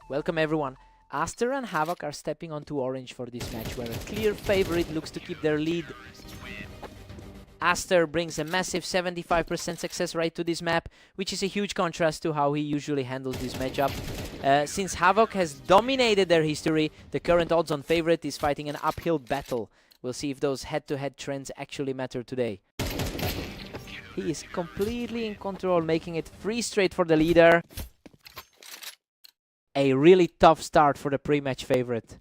Welcome everyone. Aster and Havoc are stepping onto orange for this match, where a clear favorite looks to keep their lead. Aster brings a massive 75% success rate to this map, which is a huge contrast to how he usually handles this matchup. Since Havoc has dominated their history, the current odds-on favorite is fighting an uphill battle. We'll see if those head-to-head trends actually matter today. He is completely in control, making it 3 straight for the leader. A really tough start for the pre-match favorite.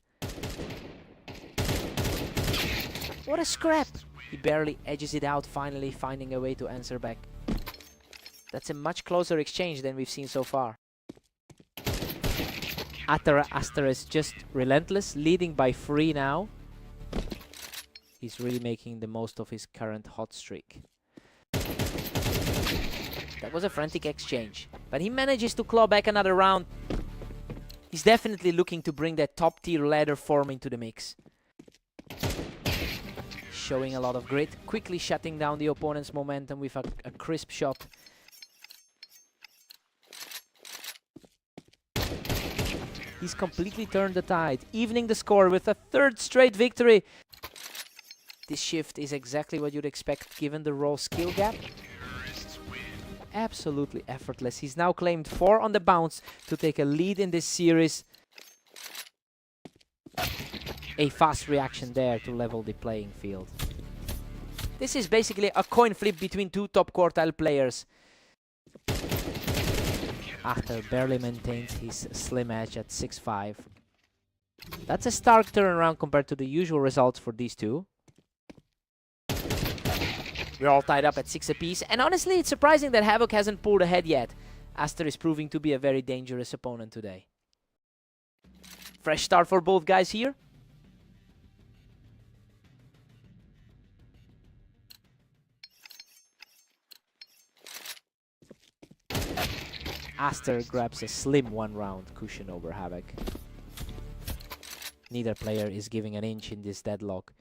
What a scrap! He barely edges it out, finally finding a way to answer back. That's a much closer exchange than we've seen so far. Aster is just relentless, leading by 3 now. He's really making the most of his current hot streak. That was a frantic exchange, but he manages to claw back another round. He's definitely looking to bring that top-tier ladder form into the mix. Showing a lot of grit, quickly shutting down the opponent's momentum with a crisp shot. He's completely turned the tide, evening the score with a 3rd straight victory. This shift is exactly what you'd expect given the raw skill gap. Absolutely effortless. He's now claimed 4 on the bounce to take a lead in this series. A fast reaction there to level the playing field. This is basically a coin flip between 2 top quartile players. Aster barely maintains his slim edge at 6-5. That's a stark turnaround compared to the usual results for these two. We're all tied up at 6 apiece, and honestly, it's surprising that Havoc hasn't pulled ahead yet. Aster is proving to be a very dangerous opponent today. Fresh start for both guys here. Aster grabs a slim 1-round cushion over Havoc. Neither player is giving an inch in this deadlock.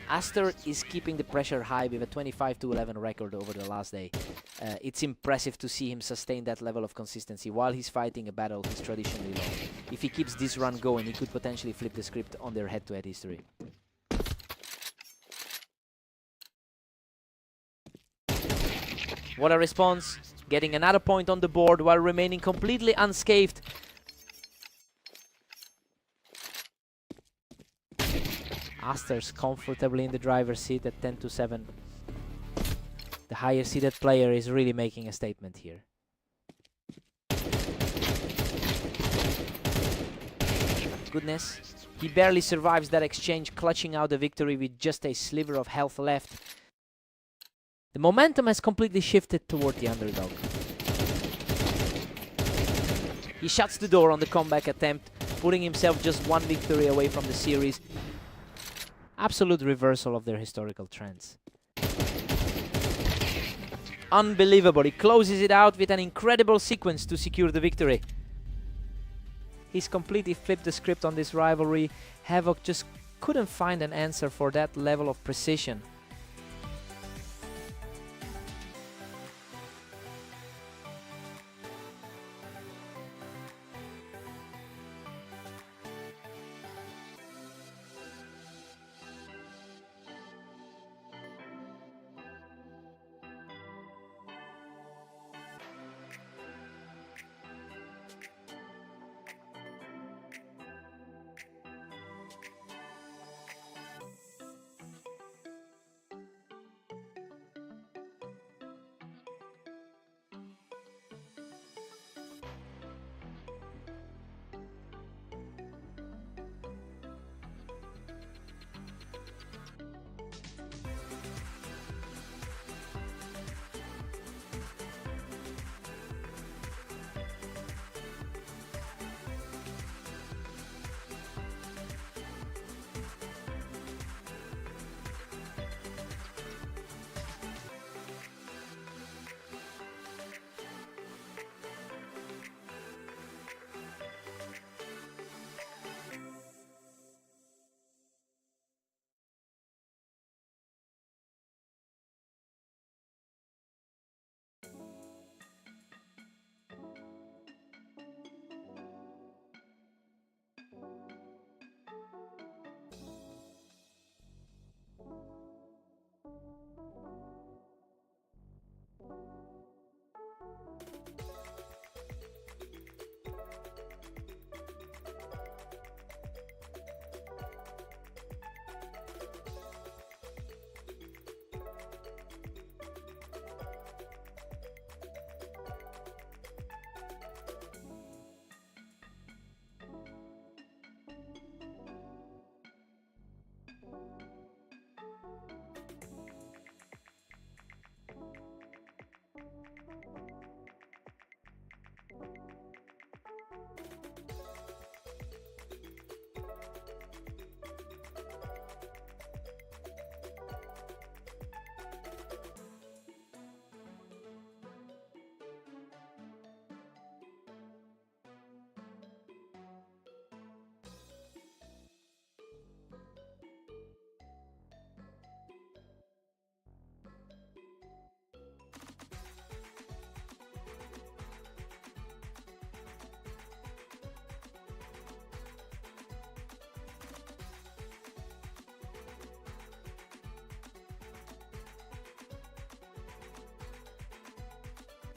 Aster is keeping the pressure high with a 25-11 record over the last day. It's impressive to see him sustain that level of consistency while he's fighting a battle he's traditionally lost. If he keeps this run going, he could potentially flip the script on their head-to-head history. What a response, getting another point on the board while remaining completely unscathed. Aster's comfortably in the driver's seat at 10-7. The higher seeded player is really making a statement here. Goodness, he barely survives that exchange, clutching out the victory with just a sliver of health left. The momentum has completely shifted toward the underdog. He shuts the door on the comeback attempt, putting himself just 1 victory away from the series. Absolute reversal of their historical trends. Unbelievable. He closes it out with an incredible sequence to secure the victory. He's completely flipped the script on this rivalry. Havoc just couldn't find an answer for that level of precision.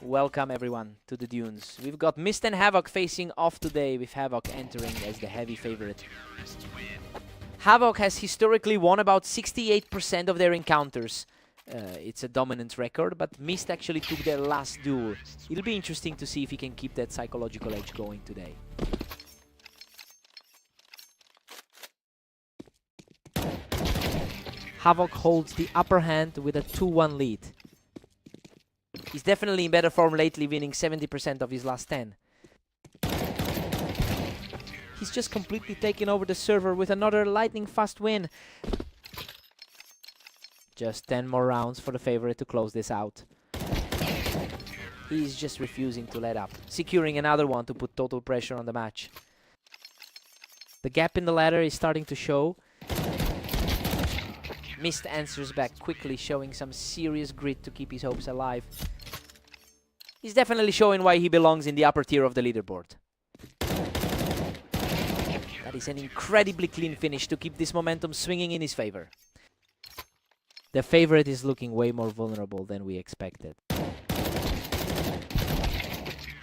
Welcome everyone to the Dunes. We've got Mist and Havoc facing off today, with Havoc entering as the heavy favorite. Havoc has historically won about 68% of their encounters. It's a dominant record, but Mist actually took their last duel. It'll be interesting to see if he can keep that psychological edge going today. Havoc holds the upper hand with a 2-1 lead. He's definitely in better form lately, winning 70% of his last 10. He's just completely taken over the server with another lightning fast win. Just 10 more rounds for the favorite to close this out. He's just refusing to let up, securing another one to put total pressure on the match. The gap in the ladder is starting to show. Mist answers back quickly, showing some serious grit to keep his hopes alive. He's definitely showing why he belongs in the upper tier of the leaderboard. That is an incredibly clean finish to keep this momentum swinging in his favor. The favorite is looking way more vulnerable than we expected.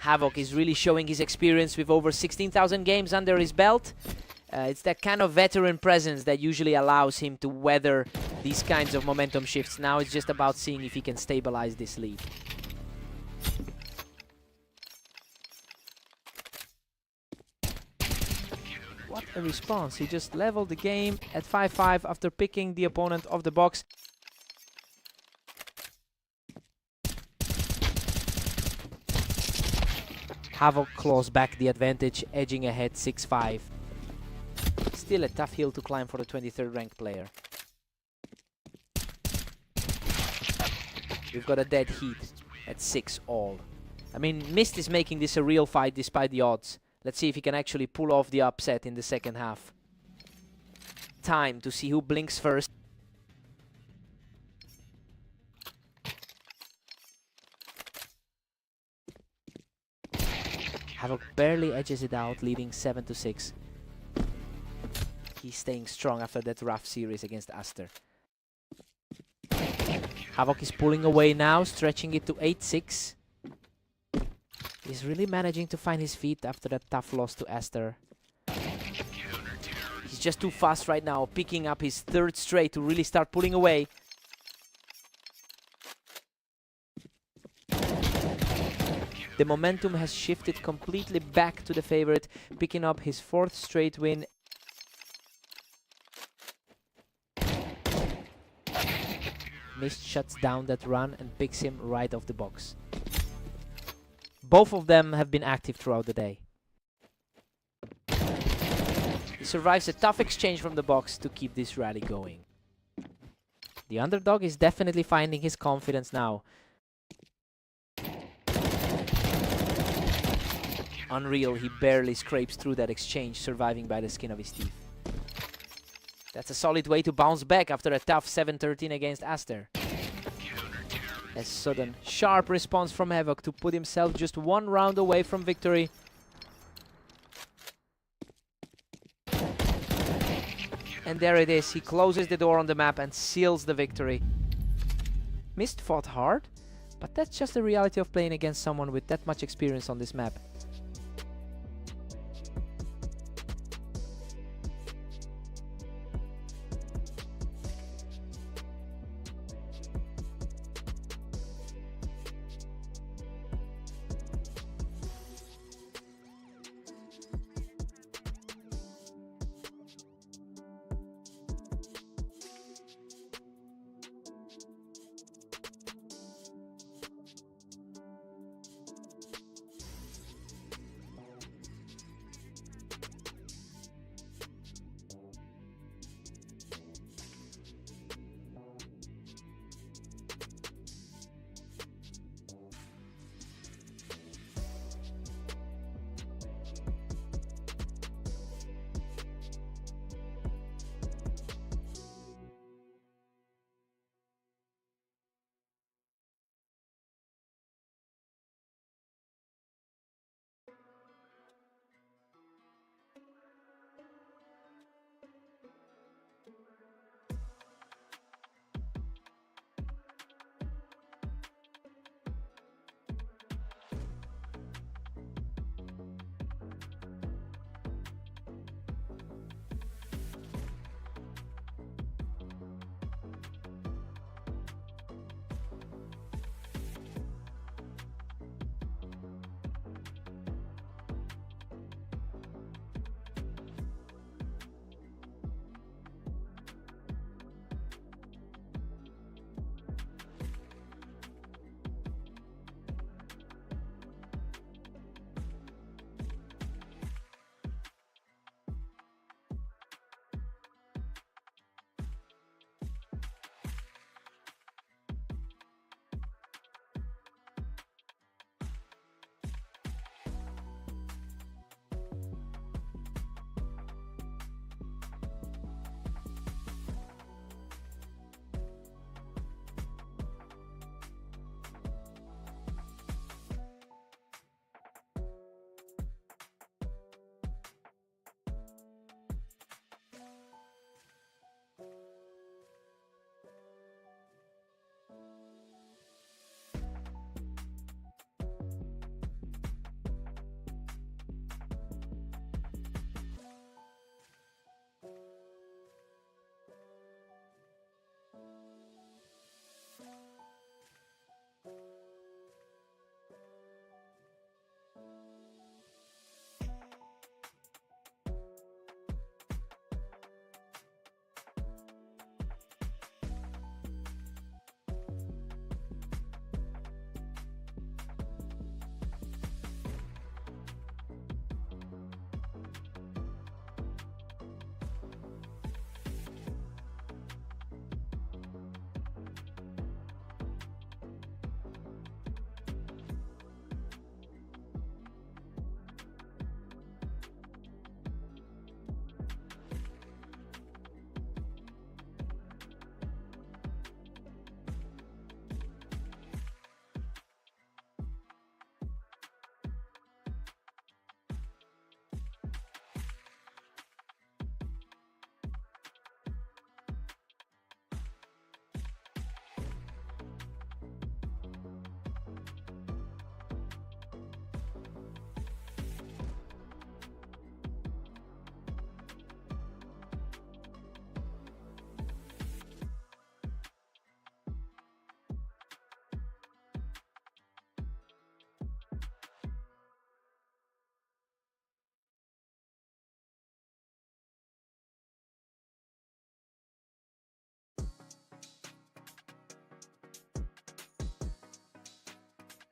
Havoc is really showing his experience with over 16,000 games under his belt. It's that kind of veteran presence that usually allows him to weather these kinds of momentum shifts. Now it's just about seeing if he can stabilize this lead. What a response. He just leveled the game at 5-5 after picking the opponent off the box. Havoc claws back the advantage, edging ahead 6-5. Still a tough hill to climb for the 23rd ranked player. We've got a dead heat at 6-all. I mean, Mist is making this a real fight despite the odds. Let's see if he can actually pull off the upset in the second half. Time to see who blinks first. Havoc barely edges it out, leading 7-6. He's staying strong after that rough series against Aster. Havoc is pulling away now, stretching it to 8-6. He's really managing to find his feet after that tough loss to Aster. He's just too fast right now, picking up his third straight to really start pulling away. The momentum has shifted completely back to the favorite, picking up his fourth straight win. Mist shuts down that run and picks him right off the box. Both of them have been active throughout the day. He survives a tough exchange from the box to keep this rally going. The underdog is definitely finding his confidence now. Unreal, he barely scrapes through that exchange, surviving by the skin of his teeth. That's a solid way to bounce back after a tough 7-13 against Aster. A sudden, sharp response from Havoc to put himself just one round away from victory. And there it is, he closes the door on the map and seals the victory. Mist fought hard, but that's just the reality of playing against someone with that much experience on this map.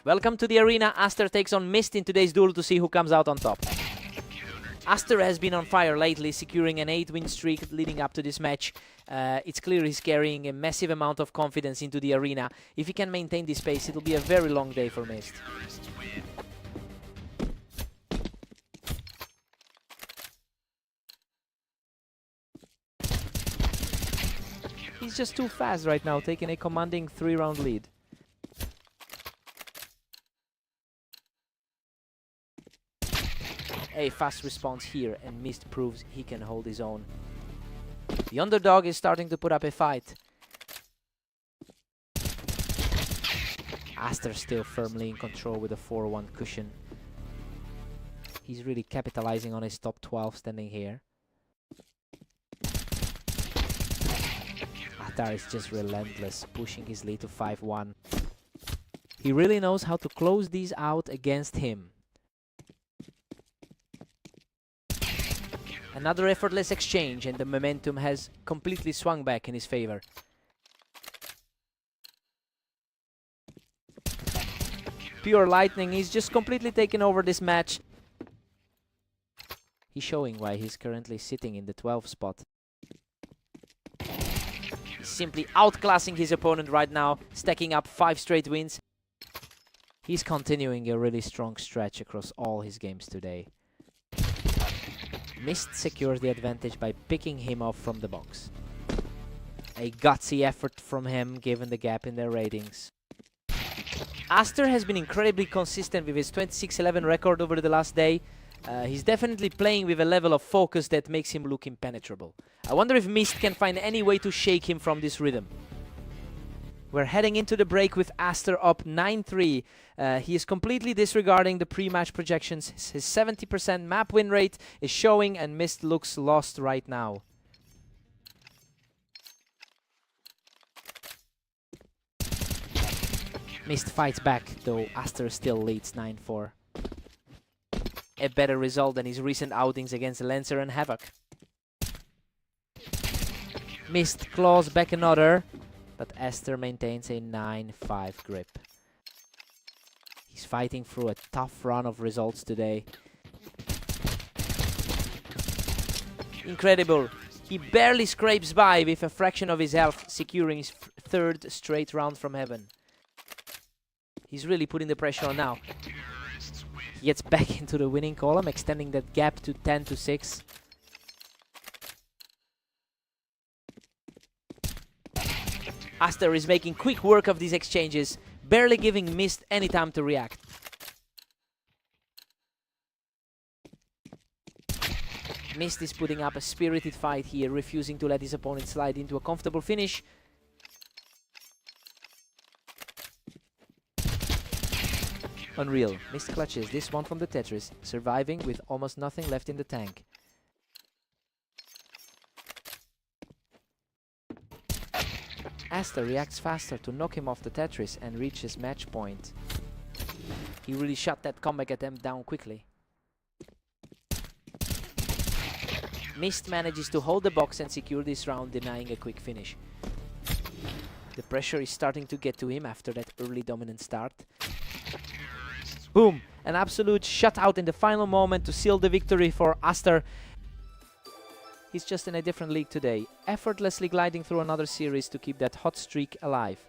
Welcome to the arena. Aster takes on Mist in today's duel to see who comes out on top. Aster has been on fire lately, securing an 8-win streak leading up to this match. It's clear he's carrying a massive amount of confidence into the arena. If he can maintain this pace, it'll be a very long day for Mist. He's just too fast right now, taking a commanding 3-round lead. A fast response here, and Mist proves he can hold his own. The underdog is starting to put up a fight. Aster still firmly in control with a 4-1 cushion. He's really capitalizing on his top 12 standing here. Atar is just relentless, pushing his lead to 5-1. He really knows how to close these out against him. Another effortless exchange, and the momentum has completely swung back in his favor. Pure Lightning is just completely taking over this match. He's showing why he's currently sitting in the 12th spot. He's simply outclassing his opponent right now, stacking up 5 straight wins. He's continuing a really strong stretch across all his games today. Mist secures the advantage by picking him off from the box. A gutsy effort from him given the gap in their ratings. Aster has been incredibly consistent with his 26-11 record over the last day. He's definitely playing with a level of focus that makes him look impenetrable. I wonder if Mist can find any way to shake him from this rhythm. We're heading into the break with Aster up 9-3. He is completely disregarding the pre-match projections. His 70% map win rate is showing, and Mist looks lost right now. Mist fights back, though Aster still leads 9-4. A better result than his recent outings against Lancer and Havoc. Mist claws back another, but Aster maintains a 9-5 grip. He's fighting through a tough run of results today. Incredible. He barely scrapes by with a fraction of his health, securing his 3rd straight round from heaven. He's really putting the pressure on now. He gets back into the winning column, extending that gap to 10-6. Aster is making quick work of these exchanges, barely giving Mist any time to react. Mist is putting up a spirited fight here, refusing to let his opponent slide into a comfortable finish. Unreal. Mist clutches this one from the Tetris, surviving with almost nothing left in the tank. Aster reacts faster to knock him off the Tetris and reach his match point. He really shut that comeback attempt down quickly. Mist manages to hold the box and secure this round, denying a quick finish. The pressure is starting to get to him after that early dominant start. Boom! An absolute shutout in the final moment to seal the victory for Aster. He's just in a different league today, effortlessly gliding through another series to keep that hot streak alive.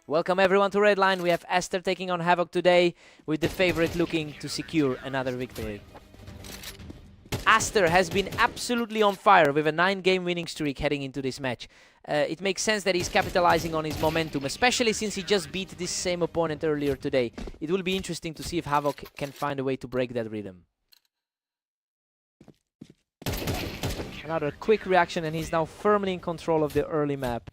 Welcome everyone to Redline. We have Aster taking on Havoc today, with the favorite looking to secure another victory. Aster has been absolutely on fire with a 9-game winning streak heading into this match. It makes sense that he's capitalizing on his momentum, especially since he just beat this same opponent earlier today. It will be interesting to see if Havoc can find a way to break that rhythm. Another quick reaction, and he's now firmly in control of the early map.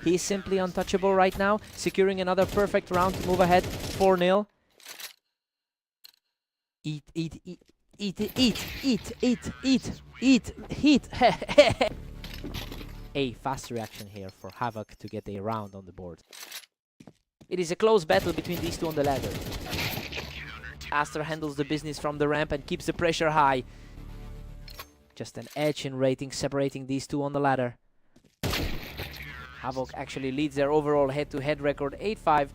He's simply untouchable right now, securing another perfect round to move ahead 4-0. Eat, eat, eat, eat, eat, eat, eat, eat, eat, eat. A fast reaction here for Havoc to get a round on the board. It is a close battle between these two on the ladder. Aster handles the business from the ramp and keeps the pressure high. Just an edge in rating separating these two on the ladder. Havoc actually leads their overall head-to-head record 8-5.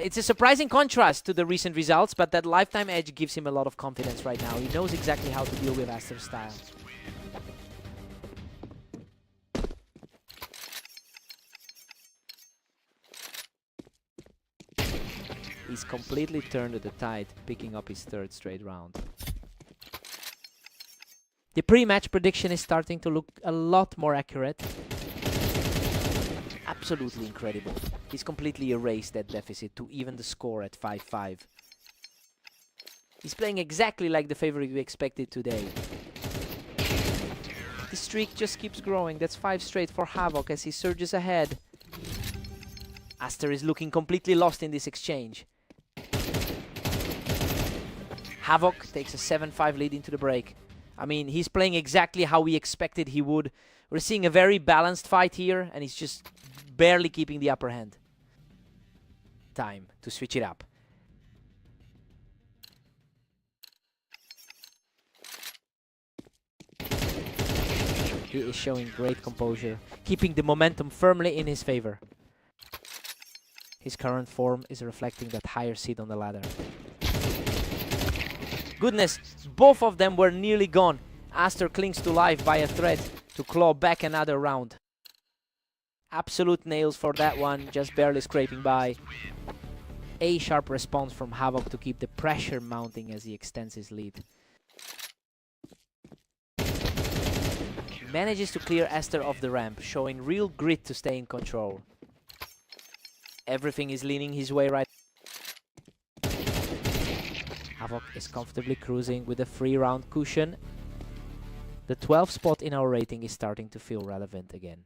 It's a surprising contrast to the recent results, but that lifetime edge gives him a lot of confidence right now. He knows exactly how to deal with Aster's style. He's completely turned the tide, picking up his 3rd straight round. The pre-match prediction is starting to look a lot more accurate. Absolutely incredible. He's completely erased that deficit to even the score at 5-5. He's playing exactly like the favorite we expected today. The streak just keeps growing. That's 5 straight for Havoc as he surges ahead. Aster is looking completely lost in this exchange. Havoc takes a 7-5 lead into the break. I mean, he's playing exactly how we expected he would. We're seeing a very balanced fight here, and he's just barely keeping the upper hand. Time to switch it up. He is showing great composure, keeping the momentum firmly in his favor. His current form is reflecting that higher seed on the ladder. Goodness, both of them were nearly gone. Aster clings to life by a thread to claw back another round. Absolute nails for that one, just barely scraping by. A sharp response from Havoc to keep the pressure mounting as he extends his lead. He manages to clear Aster off the ramp, showing real grit to stay in control. Everything is leaning his way right. Havoc is comfortably cruising with a 3-round cushion. The 12th spot in our rating is starting to feel relevant again.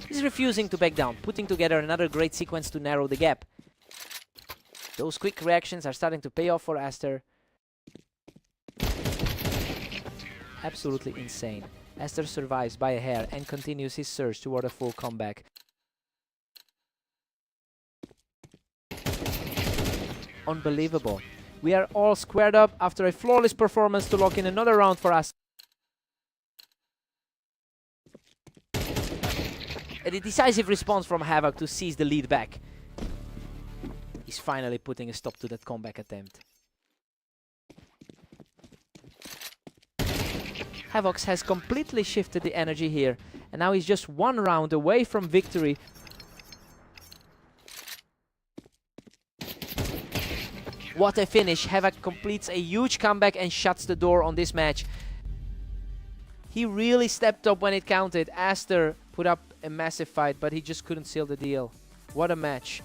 He's refusing to back down, putting together another great sequence to narrow the gap. Those quick reactions are starting to pay off for Aster. Absolutely insane. Aster survives by a hair and continues his surge toward a full comeback. Unbelievable. We are all squared up after a flawless performance to lock in another round for us. A decisive response from Havoc to seize the lead back. He's finally putting a stop to that comeback attempt. Havoc has completely shifted the energy here, and now he's just 1 round away from victory. What a finish. Havoc completes a huge comeback and shuts the door on this match. He really stepped up when it counted. Aster put up a massive fight, but he just couldn't seal the deal. What a match.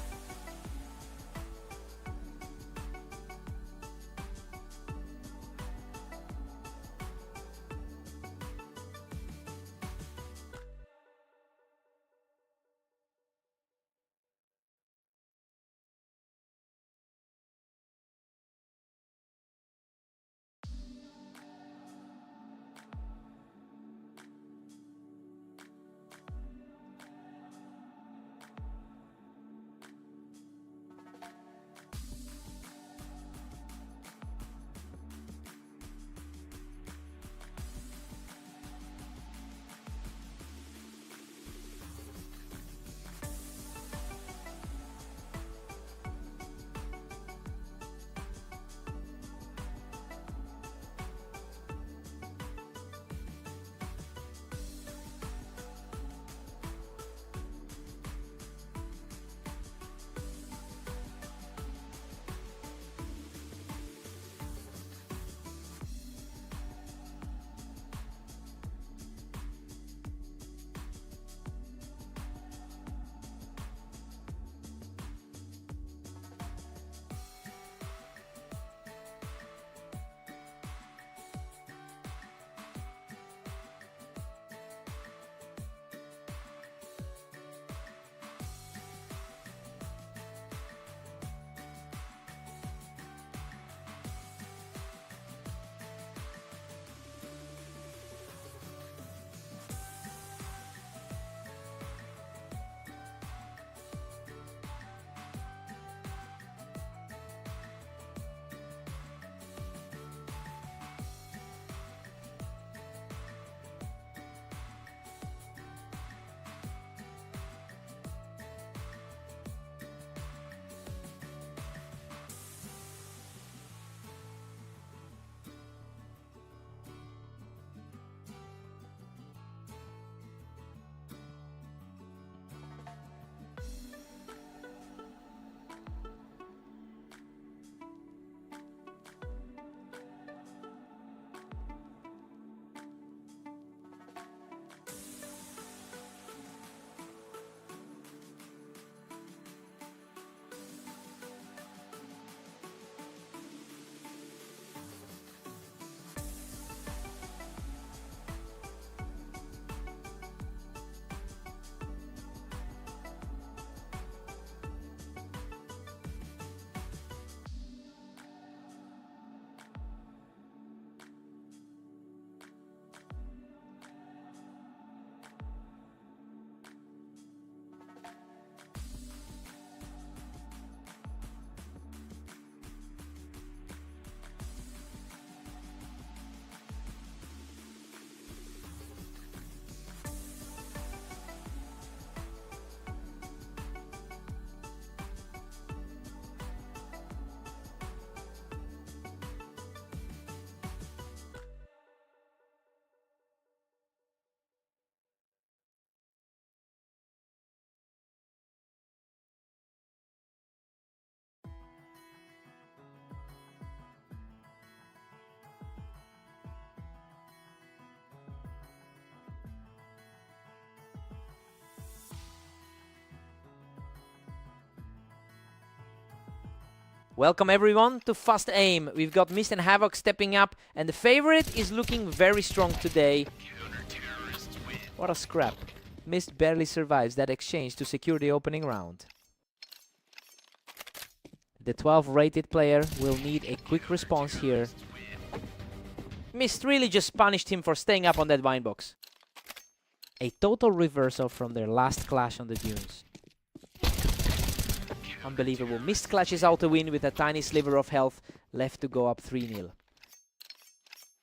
Welcome everyone to Fast Aim. We've got Mist and Havoc stepping up, and the favorite is looking very strong today. What a scrap. Mist barely survives that exchange to secure the opening round. The 12 rated player will need a quick response here. Mist really just punished him for staying up on that vine box. A total reversal from their last clash on the dunes. Unbelievable. Mist clashes out a win with a tiny sliver of health left to go up 3-0.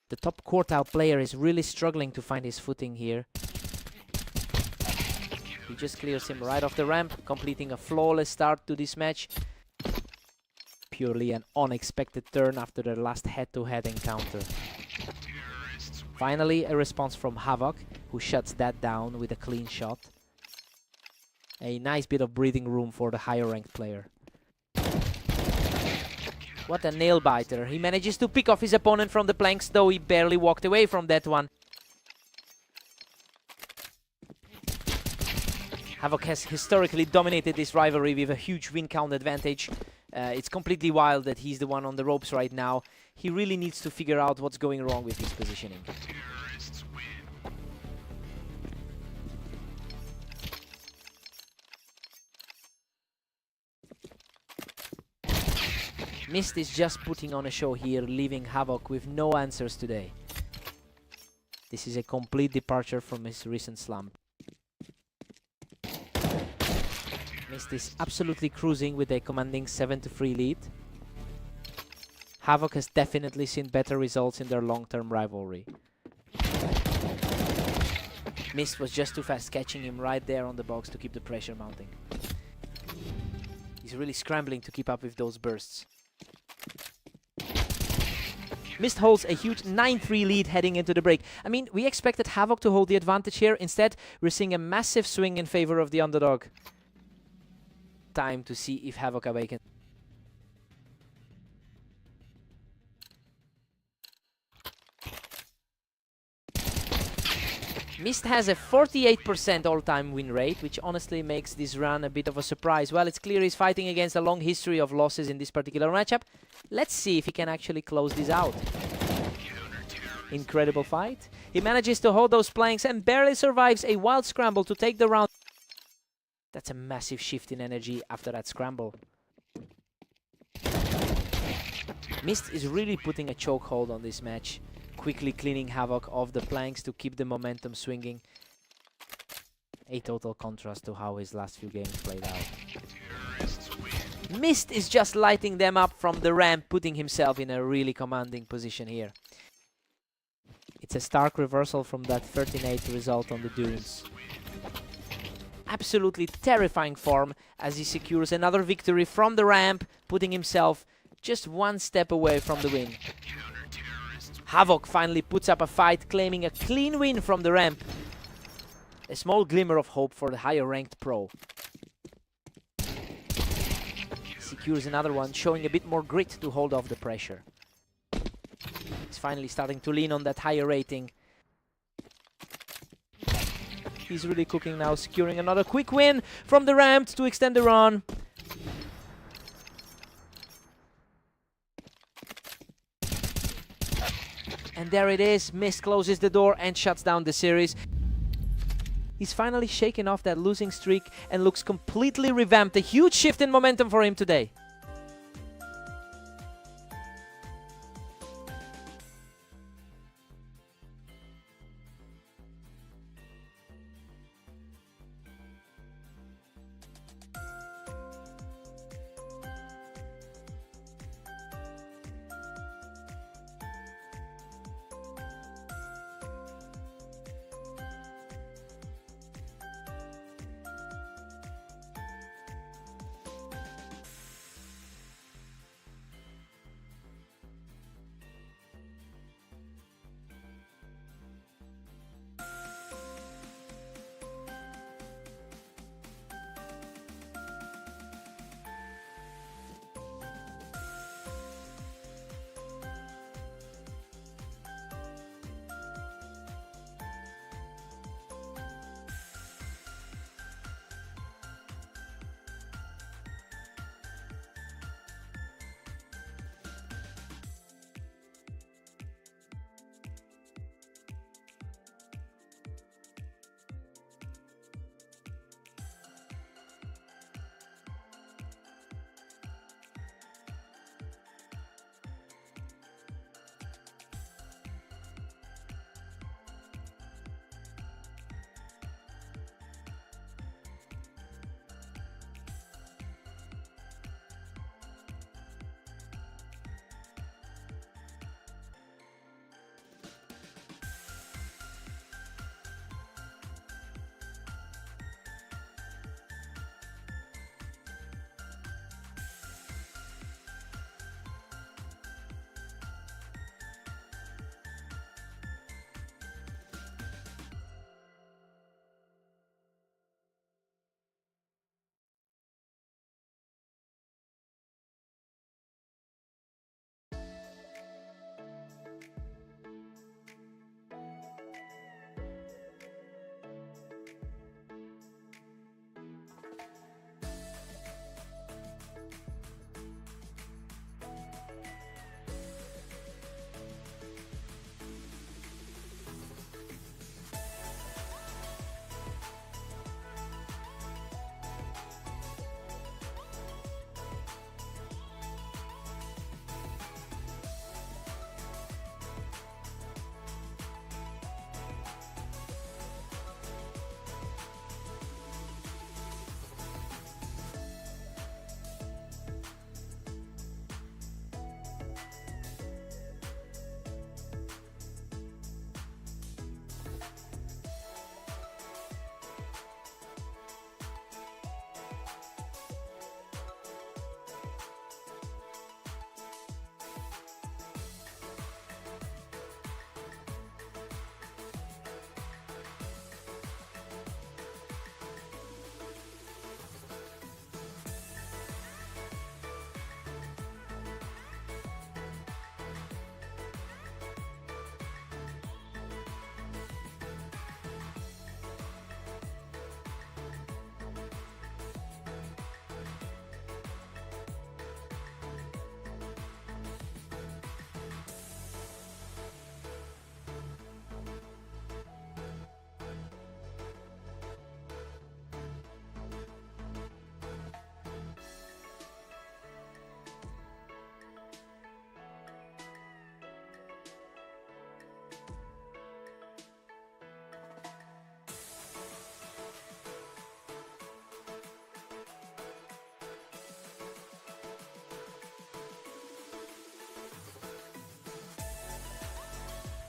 The top quartile player is really struggling to find his footing here. He just clears him right off the ramp, completing a flawless start to this match. Purely an unexpected turn after their last head-to-head encounter. Finally, a response from Havoc, who shuts that down with a clean shot. A nice bit of breathing room for the higher ranked player. What a nail biter. He manages to pick off his opponent from the planks, though he barely walked away from that one. Havoc has historically dominated this rivalry with a huge win count advantage. It's completely wild that he's the one on the ropes right now. He really needs to figure out what's going wrong with his positioning. Mist is just putting on a show here, leaving Havoc with no answers today. This is a complete departure from his recent slump. Mist is absolutely cruising with a commanding 7-3 lead. Havoc has definitely seen better results in their long-term rivalry. Mist was just too fast, catching him right there on the box to keep the pressure mounting. He's really scrambling to keep up with those bursts. Mist holds a huge 9-3 lead heading into the break. I mean, we expected Havoc to hold the advantage here. Instead, we're seeing a massive swing in favor of the underdog. Time to see if Havoc awakens. Mist has a 48% all-time win rate, which honestly makes this run a bit of a surprise. Well, it's clear he's fighting against a long history of losses in this particular matchup. Let's see if he can actually close this out. Incredible fight. He manages to hold those planks and barely survives a wild scramble to take the round. That's a massive shift in energy after that scramble. Mist is really putting a chokehold on this match, quickly cleaning Havoc off the planks to keep the momentum swinging. A total contrast to how his last few games played out. Mist is just lighting them up from the ramp, putting himself in a really commanding position here. It's a stark reversal from that 13-8 result on the dunes. Absolutely terrifying form as he secures another victory from the ramp, putting himself just one step away from the win. Havoc finally puts up a fight, claiming a clean win from the ramp. A small glimmer of hope for the higher ranked pro. Secures another one, showing a bit more grit to hold off the pressure. He's finally starting to lean on that higher rating. He's really cooking now, securing another quick win from the ramp to extend the run. And there it is. Mist closes the door and shuts down the series. He's finally shaken off that losing streak and looks completely revamped. A huge shift in momentum for him today.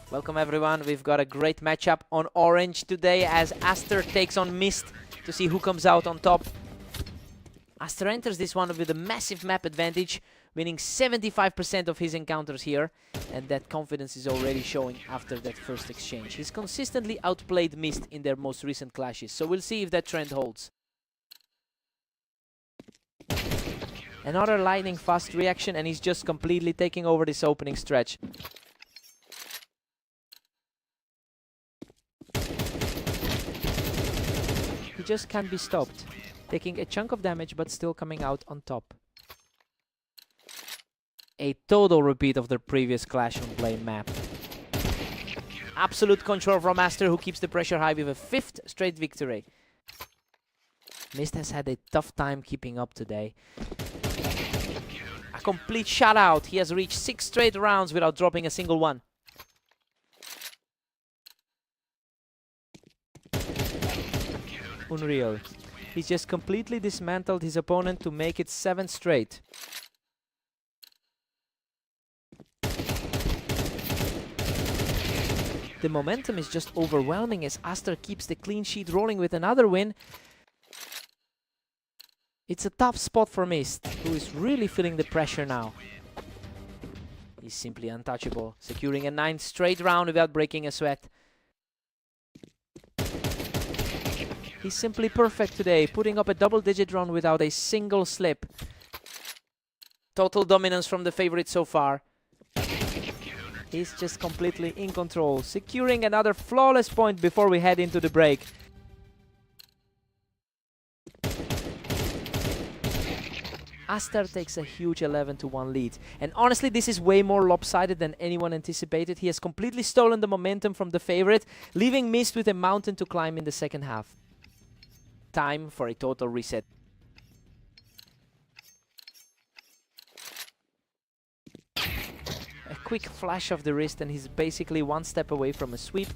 Welcome everyone, we've got a great matchup on Orange today as Aster takes on Mist to see who comes out on top. Aster enters this one with a massive map advantage, winning 75% of his encounters here, and that confidence is already showing after that first exchange. He's consistently outplayed Mist in their most recent clashes, so we'll see if that trend holds. Another lightning fast reaction, and he's just completely taking over this opening stretch. He just can't be stopped, taking a chunk of damage but still coming out on top. A total repeat of their previous Clash on Blame map. Absolute control from Aster, who keeps the pressure high with a 5th straight victory. Mist has had a tough time keeping up today. A complete shutout. He has reached 6 straight rounds without dropping a single one. Unreal. He's just completely dismantled his opponent to make it 7 straight. The momentum is just overwhelming as Aster keeps the clean sheet rolling with another win. It's a tough spot for Mist, who is really feeling the pressure now. He's simply untouchable, securing a 9th straight round without breaking a sweat. He's simply perfect today, putting up a double-digit run without a single slip. Total dominance from the favorite so far. He's just completely in control, securing another flawless point before we head into the break. Aster takes a huge 11-1 lead, and honestly this is way more lopsided than anyone anticipated. He has completely stolen the momentum from the favorite, leaving Mist with a mountain to climb in the second half. Time for a total reset. A quick flash of the wrist and he's basically one step away from a sweep.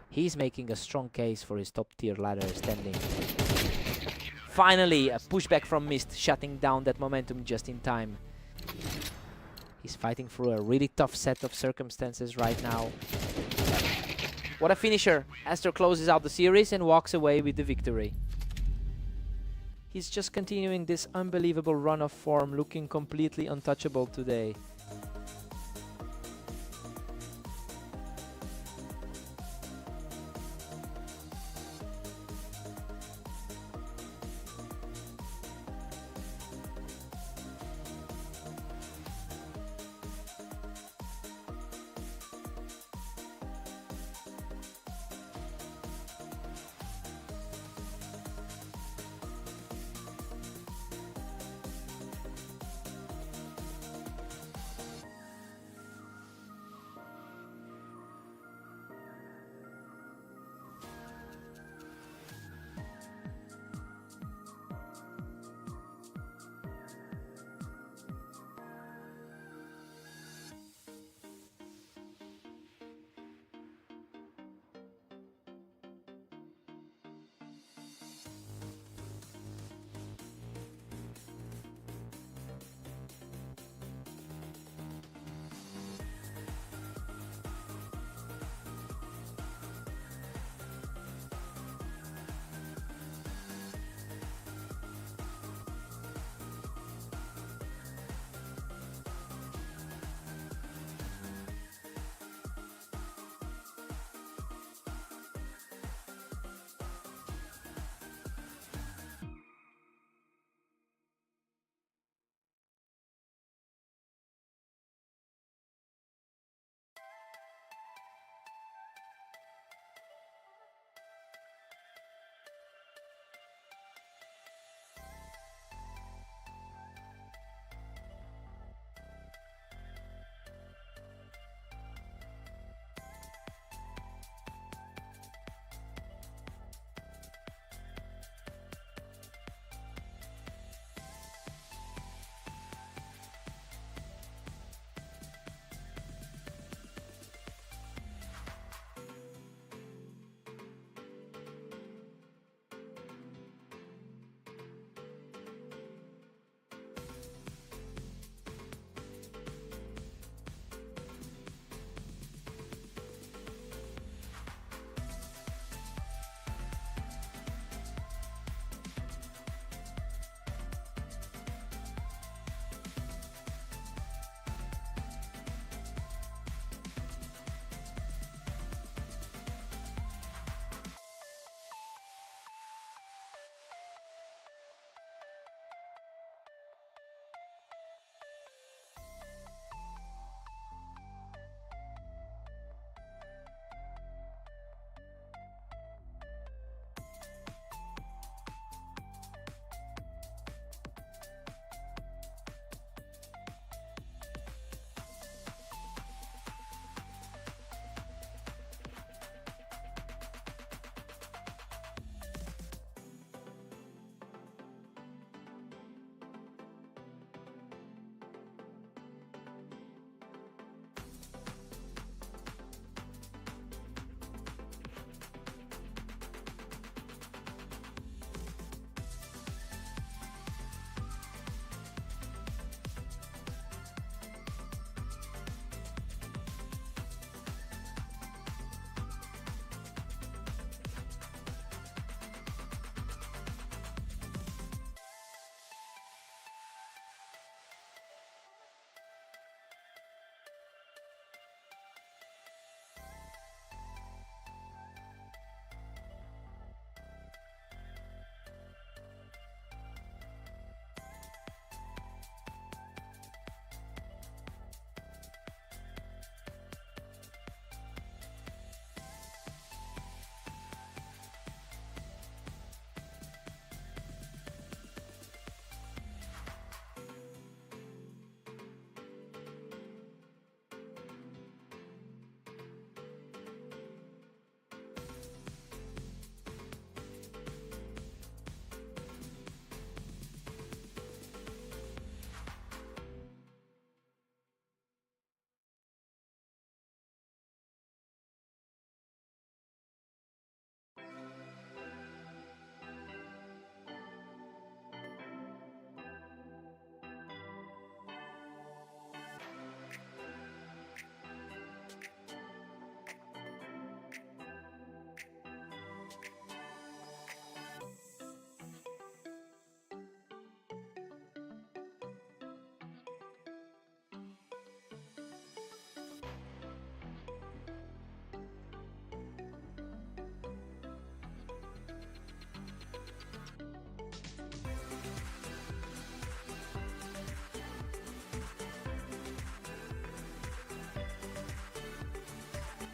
He's making a strong case for his top tier ladder standing. Finally, a pushback from Mist, shutting down that momentum just in time. He's fighting through a really tough set of circumstances right now. What a finisher! Aster closes out the series and walks away with the victory. He's just continuing this unbelievable run of form, looking completely untouchable today.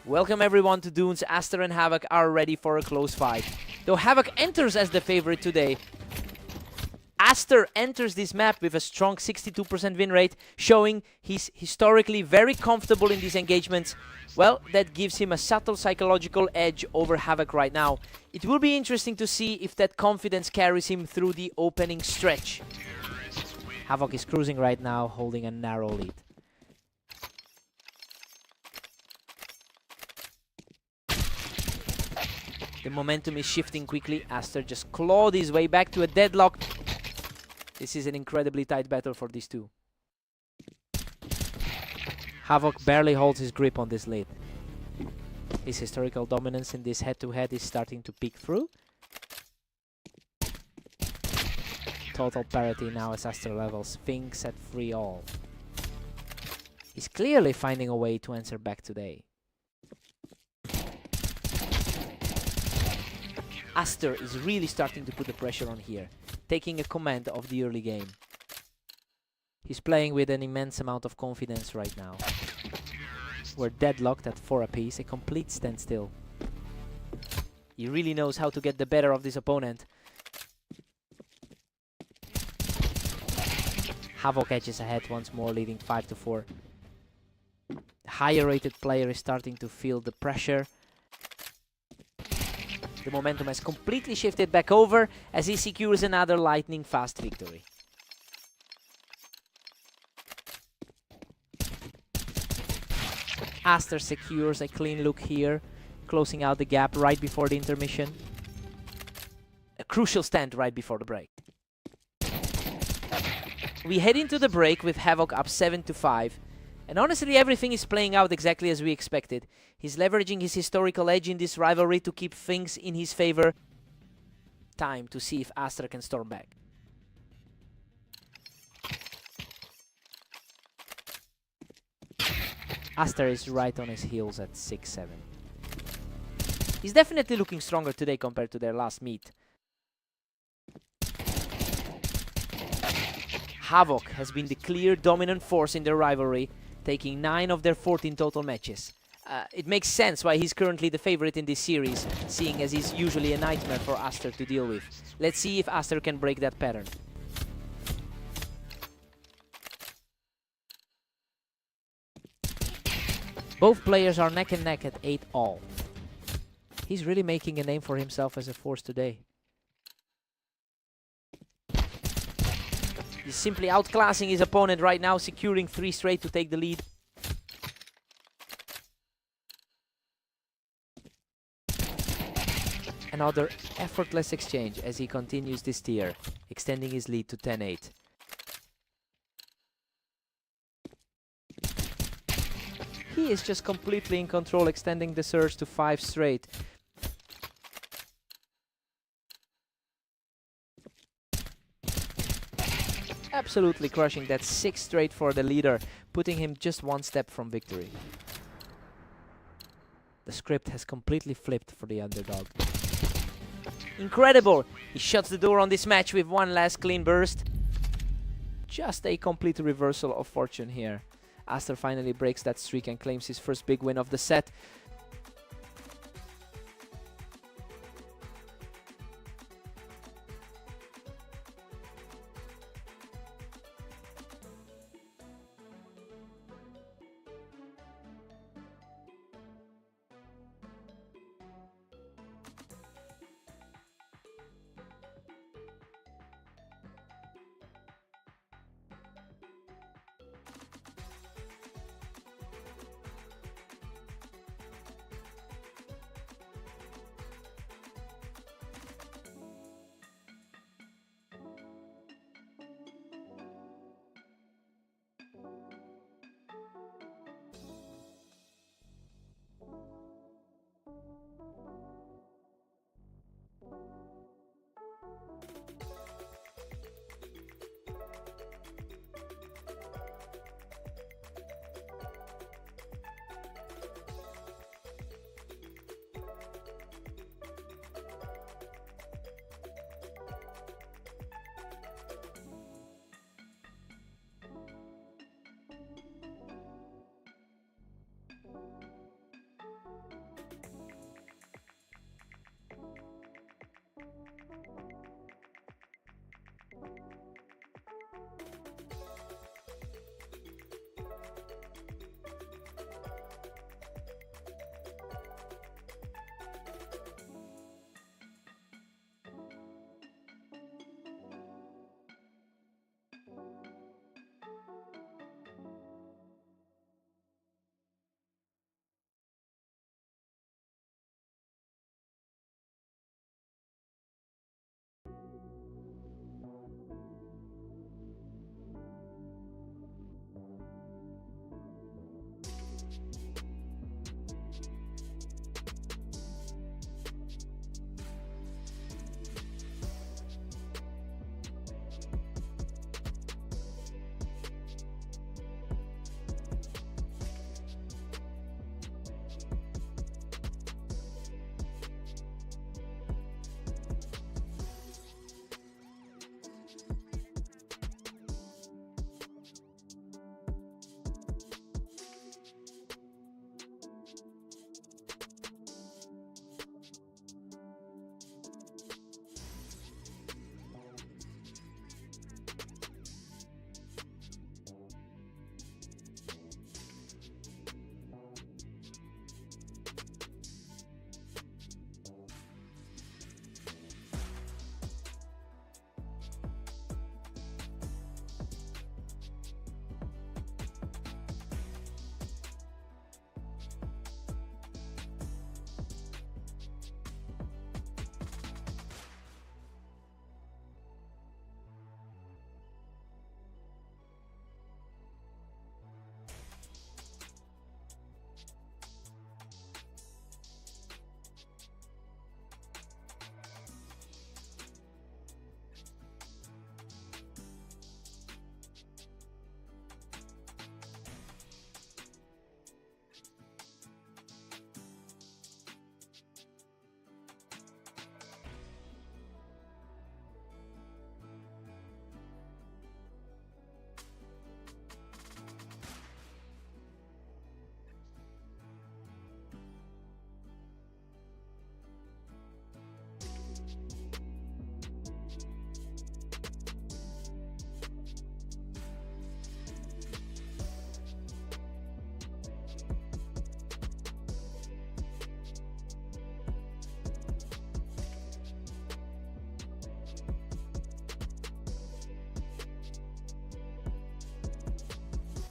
Welcome everyone to Dunes. Aster and Havoc are ready for a close fight. Though Havoc enters as the favorite today, Aster enters this map with a strong 62% win rate, showing he's historically very comfortable in these engagements. Well, that gives him a subtle psychological edge over Havoc right now. It will be interesting to see if that confidence carries him through the opening stretch. Havoc is cruising right now, holding a narrow lead. The momentum is shifting quickly. Aster just clawed his way back to a deadlock. This is an incredibly tight battle for these two. Havoc barely holds his grip on this lead. His historical dominance in this head-to-head is starting to peek through. Total parity now as Aster levels. Fink set free all. He's clearly finding a way to answer back today. Aster is really starting to put the pressure on here, taking a command of the early game. He's playing with an immense amount of confidence right now. We're deadlocked at 4 apiece, a complete standstill. He really knows how to get the better of this opponent. Havoc edges ahead once more, leading 5-4. The higher rated player is starting to feel the pressure. The momentum has completely shifted back over as he secures another lightning-fast victory. Aster secures a clean look here, closing out the gap right before the intermission. A crucial stand right before the break. We head into the break with Havoc up 7-5. And honestly, everything is playing out exactly as we expected. He's leveraging his historical edge in this rivalry to keep things in his favor. Time to see if Aster can storm back. Aster is right on his heels at 6-7. He's definitely looking stronger today compared to their last meet. Havoc has been the clear dominant force in their rivalry, taking 9 of their 14 total matches. It makes sense why he's currently the favorite in this series, seeing as he's usually a nightmare for Aster to deal with. Let's see if Aster can break that pattern. Both players are neck and neck at 8 all. He's really making a name for himself as a force today. He's simply outclassing his opponent right now, securing 3 straight to take the lead. Another effortless exchange as he continues this tier, extending his lead to 10-8. He is just completely in control, extending the surge to 5 straight. Absolutely crushing that 6 straight for the leader, putting him just 1 step from victory. The script has completely flipped for the underdog. Incredible! He shuts the door on this match with 1 last clean burst. Just a complete reversal of fortune here. Aster finally breaks that streak and claims his first big win of the set.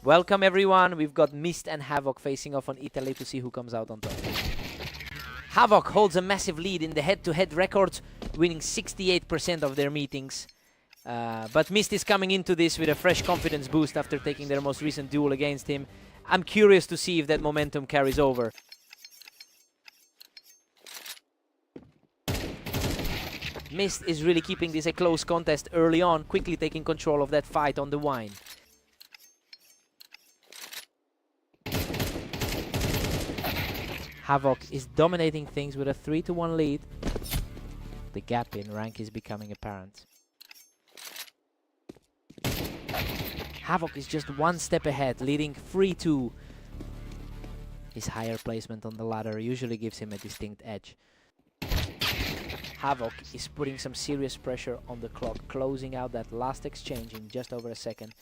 Welcome everyone, we've got Mist and Havoc facing off on Italy to see who comes out on top. Havoc holds a massive lead in the head-to-head records, winning 68% of their meetings. But Mist is coming into this with a fresh confidence boost after taking their most recent duel against him. I'm curious to see if that momentum carries over. Mist is really keeping this a close contest early on, quickly taking control of that fight on the wine. Havoc is dominating things with a 3-1 lead. The gap in rank is becoming apparent. Havoc is just one step ahead, leading 3-2. His higher placement on the ladder usually gives him a distinct edge. Havoc is putting some serious pressure on the clock, closing out that last exchange in just over a second.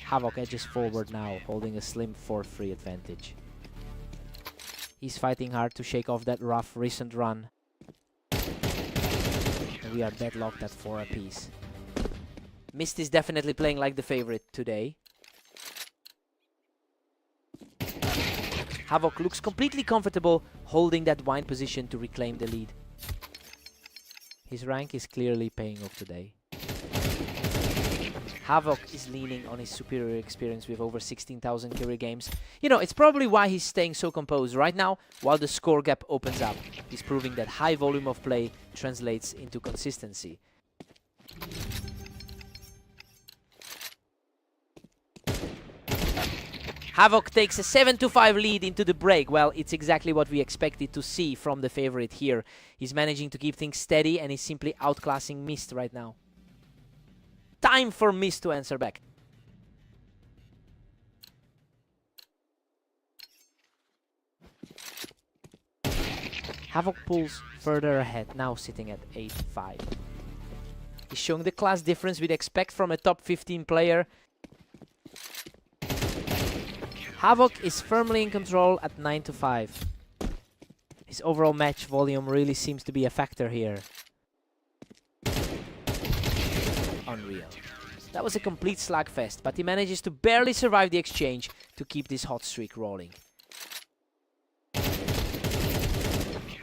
Havoc edges forward now, holding a slim 4-3 advantage. He's fighting hard to shake off that rough recent run. And we are deadlocked at 4 apiece. Mist is definitely playing like the favorite today. Havoc looks completely comfortable holding that wine position to reclaim the lead. His rank is clearly paying off today. Havoc is leaning on his superior experience with over 16,000 career games. You know, it's probably why he's staying so composed right now while the score gap opens up. He's proving that high volume of play translates into consistency. Havoc takes a 7-5 lead into the break. Well, it's exactly what we expected to see from the favorite here. He's managing to keep things steady and he's simply outclassing Mist right now. Time for Mist to answer back. Havoc pulls further ahead, now sitting at 8-5. He's showing the class difference we'd expect from a top 15 player. Havoc is firmly in control at 9-5. His overall match volume really seems to be a factor here. Unreal. That was a complete slugfest, but he manages to barely survive the exchange to keep this hot streak rolling.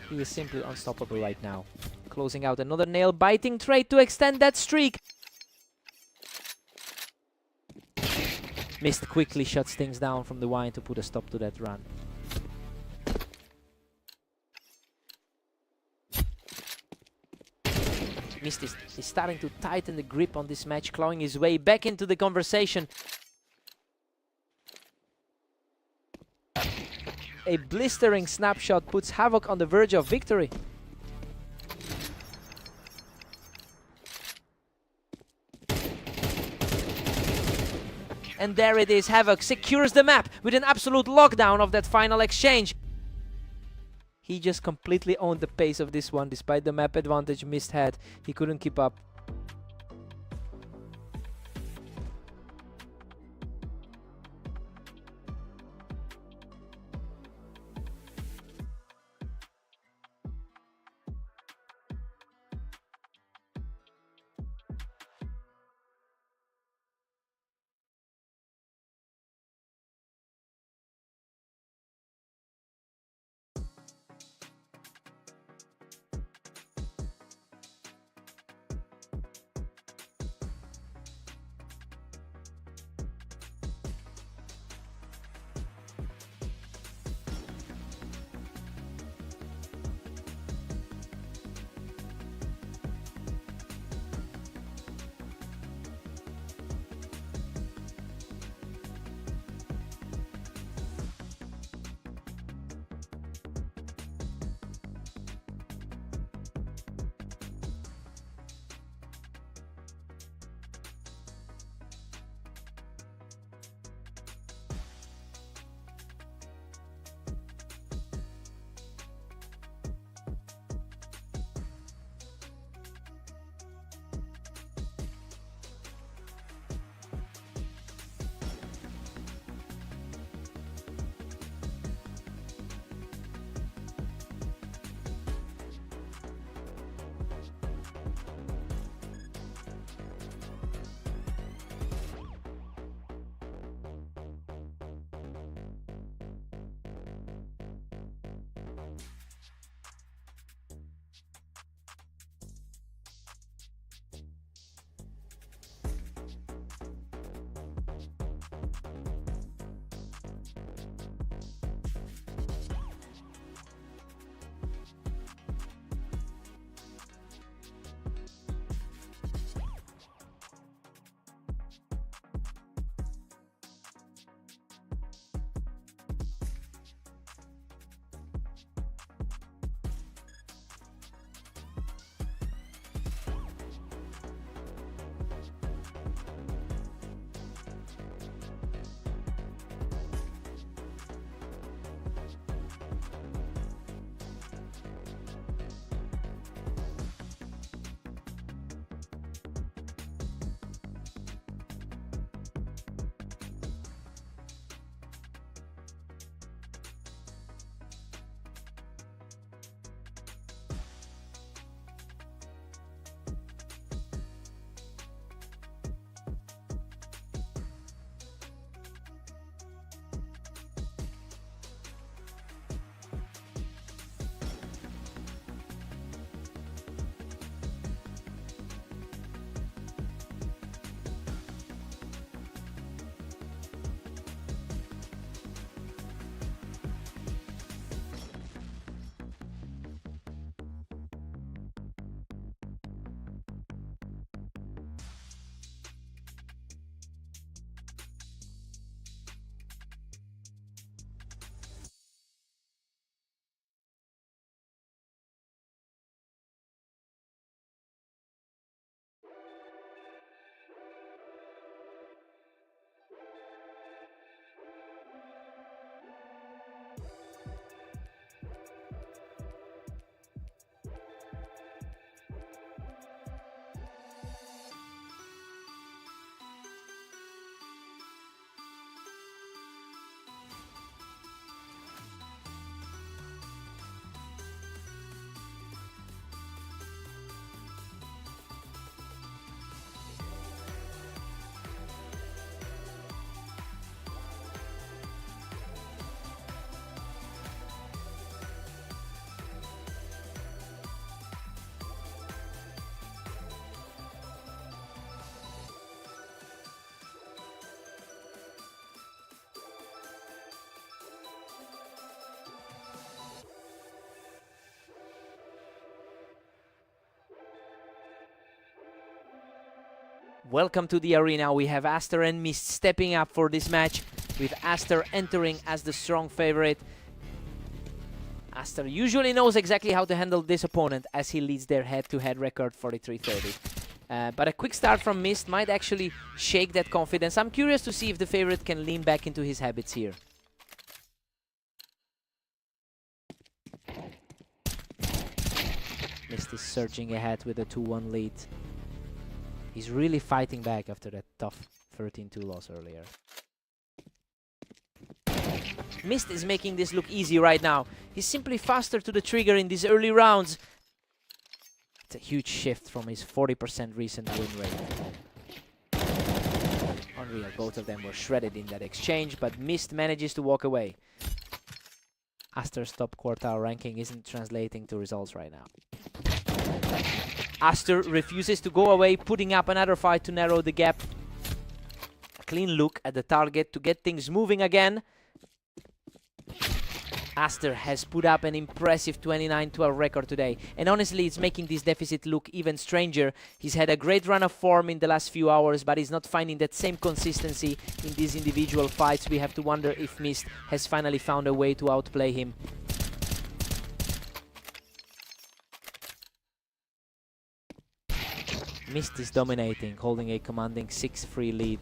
He is simply unstoppable right now. Closing out another nail-biting trade to extend that streak. Mist quickly shuts things down from the wine to put a stop to that run. Mist is starting to tighten the grip on this match, clawing his way back into the conversation. A blistering snapshot puts Havoc on the verge of victory. And there it is, Havoc secures the map with an absolute lockdown of that final exchange. He just completely owned the pace of this one, despite the map advantage Mist had. He couldn't keep up. Welcome to the arena. We have Aster and Mist stepping up for this match, with Aster entering as the strong favorite. Aster usually knows exactly how to handle this opponent, as he leads their head-to-head record 43-30. But a quick start from Mist might actually shake that confidence. I'm curious to see if the favorite can lean back into his habits here. Mist is surging ahead with a 2-1 lead. He's really fighting back after that tough 13-2 loss earlier. Mist is making this look easy right now. He's simply faster to the trigger in these early rounds. It's a huge shift from his 40% recent win rate. Unreal, both of them were shredded in that exchange, but Mist manages to walk away. Aster's top quartile ranking isn't translating to results right now. Aster refuses to go away, putting up another fight to narrow the gap. A clean look at the target to get things moving again. Aster has put up an impressive 29-12 record today, and honestly it's making this deficit look even stranger. He's had a great run of form in the last few hours, but he's not finding that same consistency in these individual fights. We have to wonder if Mist has finally found a way to outplay him. Mist is dominating, holding a commanding 6-3 lead.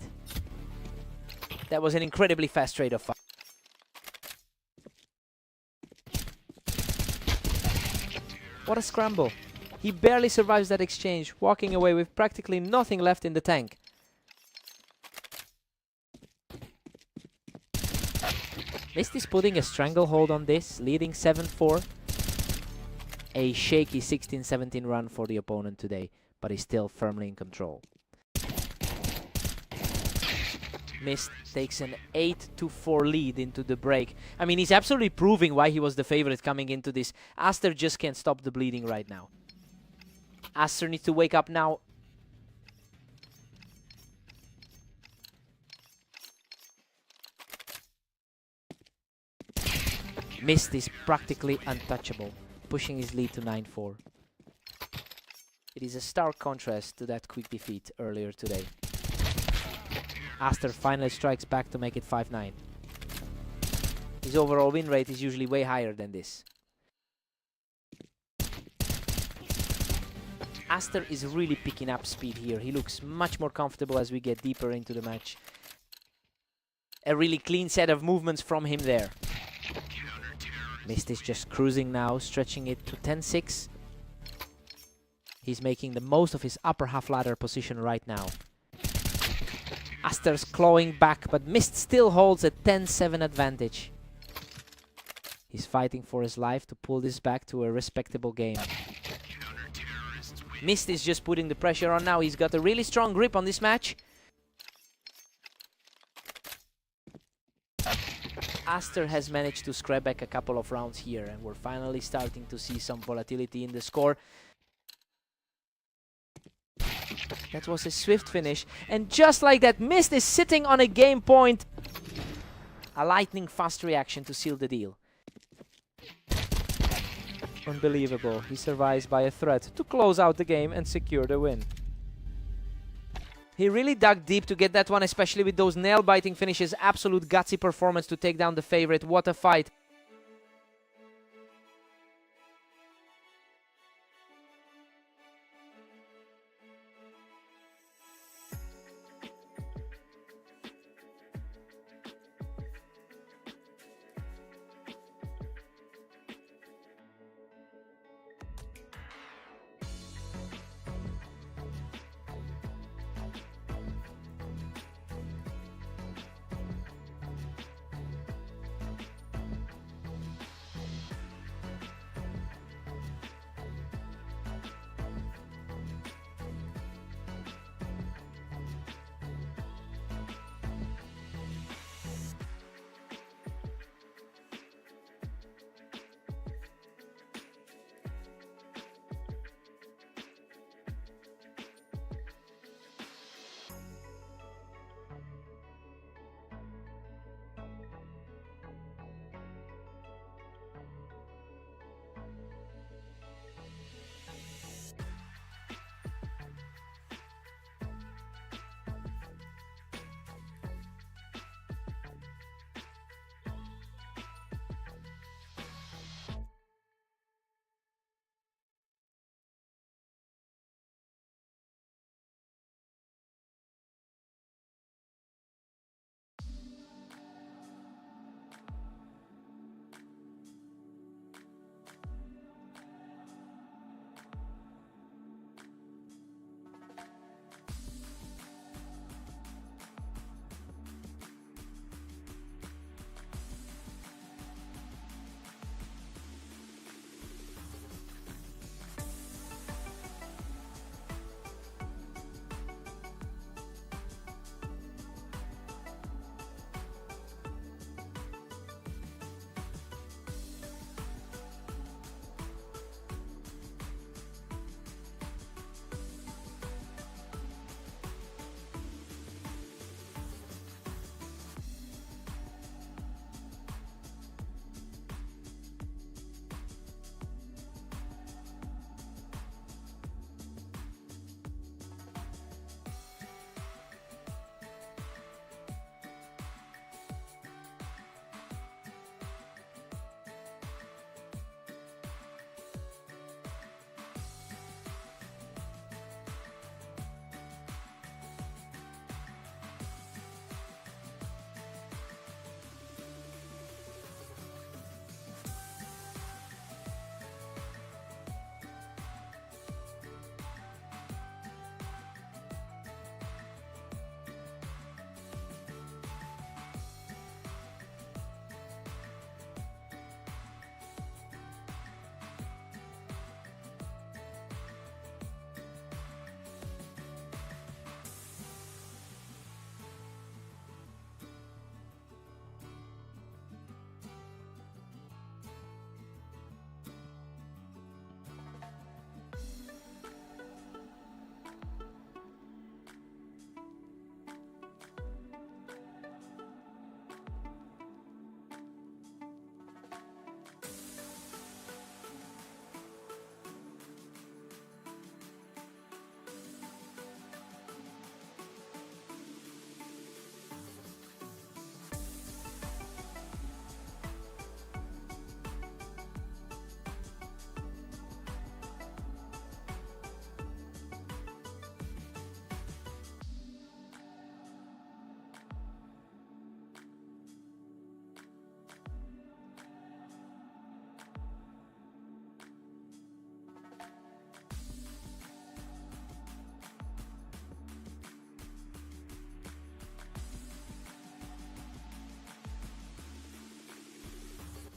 That was an incredibly fast trade-off fight. What a scramble. He barely survives that exchange, walking away with practically nothing left in the tank. Mist is putting a stranglehold on this, leading 7-4. A shaky 16-17 run for the opponent today, but he's still firmly in control. Mist takes an 8-4 lead into the break. I mean, he's absolutely proving why he was the favorite coming into this. Aster just can't stop the bleeding right now. Aster needs to wake up now. Mist is practically untouchable, pushing his lead to 9-4. It is a stark contrast to that quick defeat earlier today. Aster finally strikes back to make it 5-9. His overall win rate is usually way higher than this. Aster is really picking up speed here. He looks much more comfortable as we get deeper into the match. A really clean set of movements from him there. Mist is just cruising now, stretching it to 10-6. He's making the most of his upper half ladder position right now. Aster's clawing back, but Mist still holds a 10-7 advantage. He's fighting for his life to pull this back to a respectable game. Mist is just putting the pressure on now. He's got a really strong grip on this match. Aster has managed to scrap back a couple of rounds here, and we're finally starting to see some volatility in the score. That was a swift finish, and just like that, Mist is sitting on a game point. A lightning fast reaction to seal the deal. Unbelievable. He survives by a threat to close out the game and secure the win. He really dug deep to get that one, especially with those nail-biting finishes. Absolute gutsy performance to take down the favorite. What a fight.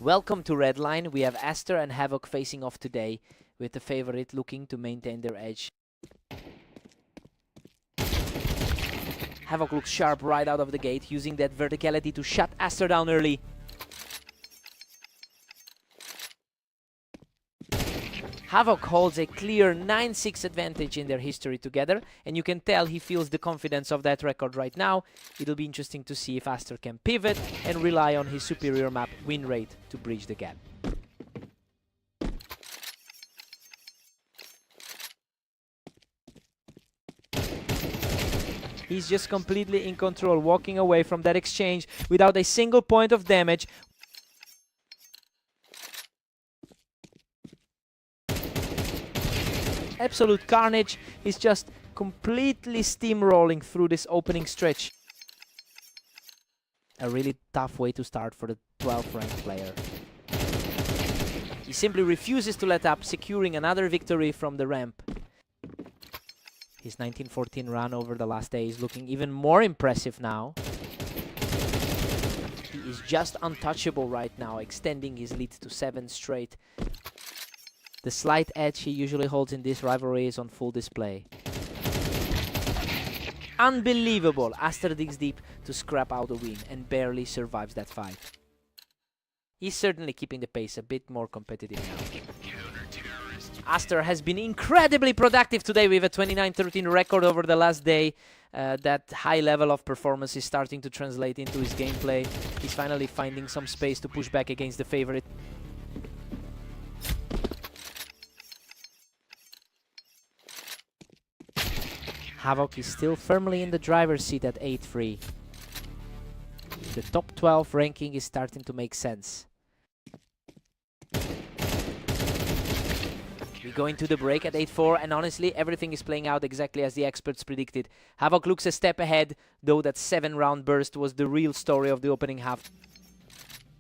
Welcome to Redline. We have Aster and Havoc facing off today, with the favorite looking to maintain their edge. Havoc looks sharp right out of the gate, using that verticality to shut Aster down early. Havoc holds a clear 9-6 advantage in their history together, and you can tell he feels the confidence of that record right now. It'll be interesting to see if Aster can pivot and rely on his superior map win rate to bridge the gap. He's just completely in control, walking away from that exchange without a single point of damage. Absolute carnage. He's just completely steamrolling through this opening stretch. A really tough way to start for the 12th ranked player. He simply refuses to let up, securing another victory from the ramp. His 1914 run over the last day is looking even more impressive now. He is just untouchable right now, extending his lead to 7 straight. The slight edge he usually holds in this rivalry is on full display. Unbelievable! Aster digs deep to scrap out a win and barely survives that fight. He's certainly keeping the pace a bit more competitive now. Aster has been incredibly productive today with a 29-13 record over the last day. That high level of performance is starting to translate into his gameplay. He's finally finding some space to push back against the favorite. Havoc is still firmly in the driver's seat at 8-3. The top 12 ranking is starting to make sense. We go into the break at 8-4, and honestly, everything is playing out exactly as the experts predicted. Havoc looks a step ahead, though that 7-round burst was the real story of the opening half.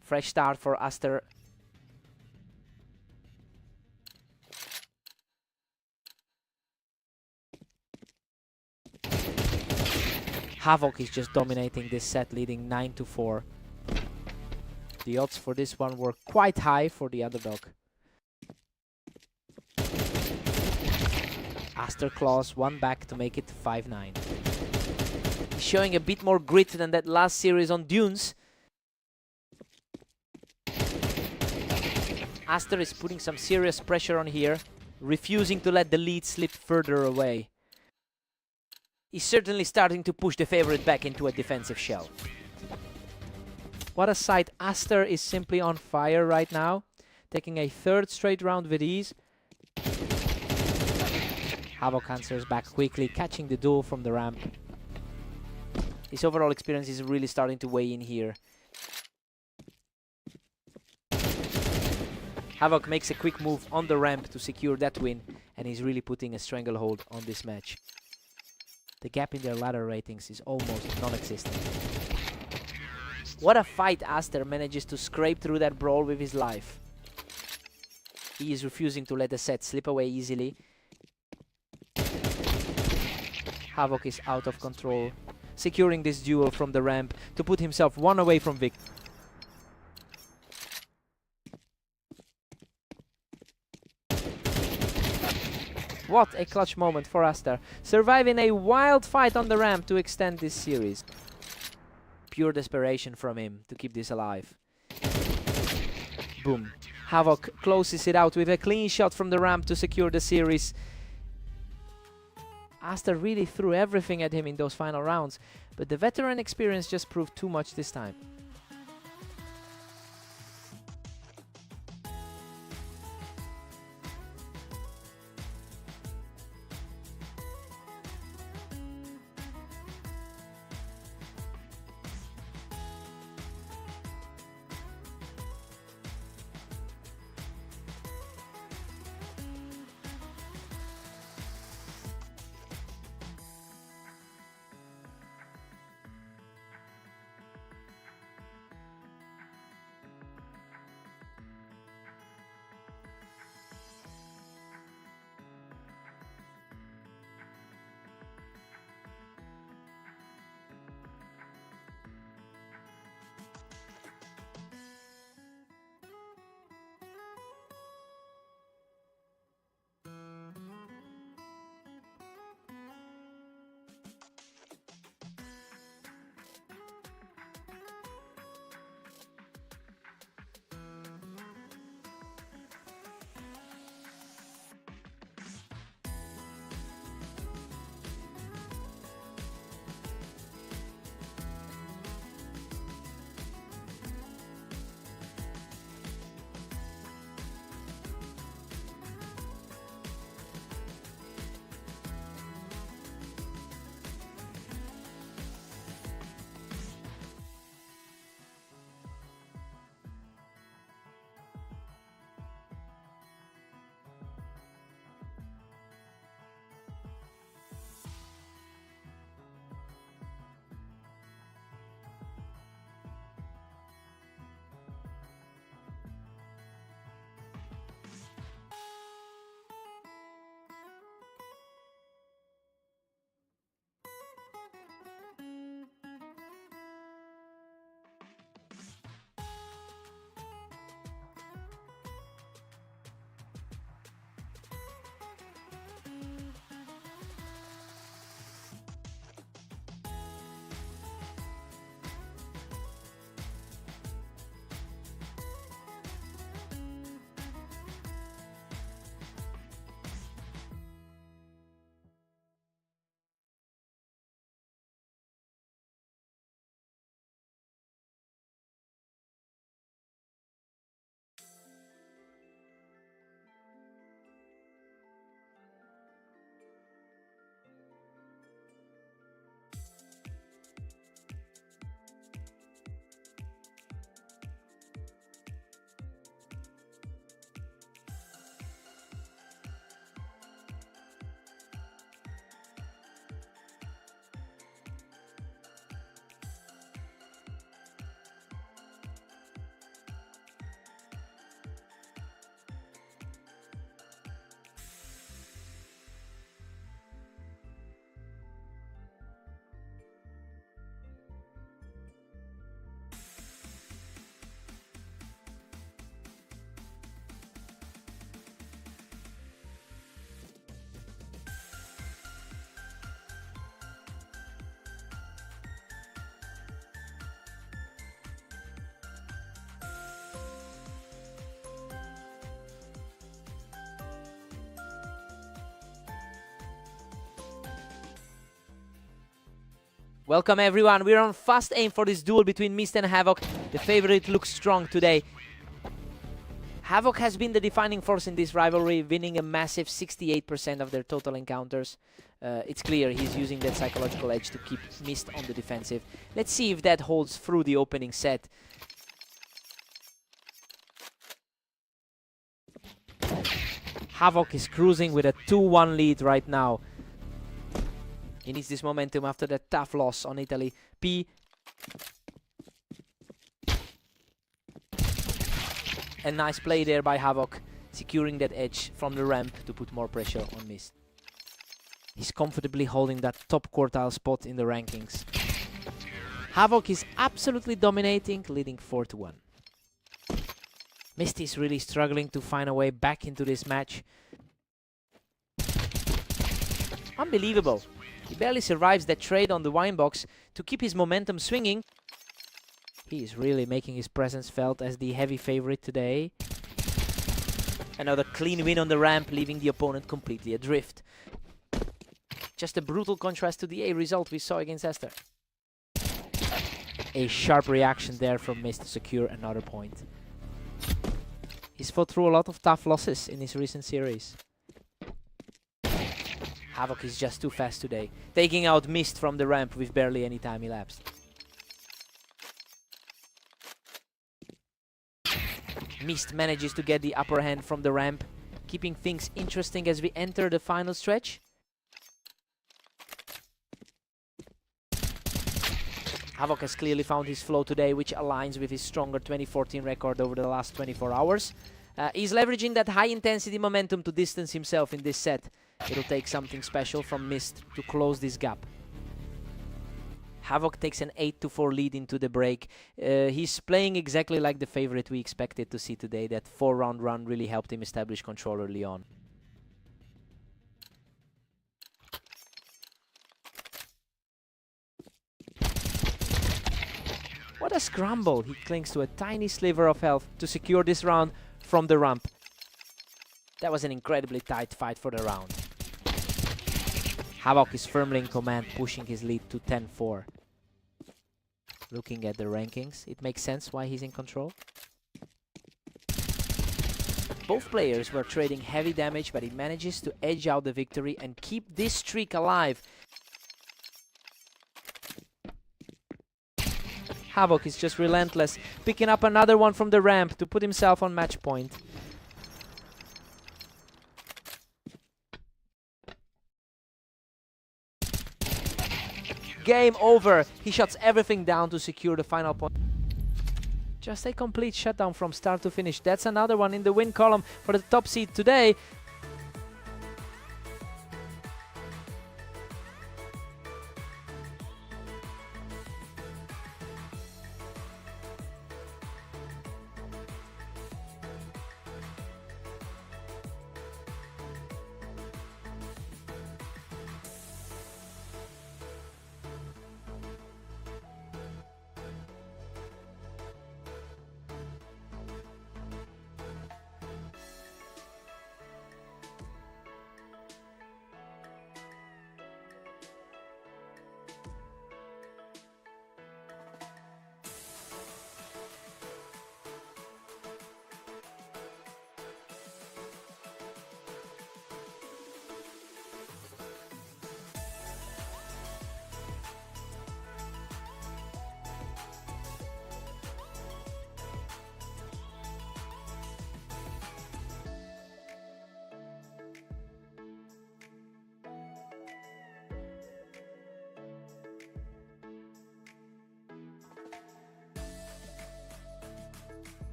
Fresh start for Aster. Havoc is just dominating this set, leading 9-4. The odds for this one were quite high for the underdog. Aster claws one back to make it 5-9. He's showing a bit more grit than that last series on Dunes. Aster is putting some serious pressure on here, refusing to let the lead slip further away. He's certainly starting to push the favorite back into a defensive shell. What a sight. Aster is simply on fire right now, taking a 3rd straight round with ease. Havoc answers back quickly, catching the duel from the ramp. His overall experience is really starting to weigh in here. Havoc makes a quick move on the ramp to secure that win, and he's really putting a stranglehold on this match. The gap in their ladder ratings is almost non-existent. What a fight. Aster manages to scrape through that brawl with his life. He is refusing to let the set slip away easily. Havoc is out of control, securing this duel from the ramp to put himself one away from victory. What a clutch moment for Aster, surviving a wild fight on the ramp to extend this series. Pure desperation from him to keep this alive. Boom. Havoc closes it out with a clean shot from the ramp to secure the series. Aster really threw everything at him in those final rounds, but the veteran experience just proved too much this time. Welcome everyone, we're on fast aim for this duel between Mist and Havoc. The favorite looks strong today. Havoc has been the defining force in this rivalry, winning a massive 68% of their total encounters. It's clear he's using that psychological edge to keep Mist on the defensive. Let's see if that holds through the opening set. Havoc is cruising with a 2-1 lead right now. He needs this momentum after that tough loss on Italy. P. A nice play there by Havoc, securing that edge from the ramp to put more pressure on Mist. He's comfortably holding that top quartile spot in the rankings. Havoc is absolutely dominating, leading 4-1. Mist is really struggling to find a way back into this match. Unbelievable. He barely survives that trade on the wine box to keep his momentum swinging. He is really making his presence felt as the heavy favorite today. Another clean win on the ramp, leaving the opponent completely adrift. Just a brutal contrast to the A result we saw against Esther. A sharp reaction there from Mist to secure another point. He's fought through a lot of tough losses in his recent series. Havoc is just too fast today, taking out Mist from the ramp with barely any time elapsed. Mist manages to get the upper hand from the ramp, keeping things interesting as we enter the final stretch. Havoc has clearly found his flow today, which aligns with his stronger 2014 record over the last 24 hours. He's leveraging that high-intensity momentum to distance himself in this set. It'll take something special from Mist to close this gap. Havoc takes an 8-4 lead into the break. He's playing exactly like the favorite we expected to see today. That 4-round run really helped him establish control early on. What a scramble! He clings to a tiny sliver of health to secure this round from the ramp. That was an incredibly tight fight for the round. Havoc is firmly in command, pushing his lead to 10-4. Looking at the rankings, it makes sense why he's in control. Both players were trading heavy damage, but he manages to edge out the victory and keep this streak alive. Havoc is just relentless, picking up another one from the ramp to put himself on match point. Game over. He shuts everything down to secure the final point. Just a complete shutdown from start to finish. That's another one in the win column for the top seed today.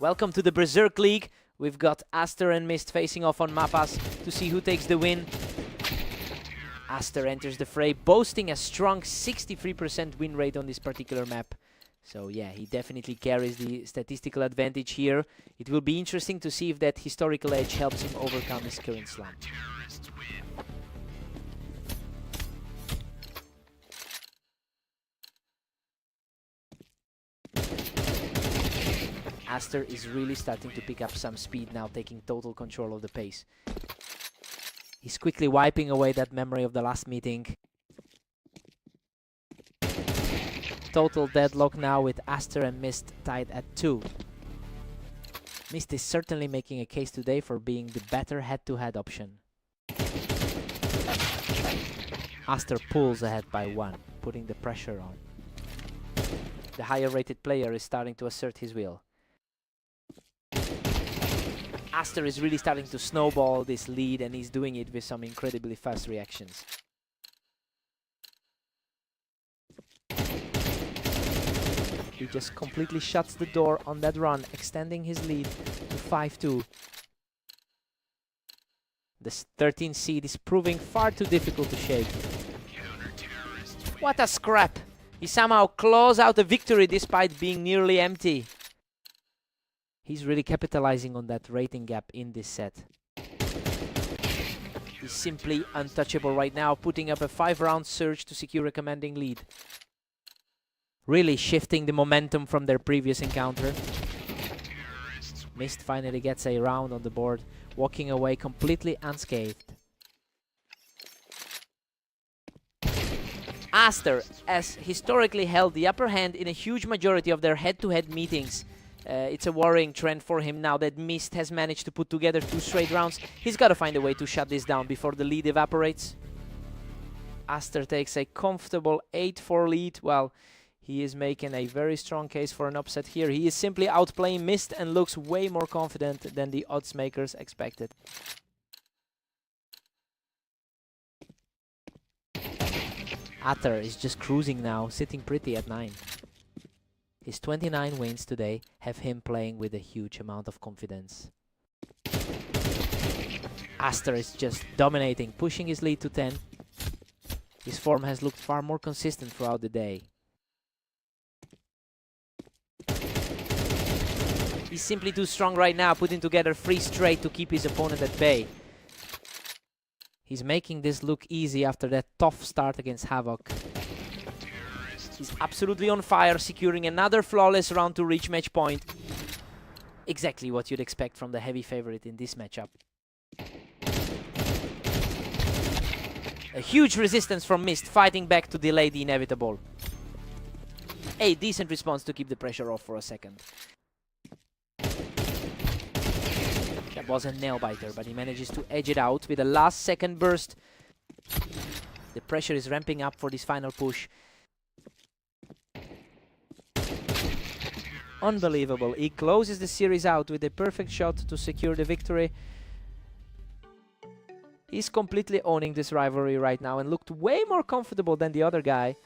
Welcome to the Berserk League. We've got Aster and Mist facing off on Mapas to see who takes the win. Aster enters the fray, boasting a strong 63% win rate on this particular map. So yeah, he definitely carries the statistical advantage here. It will be interesting to see if that historical edge helps him overcome his current slump. Aster is really starting to pick up some speed now, taking total control of the pace. He's quickly wiping away that memory of the last meeting. Total deadlock now with Aster and Mist tied at 2. Mist is certainly making a case today for being the better head-to-head option. Aster pulls ahead by 1, putting the pressure on. The higher rated player is starting to assert his will. Aster is really starting to snowball this lead, and he's doing it with some incredibly fast reactions. He just completely shuts the door on that run, extending his lead to 5-2. This 13th seed is proving far too difficult to shake. What a scrap! He somehow claws out a victory despite being nearly empty. He's really capitalizing on that rating gap in this set. He's simply untouchable right now, putting up a 5-round surge to secure a commanding lead. Really shifting the momentum from their previous encounter. Mist finally gets a round on the board, walking away completely unscathed. Aster has historically held the upper hand in a huge majority of their head-to-head meetings. It's a worrying trend for him now that Mist has managed to put together 2 straight rounds. He's got to find a way to shut this down before the lead evaporates. Aster takes a comfortable 8-4 lead. Well, he is making a very strong case for an upset here. He is simply outplaying Mist and looks way more confident than the odds makers expected. Aster is just cruising now, sitting pretty at 9. His 29 wins today have him playing with a huge amount of confidence. Aster is just dominating, pushing his lead to 10. His form has looked far more consistent throughout the day. He's simply too strong right now, putting together 3 straight to keep his opponent at bay. He's making this look easy after that tough start against Havoc. He's absolutely on fire, securing another flawless round to reach match point. Exactly what you'd expect from the heavy favorite in this matchup. A huge resistance from Mist, fighting back to delay the inevitable. A decent response to keep the pressure off for a second. That was a nail-biter, but he manages to edge it out with a last-second burst. The pressure is ramping up for this final push. Unbelievable. He closes the series out with a perfect shot to secure the victory. He's completely owning this rivalry right now and looked way more comfortable than the other guy.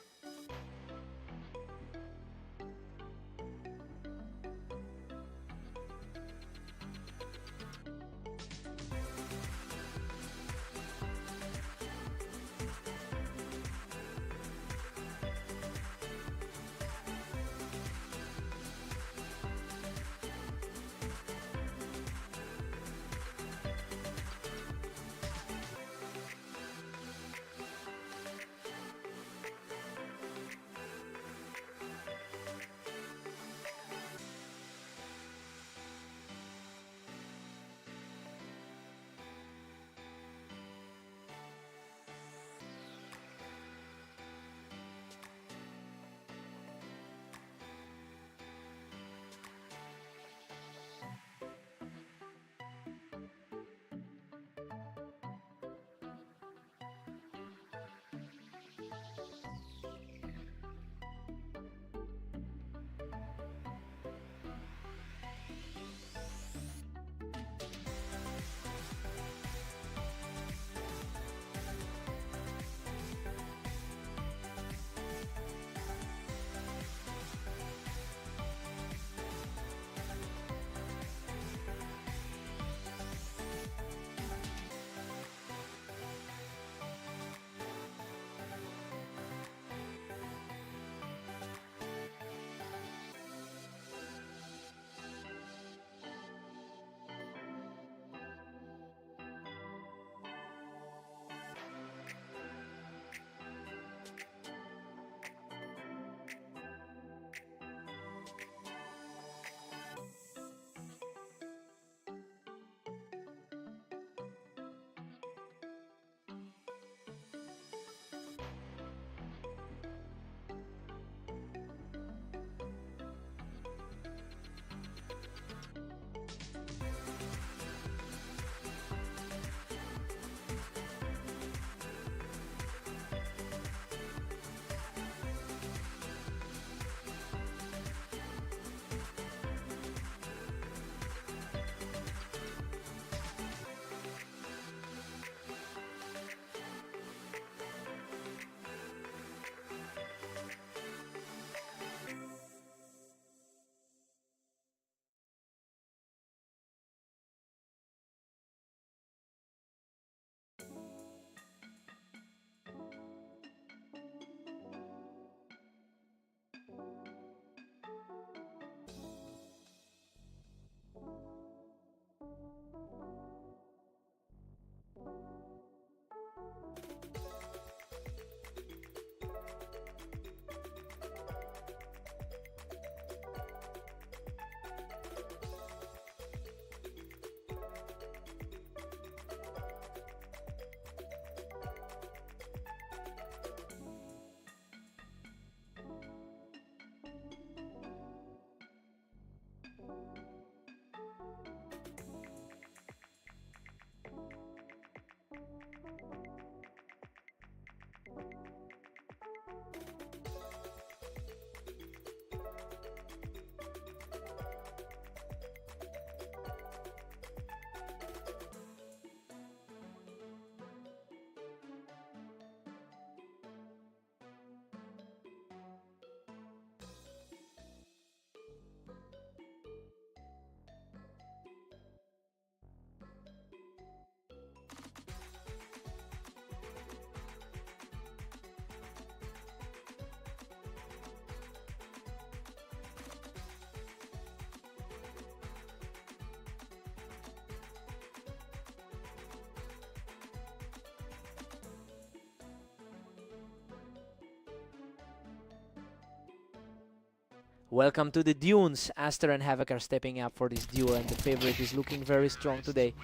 Welcome to the Dunes. Aster and Havoc are stepping up for this duel, and the favorite is looking very strong today.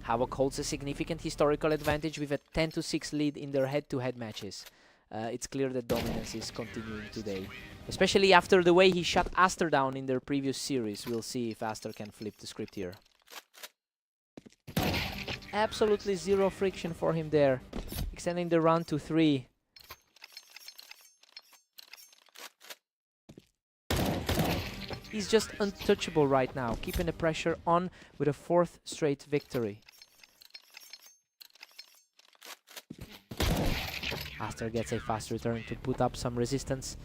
Havoc holds a significant historical advantage with a 10-6 lead in their head-to-head matches. It's clear that dominance is continuing today, especially after the way he shut Aster down in their previous series. We'll see if Aster can flip the script here. Absolutely zero friction for him there, extending the round to 3. He's just untouchable right now, keeping the pressure on with a 4th straight victory. Aster gets a fast return to put up some resistance.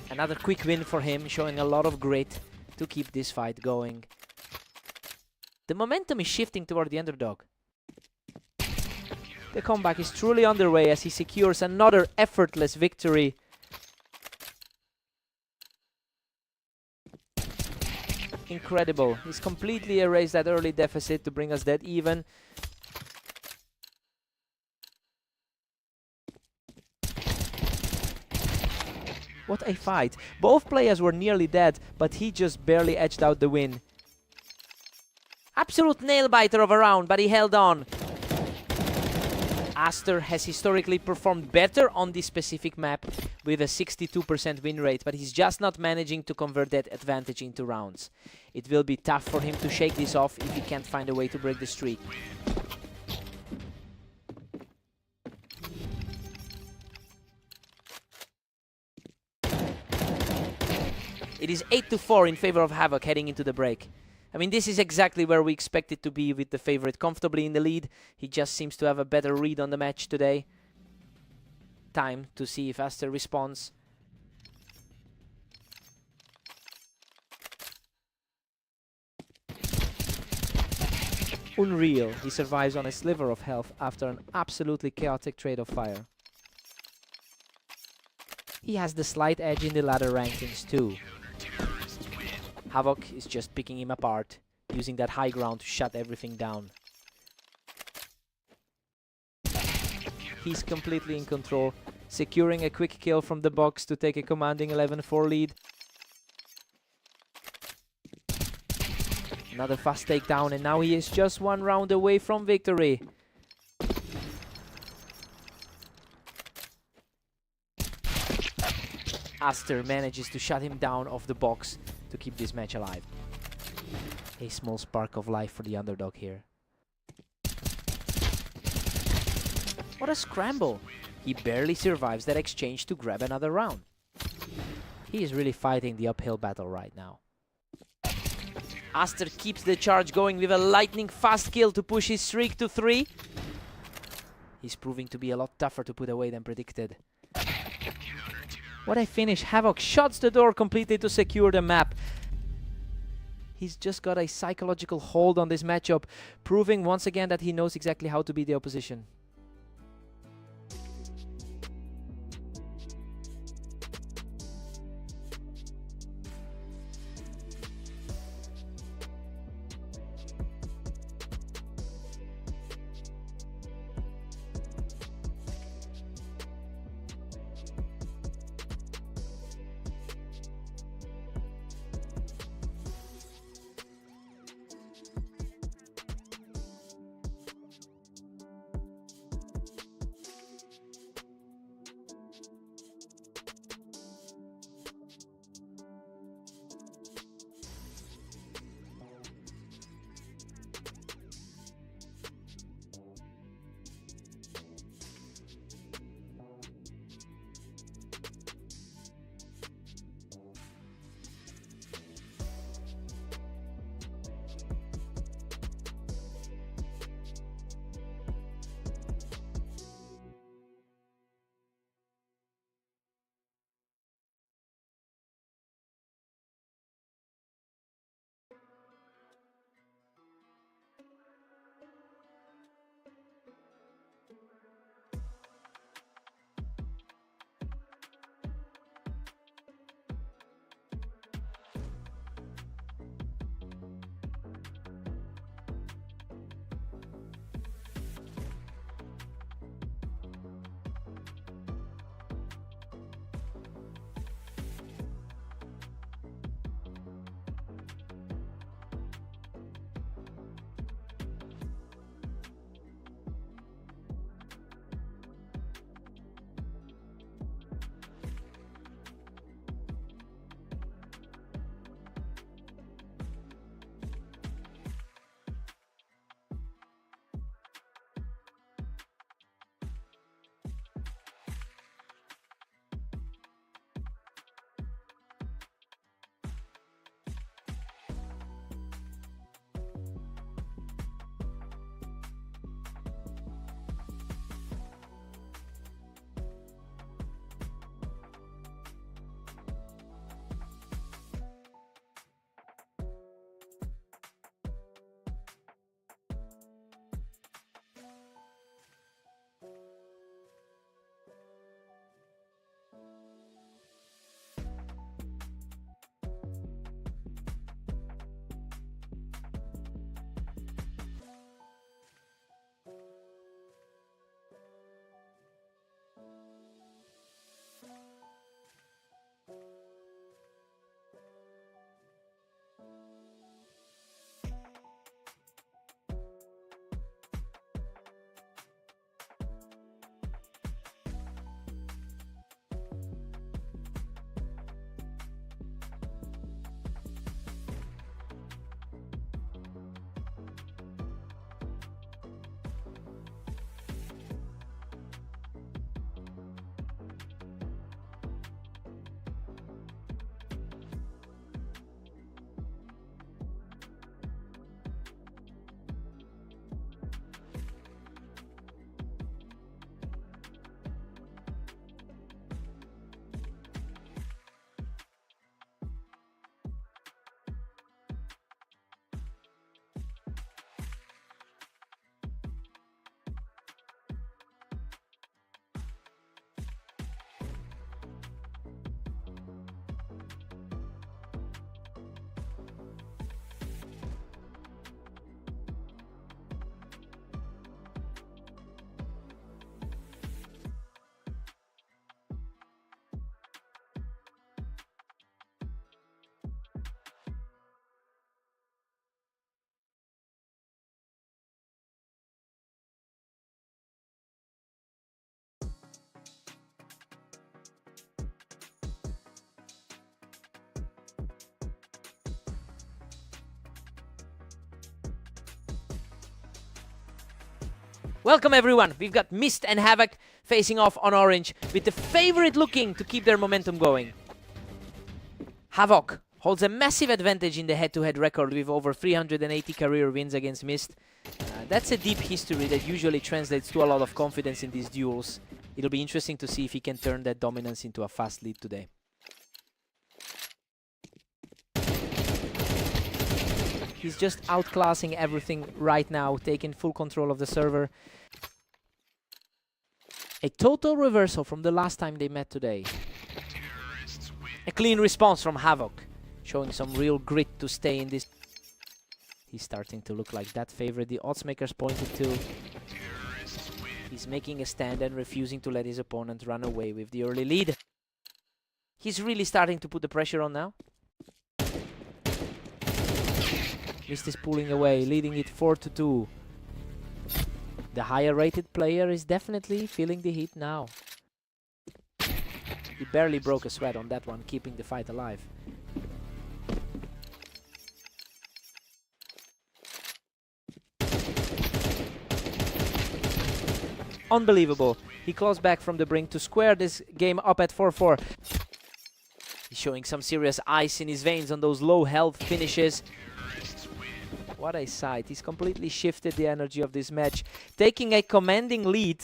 Another quick win for him, showing a lot of grit to keep this fight going. The momentum is shifting toward the underdog. The comeback is truly underway as he secures another effortless victory. Incredible. He's completely erased that early deficit to bring us dead even. What a fight. Both players were nearly dead, but he just barely edged out the win. Absolute nail-biter of a round, but he held on. Aster has historically performed better on this specific map with a 62% win rate, but he's just not managing to convert that advantage into rounds. It will be tough for him to shake this off if he can't find a way to break the streak. It is 8-4 in favor of Havoc heading into the break. I mean, this is exactly where we expect it to be, with the favorite comfortably in the lead. He just seems to have a better read on the match today. Time to see if Aster responds. Unreal. He survives on a sliver of health after an absolutely chaotic trade of fire. He has the slight edge in the ladder rankings too. Havoc is just picking him apart, using that high ground to shut everything down. He's completely in control, securing a quick kill from the box to take a commanding 11-4 lead. Another fast takedown, and now he is just one round away from victory. Aster manages to shut him down off the box to keep this match alive. A small spark of life for the underdog here. What a scramble! He barely survives that exchange to grab another round. He is really fighting the uphill battle right now. Aster keeps the charge going with a lightning fast kill to push his streak to 3. He's proving to be a lot tougher to put away than predicted. What a finish. Havoc shuts the door completely to secure the map. He's just got a psychological hold on this matchup, proving once again that he knows exactly how to beat the opposition. Welcome everyone, we've got Mist and Havoc facing off on orange, with the favorite looking to keep their momentum going. Havoc holds a massive advantage in the head-to-head record with over 380 career wins against Mist. That's a deep history that usually translates to a lot of confidence in these duels. It'll be interesting to see if he can turn that dominance into a fast lead today. He's just outclassing everything right now, taking full control of the server. A total reversal from the last time they met today. A clean response from Havoc, showing some real grit to stay in this. He's starting to look like that favorite the oddsmakers pointed to. He's making a stand and refusing to let his opponent run away with the early lead. He's really starting to put the pressure on now. Mist is pulling away, leading it 4-2. The higher rated player is definitely feeling the heat now. He barely broke a sweat on that one, keeping the fight alive. Unbelievable. He claws back from the brink to square this game up at 4-4. He's showing some serious ice in his veins on those low health finishes. What a sight. He's completely shifted the energy of this match, taking a commanding lead.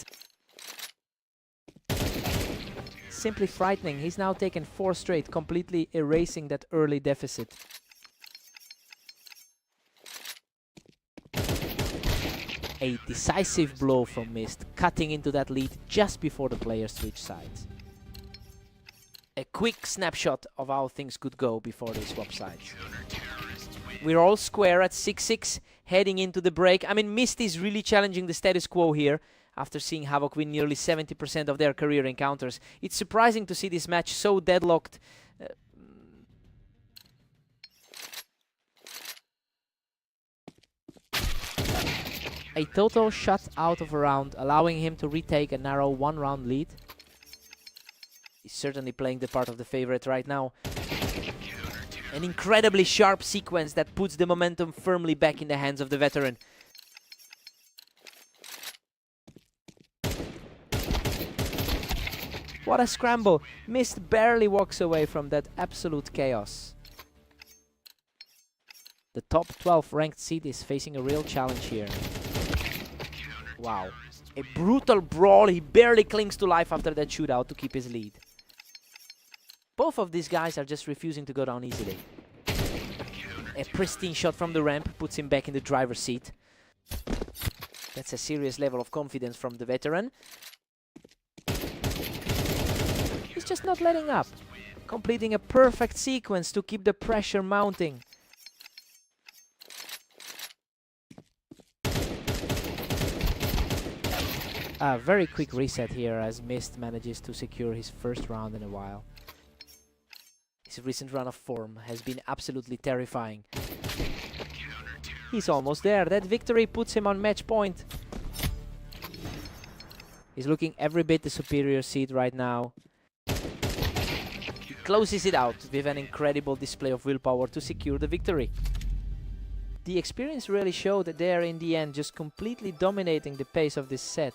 Simply frightening. He's now taken 4 straight, completely erasing that early deficit. A decisive blow from Mist, cutting into that lead just before the players switch sides. A quick snapshot of how things could go before they swap sides. We're all square at 6-6, heading into the break. I mean, Mist is really challenging the status quo here, after seeing Havoc win nearly 70% of their career encounters. It's surprising to see this match so deadlocked. A total shut out of a round, allowing him to retake a narrow 1-round lead. He's certainly playing the part of the favorite right now. An incredibly sharp sequence that puts the momentum firmly back in the hands of the veteran. What a scramble. Mist barely walks away from that absolute chaos. The top 12 ranked seed is facing a real challenge here. Wow. A brutal brawl. He barely clings to life after that shootout to keep his lead. Both of these guys are just refusing to go down easily. A pristine shot from the ramp puts him back in the driver's seat. That's a serious level of confidence from the veteran. He's just not letting up, completing a perfect sequence to keep the pressure mounting. A very quick reset here as Mist manages to secure his first round in a while. His recent run of form has been absolutely terrifying. He's almost there. That victory puts him on match point. He's looking every bit the superior seed right now. He closes it out with an incredible display of willpower to secure the victory. The experience really showed that they are in the end just completely dominating the pace of this set.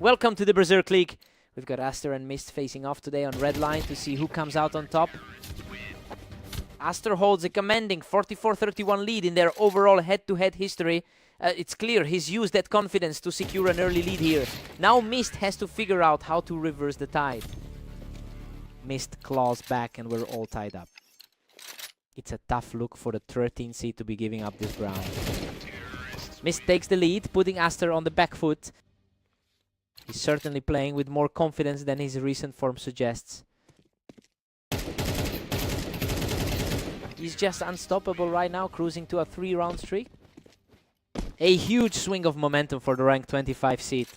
Welcome to the Berserk League. We've got Aster and Mist facing off today on red line to see who comes out on top. Aster holds a commanding 44-31 lead in their overall head-to-head history. It's clear he's used that confidence to secure an early lead here. Now Mist has to figure out how to reverse the tide. Mist claws back and we're all tied up. It's a tough look for the 13th seed to be giving up this ground. Mist takes the lead, putting Aster on the back foot. He's certainly playing with more confidence than his recent form suggests. He's just unstoppable right now, cruising to a 3-round streak. A huge swing of momentum for the rank 25 seed.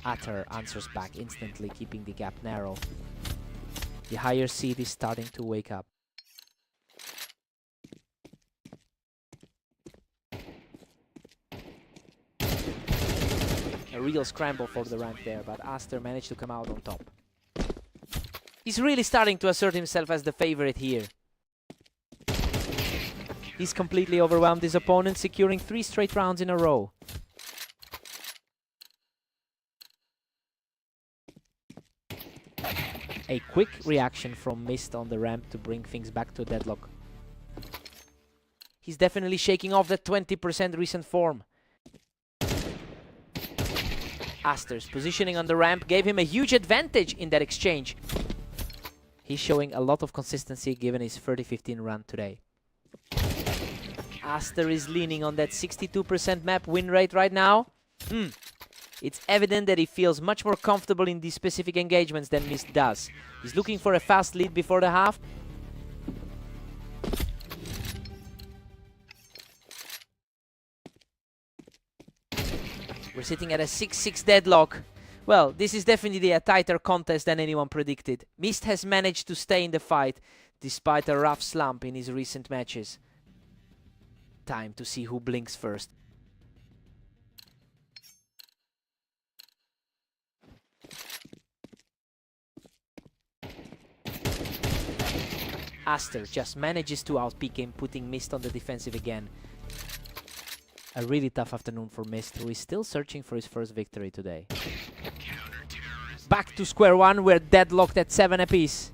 Aster answers back instantly, keeping the gap narrow. The higher seed is starting to wake up. A real scramble for the rank there, but Aster managed to come out on top. He's really starting to assert himself as the favorite here. He's completely overwhelmed his opponent, securing 3 straight rounds in a row. A quick reaction from Mist on the ramp to bring things back to deadlock. He's definitely shaking off that 20% recent form. Aster's positioning on the ramp gave him a huge advantage in that exchange. He's showing a lot of consistency given his 30-15 run today. Aster is leaning on that 62% map win rate right now. It's evident that he feels much more comfortable in these specific engagements than Mist does. He's looking for a fast lead before the half. We're sitting at a 6-6 deadlock. Well, this is definitely a tighter contest than anyone predicted. Mist has managed to stay in the fight despite a rough slump in his recent matches. Time to see who blinks first. Aster just manages to outpeak him, putting Mist on the defensive again. A really tough afternoon for Mist, who is still searching for his first victory today. Back to square one, we're deadlocked at 7 apiece.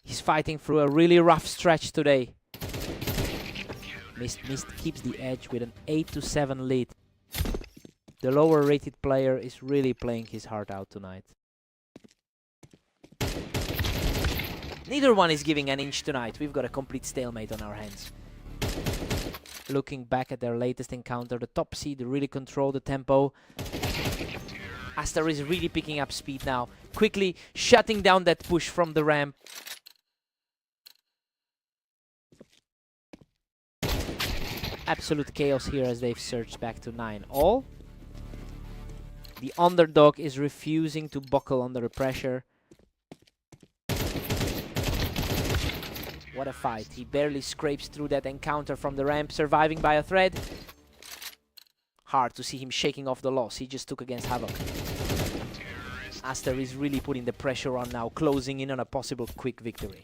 He's fighting through a really rough stretch today. Mist keeps the edge with an 8-7 lead. The lower rated player is really playing his heart out tonight. Neither one is giving an inch tonight. We've got a complete stalemate on our hands. Looking back at their latest encounter, the top seed really controlled the tempo. Aster is really picking up speed now, quickly shutting down that push from the ramp. Absolute chaos here as they've surged back to 9-all. The underdog is refusing to buckle under the pressure. What a fight. He barely scrapes through that encounter from the ramp, surviving by a thread. Hard to see him shaking off the loss he just took against Havoc. Aster is really putting the pressure on now, closing in on a possible quick victory.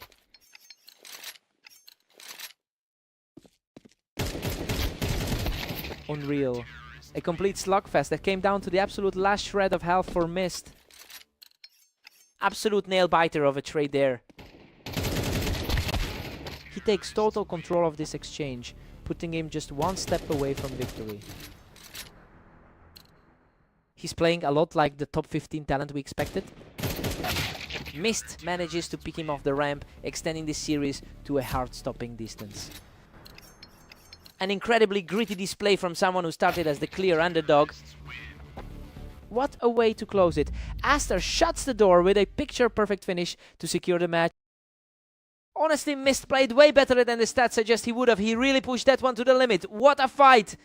Unreal. A complete slugfest that came down to the absolute last shred of health for Mist. Absolute nail-biter of a trade there. He takes total control of this exchange, putting him just one step away from victory. He's playing a lot like the top 15 talent we expected. Mist manages to pick him off the ramp, extending this series to a heart-stopping distance. An incredibly gritty display from someone who started as the clear underdog. What a way to close it. Aster shuts the door with a picture-perfect finish to secure the match. Honestly, Mist played way better than the stats suggest he would have. He really pushed that one to the limit. What a fight!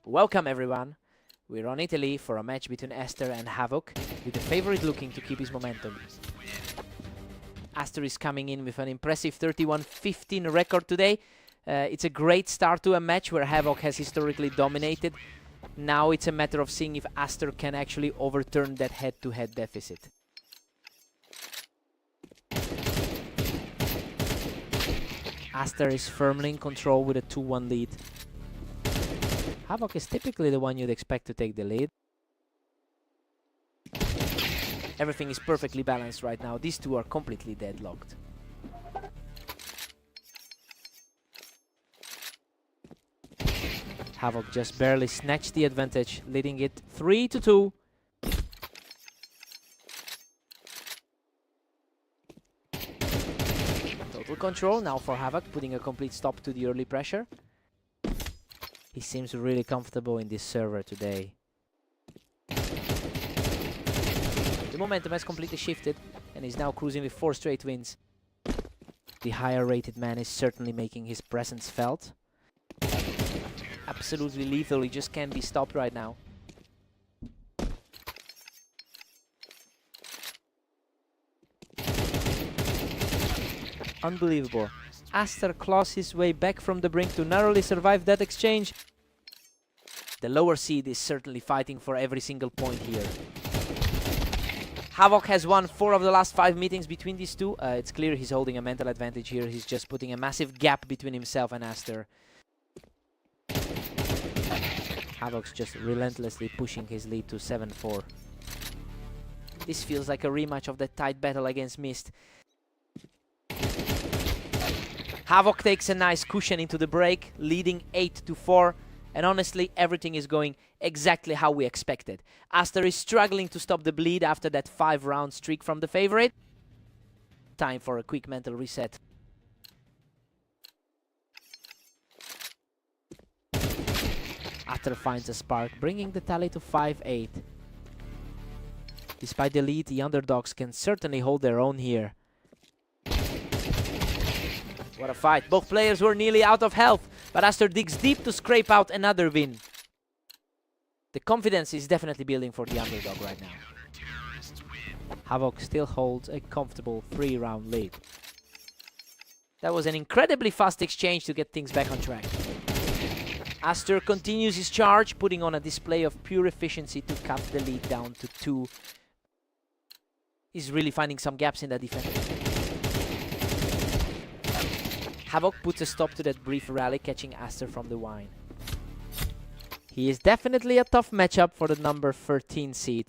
Welcome everyone. We're on Italy for a match between Aster and Havoc, with the favorite looking to keep his momentum. Aster is coming in with an impressive 31-15 record today. It's a great start to a match where Havoc has historically dominated. Now it's a matter of seeing if Aster can actually overturn that head-to-head deficit. Aster is firmly in control with a 2-1 lead. Havoc is typically the one you'd expect to take the lead. Everything is perfectly balanced right now. These two are completely deadlocked. Havoc just barely snatched the advantage, leading it 3-2. Total control now for Havoc, putting a complete stop to the early pressure. He seems really comfortable in this server today. The momentum has completely shifted and is now cruising with 4 straight wins. The higher rated man is certainly making his presence felt. Absolutely lethal, he just can't be stopped right now. Unbelievable. Aster claws his way back from the brink to narrowly survive that exchange. The lower seed is certainly fighting for every single point here. Havoc has won 4 of the last 5 meetings between these two. It's clear he's holding a mental advantage here. He's just putting a massive gap between himself and Aster. Havoc's just relentlessly pushing his lead to 7-4. This feels like a rematch of that tight battle against Mist. Havoc takes a nice cushion into the break, leading 8-4. And honestly, everything is going exactly how we expected. Aster is struggling to stop the bleed after that 5-round streak from the favorite. Time for a quick mental reset. Aster finds a spark, bringing the tally to 5-8. Despite the lead, the underdogs can certainly hold their own here. What a fight. Both players were nearly out of health, but Aster digs deep to scrape out another win. The confidence is definitely building for the underdog right now. Havoc still holds a comfortable 3-round lead. That was an incredibly fast exchange to get things back on track. Aster continues his charge, putting on a display of pure efficiency to cut the lead down to 2. He's really finding some gaps in the defense. Havoc puts a stop to that brief rally, catching Aster from the wine. He is definitely a tough matchup for the number 13 seed.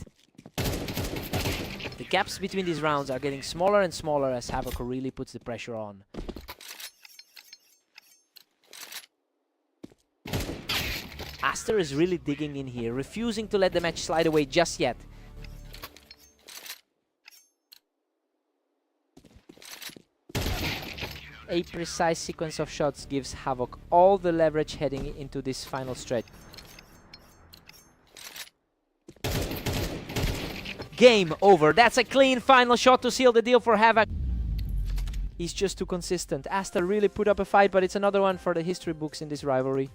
The gaps between these rounds are getting smaller and smaller as Havoc really puts the pressure on. Aster is really digging in here, refusing to let the match slide away just yet. A precise sequence of shots gives Havoc all the leverage heading into this final stretch. Game over. That's a clean final shot to seal the deal for Havoc. He's just too consistent. Aster really put up a fight, but it's another one for the history books in this rivalry.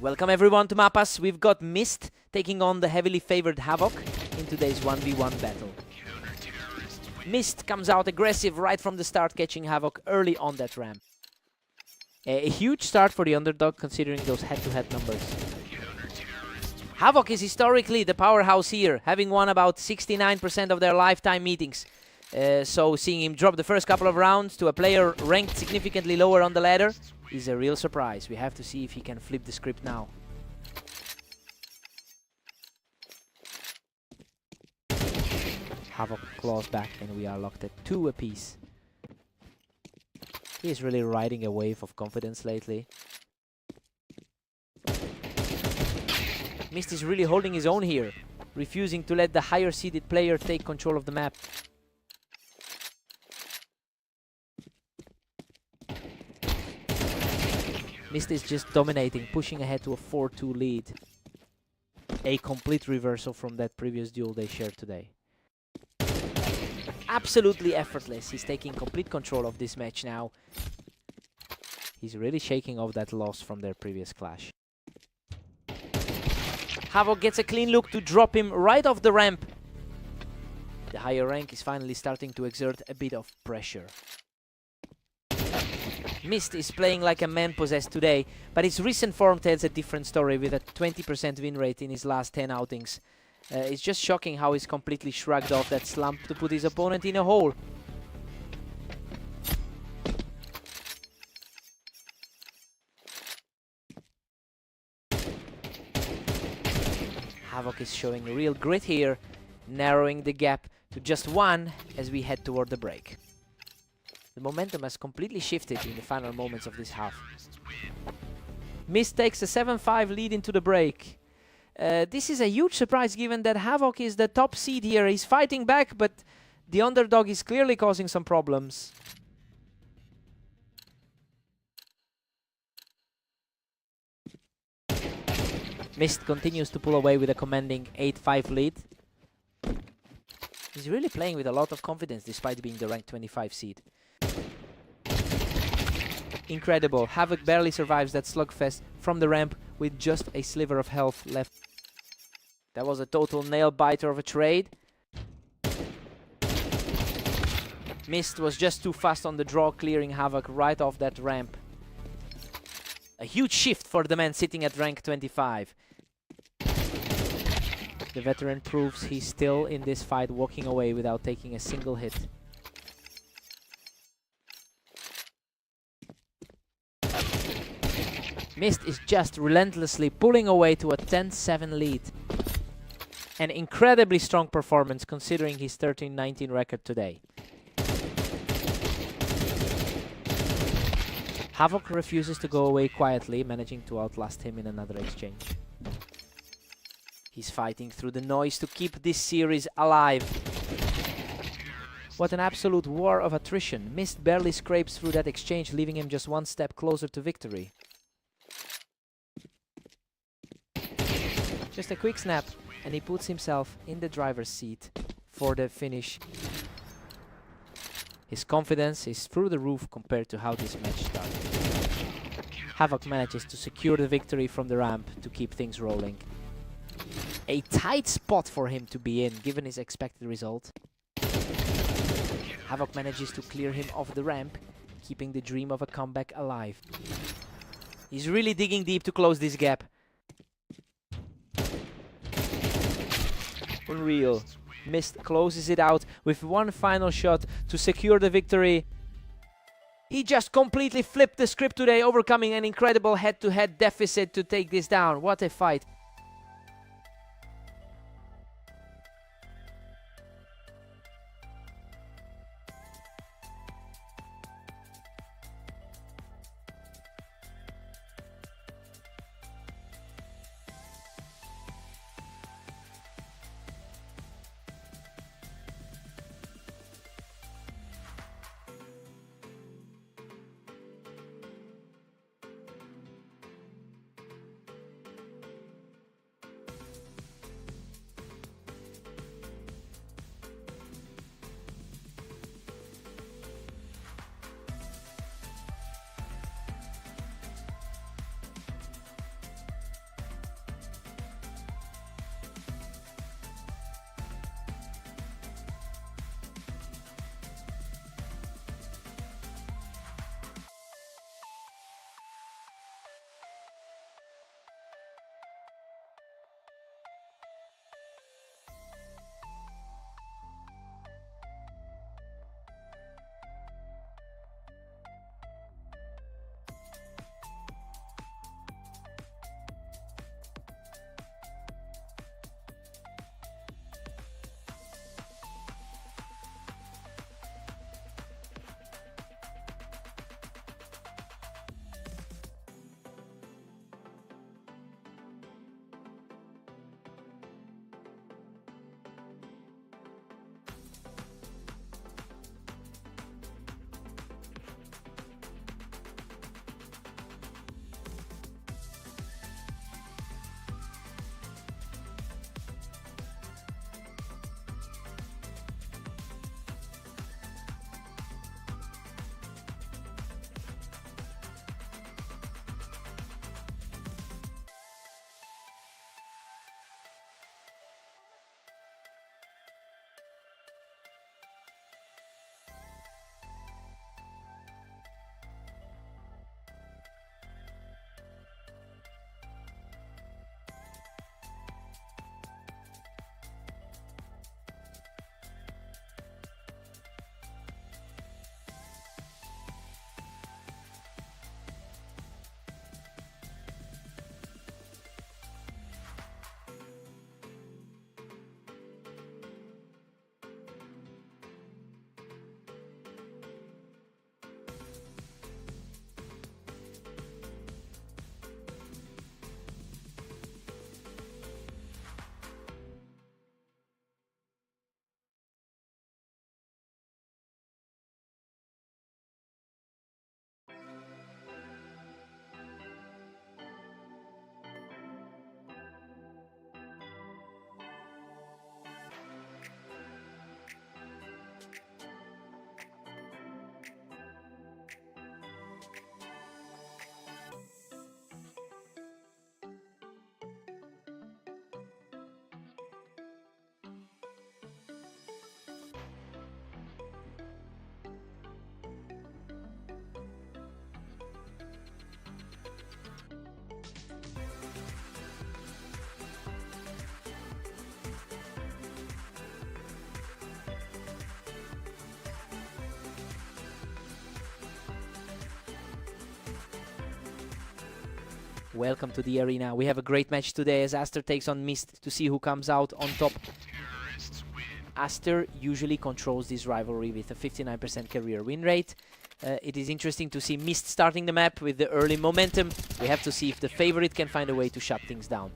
Welcome everyone to Mapas. We've got Mist taking on the heavily favored Havoc in today's 1v1 battle. Mist comes out aggressive right from the start, catching Havoc early on that ramp. A huge start for the underdog considering those head-to-head numbers. Havoc is historically the powerhouse here, having won about 69% of their lifetime meetings. So seeing him drop the first couple of rounds to a player ranked significantly lower on the ladder is a real surprise. We have to see if he can flip the script now. Havoc claws back and we are locked at 2 apiece. He is really riding a wave of confidence lately. Mist is really holding his own here, refusing to let the higher seeded player take control of the map. Mist is just dominating, pushing ahead to a 4-2 lead. A complete reversal from that previous duel they shared today. Absolutely effortless. He's taking complete control of this match now. He's really shaking off that loss from their previous clash. Havoc gets a clean look to drop him right off the ramp. The higher rank is finally starting to exert a bit of pressure. Mist is playing like a man possessed today, but his recent form tells a different story with a 20% win rate in his last 10 outings. It's just shocking how he's completely shrugged off that slump to put his opponent in a hole. Havoc is showing real grit here, narrowing the gap to just 1 as we head toward the break. The momentum has completely shifted in the final moments of this half. Mist takes a 7-5 lead into the break. This is a huge surprise given that Havoc is the top seed here. He's fighting back, but the underdog is clearly causing some problems. Mist continues to pull away with a commanding 8-5 lead. He's really playing with a lot of confidence despite being the ranked 25 seed. Incredible. Havoc barely survives that slugfest from the ramp with just a sliver of health left. That was a total nail-biter of a trade. Mist was just too fast on the draw, clearing Havoc right off that ramp. A huge shift for the man sitting at rank 25. The veteran proves he's still in this fight, walking away without taking a single hit. Mist is just relentlessly pulling away to a 10-7 lead. An incredibly strong performance considering his 13-19 record today. Havoc refuses to go away quietly, managing to outlast him in another exchange. He's fighting through the noise to keep this series alive. What an absolute war of attrition. Mist barely scrapes through that exchange, leaving him just 1 step closer to victory. Just a quick snap, and he puts himself in the driver's seat for the finish. His confidence is through the roof compared to how this match started. Havoc manages to secure the victory from the ramp to keep things rolling. A tight spot for him to be in, given his expected result. Havoc manages to clear him off the ramp, keeping the dream of a comeback alive. He's really digging deep to close this gap. Unreal. Mist closes it out with 1 final shot to secure the victory. He just completely flipped the script today, overcoming an incredible head-to-head deficit to take this down. What a fight. Welcome to the arena. We have a great match today as Aster takes on Mist to see who comes out on top. Aster usually controls this rivalry with a 59% career win rate. It is interesting to see Mist starting the map with the early momentum. We have to see if the favorite can find a way to shut things down.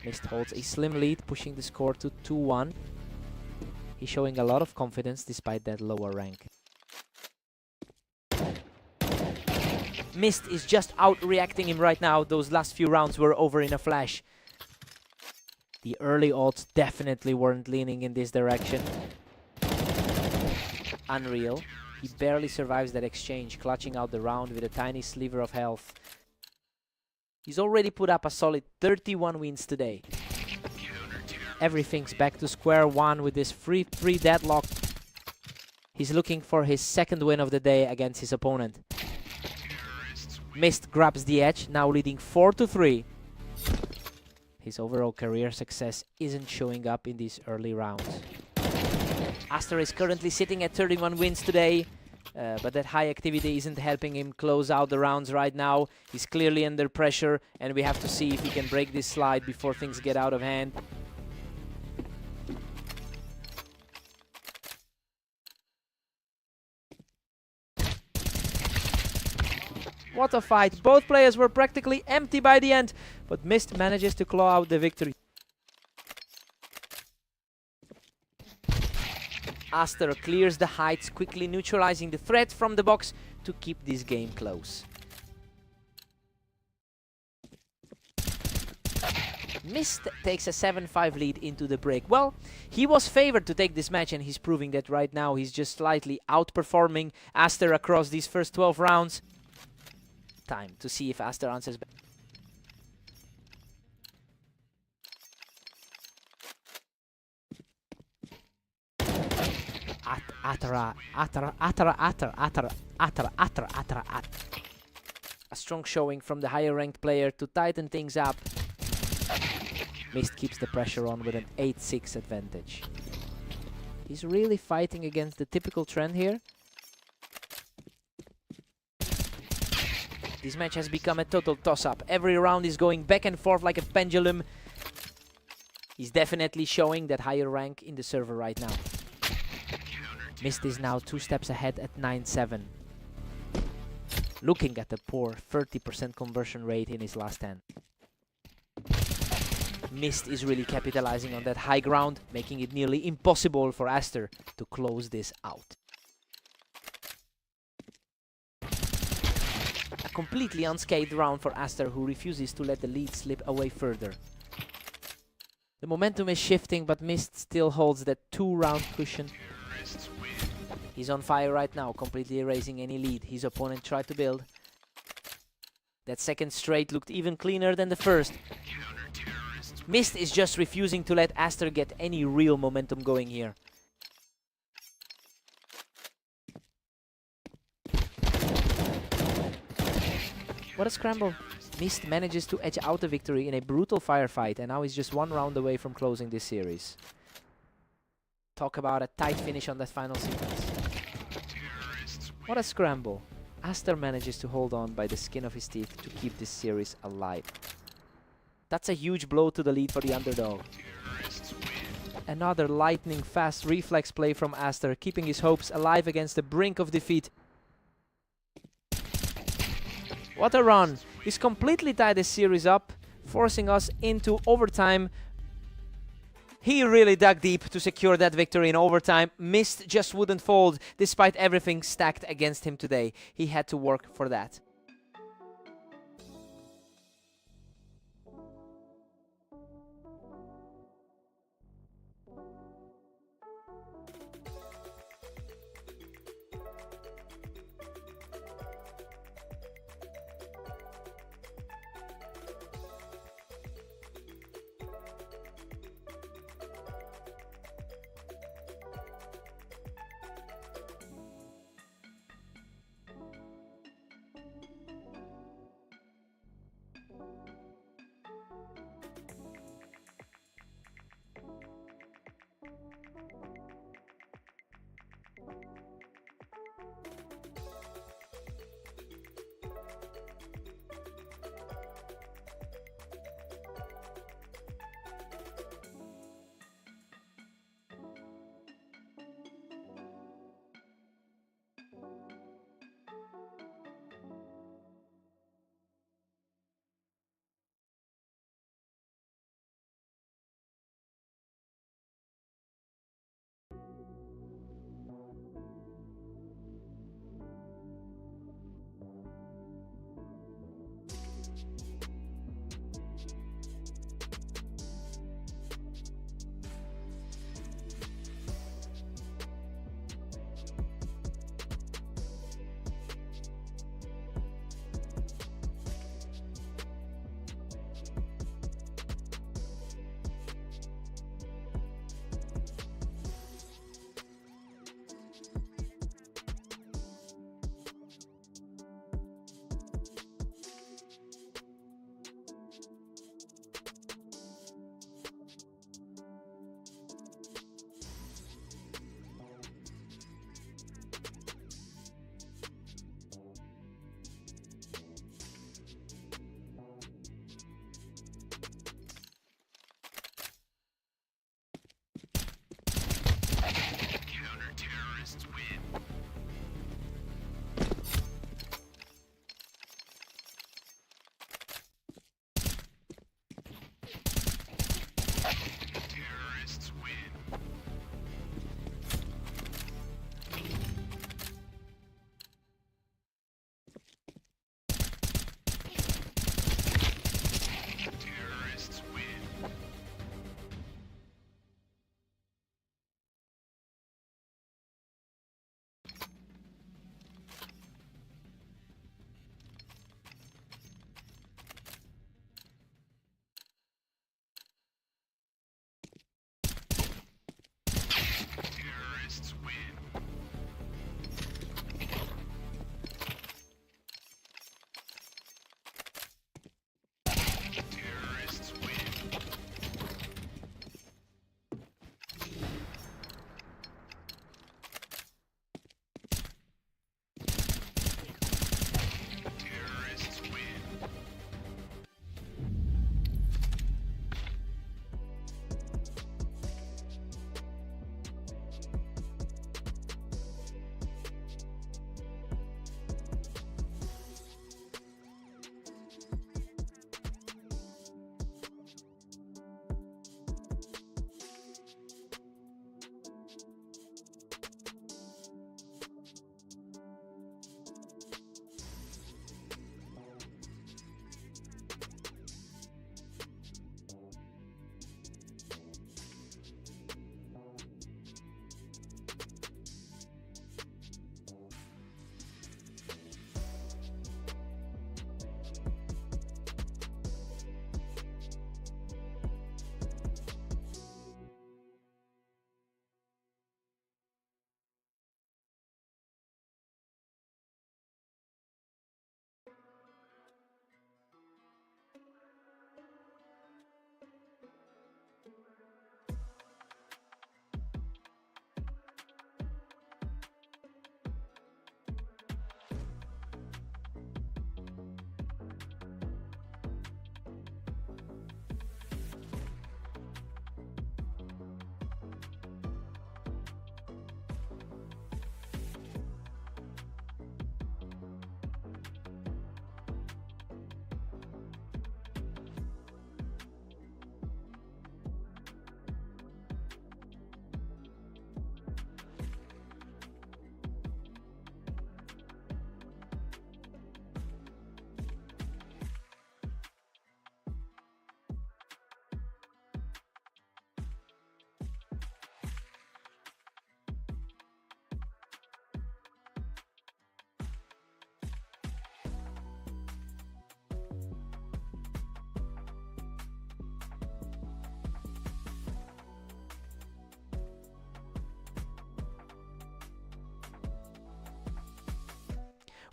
Mist holds a slim lead, pushing the score to 2-1. He's showing a lot of confidence despite that lower rank. Mist is just out-reacting him right now. Those last few rounds were over in a flash. The early odds definitely weren't leaning in this direction. Unreal. He barely survives that exchange, clutching out the round with a tiny sliver of health. He's already put up a solid 31 wins today. Everything's back to square one with this free deadlock. He's looking for his second win of the day against his opponent. Mist grabs the edge, now leading 4-3. His overall career success isn't showing up in these early rounds. Aster is currently sitting at 31 wins today, but that high activity isn't helping him close out the rounds right now. He's clearly under pressure, and we have to see if he can break this slide before things get out of hand. What a fight. Both players were practically empty by the end, but Mist manages to claw out the victory. Aster clears the heights, quickly neutralizing the threat from the box to keep this game close. Mist takes a 7-5 lead into the break. Well, he was favored to take this match, and he's proving that right now. He's just slightly outperforming Aster across these first 12 rounds. Time to see if Aster answers back. A strong showing from the higher ranked player to tighten things up. Mist keeps the pressure on with an 8-6 advantage. He's really fighting against the typical trend here. This match has become a total toss-up. Every round is going back and forth like a pendulum. He's definitely showing that higher rank in the server right now. Mist is now 2 steps ahead at 9-7. Looking at the poor 30% conversion rate in his last 10. Mist is really capitalizing on that high ground, making it nearly impossible for Aster to close this out. A completely unscathed round for Aster, who refuses to let the lead slip away further. The momentum is shifting, but Mist still holds that 2-round cushion. He's on fire right now, completely erasing any lead his opponent tried to build. That second straight looked even cleaner than the first. Mist is just refusing to let Aster get any real momentum going here. What a scramble. Mist manages to edge out a victory in a brutal firefight, and now he's just 1 round away from closing this series. Talk about a tight finish on that final sequence. What a scramble. Aster manages to hold on by the skin of his teeth to keep this series alive. That's a huge blow to the lead for the underdog. Another lightning fast reflex play from Aster, keeping his hopes alive against the brink of defeat. What a run. He's completely tied this series up, forcing us into overtime. He really dug deep to secure that victory in overtime. Mist just wouldn't fold despite everything stacked against him today. He had to work for that.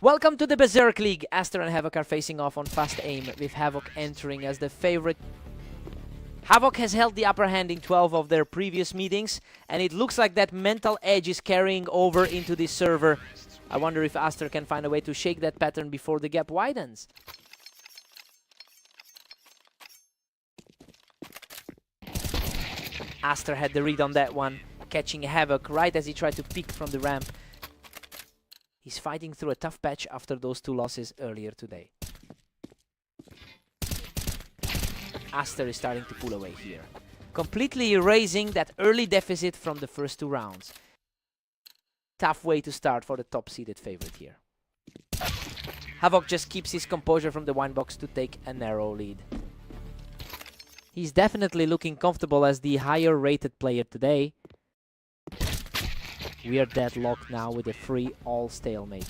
Welcome to the Berserk League. Aster and Havoc are facing off on fast aim, with Havoc entering as the favorite. Havoc has held the upper hand in 12 of their previous meetings, and it looks like that mental edge is carrying over into this server. I wonder if Aster can find a way to shake that pattern before the gap widens. Aster had the read on that one, catching Havoc right as he tried to peek from the ramp. He's fighting through a tough patch after those 2 losses earlier today. Aster is starting to pull away here, completely erasing that early deficit from the first 2 rounds. Tough way to start for the top-seeded favorite here. Havoc just keeps his composure from the wine box to take a narrow lead. He's definitely looking comfortable as the higher-rated player today. We are deadlocked now with a free all-stalemate.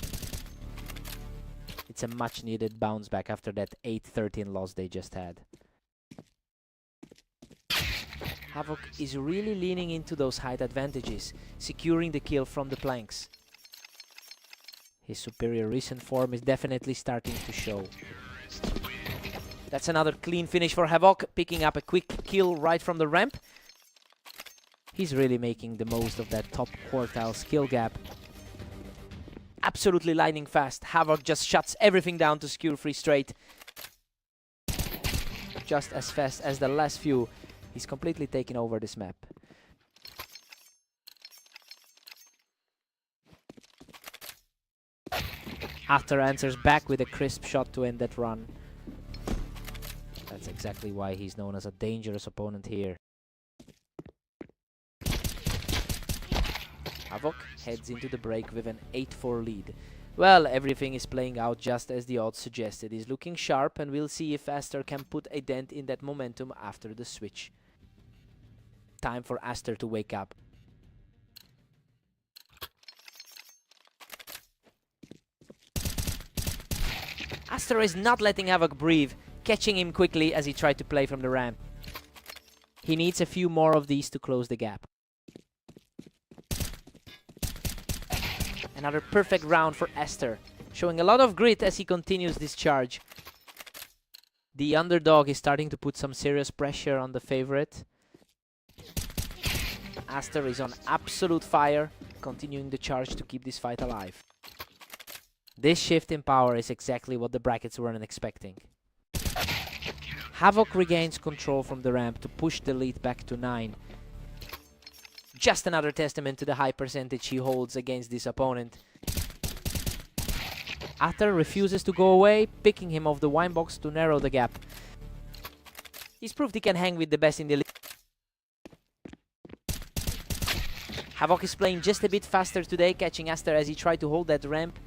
It's a much-needed bounce back after that 8-13 loss they just had. Havoc is really leaning into those height advantages, securing the kill from the planks. His superior recent form is definitely starting to show. That's another clean finish for Havoc, picking up a quick kill right from the ramp. He's really making the most of that top quartile skill gap. Absolutely lightning fast. Havoc just shuts everything down to skewer free straight. Just as fast as the last few. He's completely taken over this map. Aster answers back with a crisp shot to end that run. That's exactly why he's known as a dangerous opponent here. Havoc heads into the break with an 8-4 lead. Well, everything is playing out just as the odds suggested. He's looking sharp, and we'll see if Aster can put a dent in that momentum after the switch. Time for Aster to wake up. Aster is not letting Havoc breathe, catching him quickly as he tried to play from the ramp. He needs a few more of these to close the gap. Another perfect round for Aster, showing a lot of grit as he continues this charge. The underdog is starting to put some serious pressure on the favorite. Aster is on absolute fire, continuing the charge to keep this fight alive. This shift in power is exactly what the brackets weren't expecting. Havoc regains control from the ramp to push the lead back to 9. Just another testament to the high percentage he holds against this opponent. Aster refuses to go away, picking him off the wine box to narrow the gap. He's proved he can hang with the best in the league. Havoc is playing just a bit faster today, catching Aster as he tried to hold that ramp.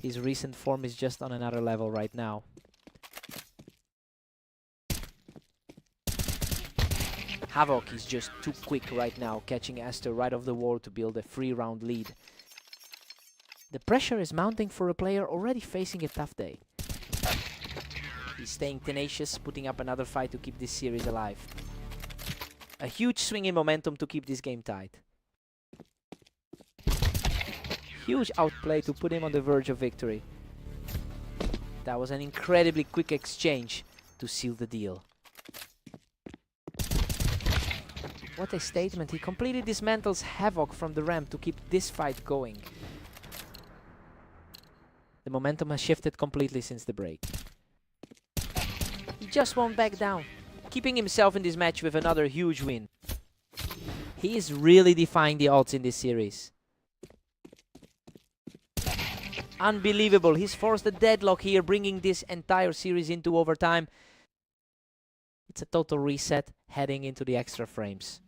His recent form is just on another level right now. Havoc is just too quick right now, catching Aster right off the wall to build a 3-round lead. The pressure is mounting for a player already facing a tough day. He's staying tenacious, putting up another fight to keep this series alive. A huge swing in momentum to keep this game tight. Huge outplay to put him on the verge of victory. That was an incredibly quick exchange to seal the deal. What a statement. He completely dismantles Havoc from the ramp to keep this fight going. The momentum has shifted completely since the break. He just won't back down, keeping himself in this match with another huge win. He is really defying the odds in this series. Unbelievable. He's forced a deadlock here, bringing this entire series into overtime. It's a total reset, heading into the extra frames.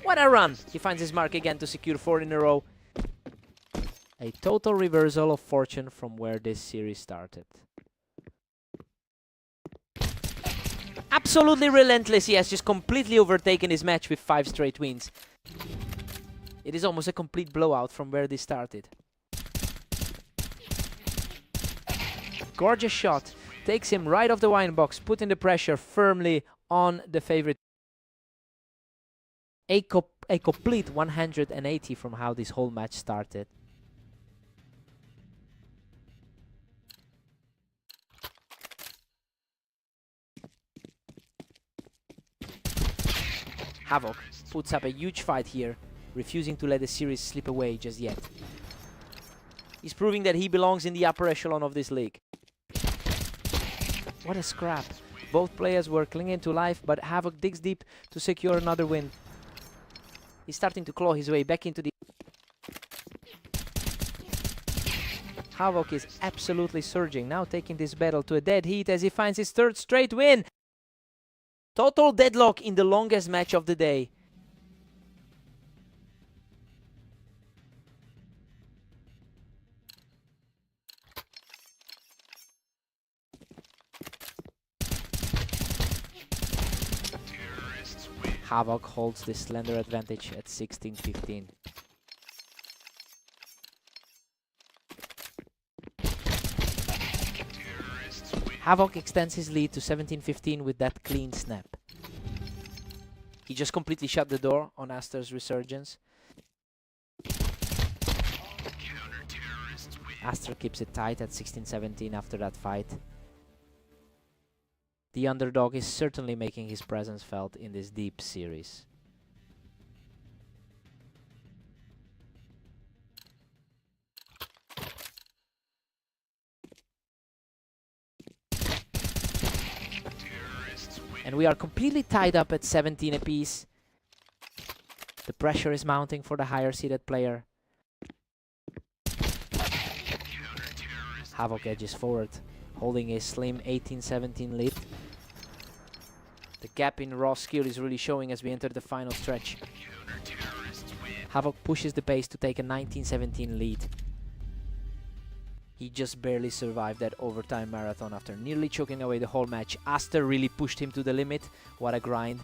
What a run! He finds his mark again to secure 4 in a row. A total reversal of fortune from where this series started. Absolutely relentless. He has just completely overtaken his match with 5 straight wins. It is almost a complete blowout from where this started. Gorgeous shot. Takes him right off the wine box, putting the pressure firmly on the favorite. A complete 180 from how this whole match started. Havoc puts up a huge fight here, refusing to let the series slip away just yet. He's proving that he belongs in the upper echelon of this league. What a scrap. Both players were clinging to life, but Havoc digs deep to secure another win. He's starting to claw his way back into the... Havoc is absolutely surging, now taking this battle to a dead heat as he finds his 3rd straight win. Total deadlock in the longest match of the day. Havoc holds this slender advantage at 16-15. Havoc extends his lead to 17-15 with that clean snap. He just completely shut the door on Aster's resurgence. Aster keeps it tight at 16-17 after that fight. The underdog is certainly making his presence felt in this deep series. And we are completely tied up at 17 apiece. The pressure is mounting for the higher seeded player. Havoc edges forward, holding a slim 18-17 lead. The gap in raw skill is really showing as we enter the final stretch. Havoc pushes the pace to take a 19-17 lead. He just barely survived that overtime marathon after nearly choking away the whole match. Aster really pushed him to the limit. What a grind.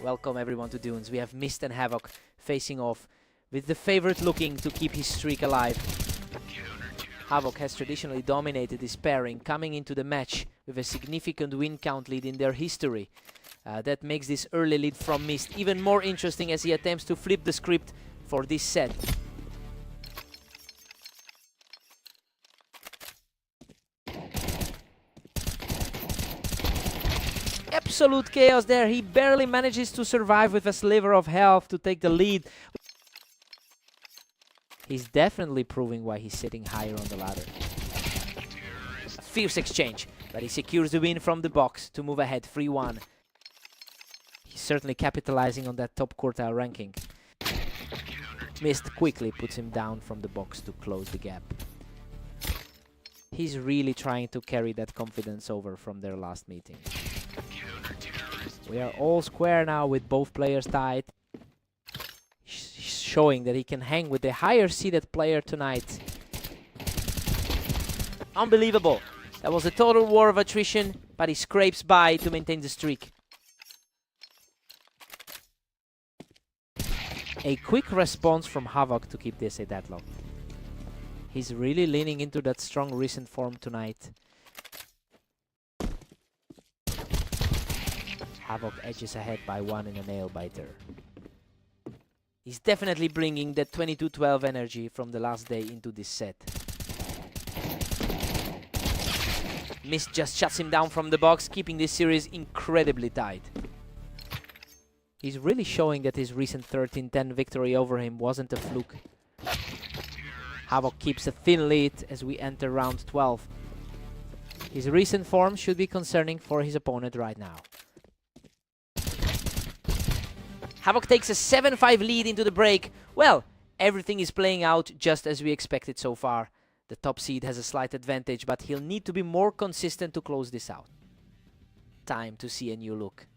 Welcome everyone to Dunes. We have Mist and Havoc facing off, with the favorite looking to keep his streak alive. Havoc has traditionally dominated this pairing, coming into the match with a significant win count lead in their history. That makes this early lead from Mist even more interesting as he attempts to flip the script for this set. Absolute chaos there. He barely manages to survive with a sliver of health to take the lead. He's definitely proving why he's sitting higher on the ladder. A fierce exchange, but he secures the win from the box to move ahead 3-1. He's certainly capitalizing on that top quartile ranking. Mist quickly puts him down from the box to close the gap. He's really trying to carry that confidence over from their last meeting. We are all square now with both players tied. He's showing that he can hang with the higher seeded player tonight. Unbelievable. That was a total war of attrition, but he scrapes by to maintain the streak. A quick response from Havoc to keep this a deadlock. He's really leaning into that strong recent form tonight. Havoc edges ahead by 1 in a nail biter. He's definitely bringing that 22-12 energy from the last day into this set. Mist just shuts him down from the box, keeping this series incredibly tight. He's really showing that his recent 13-10 victory over him wasn't a fluke. Havoc keeps a thin lead as we enter round 12. His recent form should be concerning for his opponent right now. Havoc takes a 7-5 lead into the break. Well, everything is playing out just as we expected so far. The top seed has a slight advantage, but he'll need to be more consistent to close this out. Time to see a new look.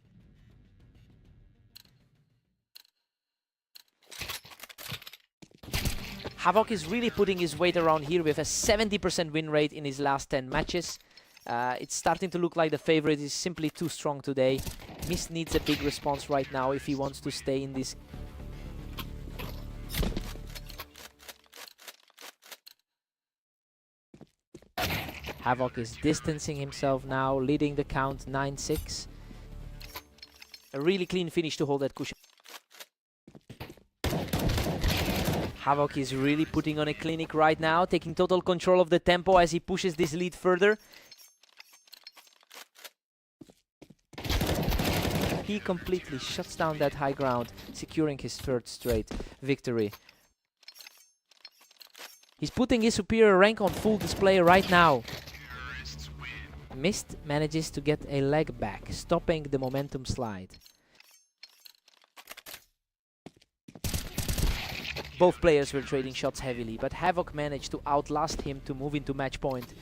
Havoc is really putting his weight around here with a 70% win rate in his last 10 matches. It's starting to look like the favorite is simply too strong today. Mist needs a big response right now if he wants to stay in this. Havoc is distancing himself now, leading the count 9-6. A really clean finish to hold that cushion. Havoc is really putting on a clinic right now, taking total control of the tempo as he pushes this lead further. He completely shuts down that high ground, securing his third straight victory. He's putting his superior rank on full display right now. Mist manages to get a leg back, stopping the momentum slide. Both players were trading shots heavily, but Havoc managed to outlast him to move into match point.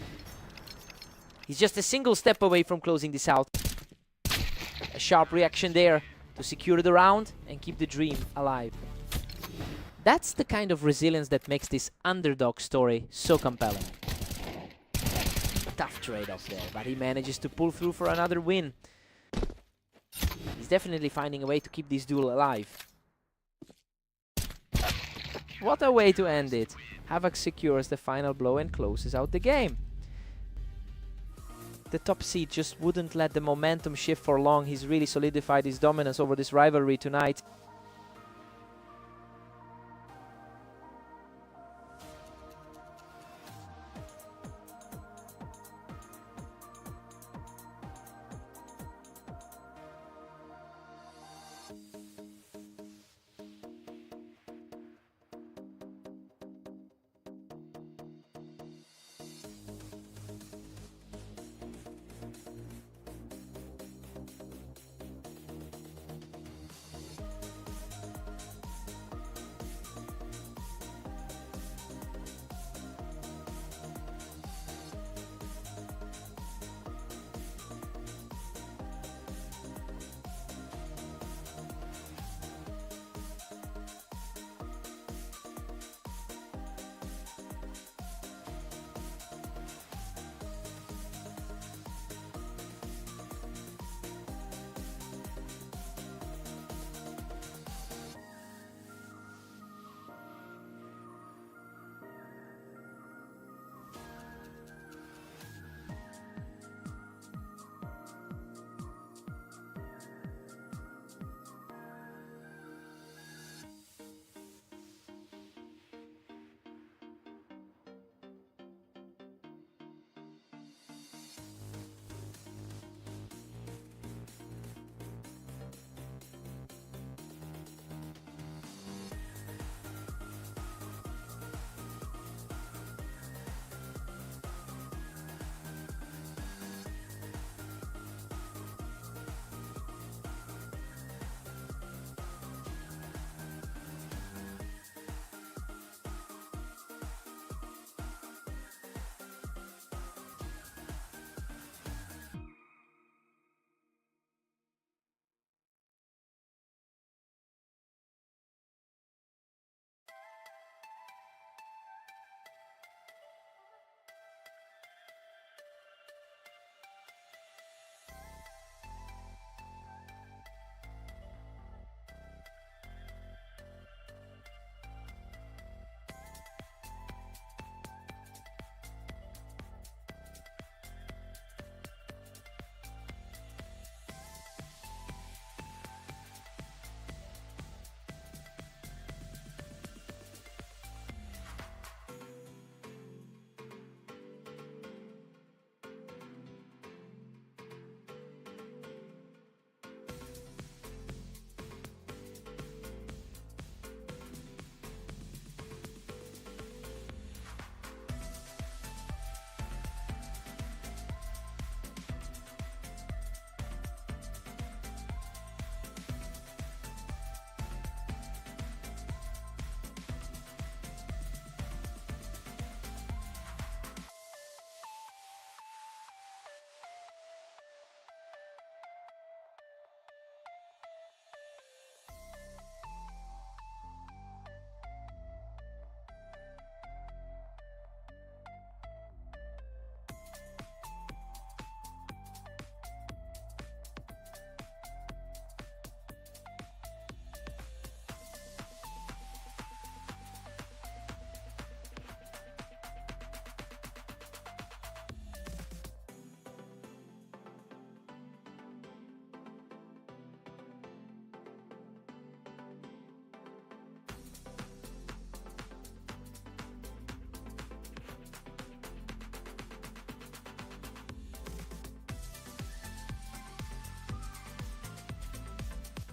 He's just a single step away from closing this out. A sharp reaction there to secure the round and keep the dream alive. That's the kind of resilience that makes this underdog story so compelling. Tough trade-off there, but he manages to pull through for another win. He's definitely finding a way to keep this duel alive. What a way to end it. Havoc secures the final blow and closes out the game. The top seed just wouldn't let the momentum shift for long. He's really solidified his dominance over this rivalry tonight.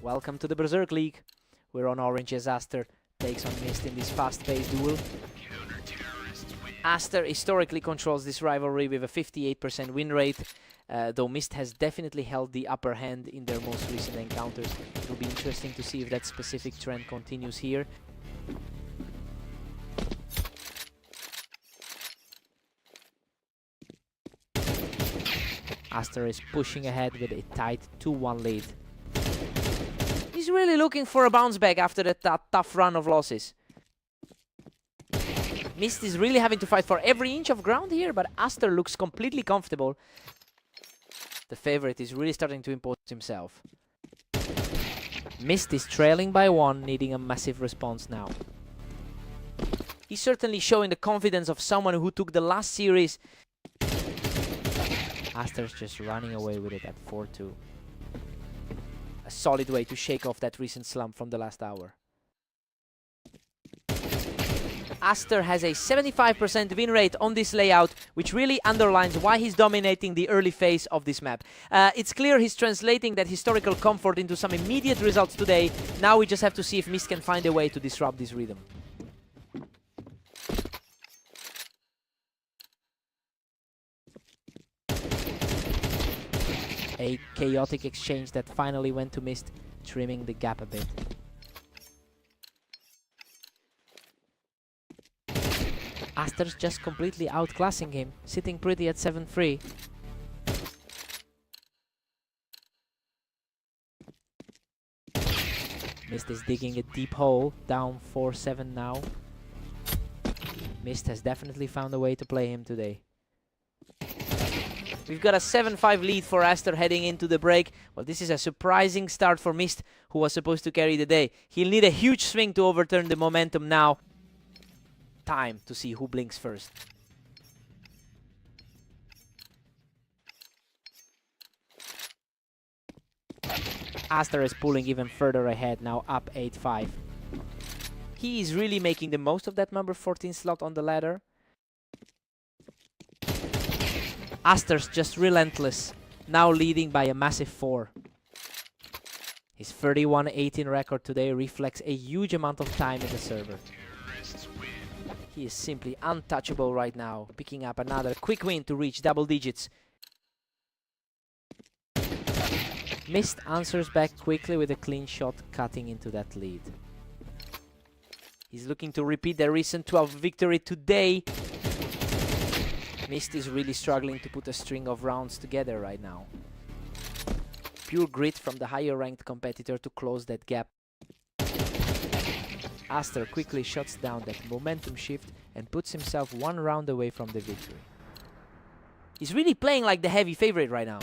Welcome to the Berserk League. We're on orange as Aster takes on Mist in this fast-paced duel. Aster historically controls this rivalry with a 58% win rate, though Mist has definitely held the upper hand in their most recent encounters. It will be interesting to see if that specific trend continues here. Aster is pushing ahead with a tight 2-1 lead. He's really looking for a bounce back after that tough run of losses. Mist is really having to fight for every inch of ground here, but Aster looks completely comfortable. The favorite is really starting to impose himself. Mist is trailing by 1, needing a massive response now. He's certainly showing the confidence of someone who took the last series. Aster's just running away with it at 4-2. A solid way to shake off that recent slump from the last hour. Aster has a 75% win rate on this layout, which really underlines why he's dominating the early phase of this map. It's clear he's translating that historical comfort into some immediate results today. Now we just have to see if Mist can find a way to disrupt this rhythm. A chaotic exchange that finally went to Mist, trimming the gap a bit. Aster's just completely outclassing him, sitting pretty at 7-3. Mist is digging a deep hole, down 4-7 now. Mist has definitely found a way to play him today. We've got a 7-5 lead for Aster heading into the break. Well, this is a surprising start for Mist, who was supposed to carry the day. He'll need a huge swing to overturn the momentum now. Time to see who blinks first. Aster is pulling even further ahead, now up 8-5. He is really making the most of that number 14 slot on the ladder. Aster's just relentless, now leading by a massive 4. His 31-18 record today reflects a huge amount of time in the server. He is simply untouchable right now, picking up another quick win to reach double digits. Mist answers back quickly with a clean shot, cutting into that lead. He's looking to repeat their recent 12 victory today. Mist is really struggling to put a string of rounds together right now. Pure grit from the higher ranked competitor to close that gap. Aster quickly shuts down that momentum shift and puts himself 1 round away from the victory. He's really playing like the heavy favorite right now.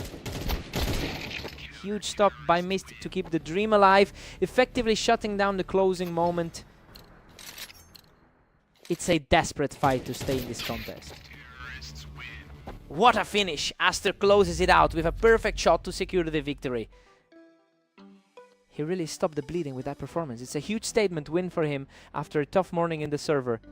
Huge stop by Mist to keep the dream alive, effectively shutting down the closing moment. It's a desperate fight to stay in this contest. What a finish! Aster closes it out with a perfect shot to secure the victory. He really stopped the bleeding with that performance. It's a huge statement win for him after a tough morning in the server.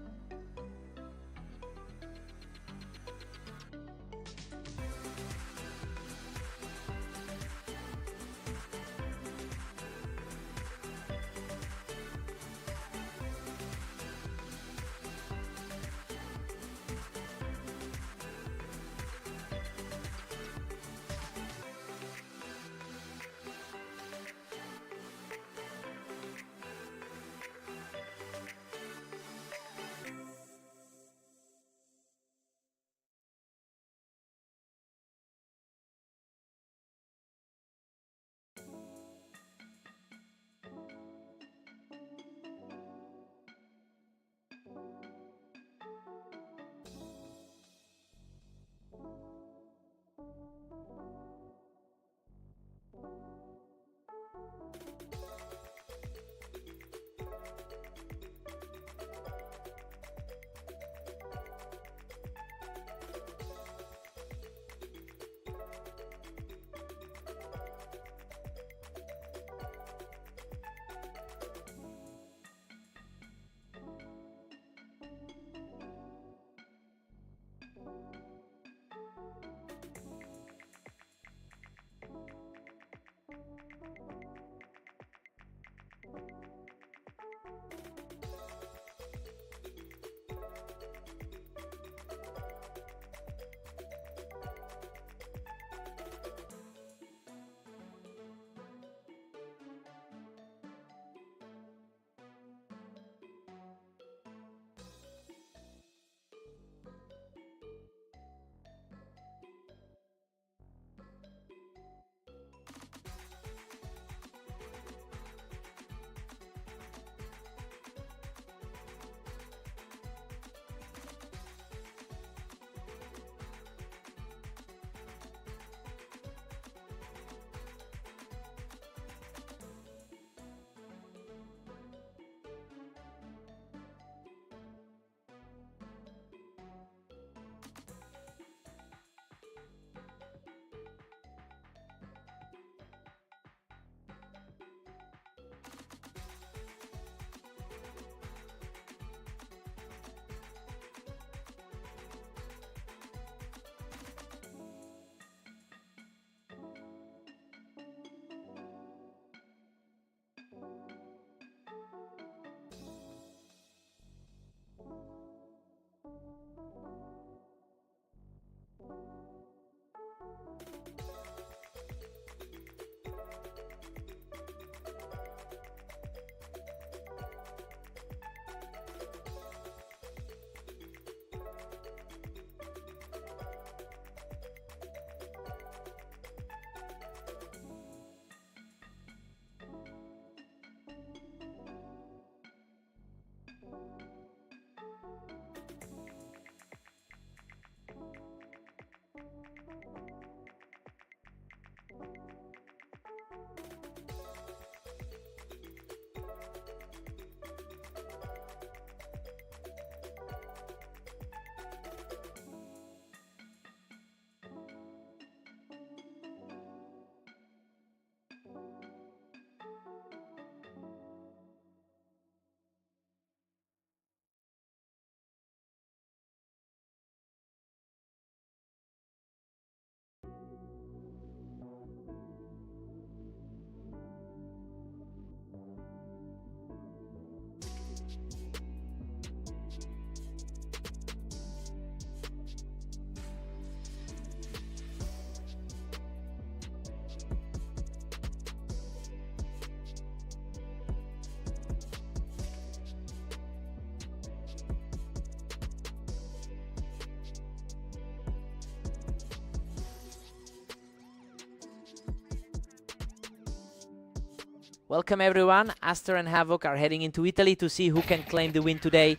Welcome everyone, Aster and Havoc are heading into Italy to see who can claim the win today.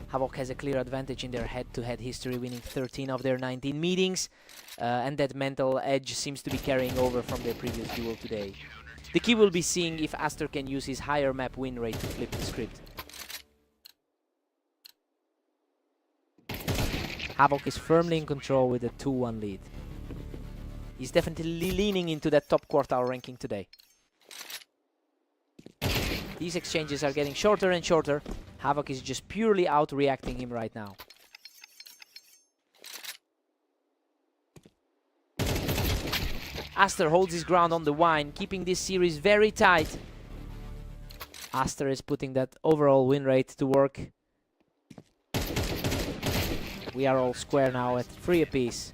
Havoc has a clear advantage in their head-to-head history, winning 13 of their 19 meetings, and that mental edge seems to be carrying over from their previous duel today. The key will be seeing if Aster can use his higher map win rate to flip the script. Havoc is firmly in control with a 2-1 lead. He's definitely leaning into that top quartile ranking today. These exchanges are getting shorter and shorter. Havoc is just purely out-reacting him right now. Aster holds his ground on the wine, keeping this series very tight. Aster is putting that overall win rate to work. We are all square now at 3 apiece.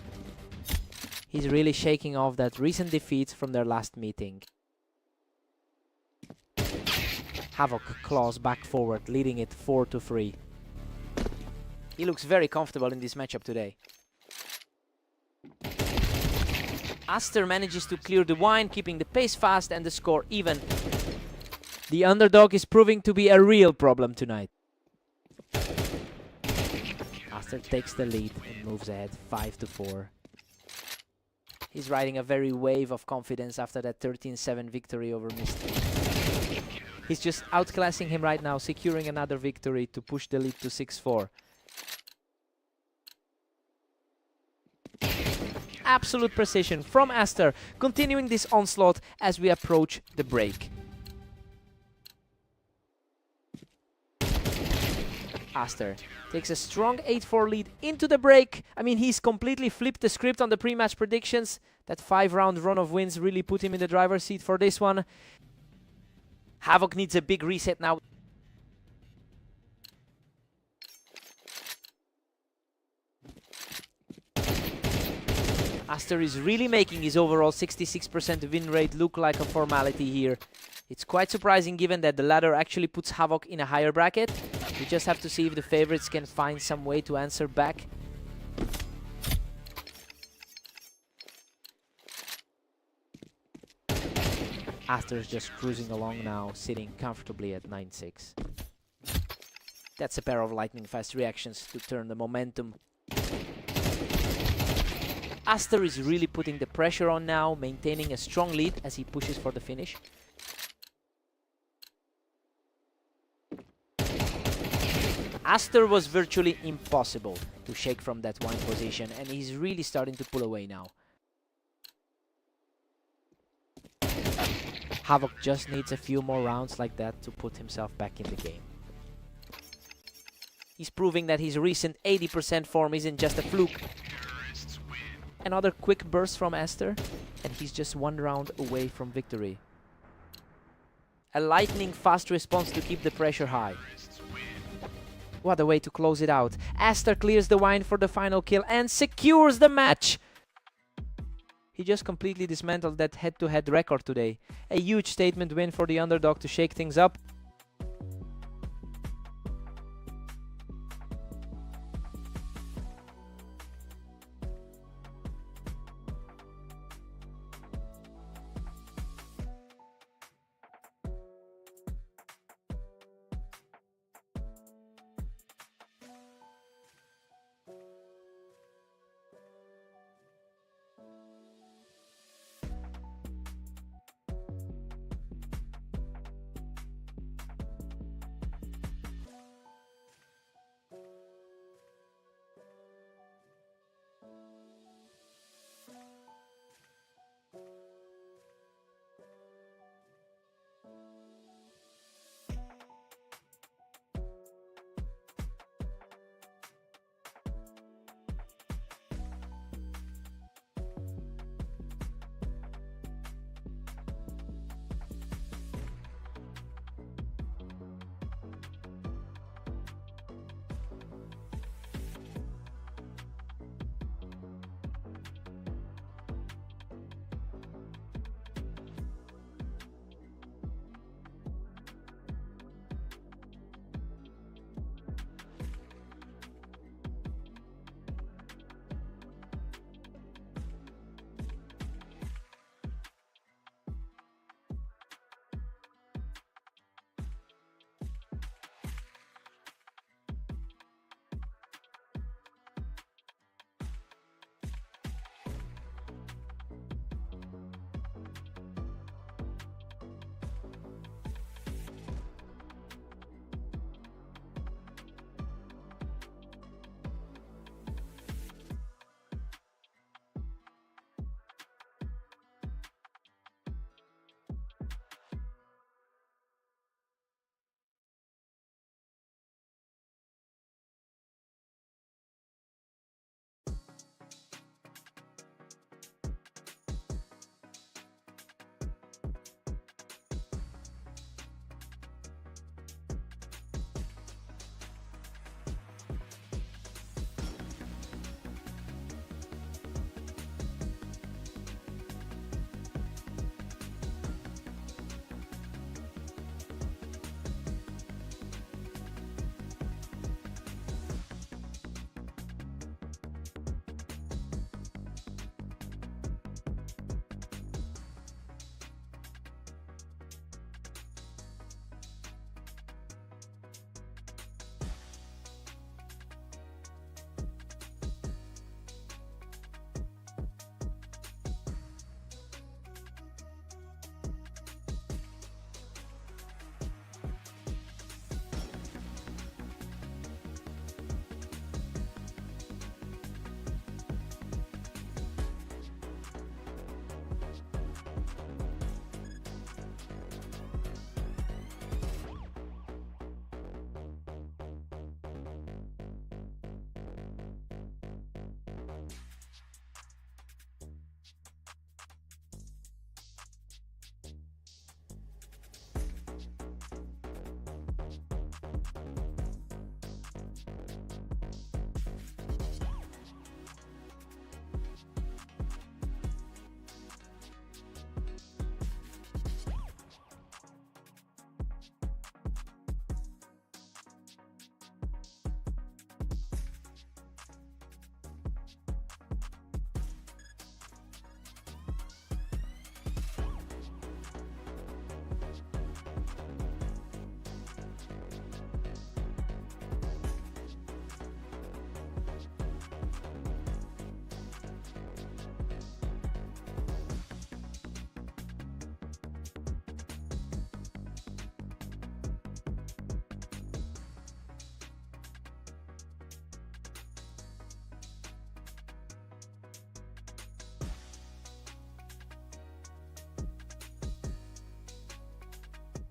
He's really shaking off that recent defeat from their last meeting. Havoc claws back forward, leading it 4-3. He looks very comfortable in this matchup today. Aster manages to clear the wine, keeping the pace fast and the score even. The underdog is proving to be a real problem tonight. Aster takes the lead and moves ahead 5-4. He's riding a very wave of confidence after that 13-7 victory over Misty. He's just outclassing him right now, securing another victory to push the lead to 6-4. Absolute precision from Aster, continuing this onslaught as we approach the break. Aster takes a strong 8-4 lead into the break. I mean, he's completely flipped the script on the pre-match predictions. That 5-round run of wins really put him in the driver's seat for this one. Havoc needs a big reset now. Aster is really making his overall 66% win rate look like a formality here. It's quite surprising given that the ladder actually puts Havoc in a higher bracket. We just have to see if the favorites can find some way to answer back. Aster is just cruising along now, sitting comfortably at 9-6. That's a pair of lightning-fast reactions to turn the momentum. Aster is really putting the pressure on now, maintaining a strong lead as he pushes for the finish. Aster was virtually impossible to shake from that wine position, and he's really starting to pull away now. Havoc just needs a few more rounds like that to put himself back in the game. He's proving that his recent 80% form isn't just a fluke. Another quick burst from Aster, and he's just 1 round away from victory. A lightning fast response to keep the pressure high. What a way to close it out. Aster clears the wine for the final kill and secures the match. He just completely dismantled that head-to-head record today. A huge statement win for the underdog to shake things up.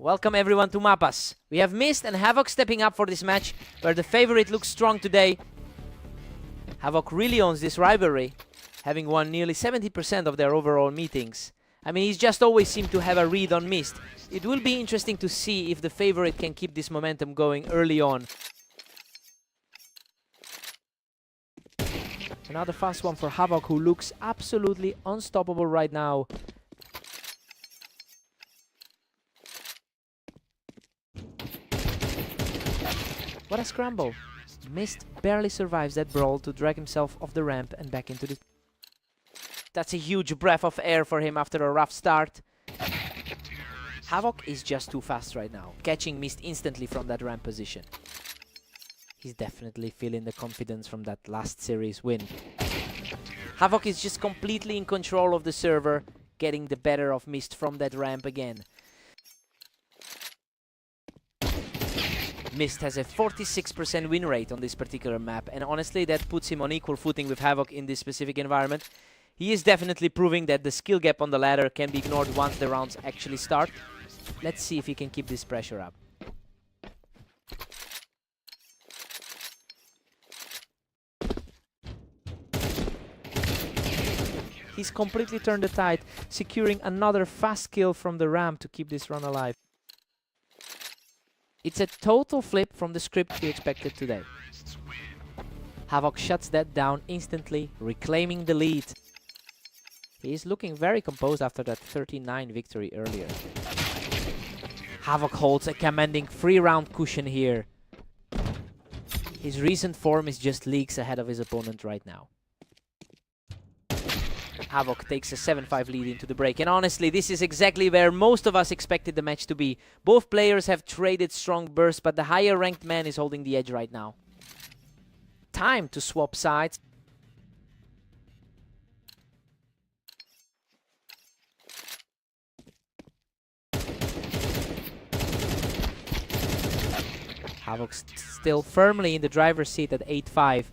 Welcome everyone to Mapas. We have Mist and Havoc stepping up for this match, where the favorite looks strong today. Havoc really owns this rivalry, having won nearly 70% of their overall meetings. I mean, he's just always seemed to have a read on Mist. It will be interesting to see if the favorite can keep this momentum going early on. Another fast one for Havoc, who looks absolutely unstoppable right now. What a scramble. Mist barely survives that brawl to drag himself off the ramp and back into the... That's a huge breath of air for him after a rough start. Havoc is just too fast right now, catching Mist instantly from that ramp position. He's definitely feeling the confidence from that last series win. Havoc is just completely in control of the server, getting the better of Mist from that ramp again. Mist has a 46% win rate on this particular map, and honestly that puts him on equal footing with Havoc in this specific environment. He is definitely proving that the skill gap on the ladder can be ignored once the rounds actually start. Let's see if he can keep this pressure up. He's completely turned the tide, securing another fast kill from the ramp to keep this run alive. It's a total flip from the script we expected today. Havoc shuts that down instantly, reclaiming the lead. He is looking very composed after that 39 victory earlier. Havoc holds a commanding 3-round cushion here. His recent form is just leagues ahead of his opponent right now. Havoc takes a 7-5 lead into the break, and honestly, this is exactly where most of us expected the match to be. Both players have traded strong bursts, but the higher ranked man is holding the edge right now. Time to swap sides. Havoc's still firmly in the driver's seat at 8-5.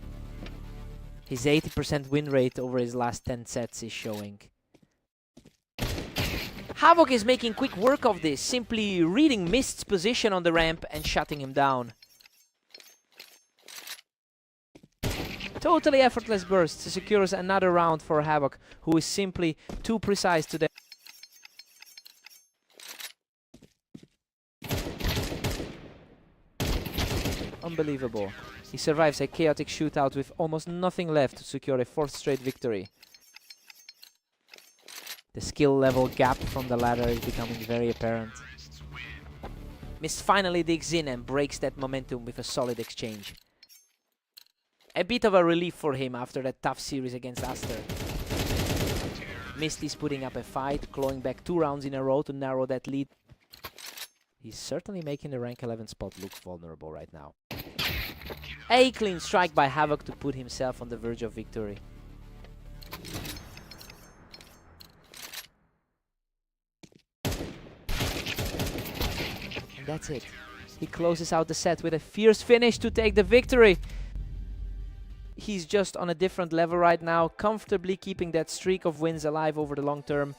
His 80% win rate over his last 10 sets is showing. Havoc is making quick work of this, simply reading Mist's position on the ramp and shutting him down. Totally effortless burst secures another round for Havoc, who is simply too precise today. Unbelievable. He survives a chaotic shootout with almost nothing left to secure a 4th straight victory. The skill level gap from the ladder is becoming very apparent. Mist finally digs in and breaks that momentum with a solid exchange. A bit of a relief for him after that tough series against Aster. Mist is putting up a fight, clawing back 2 rounds in a row to narrow that lead. He's certainly making the rank 11 spot look vulnerable right now. A clean strike by Havoc to put himself on the verge of victory. And that's it. He closes out the set with a fierce finish to take the victory. He's just on a different level right now, comfortably keeping that streak of wins alive over the long term.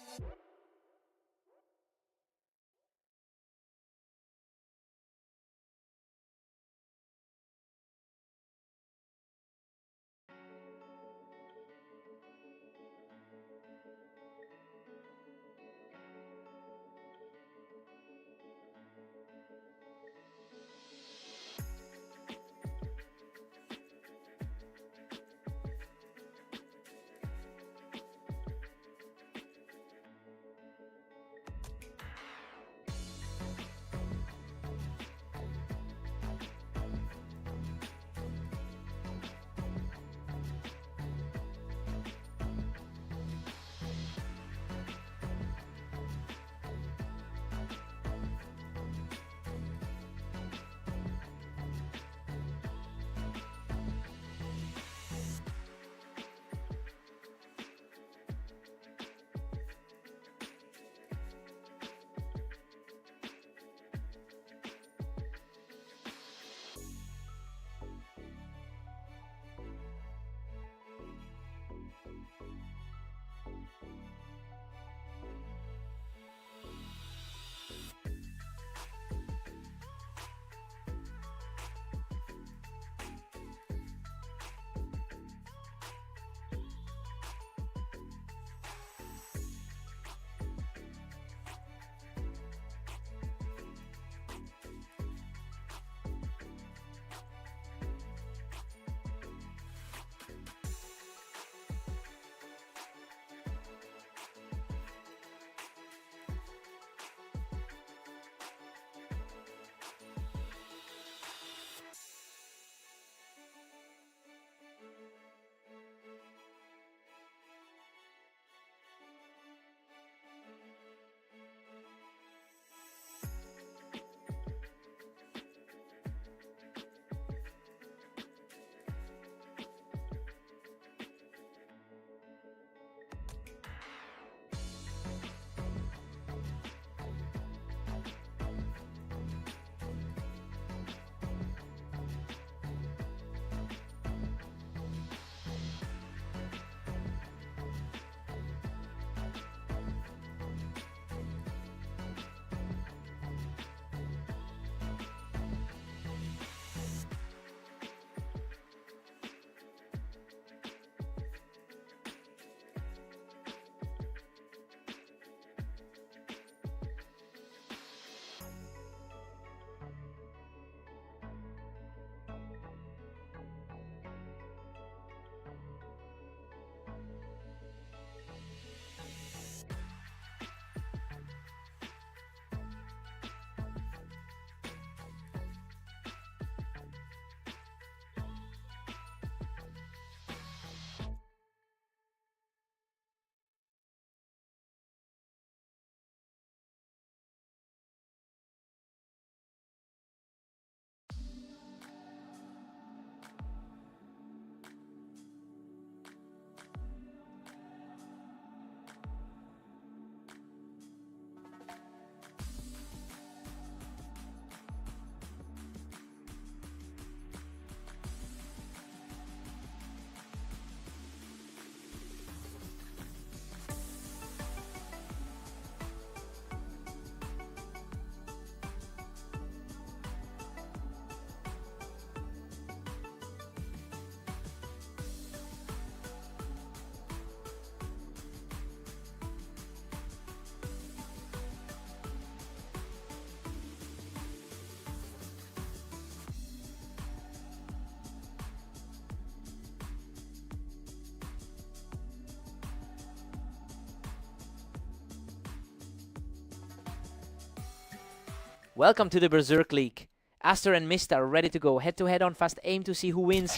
Welcome to the Berserk League. Aster and Mist are ready to go head-to-head on Fast Aim to see who wins.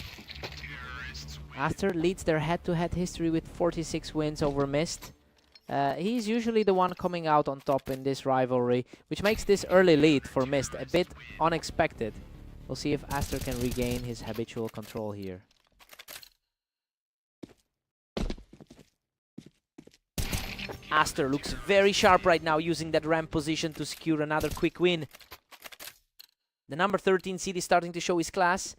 Aster leads their head-to-head history with 46 wins over Mist. He's usually the one coming out on top in this rivalry, which makes this early lead for Mist a bit unexpected. We'll see if Aster can regain his habitual control here. Aster looks very sharp right now, using that ramp position to secure another quick win. The number 13 seed is starting to show his class.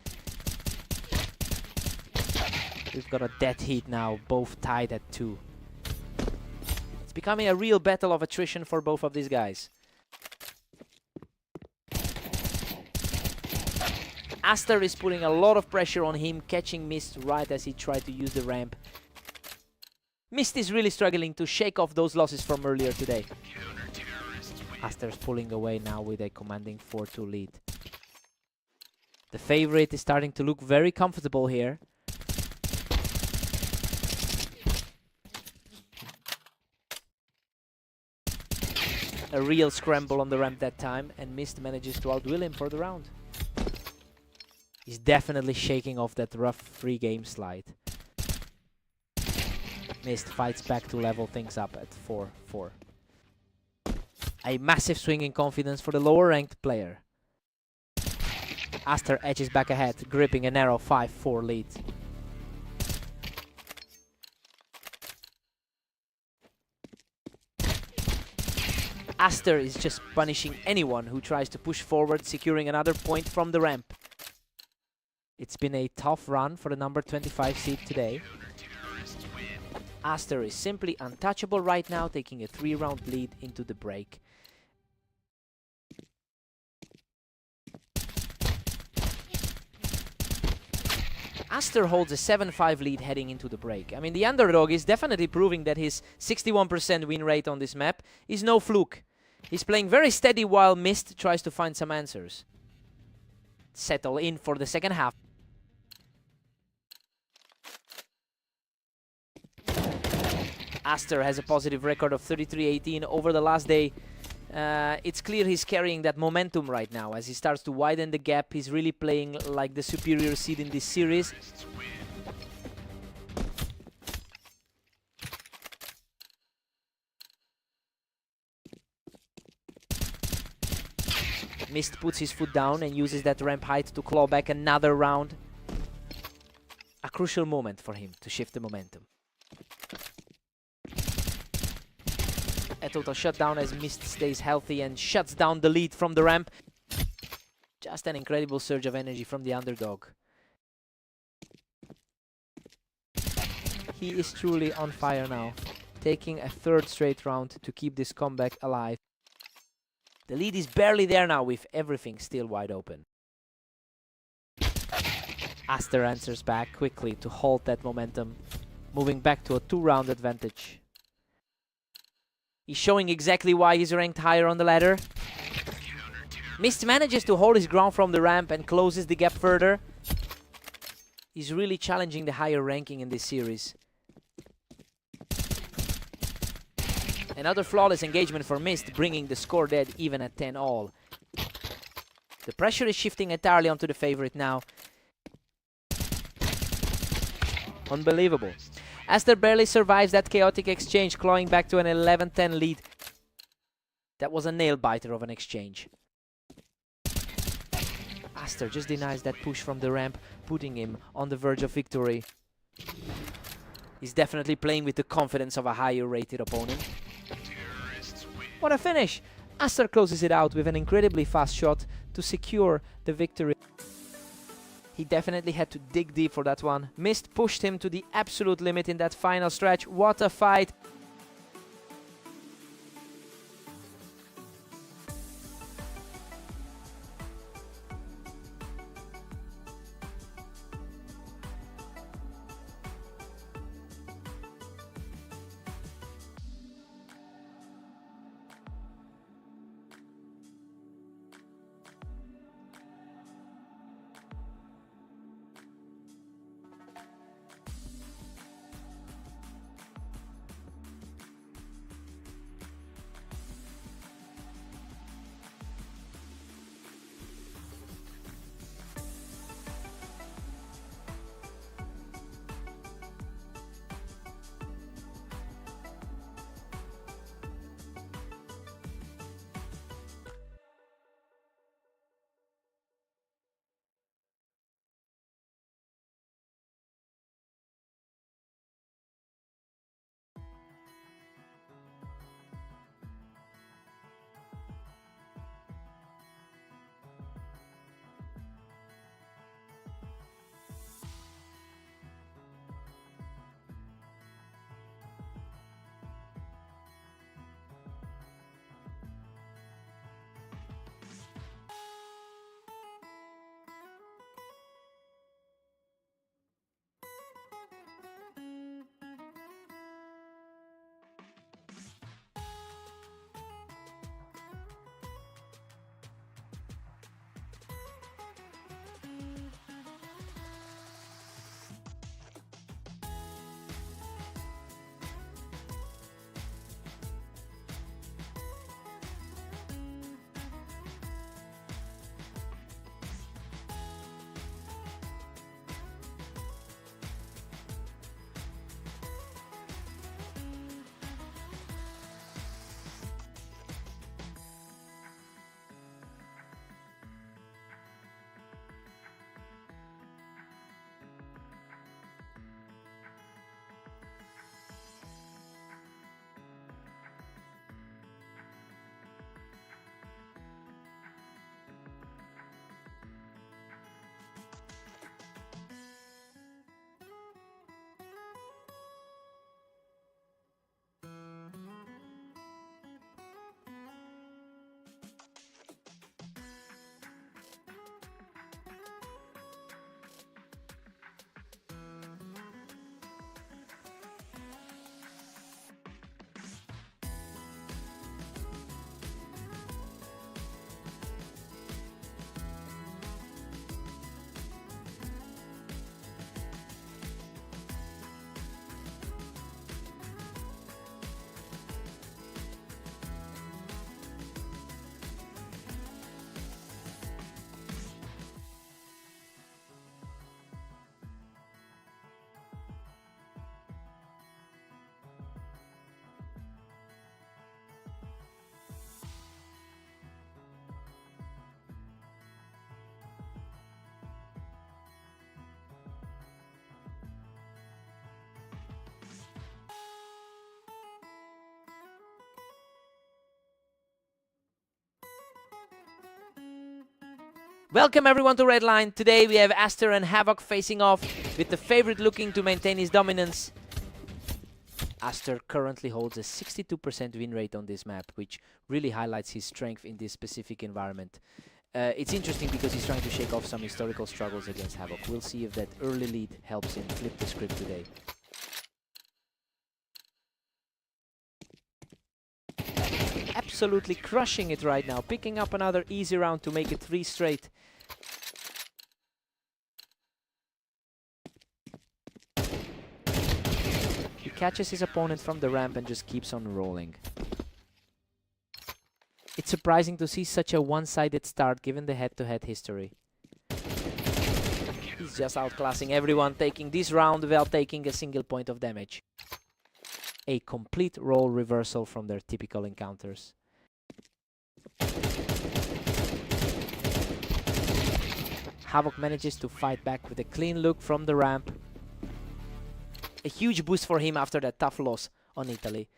We've got a dead heat now, both tied at 2. It's becoming a real battle of attrition for both of these guys. Aster is putting a lot of pressure on him, catching Mist right as he tried to use the ramp. Mist is really struggling to shake off those losses from earlier today. Aster's pulling away now with a commanding 4-2 lead. The favorite is starting to look very comfortable here. A real scramble on the ramp that time, and Mist manages to outwill him for the round. He's definitely shaking off that rough free game slide. Mist fights back to level things up at 4-4. A massive swing in confidence for the lower ranked player. Aster edges back ahead, gripping a narrow 5-4 lead. Aster is just punishing anyone who tries to push forward, securing another point from the ramp. It's been a tough run for the number 25 seed today. Aster is simply untouchable right now, taking a 3-round lead into the break. Aster holds a 7-5 lead heading into the break. I mean, the underdog is definitely proving that his 61% win rate on this map is no fluke. He's playing very steady while Mist tries to find some answers. Settle in for the second half. Aster has a positive record of 33-18 over the last day. It's clear he's carrying that momentum right now. As he starts to widen the gap, he's really playing like the superior seed in this series. Mist puts his foot down and uses that ramp height to claw back another round. A crucial moment for him to shift the momentum. A total shutdown as Mist stays healthy and shuts down the lead from the ramp. Just an incredible surge of energy from the underdog. He is truly on fire now, taking a 3rd straight round to keep this comeback alive. The lead is barely there now, with everything still wide open. Aster answers back quickly to halt that momentum, moving back to a 2-round advantage. He's showing exactly why he's ranked higher on the ladder. Mist manages to hold his ground from the ramp and closes the gap further. He's really challenging the higher ranking in this series. Another flawless engagement for Mist, bringing the score dead even at 10-all. The pressure is shifting entirely onto the favorite now. Unbelievable. Aster barely survives that chaotic exchange, clawing back to an 11-10 lead. That was a nail-biter of an exchange. Aster just denies that push from the ramp, putting him on the verge of victory. He's definitely playing with the confidence of a higher-rated opponent. What a finish! Aster closes it out with an incredibly fast shot to secure the victory. He definitely had to dig deep for that one. Mist pushed him to the absolute limit in that final stretch. What a fight! Welcome everyone to Redline. Today we have Aster and Havoc facing off, with the favorite looking to maintain his dominance. Aster currently holds a 62% win rate on this map, which really highlights his strength in this specific environment. It's interesting because he's trying to shake off some historical struggles against Havoc. We'll see if that early lead helps him flip the script today. Absolutely crushing it right now, picking up another easy round to make it 3 straight. He catches his opponent from the ramp and just keeps on rolling. It's surprising to see such a one-sided start given the head-to-head history. He's just outclassing everyone, taking this round without taking a single point of damage. A complete role reversal from their typical encounters. Havoc manages to fight back with a clean look from the ramp. A huge boost for him after that tough loss on Italy.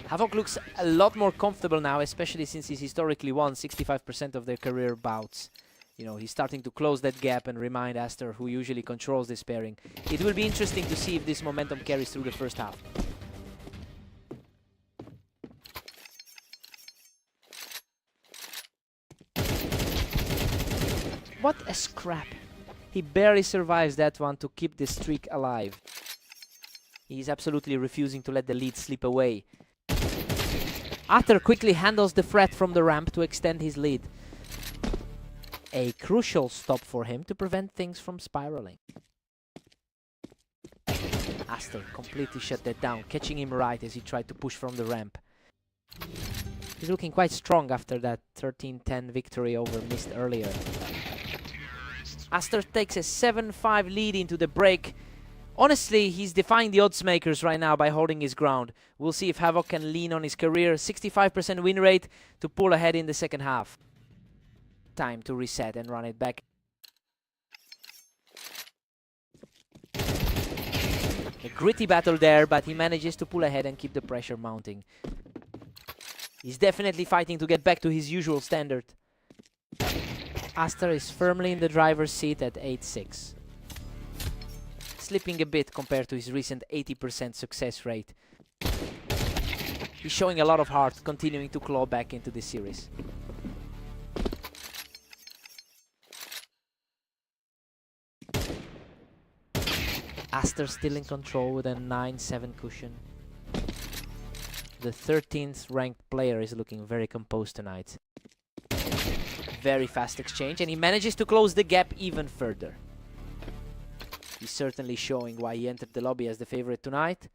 Havoc looks a lot more comfortable now, especially since he's historically won 65% of their career bouts. You know, he's starting to close that gap and remind Aster, who usually controls this pairing. It will be interesting to see if this momentum carries through the first half. What a scrap. He barely survives that one to keep this streak alive. He's absolutely refusing to let the lead slip away. Aster quickly handles the threat from the ramp to extend his lead. A crucial stop for him to prevent things from spiraling. Aster completely shut that down, catching him right as he tried to push from the ramp. He's looking quite strong after that 13-10 victory over Mist earlier. Aster takes a 7-5 lead into the break. Honestly, he's defying the odds makers right now by holding his ground. We'll see if Havoc can lean on his career 65% win rate to pull ahead in the second half. Time to reset and run it back. A gritty battle there, but he manages to pull ahead and keep the pressure mounting. He's definitely fighting to get back to his usual standard. Aster is firmly in the driver's seat at 8-6. Slipping a bit compared to his recent 80% success rate. He's showing a lot of heart, continuing to claw back into the series. Aster still in control with a 9-7 cushion. The 13th ranked player is looking very composed tonight. Very fast exchange, and he manages to close the gap even further. He's certainly showing why he entered the lobby as the favorite tonight.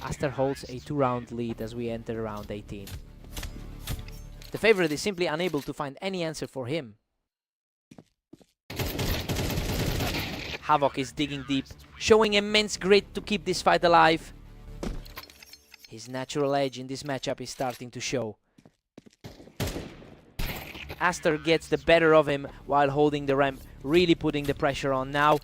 Aster holds a 2-round lead as we enter round 18. The favorite is simply unable to find any answer for him. Havoc is digging deep, showing immense grit to keep this fight alive. His natural edge in this matchup is starting to show. Aster gets the better of him while holding the ramp, really putting the pressure on now.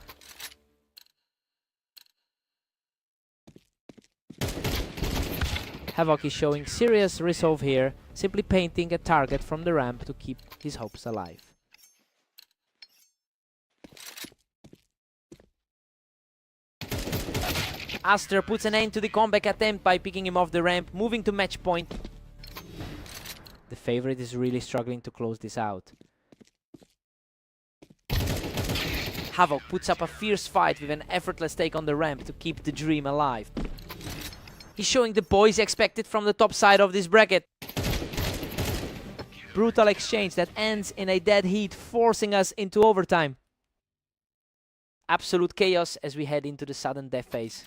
Havoc is showing serious resolve here, simply painting a target from the ramp to keep his hopes alive. Aster puts an end to the comeback attempt by picking him off the ramp, moving to match point. The favorite is really struggling to close this out. Havoc puts up a fierce fight with an effortless take on the ramp to keep the dream alive. He's showing the poise expected from the top side of this bracket. Brutal exchange that ends in a dead heat, forcing us into overtime. Absolute chaos as we head into the sudden death phase.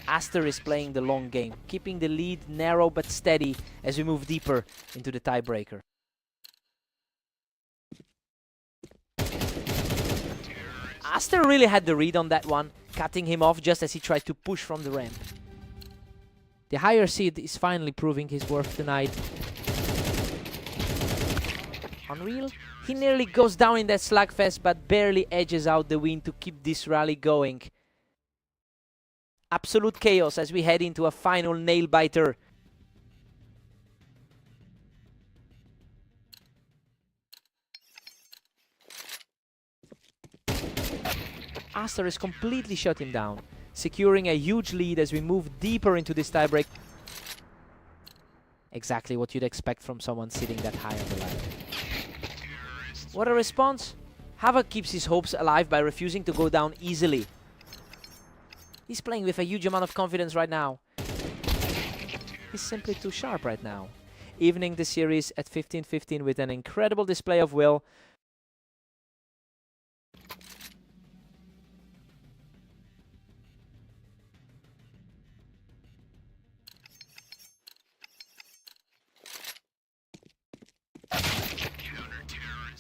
Aster is playing the long game, keeping the lead narrow but steady as we move deeper into the tiebreaker. Aster really had the read on that one, cutting him off just as he tried to push from the ramp. The higher seed is finally proving his worth tonight. Unreal. He nearly goes down in that slugfest, but barely edges out the win to keep this rally going. Absolute chaos as we head into a final nail-biter. Aster has completely shut him down, securing a huge lead as we move deeper into this tiebreak. Exactly what you'd expect from someone sitting that high on the ladder. What a response! Havoc keeps his hopes alive by refusing to go down easily. He's playing with a huge amount of confidence right now. He's simply too sharp right now. Evening the series at 15-15 with an incredible display of will.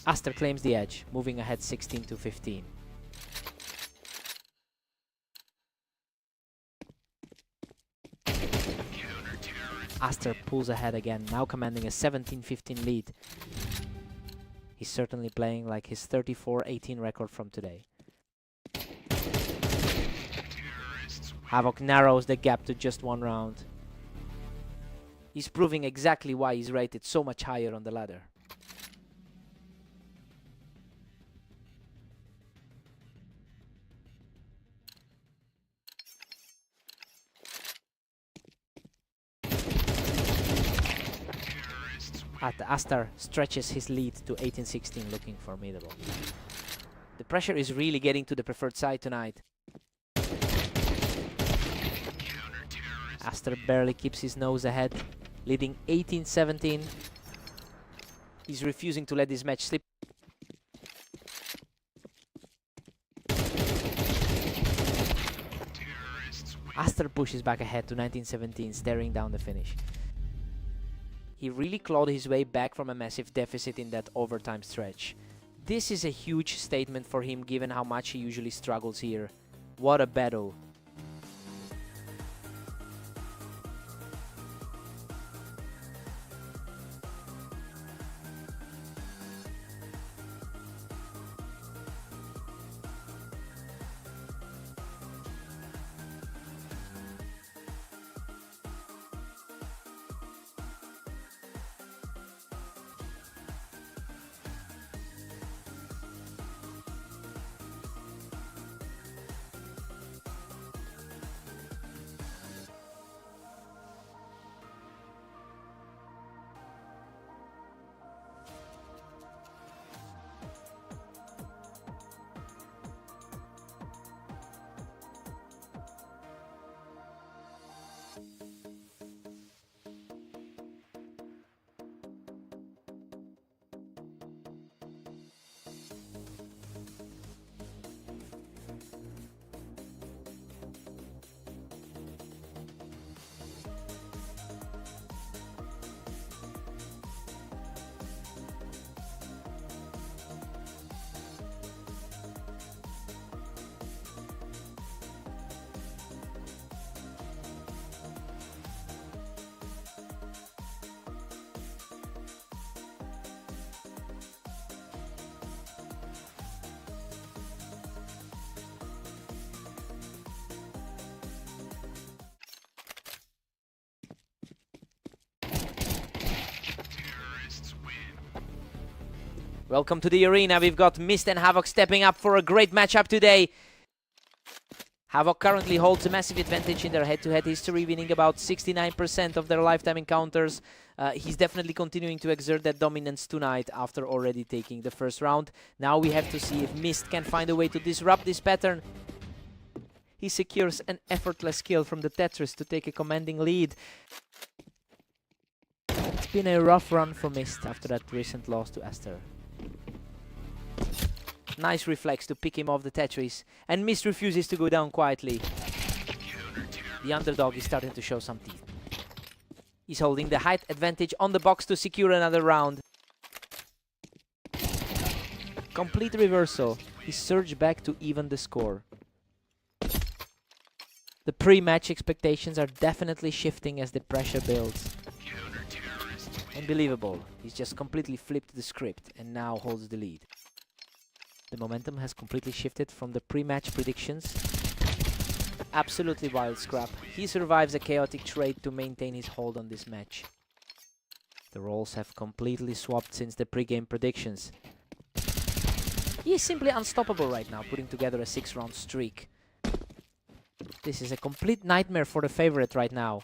Aster claims the edge, moving ahead 16-15. Aster pulls ahead again, now commanding a 17-15 lead. He's certainly playing like his 34-18 record from today. Havoc narrows the gap to just one round. He's proving exactly why he's rated so much higher on the ladder. Aster stretches his lead to 18-16, looking formidable. The pressure is really getting to the preferred side tonight. Aster barely keeps his nose ahead, leading 18-17. He's refusing to let this match slip. Aster pushes back ahead to 19-17, staring down the finish. He really clawed his way back from a massive deficit in that overtime stretch. This is a huge statement for him given how much he usually struggles here. What a battle. Welcome to the arena. We've got Mist and Havoc stepping up for a great matchup today. Havoc currently holds a massive advantage in their head-to-head history, winning about 69% of their lifetime encounters. He's definitely continuing to exert that dominance tonight after already taking the first round. Now we have to see if Mist can find a way to disrupt this pattern. He secures an effortless kill from the Tetris to take a commanding lead. It's been a rough run for Mist after that recent loss to Aster. Nice reflex to pick him off the Tetris, and Mist refuses to go down quietly. The underdog is starting to show some teeth. He's holding the height advantage on the box to secure another round. Complete reversal. He surged back to even the score. The pre-match expectations are definitely shifting as the pressure builds. Unbelievable. He's just completely flipped the script and now holds the lead. The momentum has completely shifted from the pre-match predictions. Absolutely wild scrap. He survives a chaotic trade to maintain his hold on this match. The roles have completely swapped since the pre-game predictions. He is simply unstoppable right now, putting together a 6-round streak. This is a complete nightmare for the favorite right now.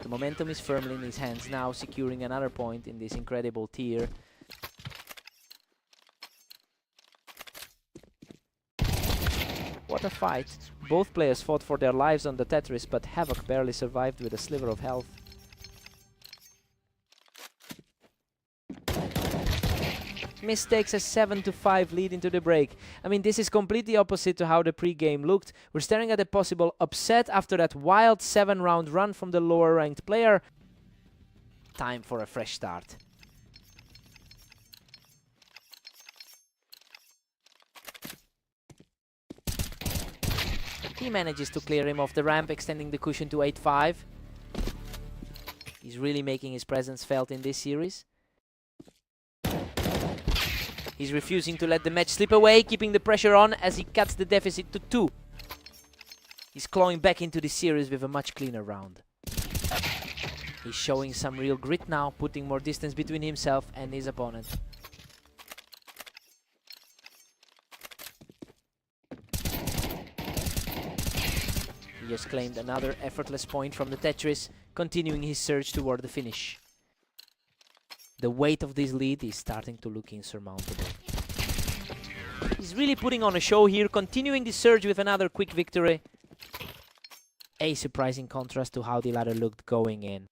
The momentum is firmly in his hands now, securing another point in this incredible tier. What a fight. Both players fought for their lives on the Tetris, but Havoc barely survived with a sliver of health. Mist takes a 7-5 lead into the break. I mean, this is completely opposite to how the pre-game looked. We're staring at a possible upset after that wild 7-round run from the lower-ranked player. Time for a fresh start. He manages to clear him off the ramp, extending the cushion to 8-5. He's really making his presence felt in this series. He's refusing to let the match slip away, keeping the pressure on as he cuts the deficit to 2. He's clawing back into the series with a much cleaner round. He's showing some real grit now, putting more distance between himself and his opponent. He just claimed another effortless point from the Tetris, continuing his surge toward the finish. The weight of this lead is starting to look insurmountable. He's really putting on a show here, continuing the surge with another quick victory. A surprising contrast to how the ladder looked going in.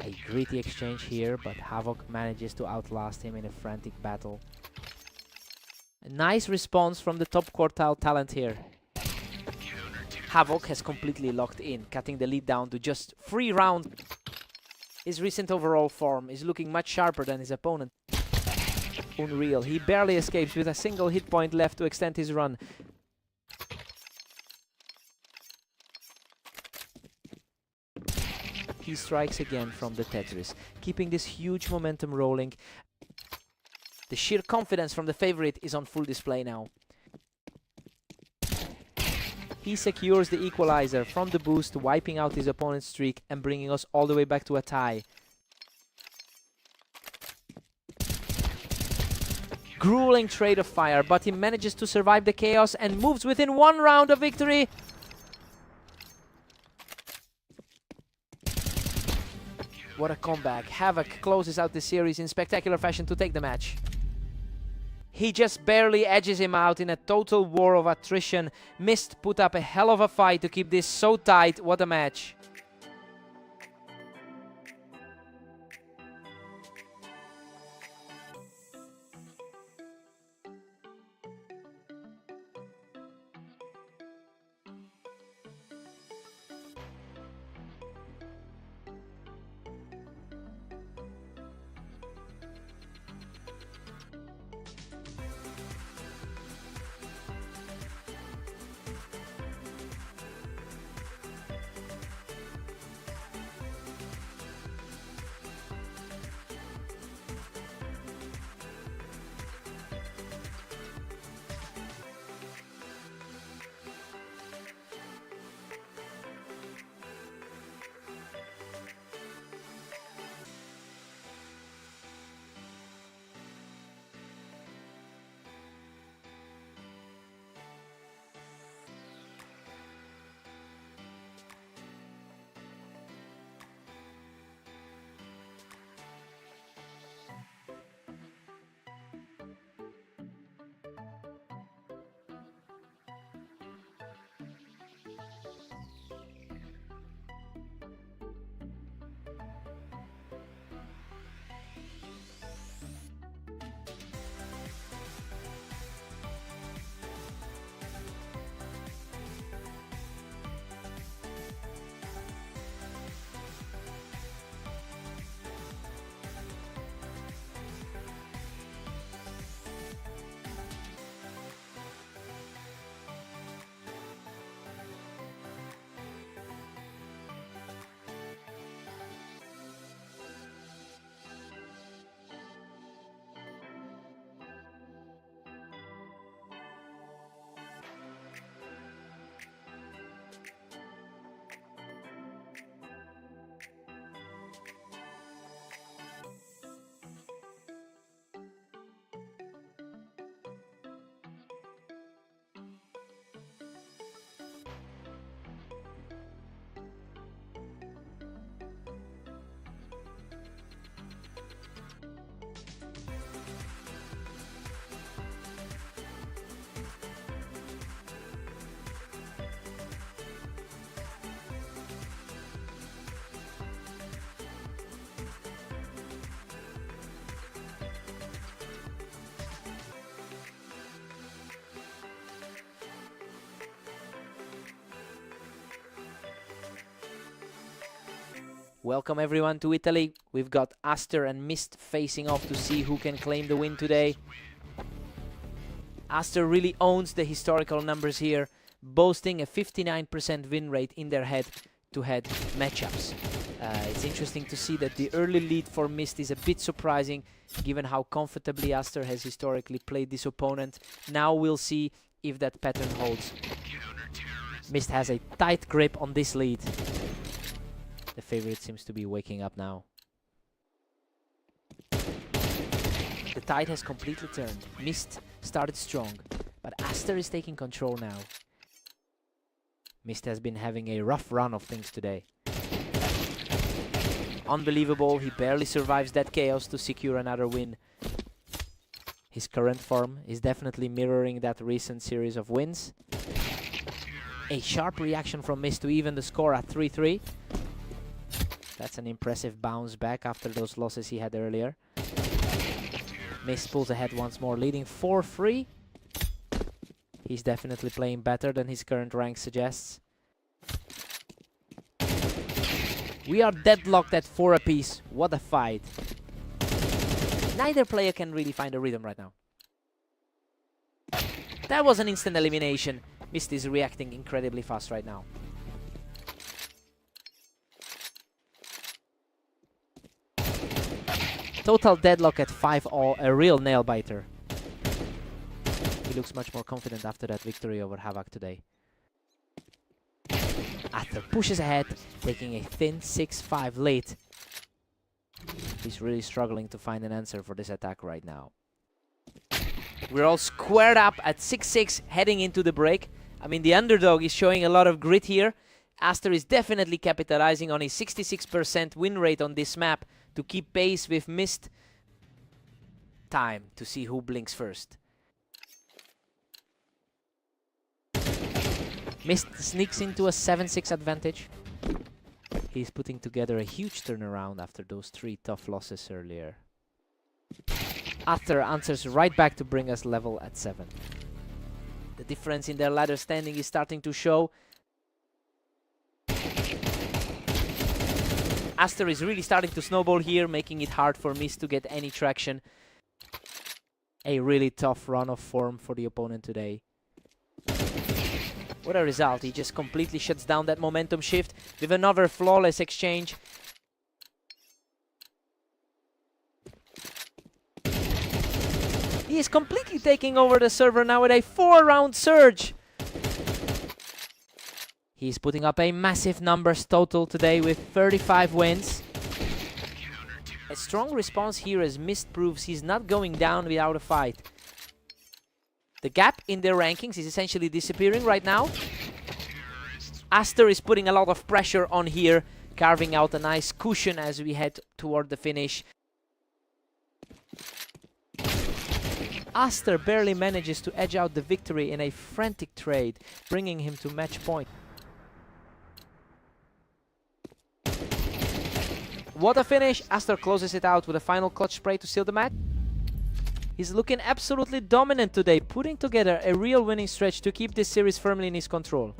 A gritty exchange here, but Havoc manages to outlast him in a frantic battle. A nice response from the top quartile talent here. Havoc has completely locked in, cutting the lead down to just 3 rounds. His recent overall form is looking much sharper than his opponent. Unreal, he barely escapes with a single hit point left to extend his run. He strikes again from the Tetris, keeping this huge momentum rolling. The sheer confidence from the favorite is on full display now. He secures the equalizer from the boost, wiping out his opponent's streak and bringing us all the way back to a tie. Grueling trade of fire, but he manages to survive the chaos and moves within 1 round of victory. What a comeback. Havoc closes out the series in spectacular fashion to take the match. He just barely edges him out in a total war of attrition. Mist put up a hell of a fight to keep this so tight. What a match. Welcome everyone to Italy. We've got Aster and Mist facing off to see who can claim the win today. Aster really owns the historical numbers here, boasting a 59% win rate in their head-to-head matchups. It's interesting to see that the early lead for Mist is a bit surprising, given how comfortably Aster has historically played this opponent. Now we'll see if that pattern holds. Mist has a tight grip on this lead. The favorite seems to be waking up now. The tide has completely turned. Mist started strong, but Aster is taking control now. Mist has been having a rough run of things today. Unbelievable, he barely survives that chaos to secure another win. His current form is definitely mirroring that recent series of wins. A sharp reaction from Mist to even the score at 3-3. That's an impressive bounce back after those losses he had earlier. Mist pulls ahead once more, leading 4-3. He's definitely playing better than his current rank suggests. We are deadlocked at 4 apiece. What a fight. Neither player can really find a rhythm right now. That was an instant elimination. Mist is reacting incredibly fast right now. Total deadlock at 5-all, a real nail-biter. He looks much more confident after that victory over Havoc today. Aster pushes ahead, taking a thin 6-5 lead. He's really struggling to find an answer for this attack right now. We're all squared up at 6-6 heading into the break. I mean, the underdog is showing a lot of grit here. Aster is definitely capitalizing on a 66% win rate on this map to keep pace with Mist. Time to see who blinks first. Mist sneaks into a 7-6 advantage. He's putting together a huge turnaround after those 3 tough losses earlier. Aster answers right back to bring us level at 7. The difference in their ladder standing is starting to show. Aster is really starting to snowball here, making it hard for Mist to get any traction. A really tough run of form for the opponent today. What a result, he just completely shuts down that momentum shift with another flawless exchange. He is completely taking over the server now with a 4-round surge. He's putting up a massive numbers total today with 35 wins. A strong response here as Mist proves he's not going down without a fight. The gap in their rankings is essentially disappearing right now. Aster is putting a lot of pressure on here, carving out a nice cushion as we head toward the finish. Aster barely manages to edge out the victory in a frantic trade, bringing him to match point. What a finish! Aster closes it out with a final clutch spray to seal the match. He's looking absolutely dominant today, putting together a real winning stretch to keep this series firmly in his control.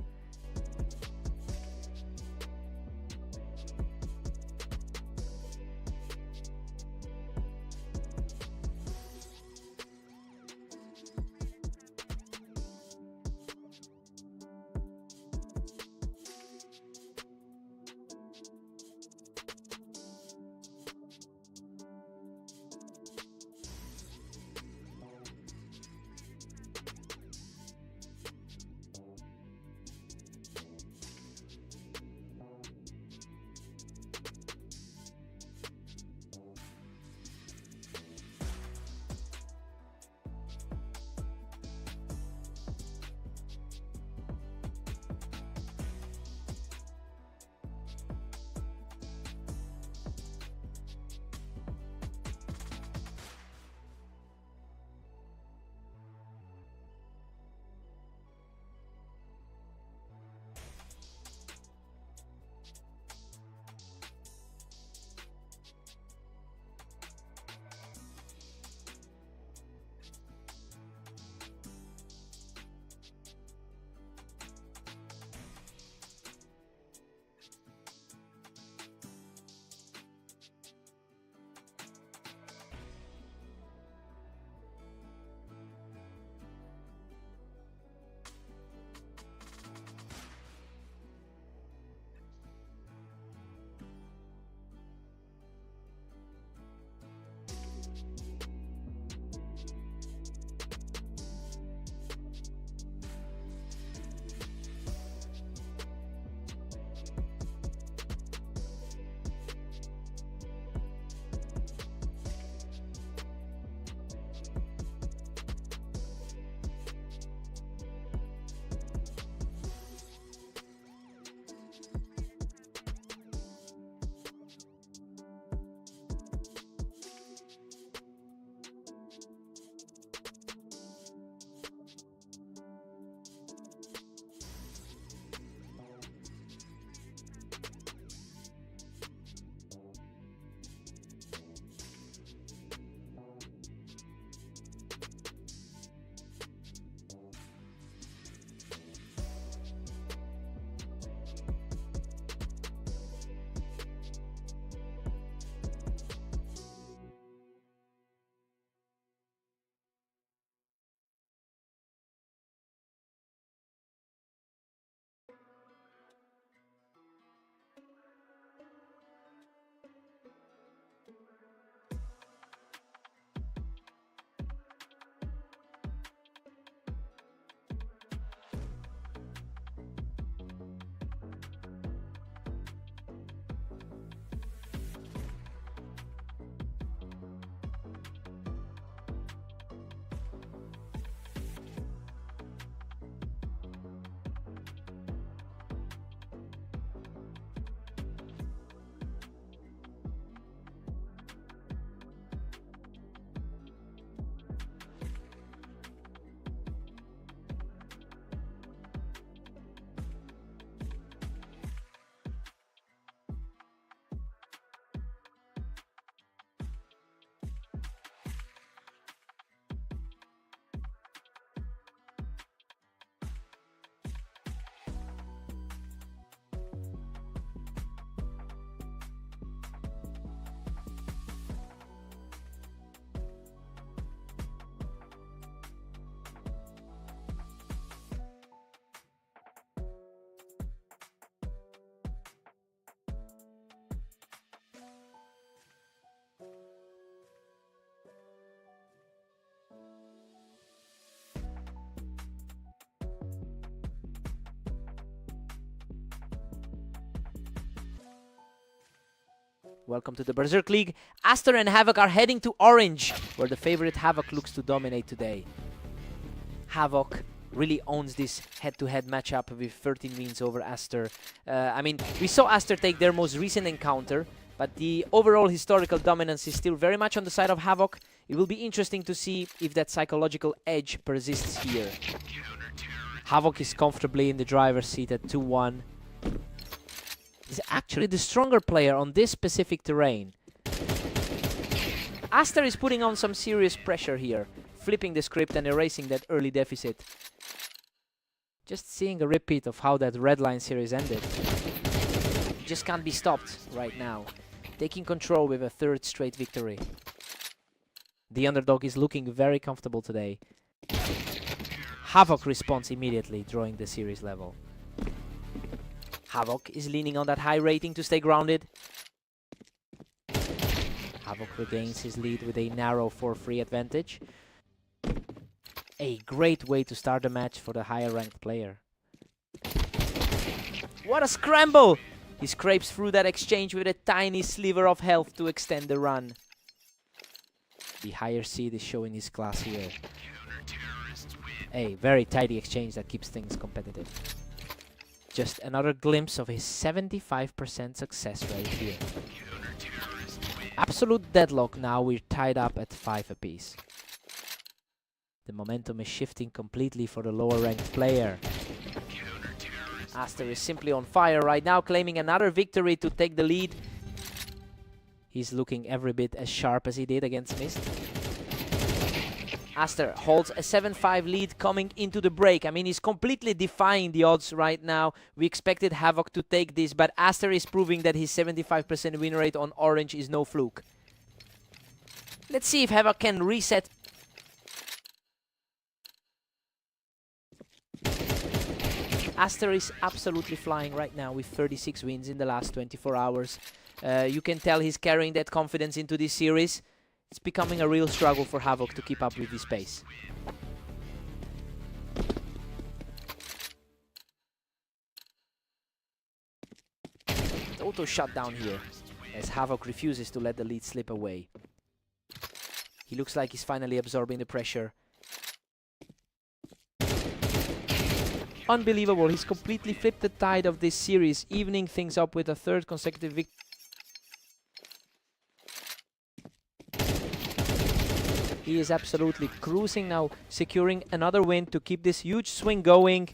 Welcome to the Berserk League. Aster and Havoc are heading to Orange, where the favorite Havoc looks to dominate today. Havoc really owns this head-to-head matchup with 13 wins over Aster. I mean, we saw Aster take their most recent encounter, but the overall historical dominance is still very much on the side of Havoc. It will be interesting to see if that psychological edge persists here. Havoc is comfortably in the driver's seat at 2-1. He's actually the stronger player on this specific terrain. Aster is putting on some serious pressure here, flipping the script and erasing that early deficit. Just seeing a repeat of how that red line series ended. Just can't be stopped right now. Taking control with a third straight victory. The underdog is looking very comfortable today. Havoc responds immediately, drawing the series level. Havoc is leaning on that high rating to stay grounded. Havoc regains his lead with a narrow 4-3 advantage. A great way to start the match for the higher ranked player. What a scramble! He scrapes through that exchange with a tiny sliver of health to extend the run. The higher seed is showing his class here. A very tidy exchange that keeps things competitive. Just another glimpse of his 75% success rate here. Absolute deadlock now, we're tied up at 5 apiece. The momentum is shifting completely for the lower ranked player. Aster is simply on fire right now, claiming another victory to take the lead. He's looking every bit as sharp as he did against Mist. Aster holds a 7-5 lead coming into the break. I mean, he's completely defying the odds right now. We expected Havoc to take this, but Aster is proving that his 75% win rate on Orange is no fluke. Let's see if Havoc can reset. Aster is absolutely flying right now with 36 wins in the last 24 hours. You can tell he's carrying that confidence into this series. It's becoming a real struggle for Havoc to keep up with this pace. Auto shutdown here, as Havoc refuses to let the lead slip away. He looks like he's finally absorbing the pressure. Unbelievable, he's completely flipped the tide of this series, evening things up with a third consecutive victory. He is absolutely cruising now, securing another win to keep this huge swing going.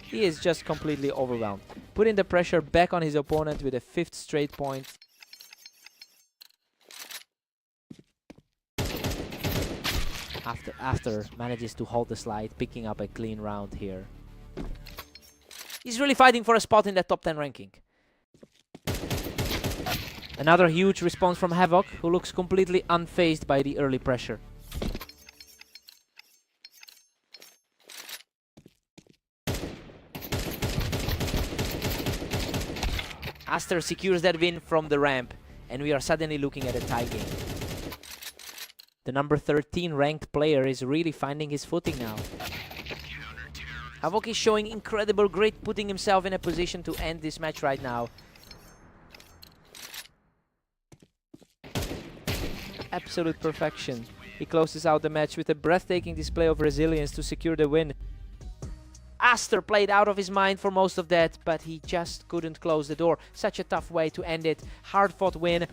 He is just completely overwhelmed, putting the pressure back on his opponent with a 5th straight point. After manages to hold the slide, picking up a clean round here. He's really fighting for a spot in that top 10 ranking. Another huge response from Havoc, who looks completely unfazed by the early pressure. Aster secures that win from the ramp, and we are suddenly looking at a tie game. The number 13 ranked player is really finding his footing now. Havoc is showing incredible grit, putting himself in a position to end this match right now. Absolute perfection. He closes out the match with a breathtaking display of resilience to secure the win. Aster played out of his mind for most of that, but he just couldn't close the door. Such a tough way to end it. Hard-fought win.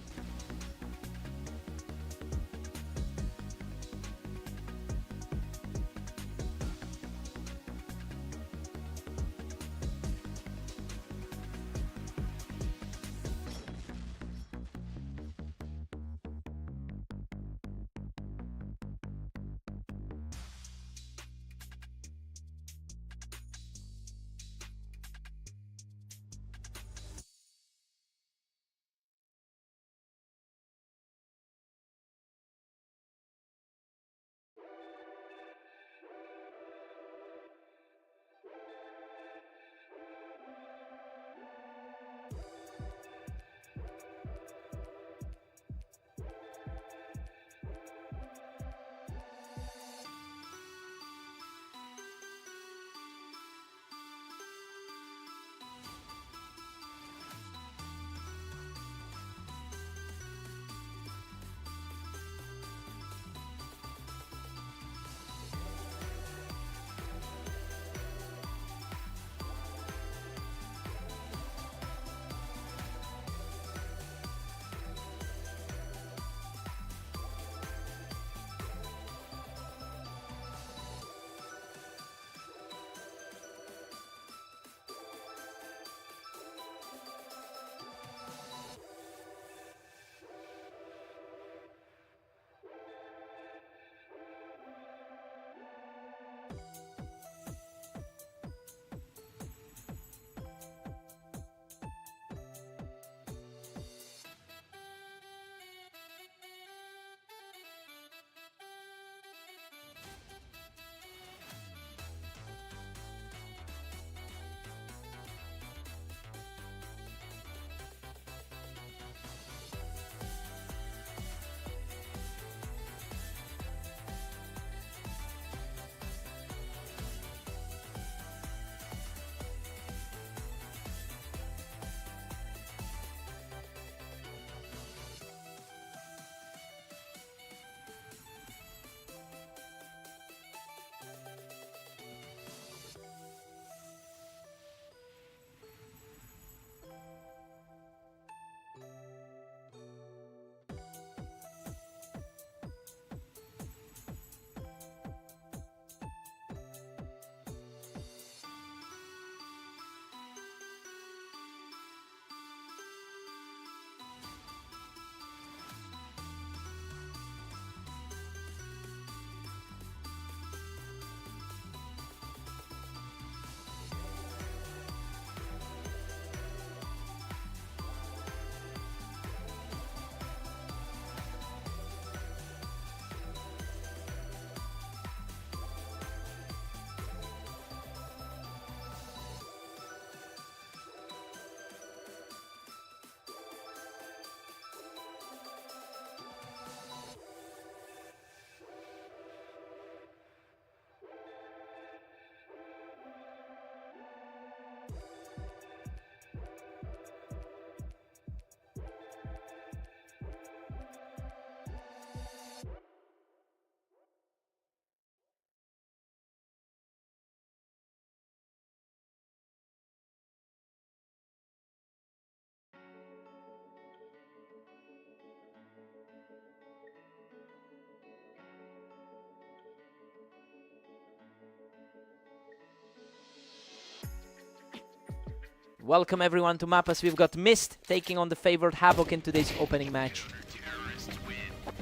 Welcome everyone to Mapas. We've got Mist taking on the favored Havoc in today's opening match.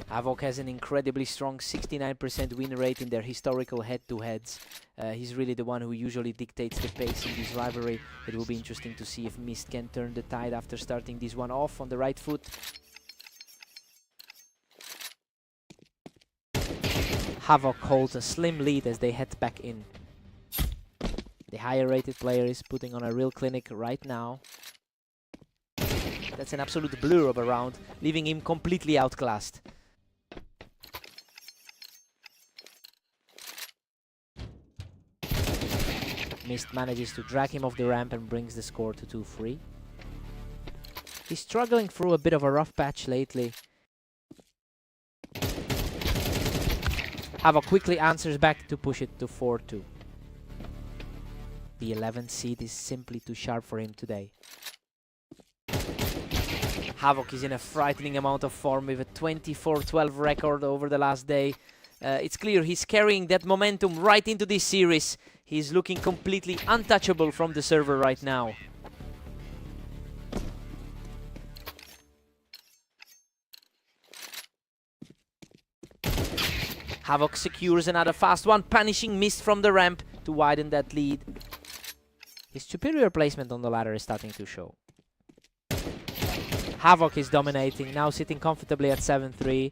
Havoc has an incredibly strong 69% win rate in their historical head-to-heads. He's really the one who usually dictates the pace in this rivalry. It will be interesting to see if Mist can turn the tide after starting this one off on the right foot. Havoc holds a slim lead as they head back in. The higher rated player is putting on a real clinic right now. That's an absolute blur of a round, leaving him completely outclassed. Mist manages to drag him off the ramp and brings the score to 2-3. He's struggling through a bit of a rough patch lately. Havoc quickly answers back to push it to 4-2. The 11th seed is simply too sharp for him today. Havoc is in a frightening amount of form with a 24-12 record over the last day. It's clear he's carrying that momentum right into this series. He's looking completely untouchable from the server right now. Havoc secures another fast one, punishing Mist from the ramp to widen that lead. His superior placement on the ladder is starting to show. Havoc is dominating, now sitting comfortably at 7-3.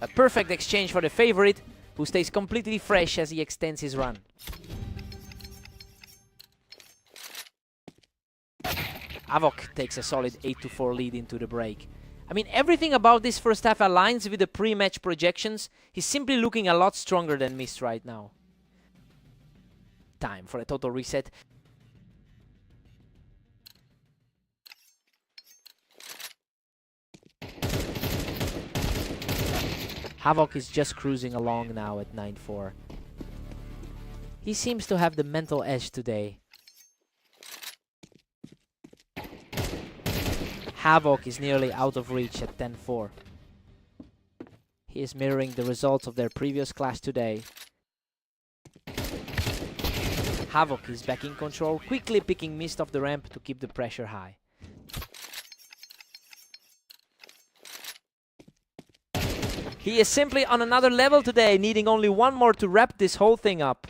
A perfect exchange for the favorite, who stays completely fresh as he extends his run. Havoc takes a solid 8-4 lead into the break. I mean, everything about this first half aligns with the pre-match projections. He's simply looking a lot stronger than Mist right now. Time for a total reset. Havoc is just cruising along now at 9-4. He seems to have the mental edge today. Havoc is nearly out of reach at 10-4. He is mirroring the results of their previous clash today. Havoc is back in control, quickly picking Mist off the ramp to keep the pressure high. He is simply on another level today, needing only one more to wrap this whole thing up.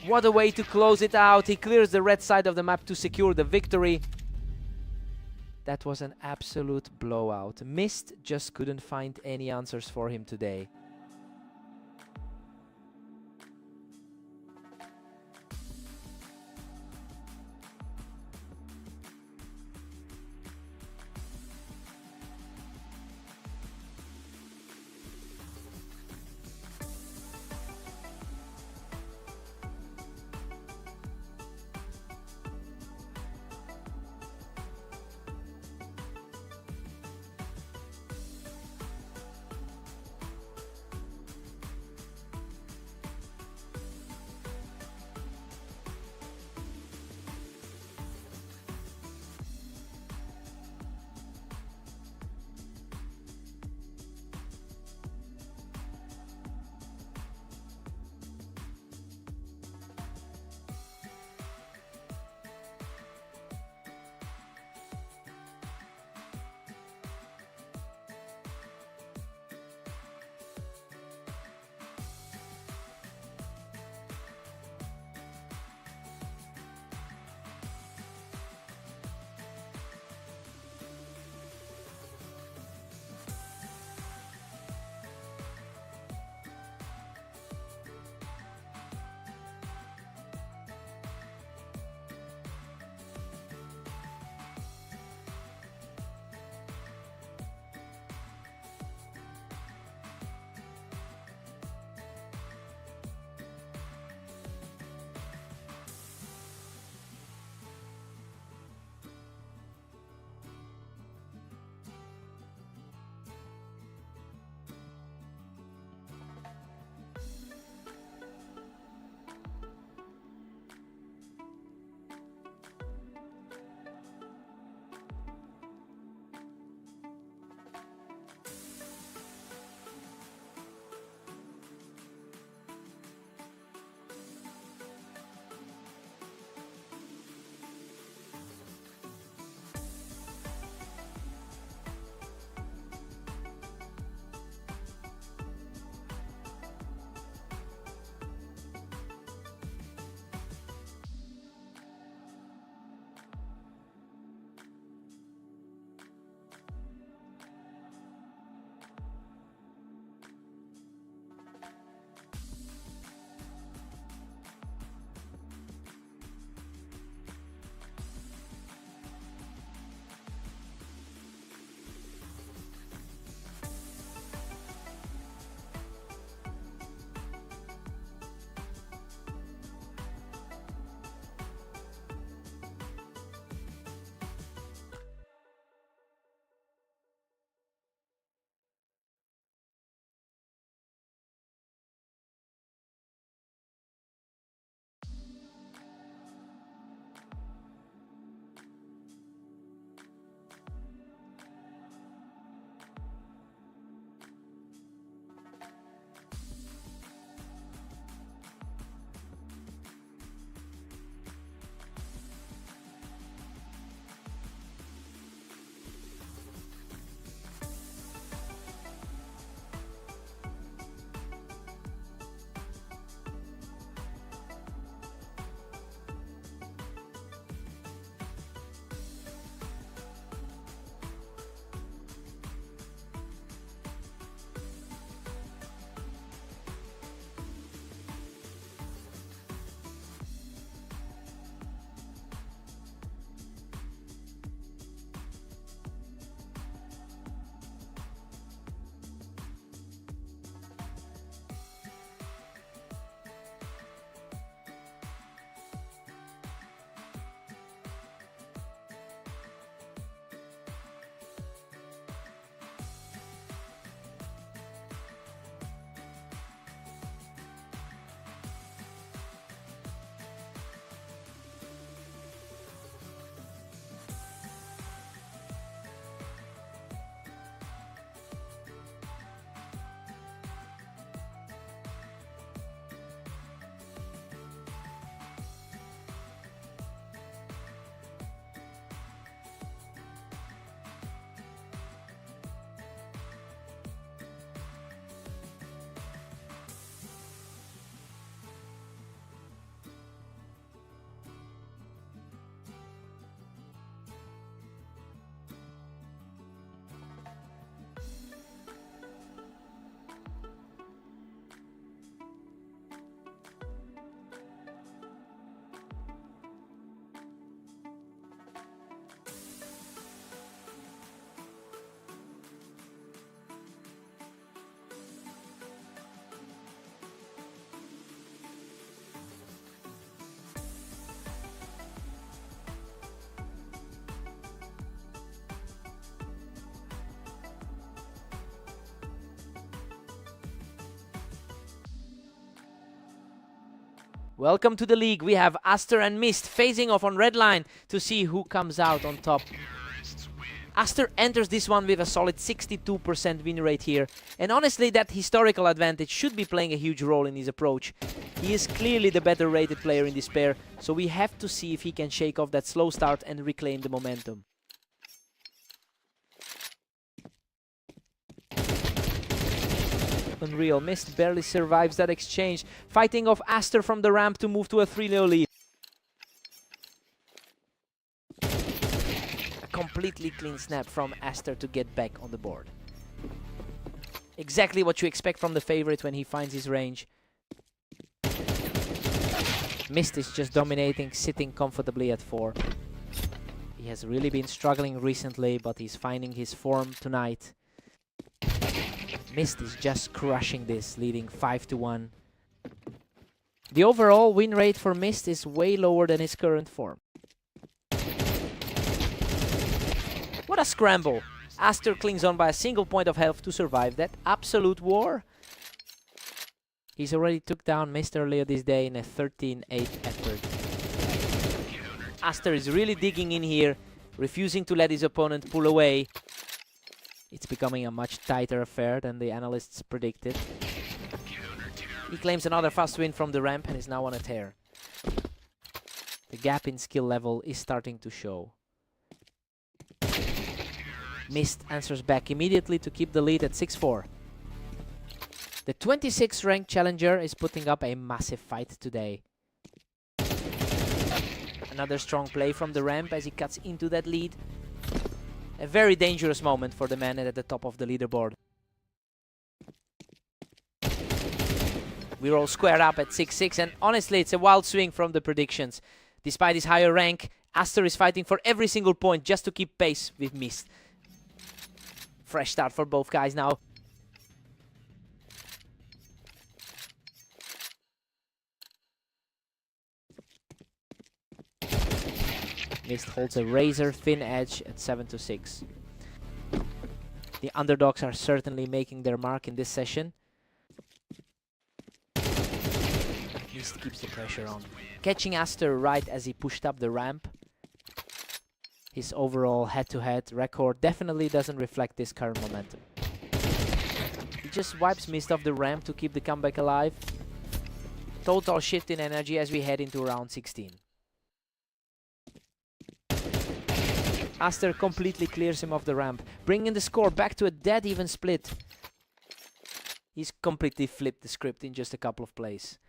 What a way to close it out. He clears the red side of the map to secure the victory. That was an absolute blowout. Mist just couldn't find any answers for him today. Welcome to the league. We have Aster and Mist facing off on red line to see who comes out on top. Aster enters this one with a solid 62% win rate here, and honestly that historical advantage should be playing a huge role in his approach. He is clearly the better rated player in this pair, so we have to see if he can shake off that slow start and reclaim the momentum. Unreal. Mist barely survives that exchange, fighting off Aster from the ramp to move to a 3-0 lead. A completely clean snap from Aster to get back on the board. Exactly what you expect from the favorite when he finds his range. Mist is just dominating, sitting comfortably at 4. He has really been struggling recently, but he's finding his form tonight. Mist is just crushing this, leading 5-1. The overall win rate for Mist is way lower than his current form. What a scramble! Aster clings on by a single point of health to survive that absolute war. He's already took down Mist earlier this day in a 13-8 effort. Aster is really digging in here, refusing to let his opponent pull away. It's becoming a much tighter affair than the analysts predicted. He claims another fast win from the ramp and is now on a tear. The gap in skill level is starting to show. Mist answers back immediately to keep the lead at 6-4. The 26th ranked challenger is putting up a massive fight today. Another strong play from the ramp as he cuts into that lead. A very dangerous moment for the man at the top of the leaderboard. We're all squared up at 6-6, and honestly it's a wild swing from the predictions. Despite his higher rank, Aster is fighting for every single point just to keep pace with Mist. Fresh start for both guys now. Mist holds a razor-thin edge at 7-6. The underdogs are certainly making their mark in this session. Mist keeps the pressure on, catching Aster right as he pushed up the ramp. His overall head-to-head record definitely doesn't reflect this current momentum. He just wipes Mist off the ramp to keep the comeback alive. Total shift in energy as we head into round 16. Aster completely clears him off the ramp, bringing the score back to a dead even split. He's completely flipped the script in just a couple of plays.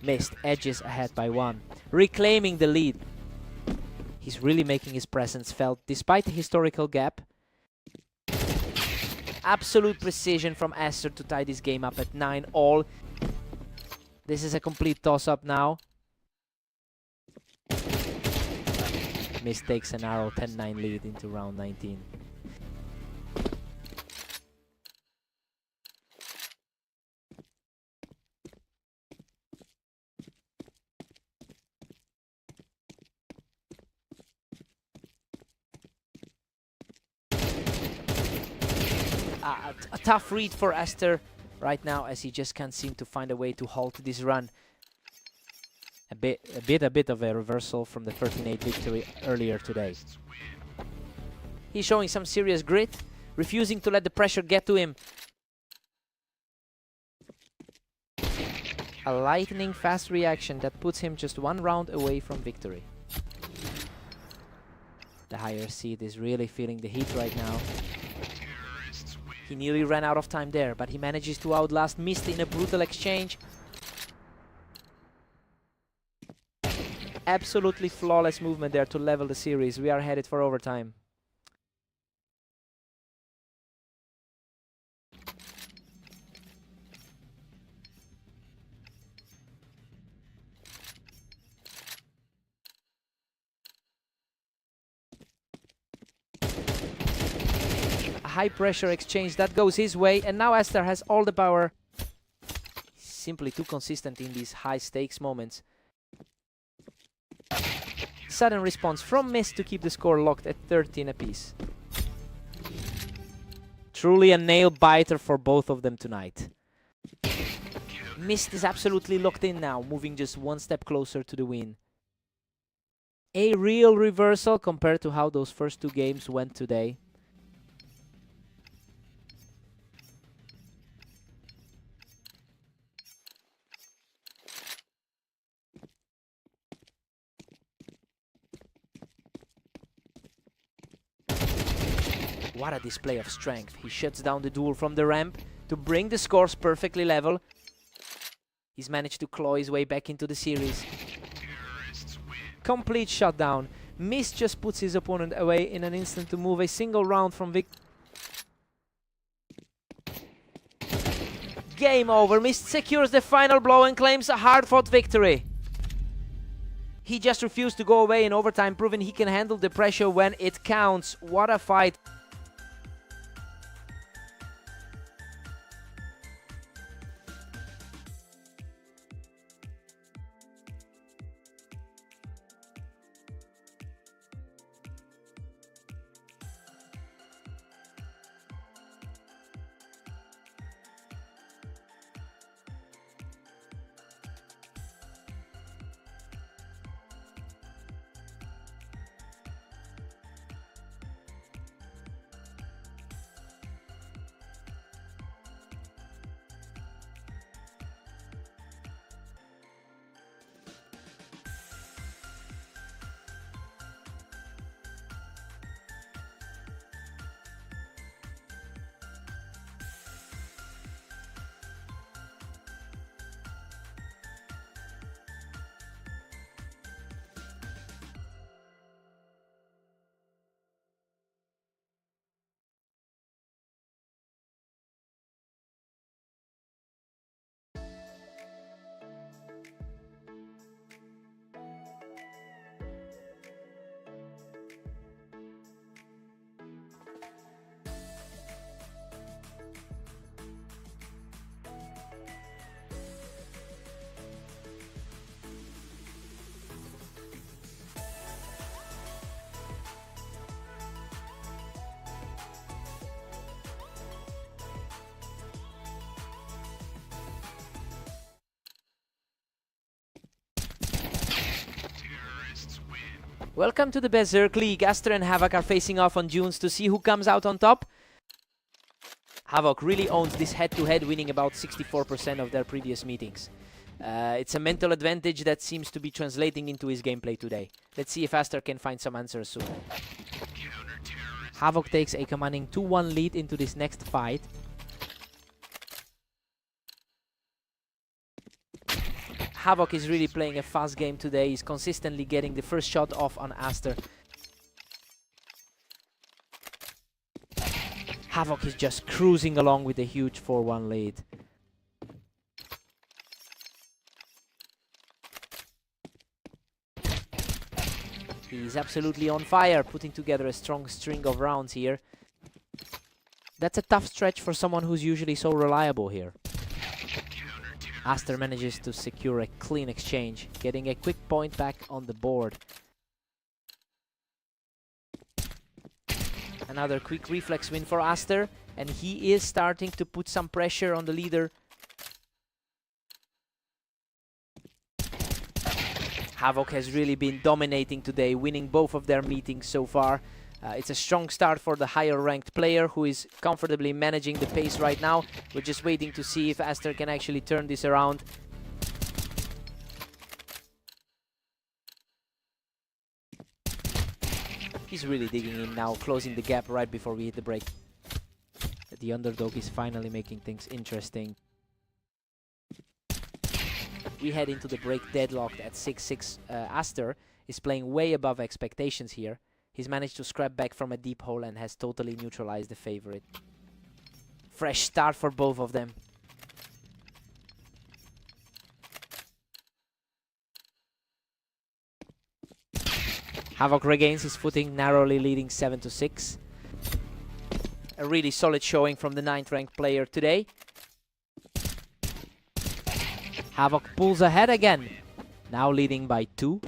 Mist edges ahead by 1, reclaiming the lead. He's really making his presence felt despite the historical gap. Absolute precision from Aster to tie this game up at 9-all. This is a complete toss-up now. Mist takes a narrow 10-9 lead into round 19. A tough read for Aster right now as he just can't seem to find a way to halt this run. A bit of a reversal from the 13-8 victory earlier today. He's showing some serious grit, refusing to let the pressure get to him. A lightning fast reaction that puts him just 1 round away from victory. The higher seed is really feeling the heat right now. He nearly ran out of time there, but he manages to outlast Mist in a brutal exchange. Absolutely flawless movement there to level the series. We are headed for overtime. A high pressure exchange that goes his way, and now Aster has all the power. Simply too consistent in these high stakes moments. Sudden response from Mist to keep the score locked at 13 apiece. Truly a nail biter for both of them tonight. Mist is absolutely locked in now, moving just one step closer to the win. A real reversal compared to how those first two games went today. What a display of strength. He shuts down the duel from the ramp to bring the scores perfectly level. He's managed to claw his way back into the series. Complete shutdown. Mist just puts his opponent away in an instant to move a single round from victory. Game over. Mist secures the final blow and claims a hard-fought victory. He just refused to go away in overtime, proving he can handle the pressure when it counts. What a fight. Welcome to the Berserk League. Aster and Havoc are facing off on Dunes to see who comes out on top. Havoc really owns this head-to-head, winning about 64% of their previous meetings. It's a mental advantage that seems to be translating into his gameplay today. Let's see if Aster can find some answers soon. Havoc takes a commanding 2-1 lead into this next fight. Havoc is really playing a fast game today. He's consistently getting the first shot off on Aster. Havoc is just cruising along with a huge 4-1 lead. He's absolutely on fire, putting together a strong string of rounds here. That's a tough stretch for someone who's usually so reliable here. Aster manages to secure a clean exchange, getting a quick point back on the board. Another quick reflex win for Aster, and he is starting to put some pressure on the leader. Havoc has really been dominating today, winning both of their meetings so far. It's a strong start for the higher ranked player who is comfortably managing the pace right now. We're just waiting to see if Aster can actually turn this around. He's really digging in now, closing the gap right before we hit the break. The underdog is finally making things interesting. We head into the break deadlocked at 6-6. Aster is playing way above expectations here. He's managed to scrap back from a deep hole and has totally neutralized the favorite. Fresh start for both of them. Havoc regains his footing, narrowly leading 7-6. A really solid showing from the 9th ranked player today. Havoc pulls ahead again, now leading by 2.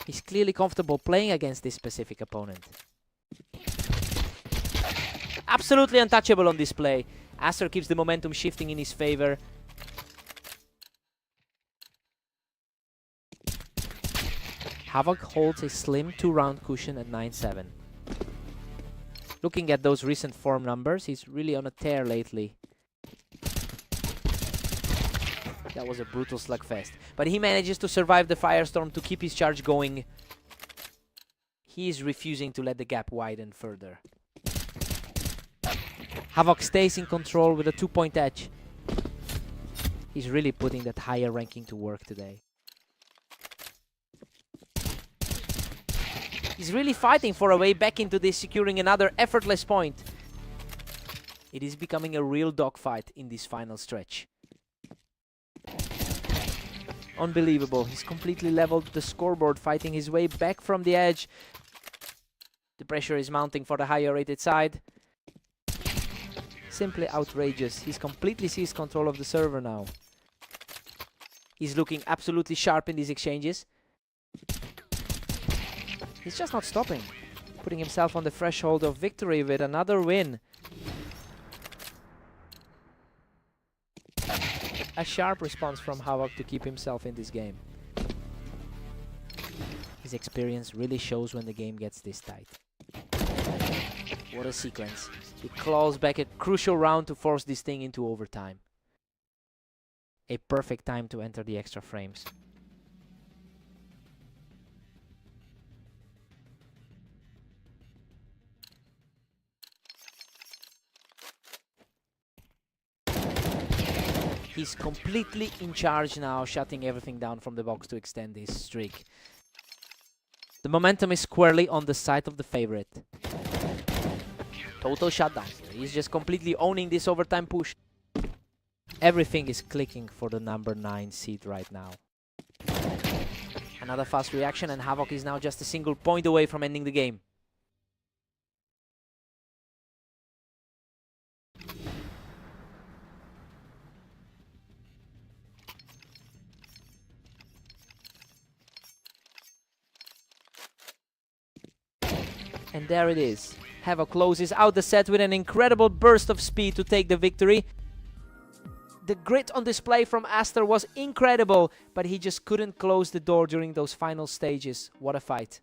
He's clearly comfortable playing against this specific opponent. Absolutely untouchable on display. Aster keeps the momentum shifting in his favor. Havoc holds a slim 2-round cushion at 9-7. Looking at those recent form numbers, he's really on a tear lately. That was a brutal slugfest. But he manages to survive the firestorm to keep his charge going. He is refusing to let the gap widen further. Havoc stays in control with a 2-point edge. He's really putting that higher ranking to work today. He's really fighting for a way back into this, securing another effortless point. It is becoming a real dogfight in this final stretch. Unbelievable. He's completely leveled the scoreboard, fighting his way back from the edge. The pressure is mounting for the higher rated side. Simply outrageous. He's completely seized control of the server now. He's looking absolutely sharp in these exchanges. He's just not stopping, putting himself on the threshold of victory with another win. A sharp response from Havoc to keep himself in this game. His experience really shows when the game gets this tight. What a sequence. He claws back a crucial round to force this thing into overtime. A perfect time to enter the extra frames. He's completely in charge now, shutting everything down from the box to extend his streak. The momentum is squarely on the side of the favorite. Total shutdown here. He's just completely owning this overtime push. Everything is clicking for the number 9 seed right now. Another fast reaction, and Havoc is now just a single point away from ending the game. And there it is. Havoc closes out the set with an incredible burst of speed to take the victory. The grit on display from Aster was incredible, but he just couldn't close the door during those final stages. What a fight.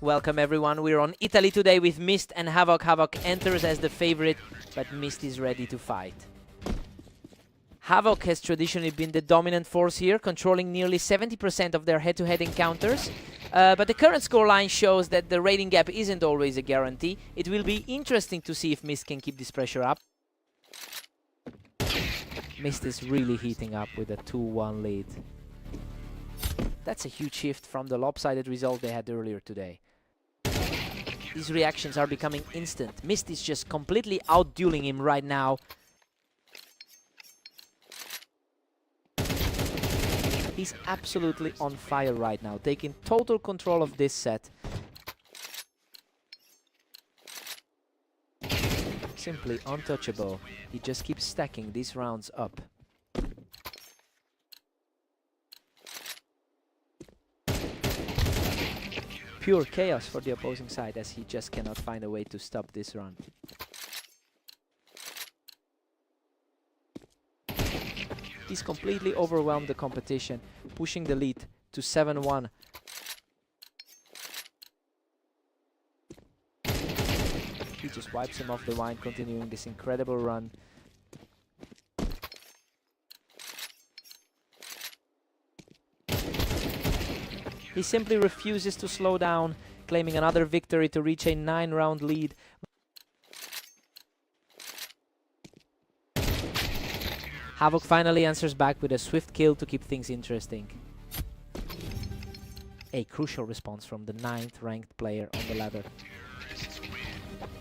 Welcome everyone, we're on Italy today with Mist and Havoc. Havoc enters as the favorite, but Mist is ready to fight. Havoc has traditionally been the dominant force here, controlling nearly 70% of their head-to-head encounters. But the current scoreline shows that the rating gap isn't always a guarantee. It will be interesting to see if Mist can keep this pressure up. Mist is really heating up with a 2-1 lead. That's a huge shift from the lopsided result they had earlier today. These reactions are becoming instant. Mist is just completely out-dueling him right now. He's absolutely on fire right now, taking total control of this set. Simply untouchable. He just keeps stacking these rounds up. Pure chaos for the opposing side, as he just cannot find a way to stop this run. He's completely overwhelmed the competition, pushing the lead to 7-1. He just wipes him off the line, continuing this incredible run. He simply refuses to slow down, claiming another victory to reach a 9-round lead. Havoc finally answers back with a swift kill to keep things interesting. A crucial response from the 9th ranked player on the ladder.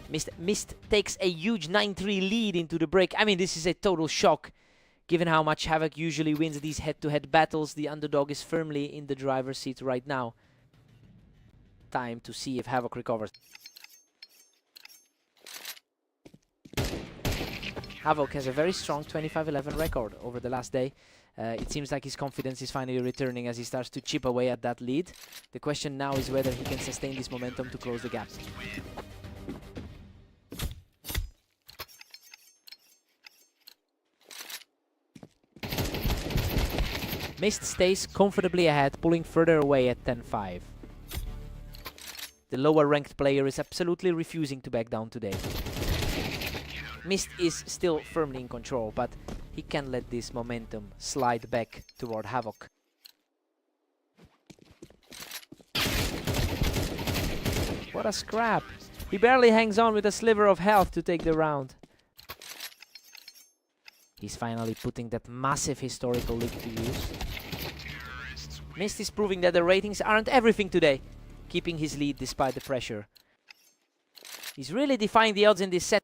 Mist takes a huge 9-3 lead into the break. I mean, this is a total shock. Given how much Havoc usually wins these head-to-head battles, the underdog is firmly in the driver's seat right now. Time to see if Havoc recovers. Havoc has a very strong 25-11 record over the last day. It seems like his confidence is finally returning as he starts to chip away at that lead. The question now is whether he can sustain this momentum to close the gap. Mist stays comfortably ahead, pulling further away at 10-5. The lower ranked player is absolutely refusing to back down today. Mist is still firmly in control, but he can't let this momentum slide back toward Havoc. What a scrap! He barely hangs on with a sliver of health to take the round. He's finally putting that massive historical lead to use. Mist is proving that the ratings aren't everything today, keeping his lead despite the pressure. He's really defying the odds in this set.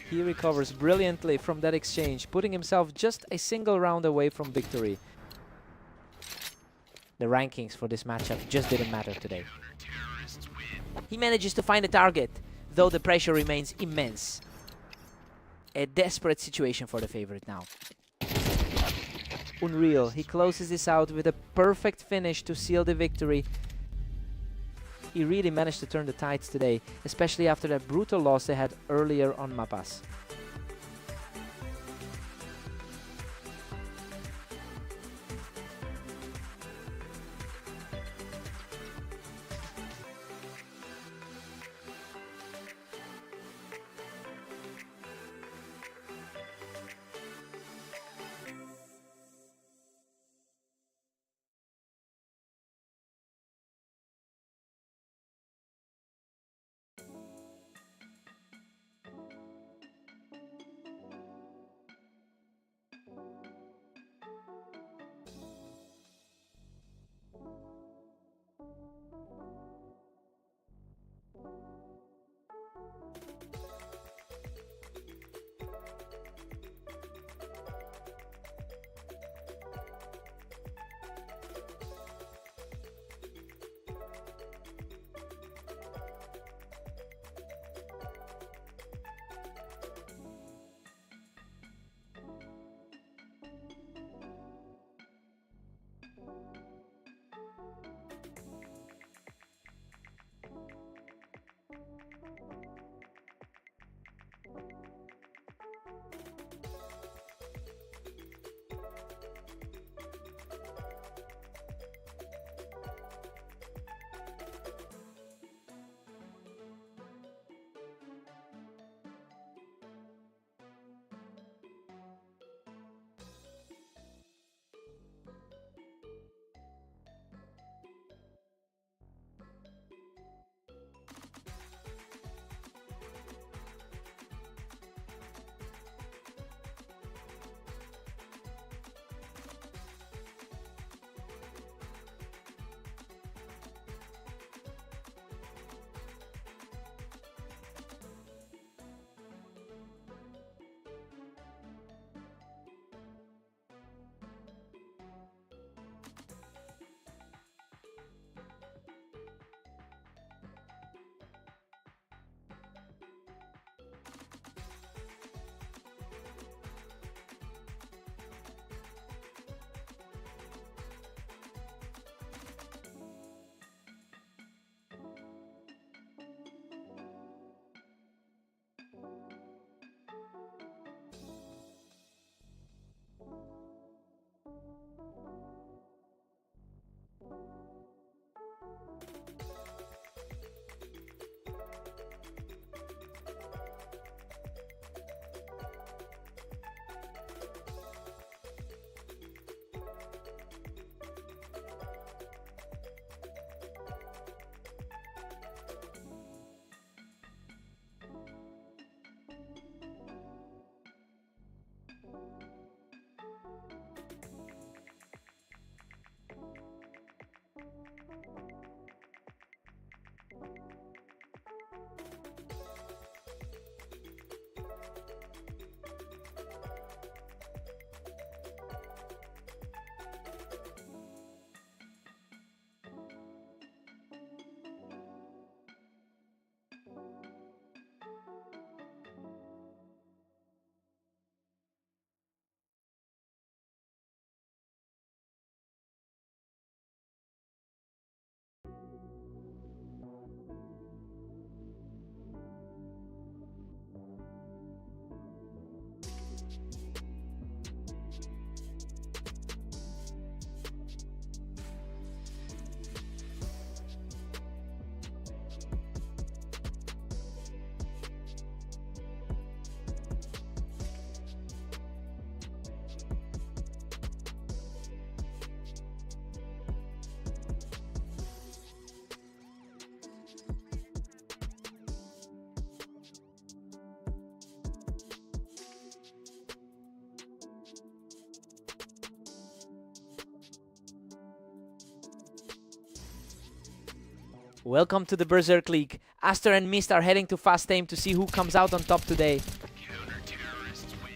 He recovers brilliantly from that exchange, putting himself just a single round away from victory. The rankings for this matchup just didn't matter today. He manages to find a target, though the pressure remains immense. A desperate situation for the favorite now. Unreal, he closes this out with a perfect finish to seal the victory. He really managed to turn the tides today, especially after that brutal loss they had earlier on Mapas. Welcome to the Berserk League. Aster and Mist are heading to Fast Aim to see who comes out on top today.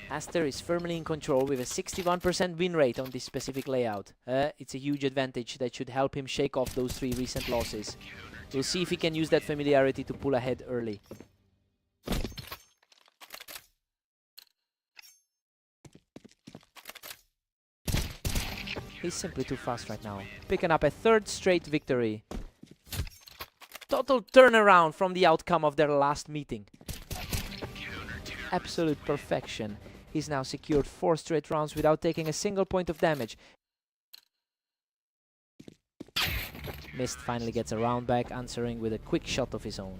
Aster is firmly in control with a 61% win rate on this specific layout. It's a huge advantage that should help him shake off those 3 recent losses. We'll see if he can use that familiarity to pull ahead early. He's simply too fast right now. Picking up a 3rd straight victory. Total turnaround from the outcome of their last meeting. Absolute perfection. He's now secured 4 straight rounds without taking a single point of damage. Mist finally gets a round back, answering with a quick shot of his own.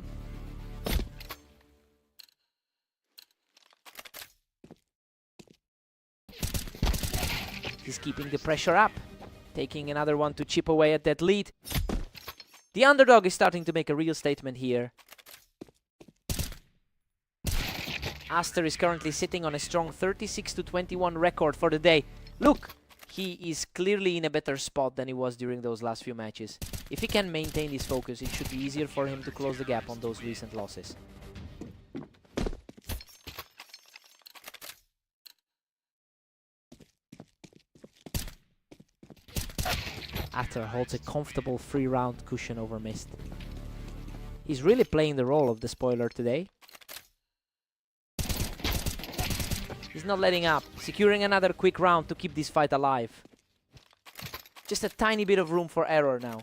He's keeping the pressure up, taking another one to chip away at that lead. The underdog is starting to make a real statement here. Aster is currently sitting on a strong 36-21 record for the day. Look, he is clearly in a better spot than he was during those last few matches. If he can maintain his focus, it should be easier for him to close the gap on those recent losses. Aster holds a comfortable 3-round cushion over Mist. He's really playing the role of the spoiler today. He's not letting up, securing another quick round to keep this fight alive. Just a tiny bit of room for error now.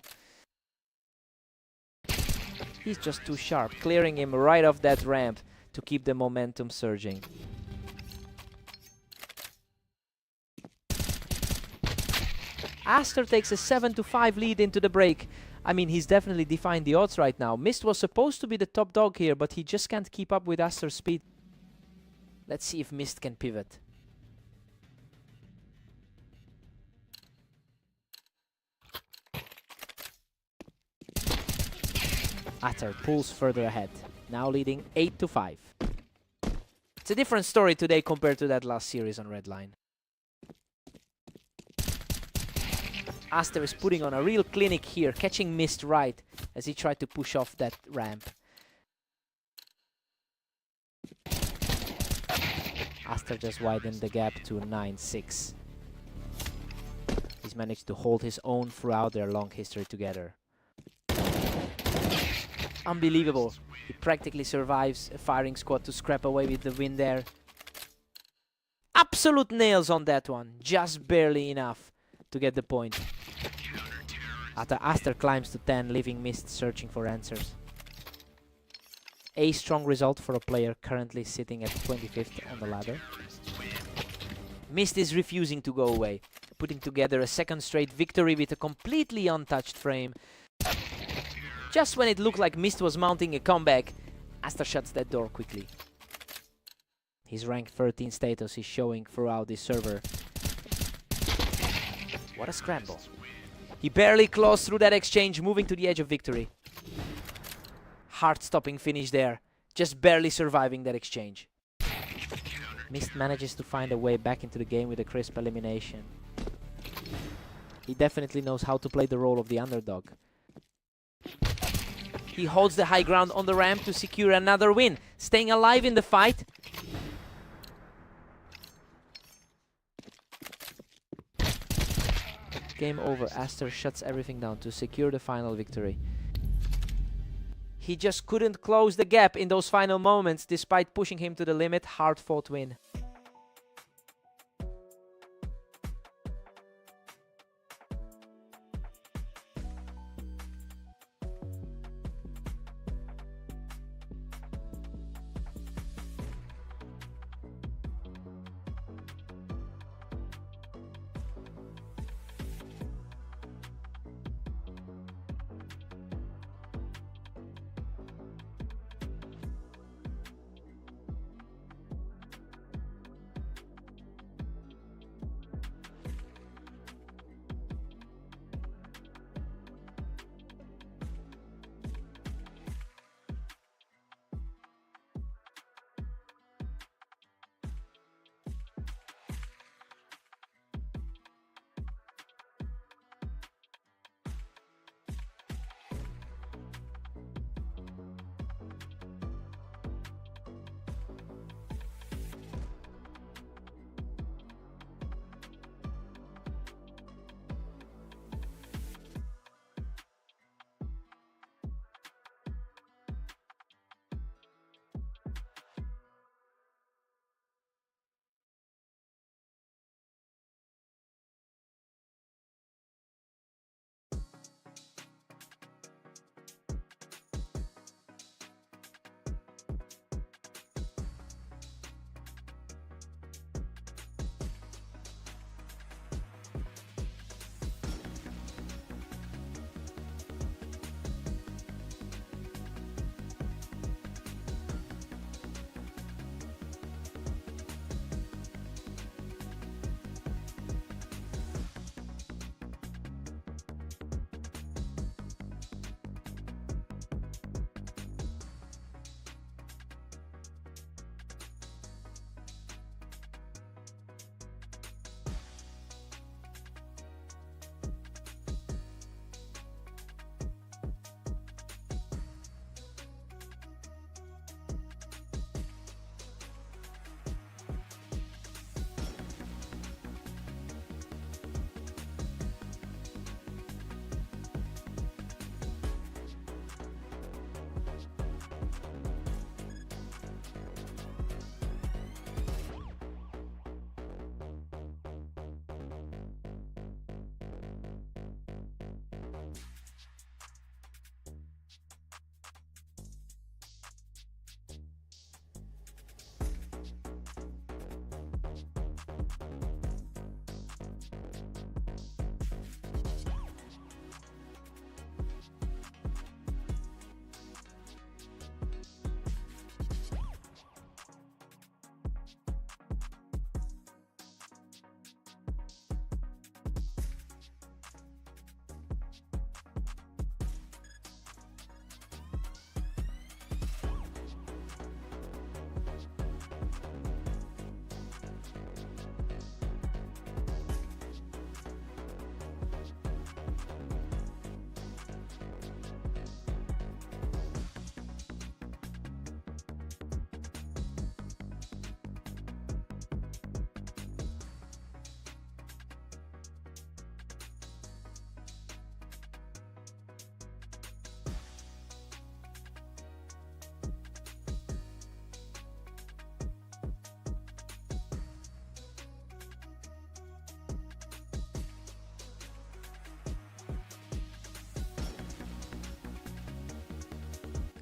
He's just too sharp, clearing him right off that ramp to keep the momentum surging. Aster takes a 7-5 lead into the break. I mean, he's definitely defying the odds right now. Mist was supposed to be the top dog here, but he just can't keep up with Aster's speed. Let's see if Mist can pivot. Aster pulls further ahead, now leading 8-5. It's a different story today compared to that last series on Redline. Aster is putting on a real clinic here, catching Mist right as he tried to push off that ramp. Aster just widened the gap to 9-6. He's managed to hold his own throughout their long history together. Unbelievable. He practically survives a firing squad to scrap away with the win there. Absolute nails on that one. Just barely enough to get the point. After Aster climbs to 10, leaving Mist searching for answers. A strong result for a player currently sitting at 25th on the ladder. Mist is refusing to go away, putting together a 2nd straight victory with a completely untouched frame. Just when it looked like Mist was mounting a comeback, Aster shuts that door quickly. His rank 13 status is showing throughout this server. What a scramble. He barely claws through that exchange, moving to the edge of victory. Heart-stopping finish there, just barely surviving that exchange. Mist manages to find a way back into the game with a crisp elimination. He definitely knows how to play the role of the underdog. He holds the high ground on the ramp to secure another win, staying alive in the fight. Game over. Aster shuts everything down to secure the final victory. He just couldn't close the gap in those final moments despite pushing him to the limit. Hard-fought win.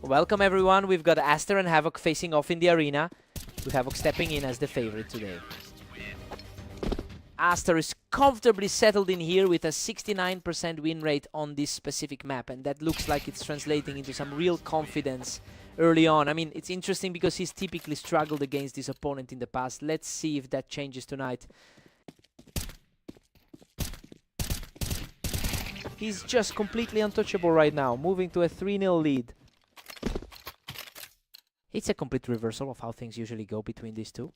Welcome everyone, we've got Aster and Havoc facing off in the arena, with Havoc stepping in as the favorite today. Aster is comfortably settled in here with a 69% win rate on this specific map, and that looks like it's translating into some real confidence early on. I mean, it's interesting because he's typically struggled against this opponent in the past. Let's see if that changes tonight. He's just completely untouchable right now, moving to a 3-0 lead. It's a complete reversal of how things usually go between these two.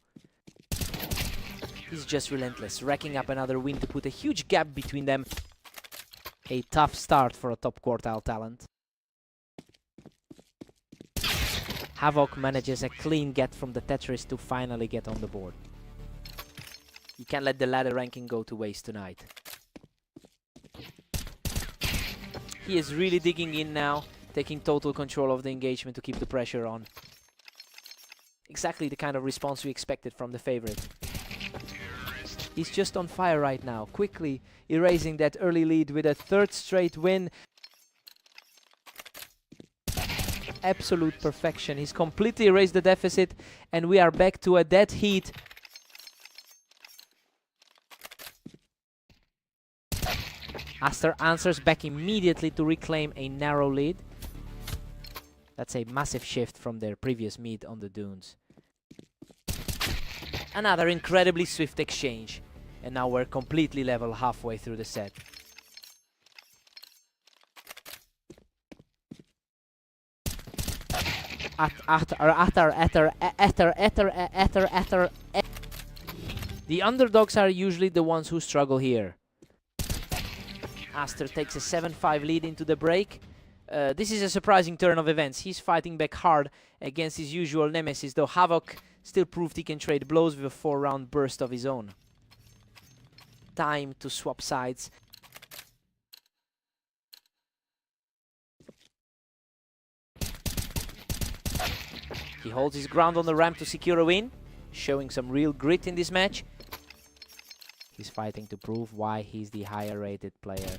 He's just relentless, racking up another win to put a huge gap between them. A tough start for a top quartile talent. Havoc manages a clean get from the Tetris to finally get on the board. You can't let the ladder ranking go to waste tonight. He is really digging in now, taking total control of the engagement to keep the pressure on. Exactly the kind of response we expected from the favorite. He's just on fire right now, quickly erasing that early lead with a third straight win. Absolute perfection. He's completely erased the deficit, and we are back to a dead heat. Aster answers back immediately to reclaim a narrow lead. That's a massive shift from their previous meet on the dunes. Another incredibly swift exchange. And now we're completely level halfway through the set. The underdogs are usually the ones who struggle here. Aster takes a 7-5 lead into the break. This is a surprising turn of events. He's fighting back hard against his usual nemesis, though Havoc still proved he can trade blows with a 4-round burst of his own. Time to swap sides. He holds his ground on the ramp to secure a win, showing some real grit in this match. He's fighting to prove why he's the higher rated player.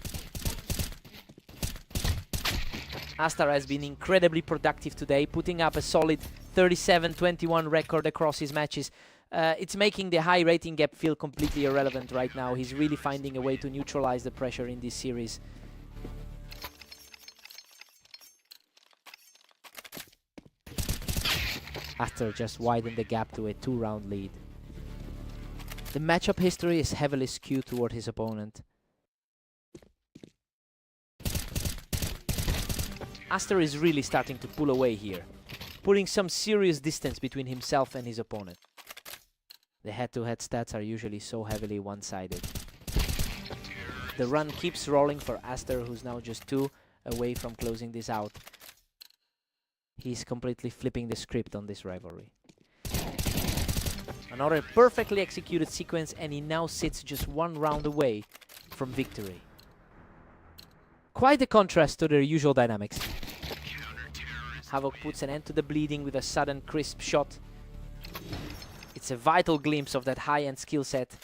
Aster has been incredibly productive today, putting up a solid 37-21 record across his matches. It's making the high rating gap feel completely irrelevant right now. He's really finding a way to neutralize the pressure in this series. Aster just widened the gap to a 2-round lead. The matchup history is heavily skewed toward his opponent. Aster is really starting to pull away here, putting some serious distance between himself and his opponent. The head-to-head stats are usually so heavily one-sided. The run keeps rolling for Aster, who's now just 2 away from closing this out. He's completely flipping the script on this rivalry. Another perfectly executed sequence, and he now sits just 1 round away from victory. Quite a contrast to their usual dynamics. Havoc puts an end to the bleeding with a sudden crisp shot. It's a vital glimpse of that high-end skill set.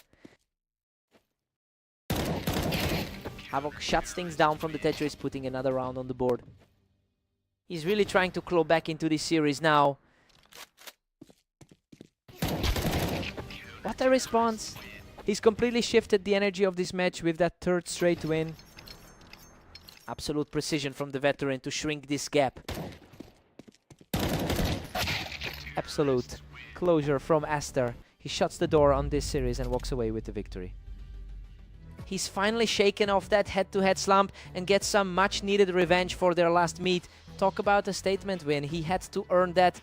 Havoc shuts things down from the Tetris, putting another round on the board. He's really trying to claw back into this series now. What a response! He's completely shifted the energy of this match with that third straight win. Absolute precision from the veteran to shrink this gap. Absolute closure from Aster. He shuts the door on this series and walks away with the victory. He's finally shaken off that head-to-head slump and gets some much-needed revenge for their last meet. Talk about a statement win. He had to earn that.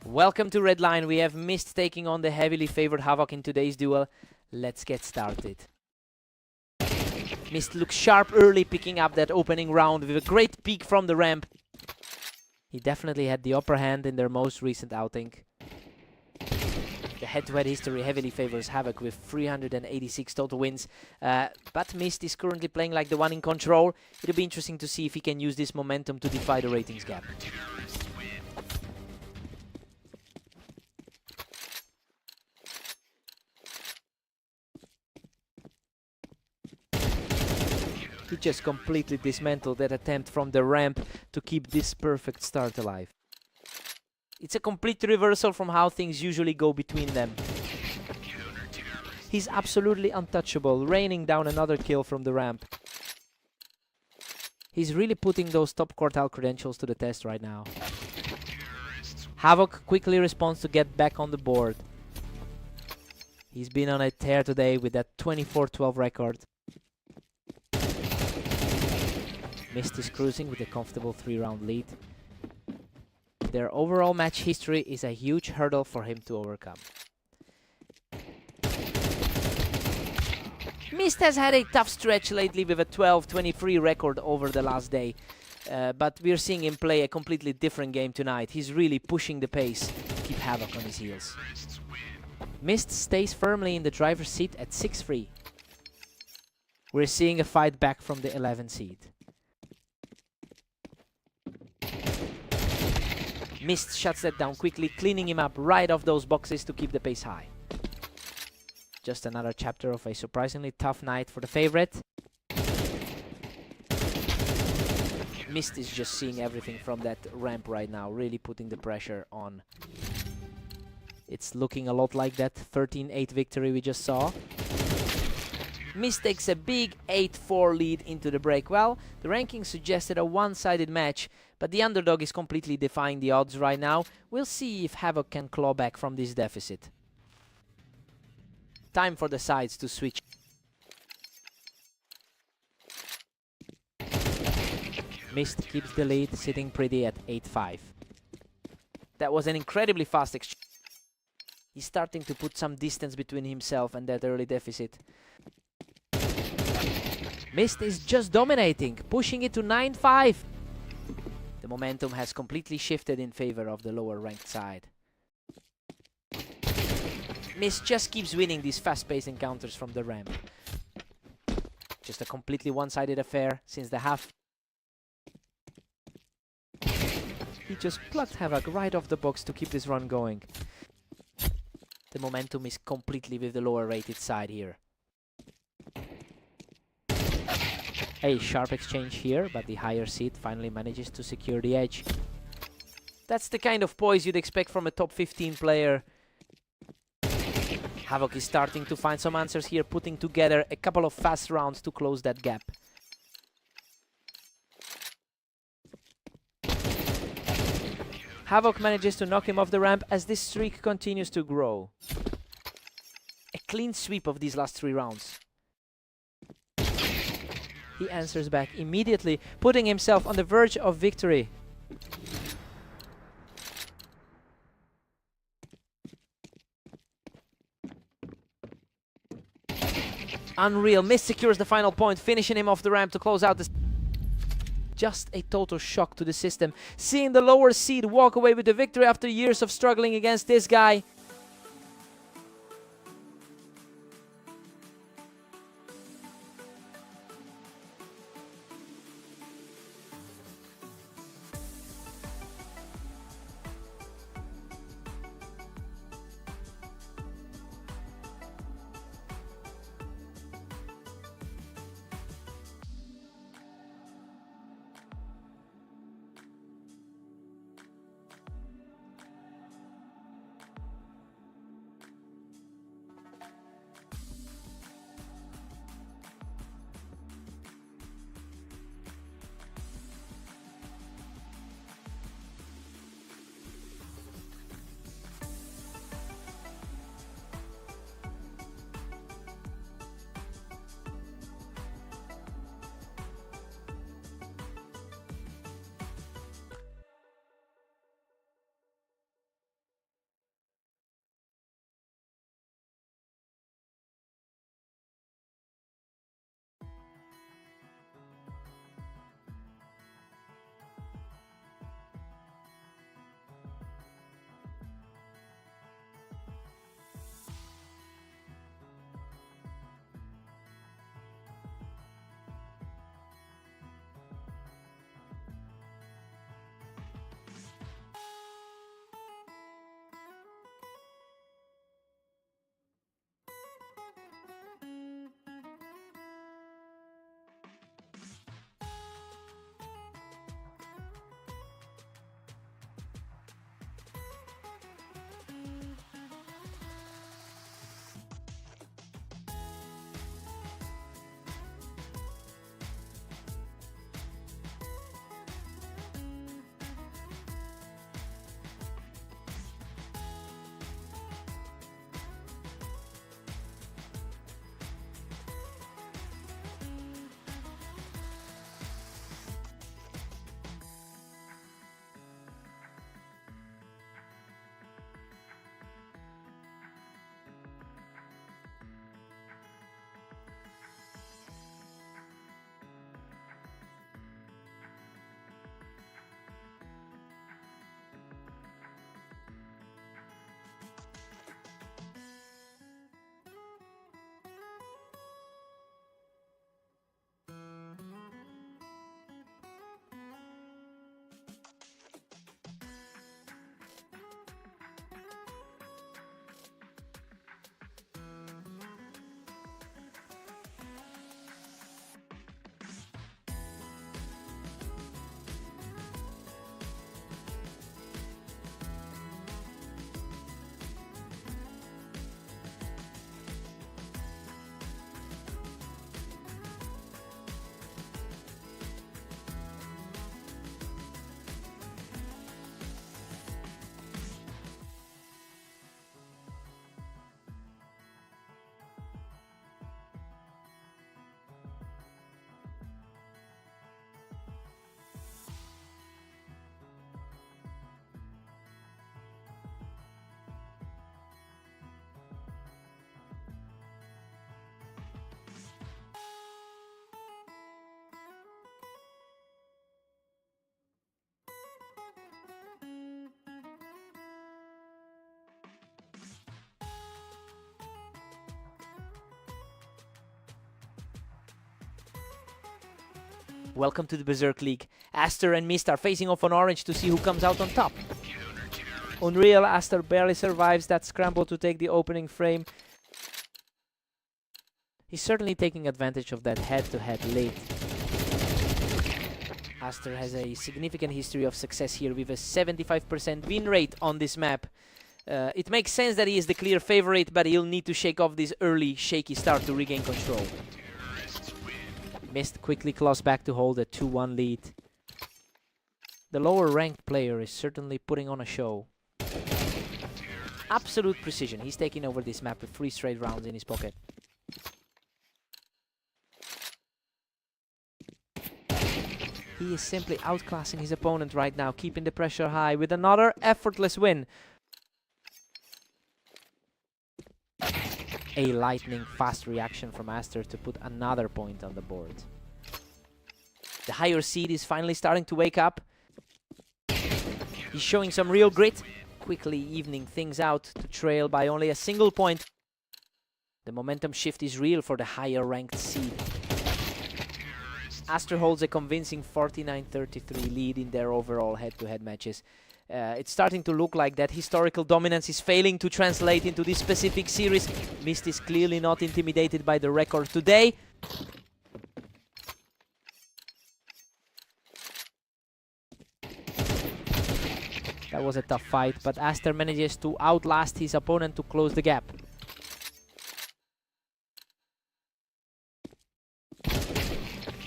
Welcome to Red Line. We have Mist taking on the heavily favored Havoc in today's duel. Let's get started. Mist looks sharp early, picking up that opening round with a great peek from the ramp. He definitely had the upper hand in their most recent outing. The head-to-head history heavily favors Havoc with 386 total wins. But Mist is currently playing like the one in control. It'll be interesting to see if he can use this momentum to defy the ratings gap. He just completely dismantled that attempt from the ramp to keep this perfect start alive. It's a complete reversal from how things usually go between them. He's absolutely untouchable, raining down another kill from the ramp. He's really putting those top quartile credentials to the test right now. Havoc quickly responds to get back on the board. He's been on a tear today with that 24-12 record. Mist is cruising with a comfortable 3-round lead. Their overall match history is a huge hurdle for him to overcome. Mist has had a tough stretch lately with a 12-23 record over the last day. But we're seeing him play a completely different game tonight. He's really pushing the pace to keep Havoc on his heels. Mist stays firmly in the driver's seat at 6-3. We're seeing a fight back from the 11 seed. Mist shuts that down quickly, cleaning him up right off those boxes to keep the pace high. Just another chapter of a surprisingly tough night for the favorite. Mist is just seeing everything from that ramp right now, really putting the pressure on. It's looking a lot like that 13-8 victory we just saw. Mist takes a big 8-4 lead into the break. Well, the rankings suggested a one-sided match, but the underdog is completely defying the odds right now. We'll see if Havoc can claw back from this deficit. Time for the sides to switch. Mist keeps the lead, sitting pretty at 8-5. That was an incredibly fast exchange. He's starting to put some distance between himself and that early deficit. Mist is just dominating, pushing it to 9-5. The momentum has completely shifted in favor of the lower ranked side. Mist just keeps winning these fast-paced encounters from the ramp. Just a completely one-sided affair since the half. He just plucked Havoc right off the box to keep this run going. The momentum is completely with the lower rated side here. A sharp exchange here, but the higher seed finally manages to secure the edge. That's the kind of poise you'd expect from a top 15 player. Havoc is starting to find some answers here, putting together a couple of fast rounds to close that gap. Havoc manages to knock him off the ramp as this streak continues to grow. A clean sweep of these last 3 rounds. He answers back immediately, putting himself on the verge of victory. Unreal. Mist secures the final point, finishing him off the ramp to close out this. Just a total shock to the system. Seeing the lower seed walk away with the victory after years of struggling against this guy. Welcome to the Berserk League. Aster and Mist are facing off on orange to see who comes out on top. Unreal, Aster barely survives that scramble to take the opening frame. He's certainly taking advantage of that head-to-head late. Aster has a significant history of success here with a 75% win rate on this map. It makes sense that he is the clear favorite, but he'll need to shake off this early shaky start to regain control. Mist quickly claws back to hold a 2-1 lead. The lower ranked player is certainly putting on a show. Absolute precision. He's taking over this map with 3 straight rounds in his pocket. He is simply outclassing his opponent right now, keeping the pressure high with another effortless win. A lightning fast reaction from Aster to put another point on the board. The higher seed is finally starting to wake up. He's showing some real grit, quickly evening things out to trail by only a single point. The momentum shift is real for the higher ranked seed. Aster holds a convincing 49-33 lead in their overall head-to-head matches. It's starting to look like that historical dominance is failing to translate into this specific series. Mist is clearly not intimidated by the record today. That was a tough fight, but Aster manages to outlast his opponent to close the gap.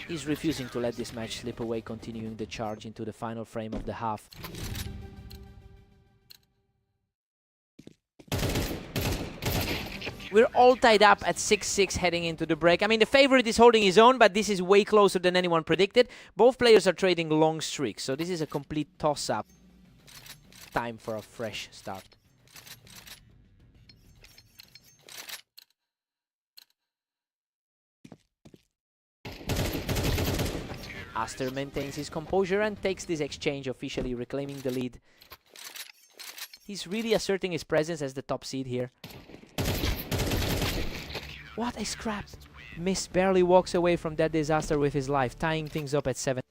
He's refusing to let this match slip away, continuing the charge into the final frame of the half. We're all tied up at 6-6 heading into the break. I mean, the favorite is holding his own, but this is way closer than anyone predicted. Both players are trading long streaks, so this is a complete toss-up. Time for a fresh start. Aster maintains his composure and takes this exchange, officially reclaiming the lead. He's really asserting his presence as the top seed here. What a scrap! Mist barely walks away from that disaster with his life, tying things up at 7.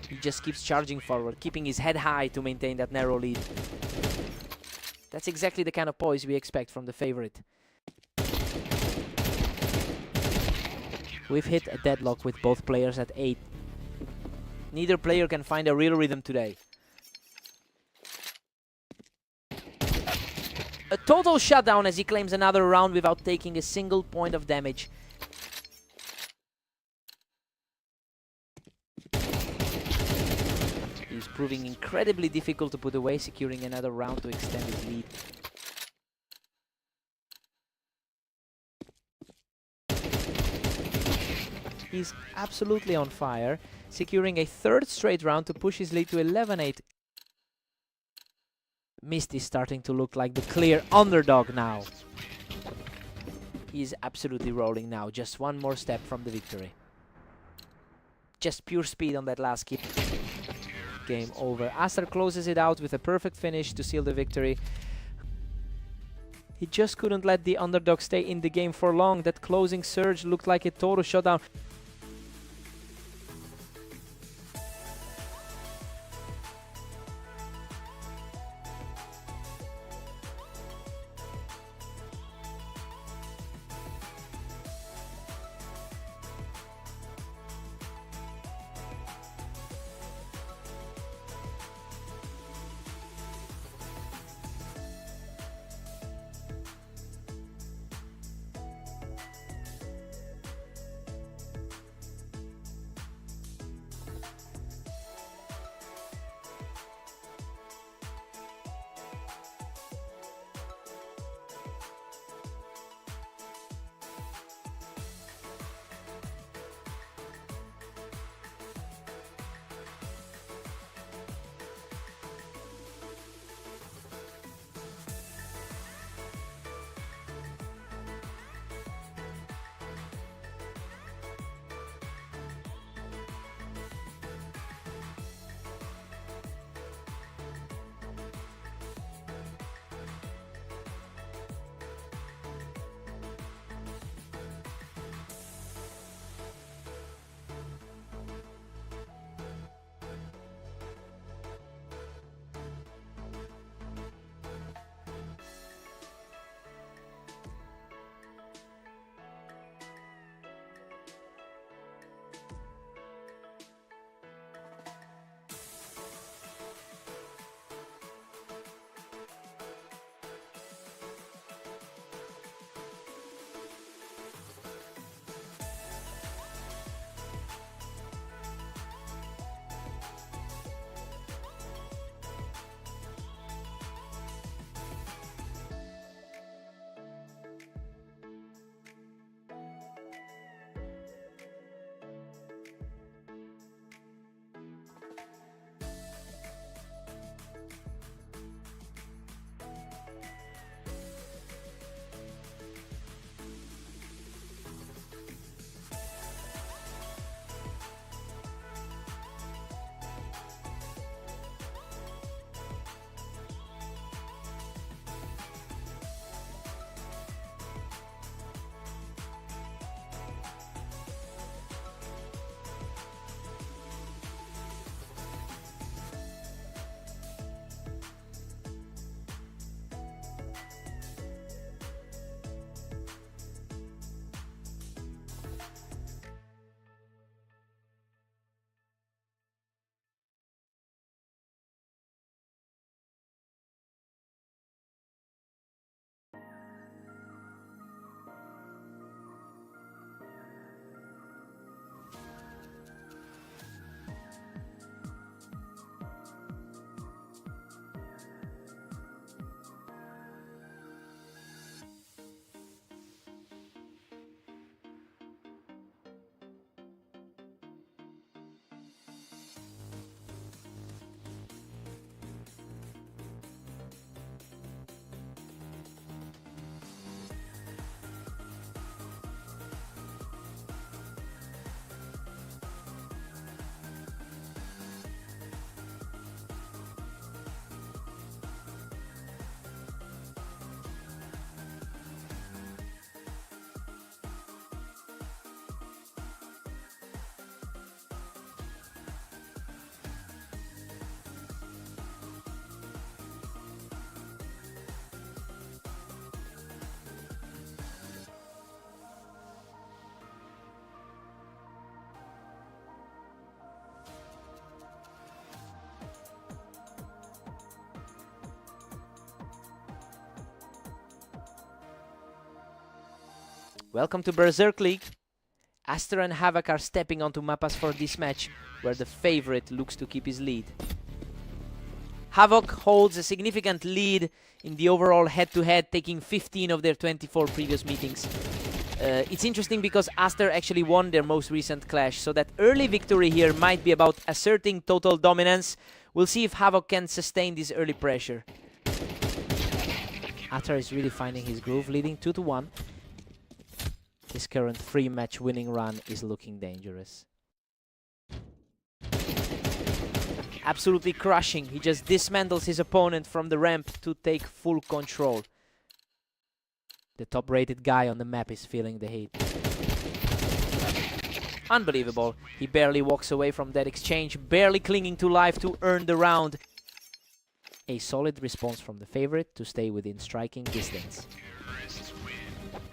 He just keeps charging forward, keeping his head high to maintain that narrow lead. That's exactly the kind of poise we expect from the favorite. We've hit a deadlock with both players at 8. Neither player can find a real rhythm today. A total shutdown as he claims another round without taking a single point of damage. He's proving incredibly difficult to put away, securing another round to extend his lead. He's absolutely on fire, securing a 3rd straight round to push his lead to 11-8. Mist is starting to look like the clear underdog now. He's absolutely rolling now, just one more step from the victory. Just pure speed on that last kill. Game over. Aster closes it out with a perfect finish to seal the victory. He just couldn't let the underdog stay in the game for long. That closing surge looked like a total shutdown. Welcome to Berserk League. Aster and Havoc are stepping onto Mapas for this match, where the favorite looks to keep his lead. Havoc holds a significant lead in the overall head-to-head, taking 15 of their 24 previous meetings. It's interesting because Aster actually won their most recent clash, so that early victory here might be about asserting total dominance. We'll see if Havoc can sustain this early pressure. Aster is really finding his groove, leading 2-1. His current 3-match winning run is looking dangerous. Absolutely crushing. He just dismantles his opponent from the ramp to take full control. The top-rated guy on the map is feeling the heat. Unbelievable. He barely walks away from that exchange, barely clinging to life to earn the round. A solid response from the favorite to stay within striking distance.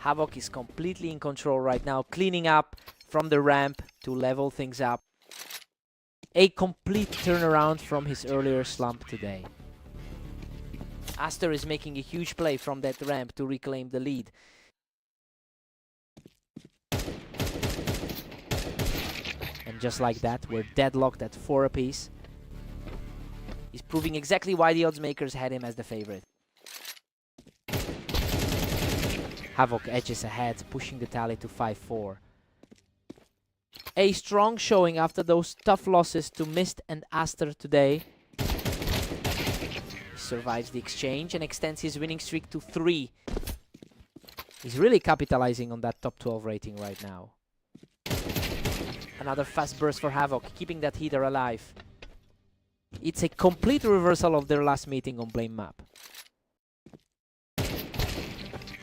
Havoc is completely in control right now, cleaning up from the ramp to level things up. A complete turnaround from his earlier slump today. Aster is making a huge play from that ramp to reclaim the lead. And just like that, we're deadlocked at 4 apiece. He's proving exactly why the odds makers had him as the favorite. Havoc edges ahead, pushing the tally to 5-4. A strong showing after those tough losses to Mist and Aster today. He survives the exchange and extends his winning streak to 3. He's really capitalizing on that top 12 rating right now. Another fast burst for Havoc, keeping that heater alive. It's a complete reversal of their last meeting on Blame Map.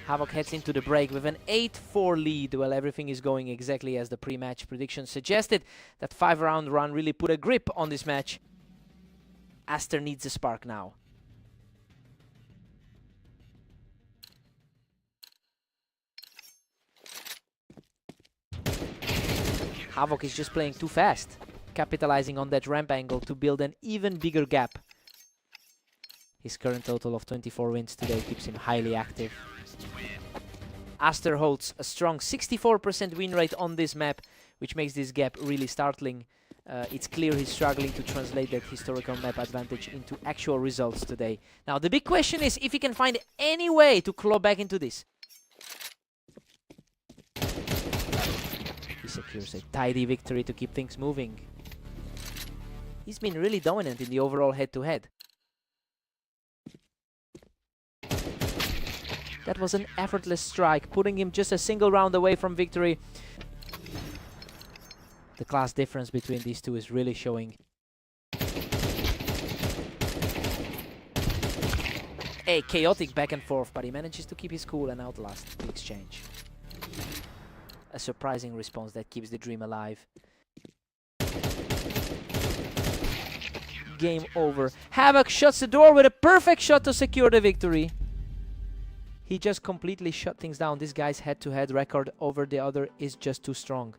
Havoc heads into the break with an 8-4 lead. Well, everything is going exactly as the pre-match prediction suggested. That 5-round run really put a grip on this match. Aster needs a spark now. Havoc is just playing too fast, capitalizing on that ramp angle to build an even bigger gap. His current total of 24 wins today keeps him highly active. Aster holds a strong 64% win rate on this map, which makes this gap really startling. It's clear he's struggling to translate that historical map advantage into actual results today. Now, the big question is if he can find any way to claw back into this. He secures a tidy victory to keep things moving. He's been really dominant in the overall head-to-head. That was an effortless strike, putting him just a single round away from victory. The class difference between these two is really showing. A chaotic back and forth, but he manages to keep his cool and outlast the exchange. A surprising response that keeps the dream alive. Game over. Havoc shuts the door with a perfect shot to secure the victory. He just completely shut things down. This guy's head-to-head record over the other is just too strong.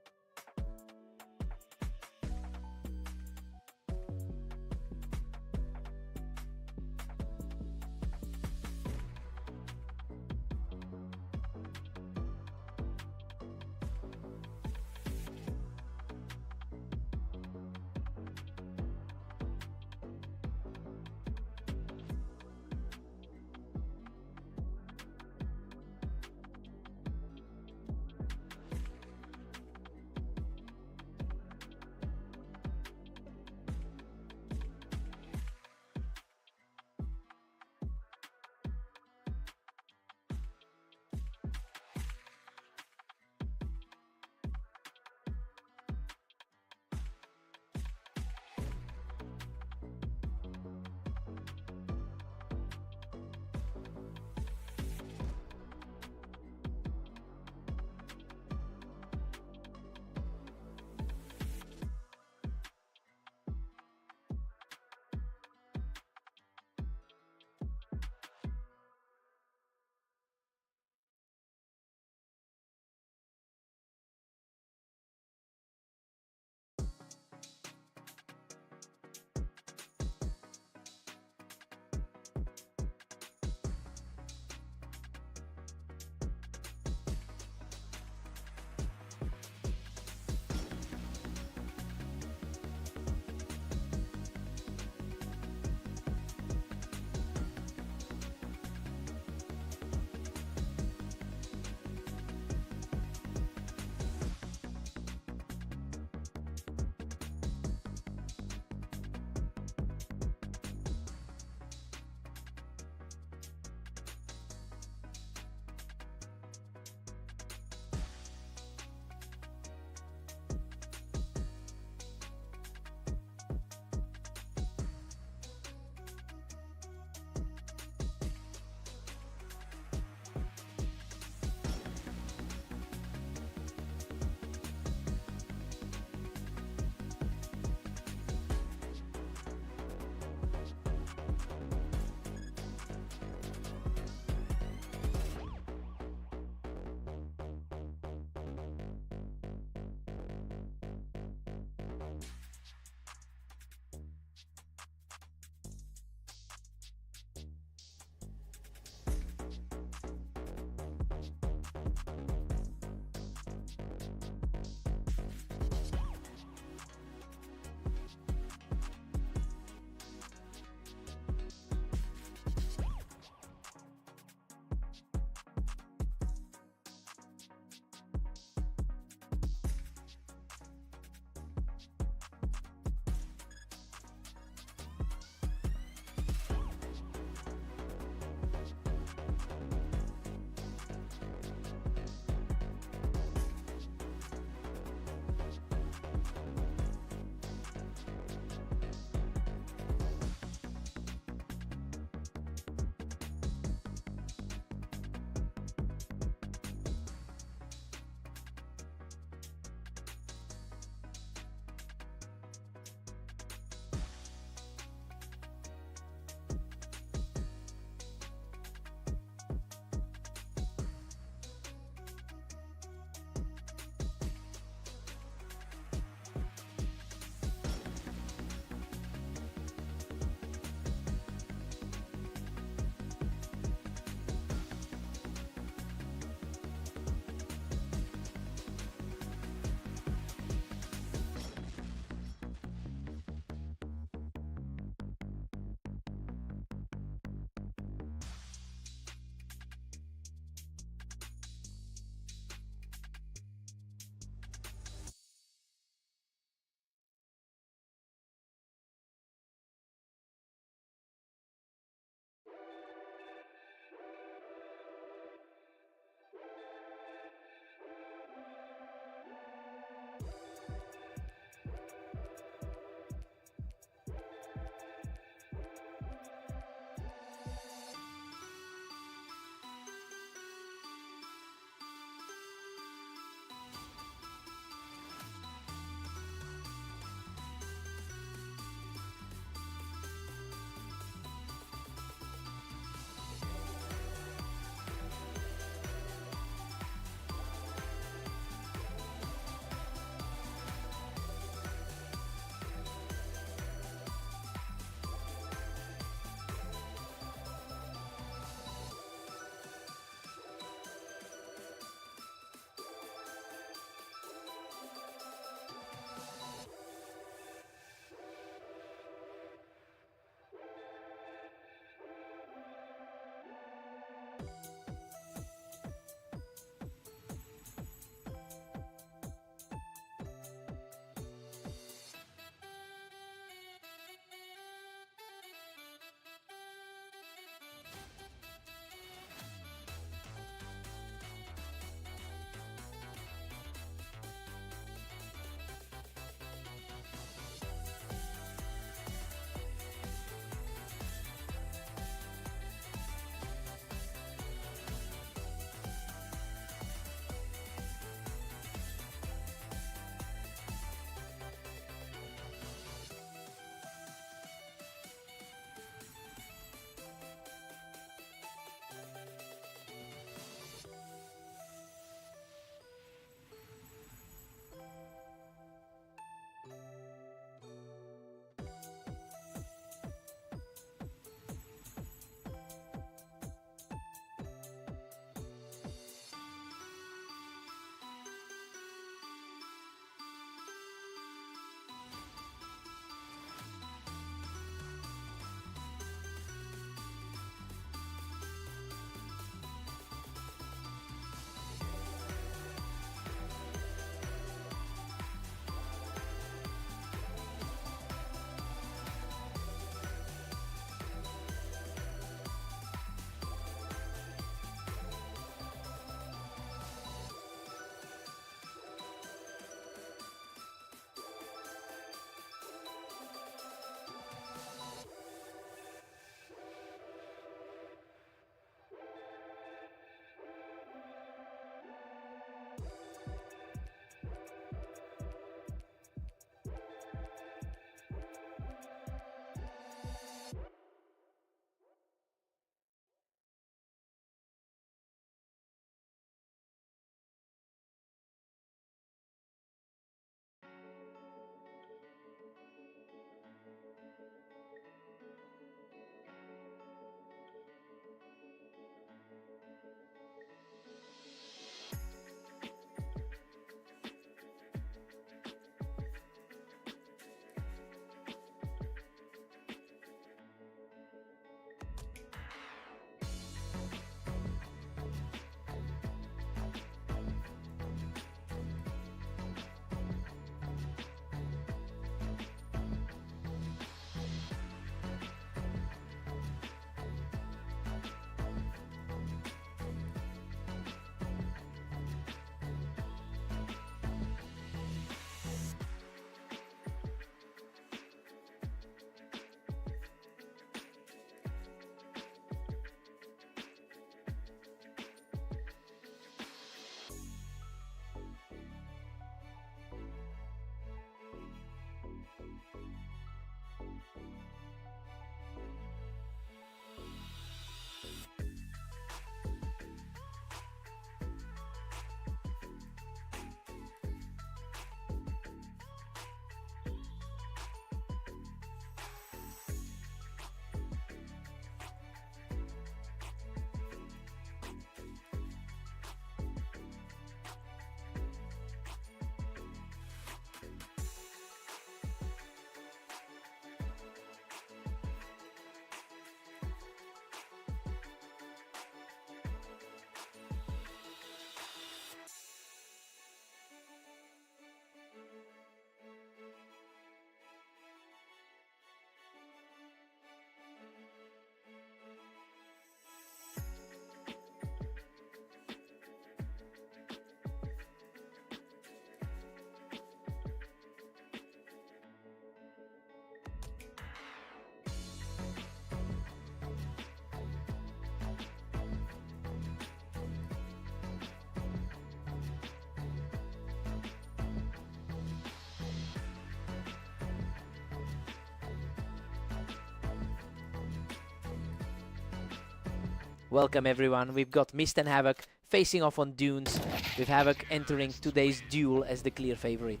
Welcome everyone, we've got Mist and Havoc facing off on Dunes, with Havoc entering today's duel as the clear favorite.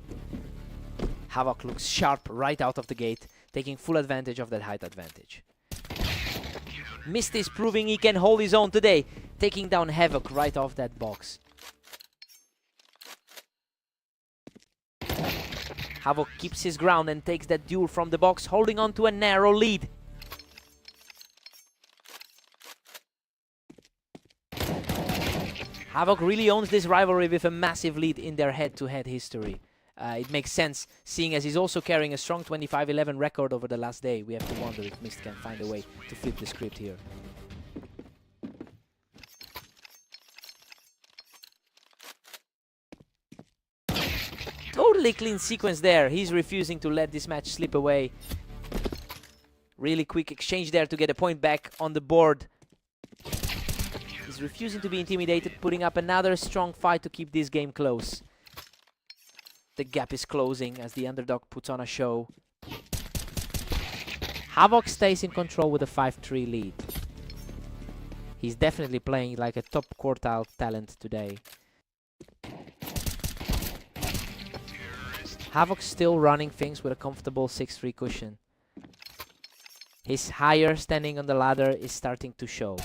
Havoc looks sharp right out of the gate, taking full advantage of that height advantage. Mist is proving he can hold his own today, taking down Havoc right off that box. Havoc keeps his ground and takes that duel from the box, holding on to a narrow lead. Havoc really owns this rivalry with a massive lead in their head-to-head history. It makes sense, seeing as he's also carrying a strong 25-11 record over the last day. We have to wonder if Mist can find a way to flip the script here. Totally clean sequence there. He's refusing to let this match slip away. Really quick exchange there to get a point back on the board. He's refusing to be intimidated, putting up another strong fight to keep this game close. The gap is closing as the underdog puts on a show. Havoc stays in control with a 5-3 lead. He's definitely playing like a top quartile talent today. Havoc still running things with a comfortable 6-3 cushion. His higher standing on the ladder is starting to show.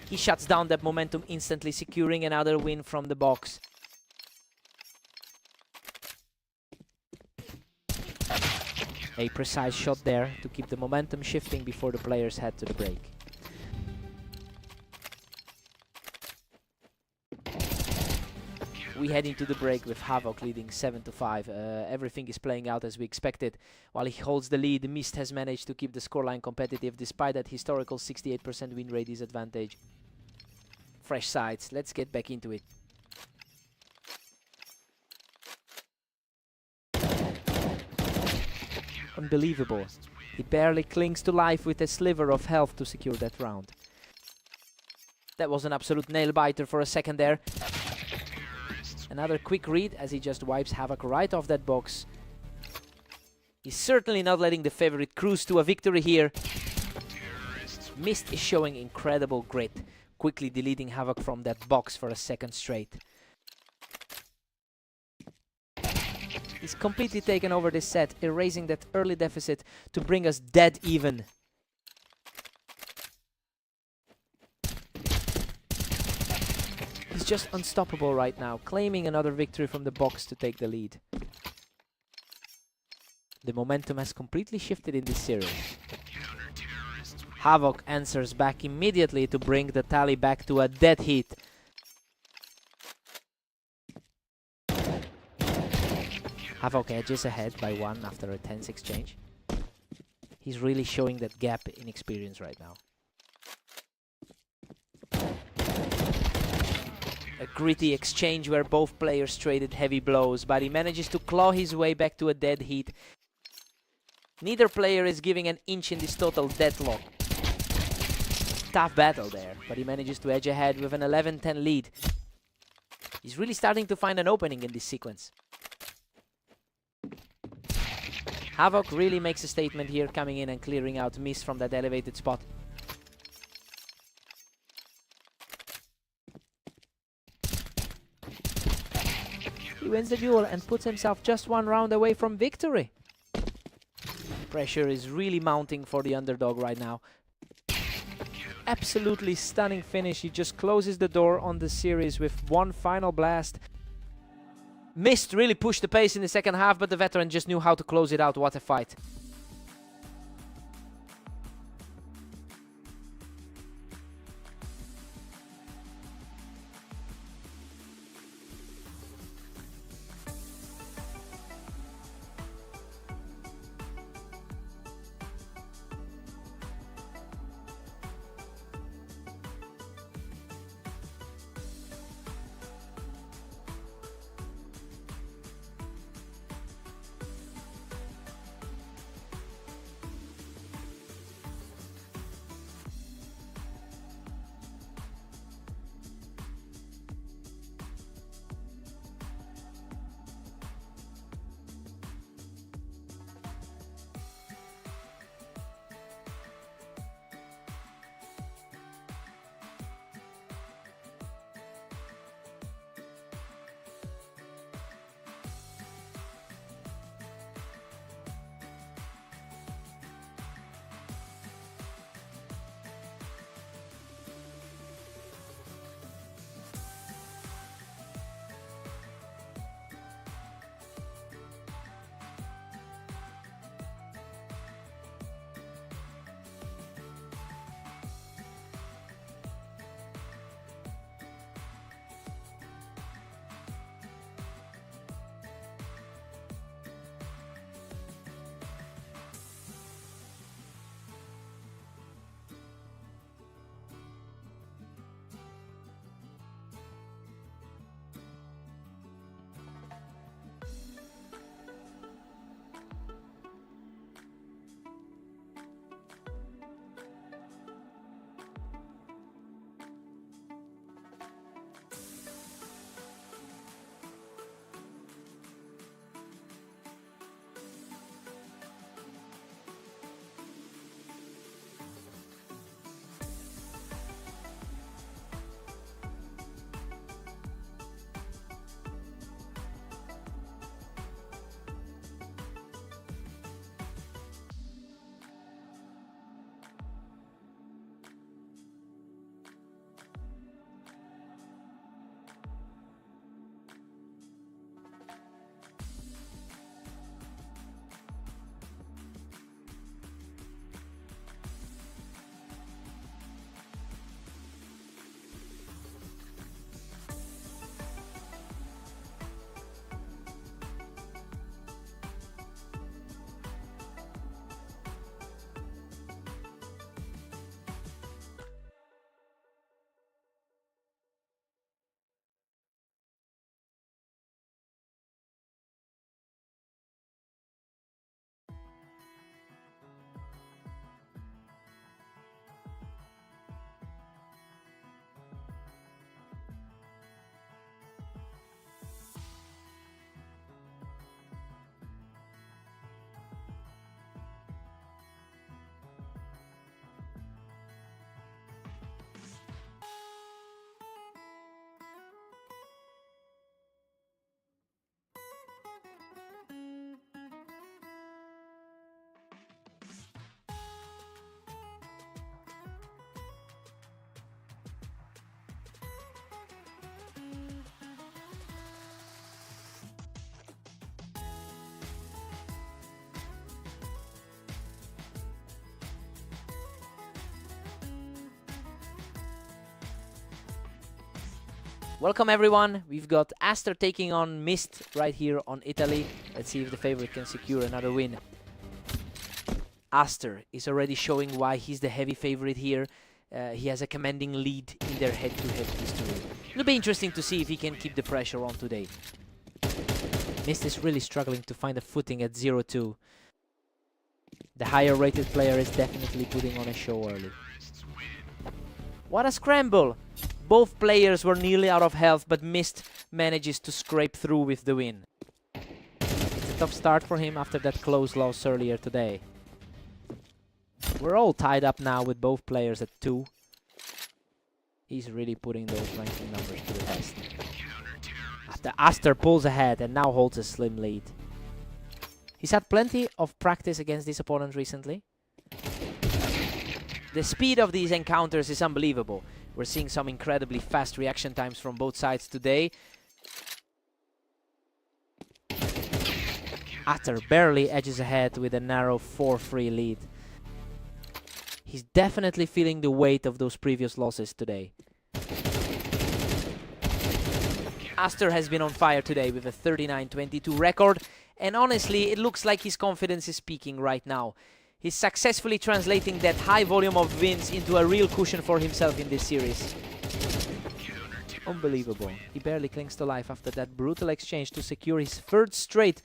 He shuts down that momentum instantly, securing another win from the box. A precise shot there to keep the momentum shifting before the players head to the break. We head into the break with Havoc leading 7-5. Everything is playing out as we expected. While he holds the lead, Mist has managed to keep the scoreline competitive despite that historical 68% win rate disadvantage. Fresh sides, let's get back into it. Unbelievable. He barely clings to life with a sliver of health to secure that round. That was an absolute nail-biter for a second there. Another quick read as he just wipes Havoc right off that box. He's certainly not letting the favorite cruise to a victory here. Mist is showing incredible grit, quickly deleting Havoc from that box for a second straight. He's completely taken over this set, erasing that early deficit to bring us dead even. He's just unstoppable right now, claiming another victory from the box to take the lead. The momentum has completely shifted in this series. Havoc answers back immediately to bring the tally back to a dead heat. Havoc edges ahead by 1 after a tense exchange. He's really showing that gap in experience right now. A gritty exchange where both players traded heavy blows, but he manages to claw his way back to a dead heat. Neither player is giving an inch in this total deadlock. Tough battle there, but he manages to edge ahead with an 11-10 lead. He's really starting to find an opening in this sequence. Havoc really makes a statement here, coming in and clearing out Mist from that elevated spot. He wins the duel and puts himself just 1 round away from victory. Pressure is really mounting for the underdog right now. Absolutely stunning finish. He just closes the door on the series with 1 final blast. Mist really pushed the pace in the second half, but the veteran just knew how to close it out. What a fight. Welcome everyone, we've got Aster taking on Mist right here on Italy. Let's see if the favorite can secure another win. Aster is already showing why he's the heavy favorite here. He has a commanding lead in their head-to-head history. It'll be interesting to see if he can keep the pressure on today. Mist is really struggling to find a footing at 0-2. The higher rated player is definitely putting on a show early. What a scramble! Both players were nearly out of health, but Mist manages to scrape through with the win. It's a tough start for him after that close loss earlier today. We're all tied up now with both players at 2. He's really putting those ranking numbers to the test. After Aster pulls ahead and now holds a slim lead. He's had plenty of practice against this opponent recently. The speed of these encounters is unbelievable. We're seeing some incredibly fast reaction times from both sides today. Aster barely edges ahead with a narrow 4-3 lead. He's definitely feeling the weight of those previous losses today. Aster has been on fire today with a 39-22 record, and honestly, it looks like his confidence is peaking right now. He's successfully translating that high volume of wins into a real cushion for himself in this series. Unbelievable. He barely clings to life after that brutal exchange to secure his 3rd straight.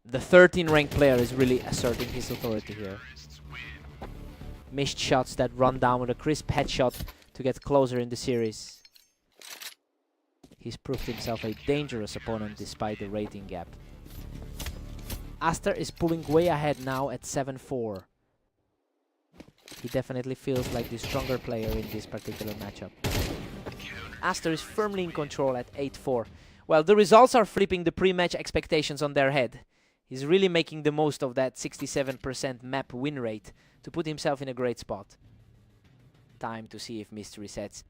The 13th ranked player is really asserting his authority here. Missed shots that run down with a crisp headshot to get closer in the series. He's proved himself a dangerous opponent despite the rating gap. Aster is pulling way ahead now at 7-4. He definitely feels like the stronger player in this particular matchup. Aster is firmly in control at 8-4. Well, the results are flipping the pre-match expectations on their head. He's really making the most of that 67% map win rate to put himself in a great spot. Time to see if Mist resets.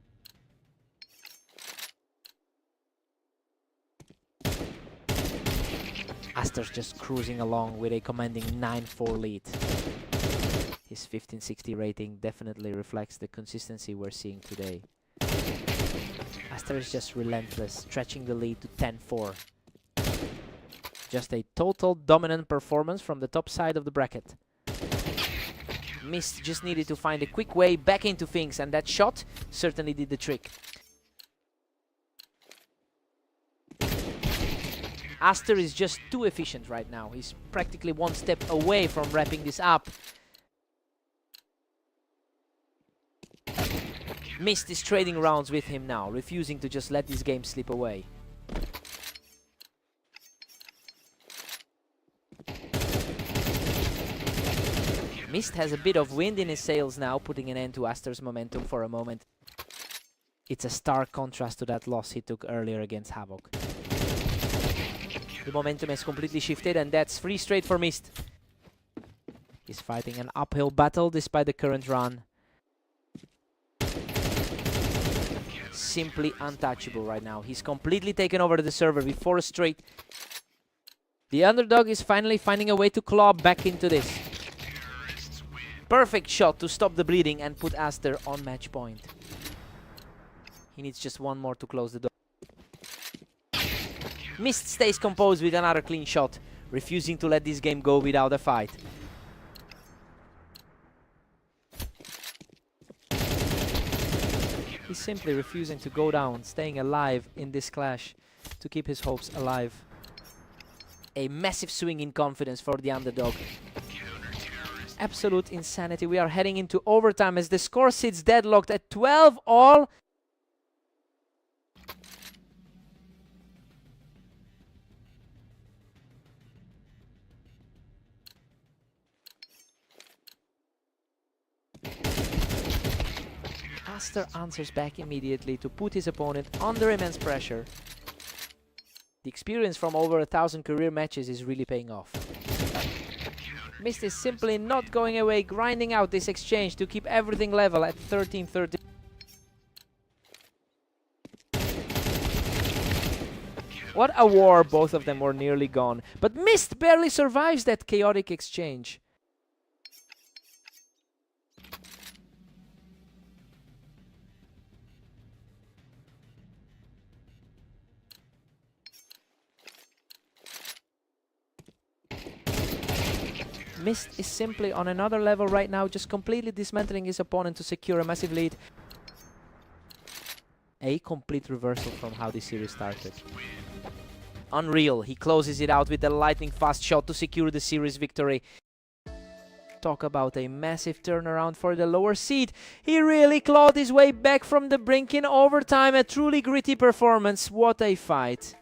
Aster's just cruising along with a commanding 9-4 lead. His 1560 rating definitely reflects the consistency we're seeing today. Aster is just relentless, stretching the lead to 10-4. Just a total dominant performance from the top side of the bracket. Mist just needed to find a quick way back into things, and that shot certainly did the trick. Aster is just too efficient right now. He's practically one step away from wrapping this up. Mist is trading rounds with him now, refusing to just let this game slip away. Mist has a bit of wind in his sails now, putting an end to Aster's momentum for a moment. It's a stark contrast to that loss he took earlier against Havoc. The momentum has completely shifted, and that's 3 straight for Mist. He's fighting an uphill battle despite the current run. Simply untouchable right now. He's completely taken over the server with 4 straight. The underdog is finally finding a way to claw back into this. Perfect shot to stop the bleeding and put Aster on match point. He needs just one more to close the door. Mist stays composed with another clean shot, refusing to let this game go without a fight. He's simply refusing to go down, staying alive in this clash to keep his hopes alive. A massive swing in confidence for the underdog. Absolute insanity. We are heading into overtime as the score sits deadlocked at 12-all. Aster answers back immediately to put his opponent under immense pressure. The experience from over 1,000 career matches is really paying off. Mist is simply not going away, grinding out this exchange to keep everything level at 13-13. What a war, both of them were nearly gone. But Mist barely survives that chaotic exchange. Mist is simply on another level right now, just completely dismantling his opponent to secure a massive lead. A complete reversal from how this series started. Unreal, he closes it out with a lightning fast shot to secure the series victory. Talk about a massive turnaround for the lower seed. He really clawed his way back from the brink in overtime. A truly gritty performance. What a fight.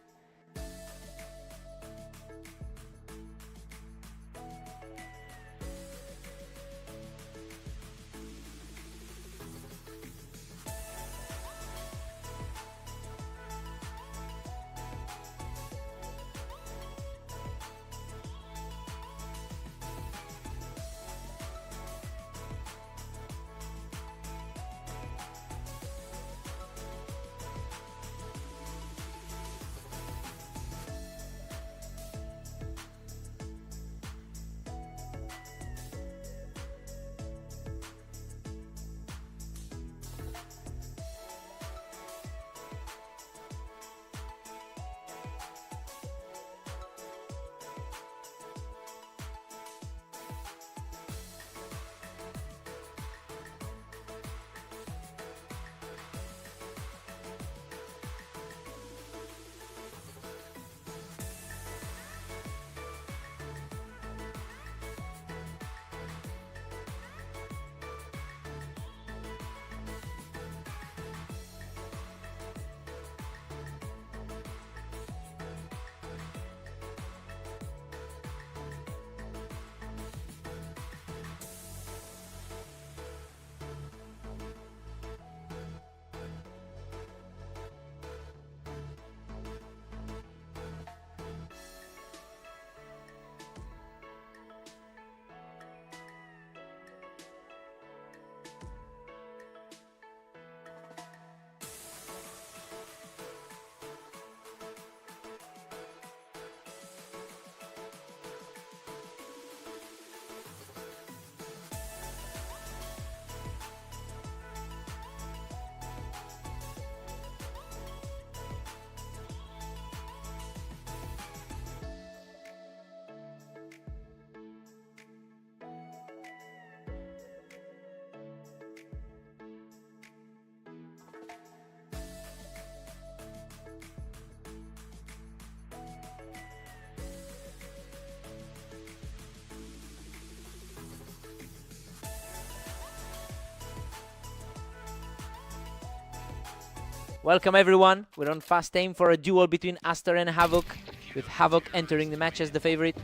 Welcome everyone, we're on fast aim for a duel between Aster and Havoc, with Havoc entering the match as the favorite.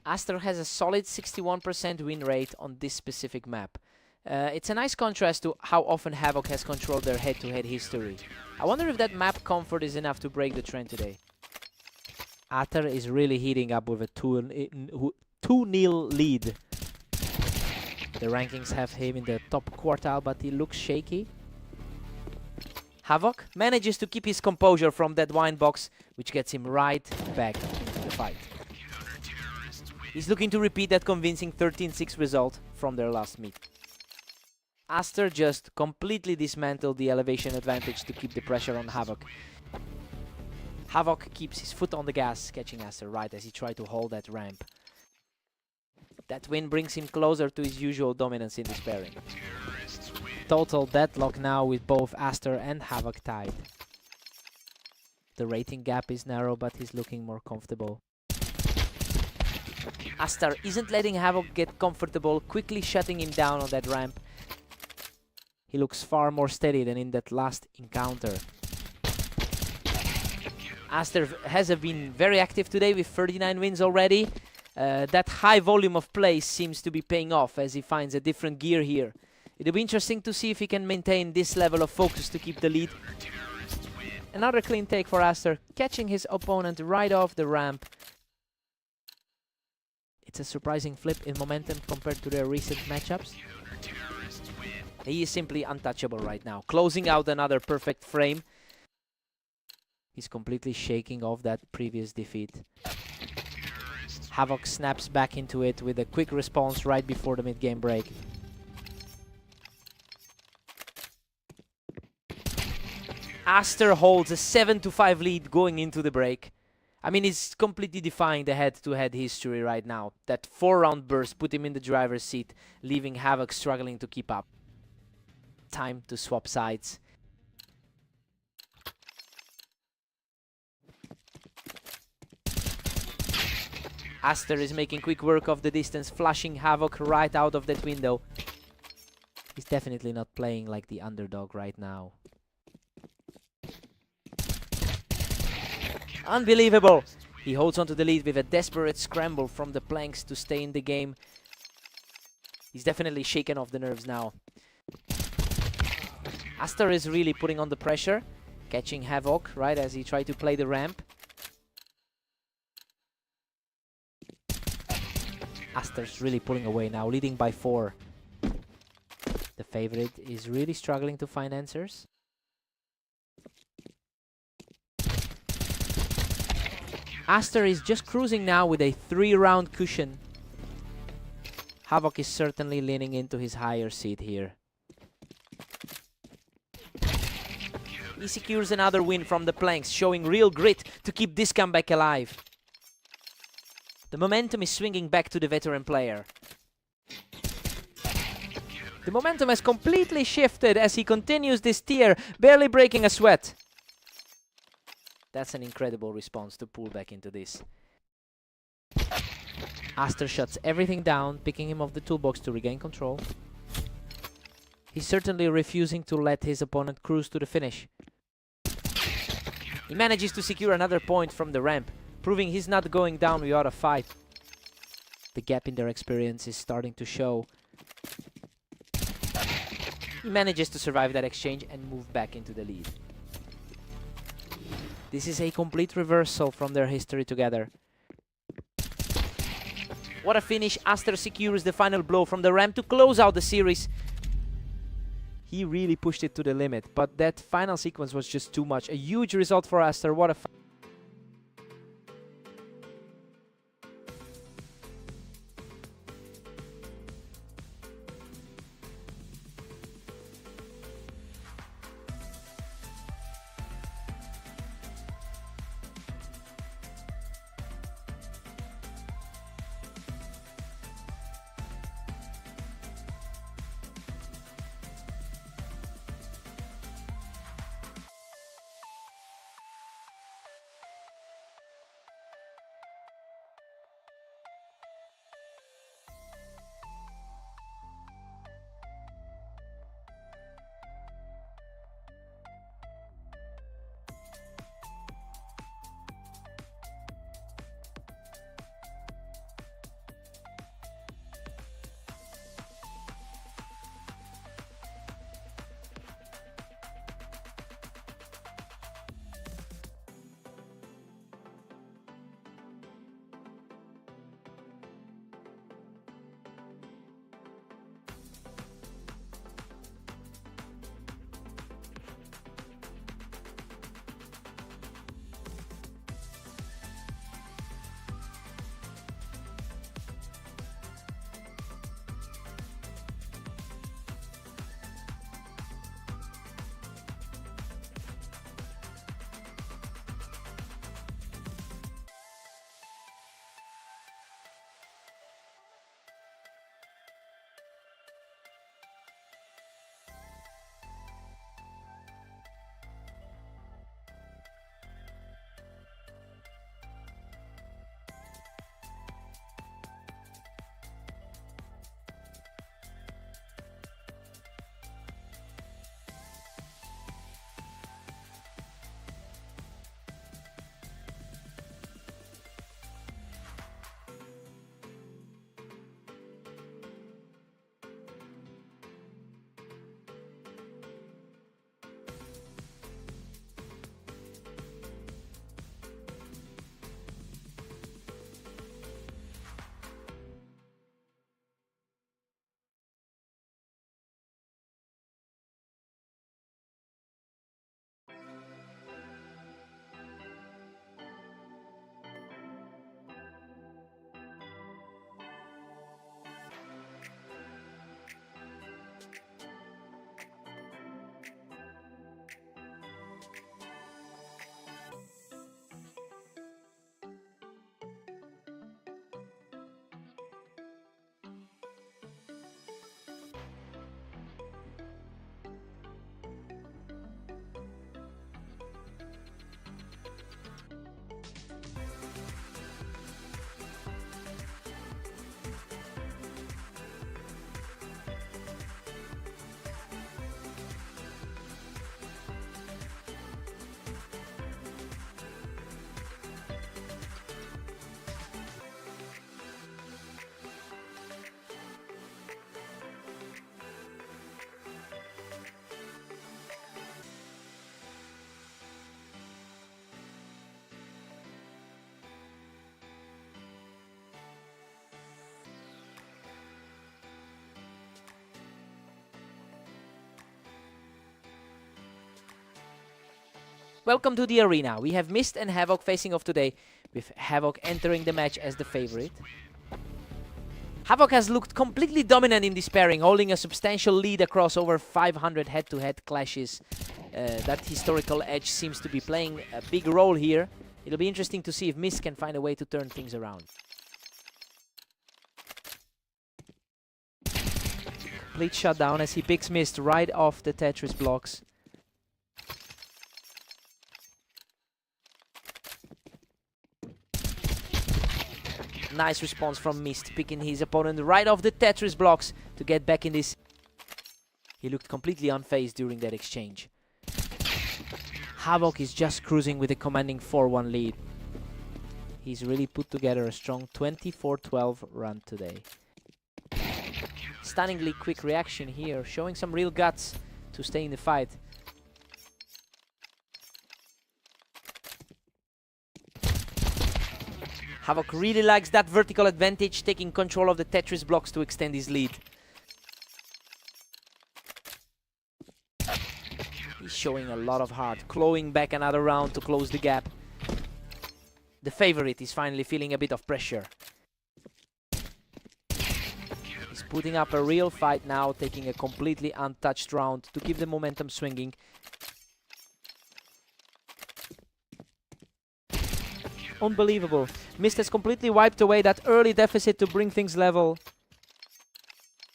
Aster has a solid 61% win rate on this specific map. It's a nice contrast to how often Havoc has controlled their head-to-head history. I wonder if that map comfort is enough to break the trend today. Aster is really heating up with a 2-0 lead. The rankings have him in the top quartile, but he looks shaky. Havoc manages to keep his composure from that wine box, which gets him right back into the fight. He's looking to repeat that convincing 13-6 result from their last meet. Aster just completely dismantled the elevation advantage to keep the pressure on Havoc. Havoc keeps his foot on the gas, catching Aster right as he tried to hold that ramp. That win brings him closer to his usual dominance in this pairing. Total deadlock now with both Aster and Havoc tied. The rating gap is narrow, but he's looking more comfortable. Aster isn't letting Havoc get comfortable, quickly shutting him down on that ramp. He looks far more steady than in that last encounter. Aster has been very active today with 39 wins already. That high volume of plays seems to be paying off as he finds a different gear here. It'll be interesting to see if he can maintain this level of focus to keep the lead. Another clean take for Aster, catching his opponent right off the ramp. It's a surprising flip in momentum compared to their recent matchups. He is simply untouchable right now, closing out another perfect frame. He's completely shaking off that previous defeat. Havoc snaps back into it with a quick response right before the mid-game break. Aster holds a 7-5 lead going into the break. I mean, he's completely defying the head-to-head history right now. That 4-round burst put him in the driver's seat, leaving Havoc struggling to keep up. Time to swap sides. Aster is making quick work of the distance, flashing Havoc right out of that window. He's definitely not playing like the underdog right now. Unbelievable! He holds on to the lead with a desperate scramble from the planks to stay in the game. He's definitely shaken off the nerves now. Aster is really putting on the pressure, catching Havoc right as he tried to play the ramp. Aster's really pulling away now, leading by 4. The favorite is really struggling to find answers. Aster is just cruising now with a 3-round cushion. Havoc is certainly leaning into his higher seat here. He secures another win from the planks, showing real grit to keep this comeback alive. The momentum is swinging back to the veteran player. The momentum has completely shifted as he continues this tier, barely breaking a sweat. That's an incredible response to pull back into this. Aster shuts everything down, picking him off the toolbox to regain control. He's certainly refusing to let his opponent cruise to the finish. He manages to secure another point from the ramp, proving he's not going down without a fight. The gap in their experience is starting to show. He manages to survive that exchange and move back into the lead. This is a complete reversal from their history together. What a finish! Aster secures the final blow from the ramp to close out the series. He really pushed it to the limit, but that final sequence was just too much. A huge result for Aster. What a Welcome to the arena. We have Mist and Havoc facing off today, with Havoc entering the match as the favorite. Havoc has looked completely dominant in this pairing, holding a substantial lead across over 500 head-to-head clashes. That historical edge seems to be playing a big role here. It'll be interesting to see if Mist can find a way to turn things around. Complete shutdown as he picks Mist right off the Tetris blocks. Nice response from Mist, picking his opponent right off the Tetris blocks to get back in this. He looked completely unfazed during that exchange. Havoc is just cruising with a commanding 4-1 lead. He's really put together a strong 24-12 run today. Stunningly quick reaction here, showing some real guts to stay in the fight. Havoc really likes that vertical advantage, taking control of the Tetris blocks to extend his lead. He's showing a lot of heart, clawing back another round to close the gap. The favorite is finally feeling a bit of pressure. He's putting up a real fight now, taking a completely untouched round to keep the momentum swinging. Unbelievable. Mist has completely wiped away that early deficit to bring things level.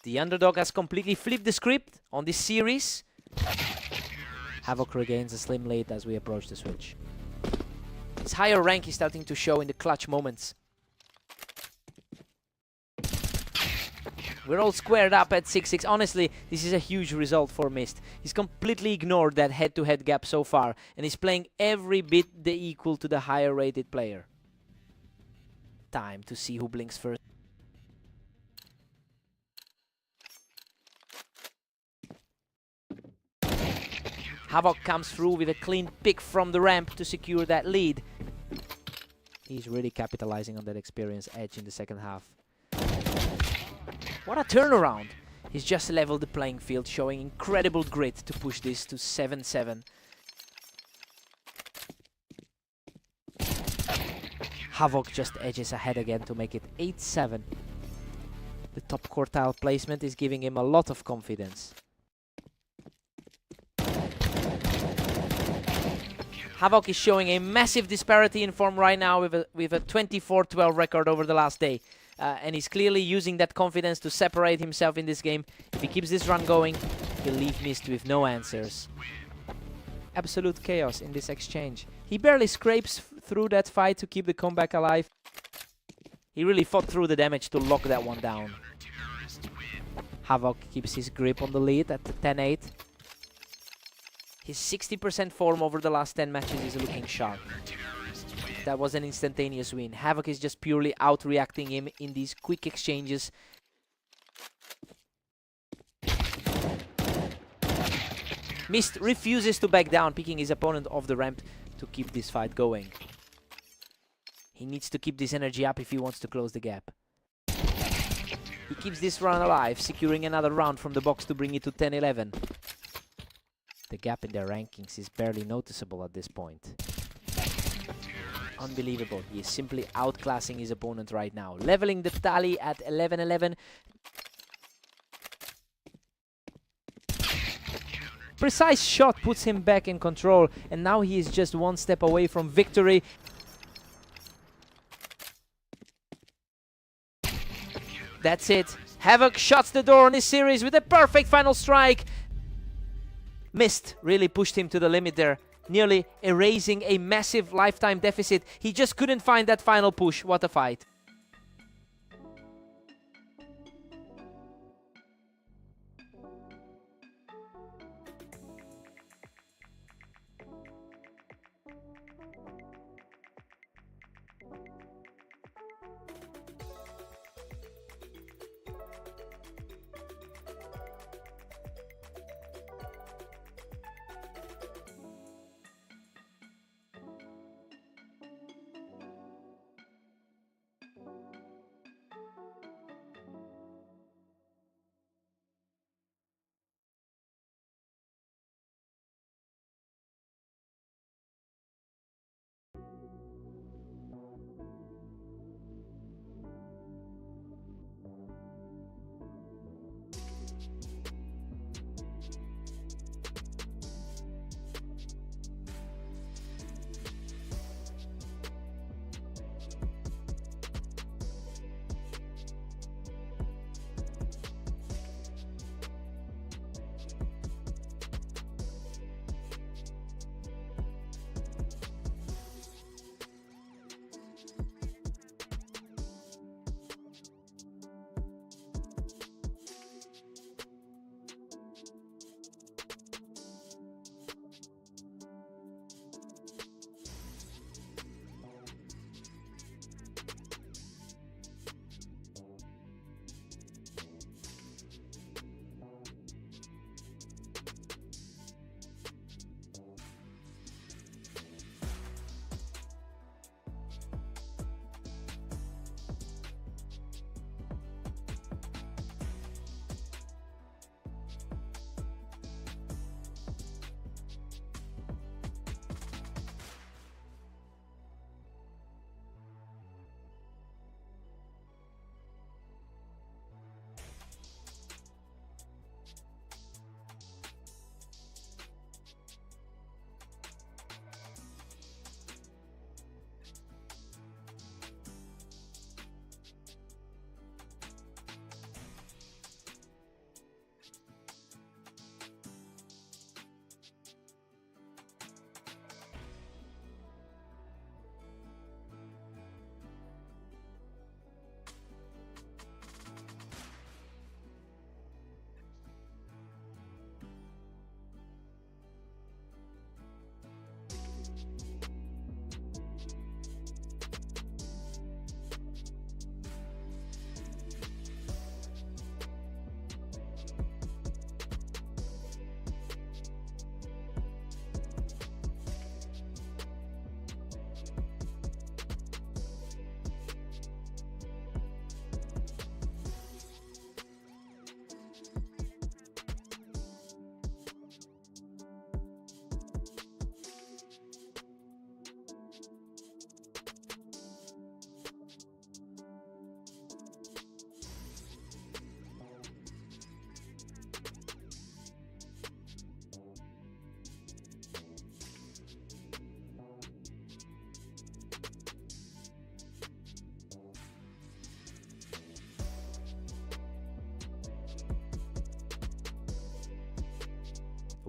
The underdog has completely flipped the script on this series. Havoc regains a slim lead as we approach the switch. His higher rank is starting to show in the clutch moments. We're all squared up at 6-6. Honestly, this is a huge result for Mist. He's completely ignored that head-to-head gap so far, and is playing every bit the equal to the higher-rated player. Time to see who blinks first. Havoc comes through with a clean pick from the ramp to secure that lead. He's really capitalizing on that experience edge in the second half. What a turnaround! He's just leveled the playing field, showing incredible grit to push this to 7-7. Havoc just edges ahead again to make it 8-7. The top quartile placement is giving him a lot of confidence. Havoc is showing a massive disparity in form right now with a 24-12 record over the last day. And he's clearly using that confidence to separate himself in this game. If he keeps this run going, he'll leave Mist with no answers. Absolute chaos in this exchange. He barely scrapes through that fight to keep the comeback alive. He really fought through the damage to lock that one down. Havoc keeps his grip on the lead at 10-8. His 60% form over the last 10 matches is looking sharp. That was an instantaneous win. Havoc is just purely out-reacting him in these quick exchanges. Mist refuses to back down, picking his opponent off the ramp to keep this fight going. He needs to keep this energy up if he wants to close the gap. He keeps this run alive, securing another round from the box to bring it to 10-11. The gap in their rankings is barely noticeable at this point. Unbelievable. He is simply outclassing his opponent right now, leveling the tally at 11-11. Precise shot puts him back in control, and now he is just one step away from victory. That's it. Havoc shuts the door on this series with a perfect final strike. Mist really pushed him to the limit there, nearly erasing a massive lifetime deficit. He just couldn't find that final push. What a fight.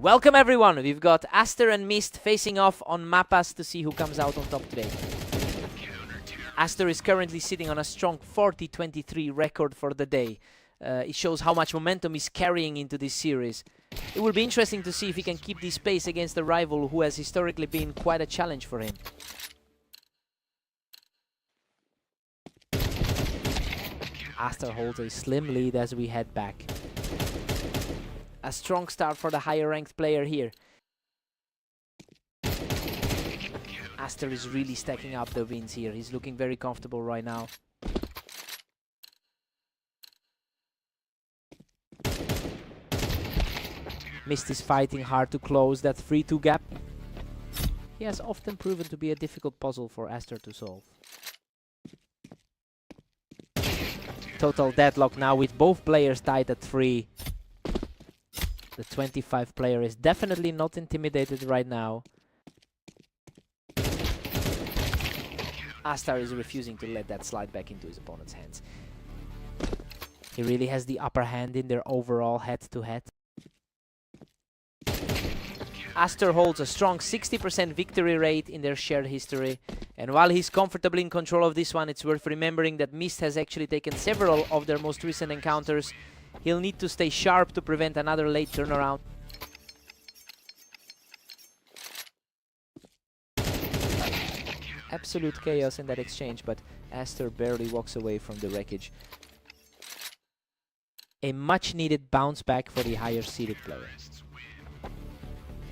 Welcome everyone, we've got Aster and Mist facing off on Mappas to see who comes out on top today. Aster is currently sitting on a strong 40-23 record for the day. It shows how much momentum he's carrying into this series. It will be interesting to see if he can keep this pace against a rival who has historically been quite a challenge for him. Aster holds a slim lead as we head back. A strong start for the higher ranked player here. Aster is really stacking up the wins here. He's looking very comfortable right now. Mist is fighting hard to close that 3-2 gap. He has often proven to be a difficult puzzle for Aster to solve. Total deadlock now with both players tied at 3. The 25 player is definitely not intimidated right now. Aster is refusing to let that slide back into his opponent's hands. He really has the upper hand in their overall head-to-head. Aster holds a strong 60% victory rate in their shared history. And while he's comfortably in control of this one, it's worth remembering that Mist has actually taken several of their most recent encounters. He'll need to stay sharp to prevent another late turnaround. Absolute chaos in that exchange, but Aster barely walks away from the wreckage. A much needed bounce back for the higher seeded player.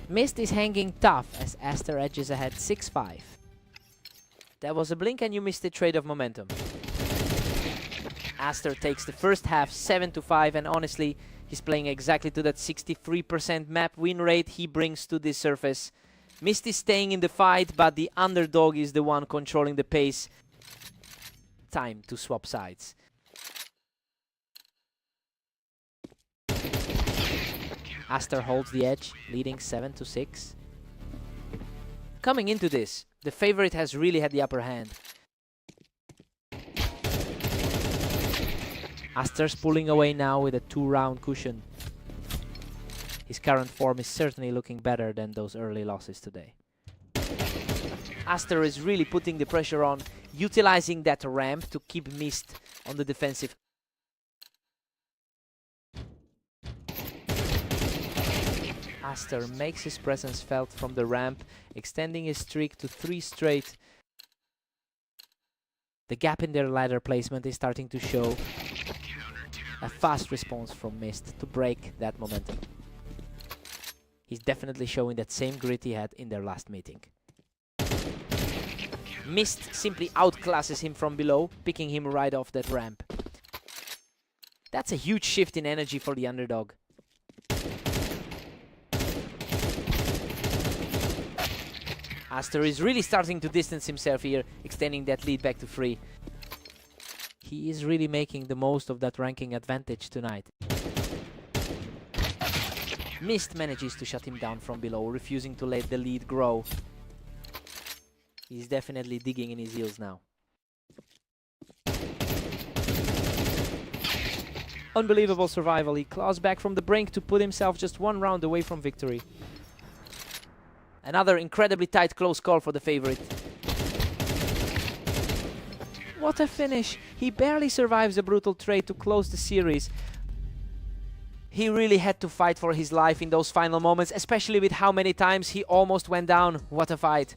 Mist is hanging tough as Aster edges ahead 6-5. That was a blink and you missed a trade of momentum. Aster takes the first half 7-5, and honestly, he's playing exactly to that 63% map win rate he brings to this surface. Mist is staying in the fight, but the underdog is the one controlling the pace. Time to swap sides. Aster holds the edge, leading 7-6. Coming into this, the favorite has really had the upper hand. Aster's pulling away now with a 2-round cushion. His current form is certainly looking better than those early losses today. Aster is really putting the pressure on, utilizing that ramp to keep Mist on the defensive. Aster makes his presence felt from the ramp, extending his streak to 3 straight. The gap in their ladder placement is starting to show. A fast response from Mist to break that momentum. He's definitely showing that same grit he had in their last meeting. Mist simply outclasses him from below, picking him right off that ramp. That's a huge shift in energy for the underdog. Aster is really starting to distance himself here, extending that lead back to 3. He is really making the most of that ranking advantage tonight. Mist manages to shut him down from below, refusing to let the lead grow. He's definitely digging in his heels now. Unbelievable survival. He claws back from the brink to put himself just 1 round away from victory. Another incredibly tight close call for the favorite. What a finish! He barely survives a brutal trade to close the series. He really had to fight for his life in those final moments, especially with how many times he almost went down. What a fight!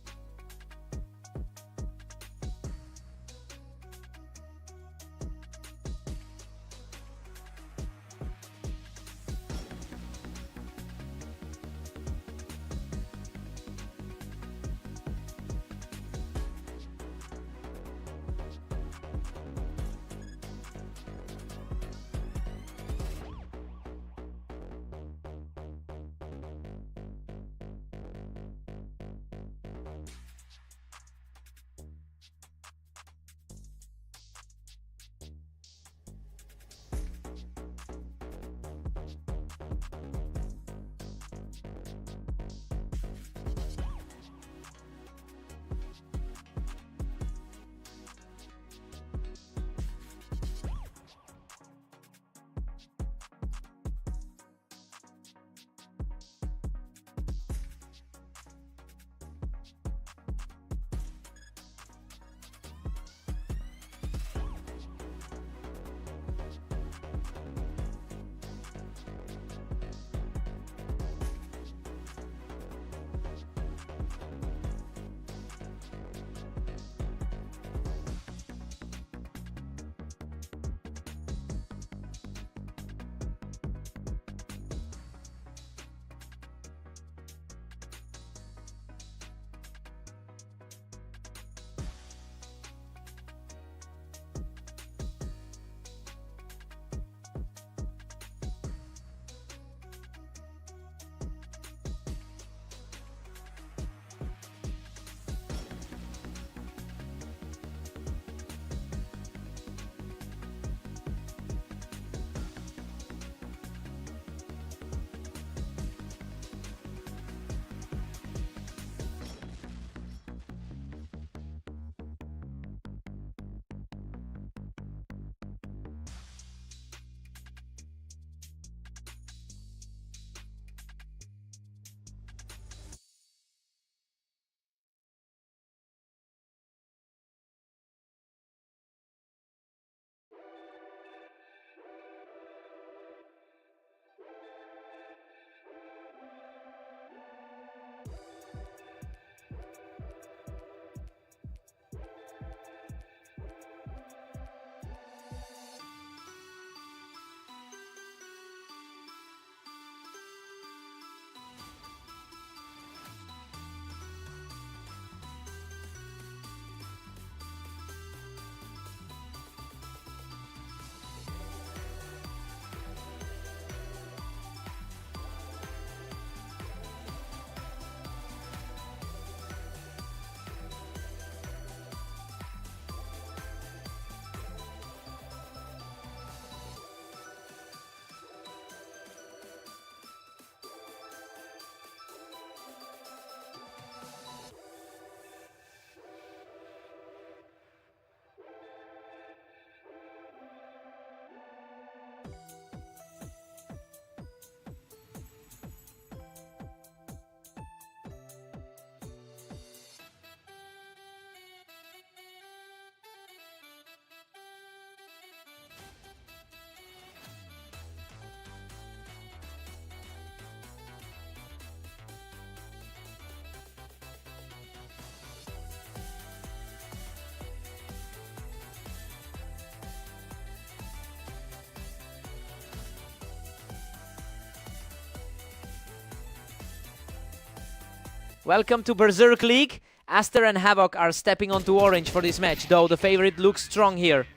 Welcome to Berserk League. Aster and Havoc are stepping onto orange for this match, though the favorite looks strong here.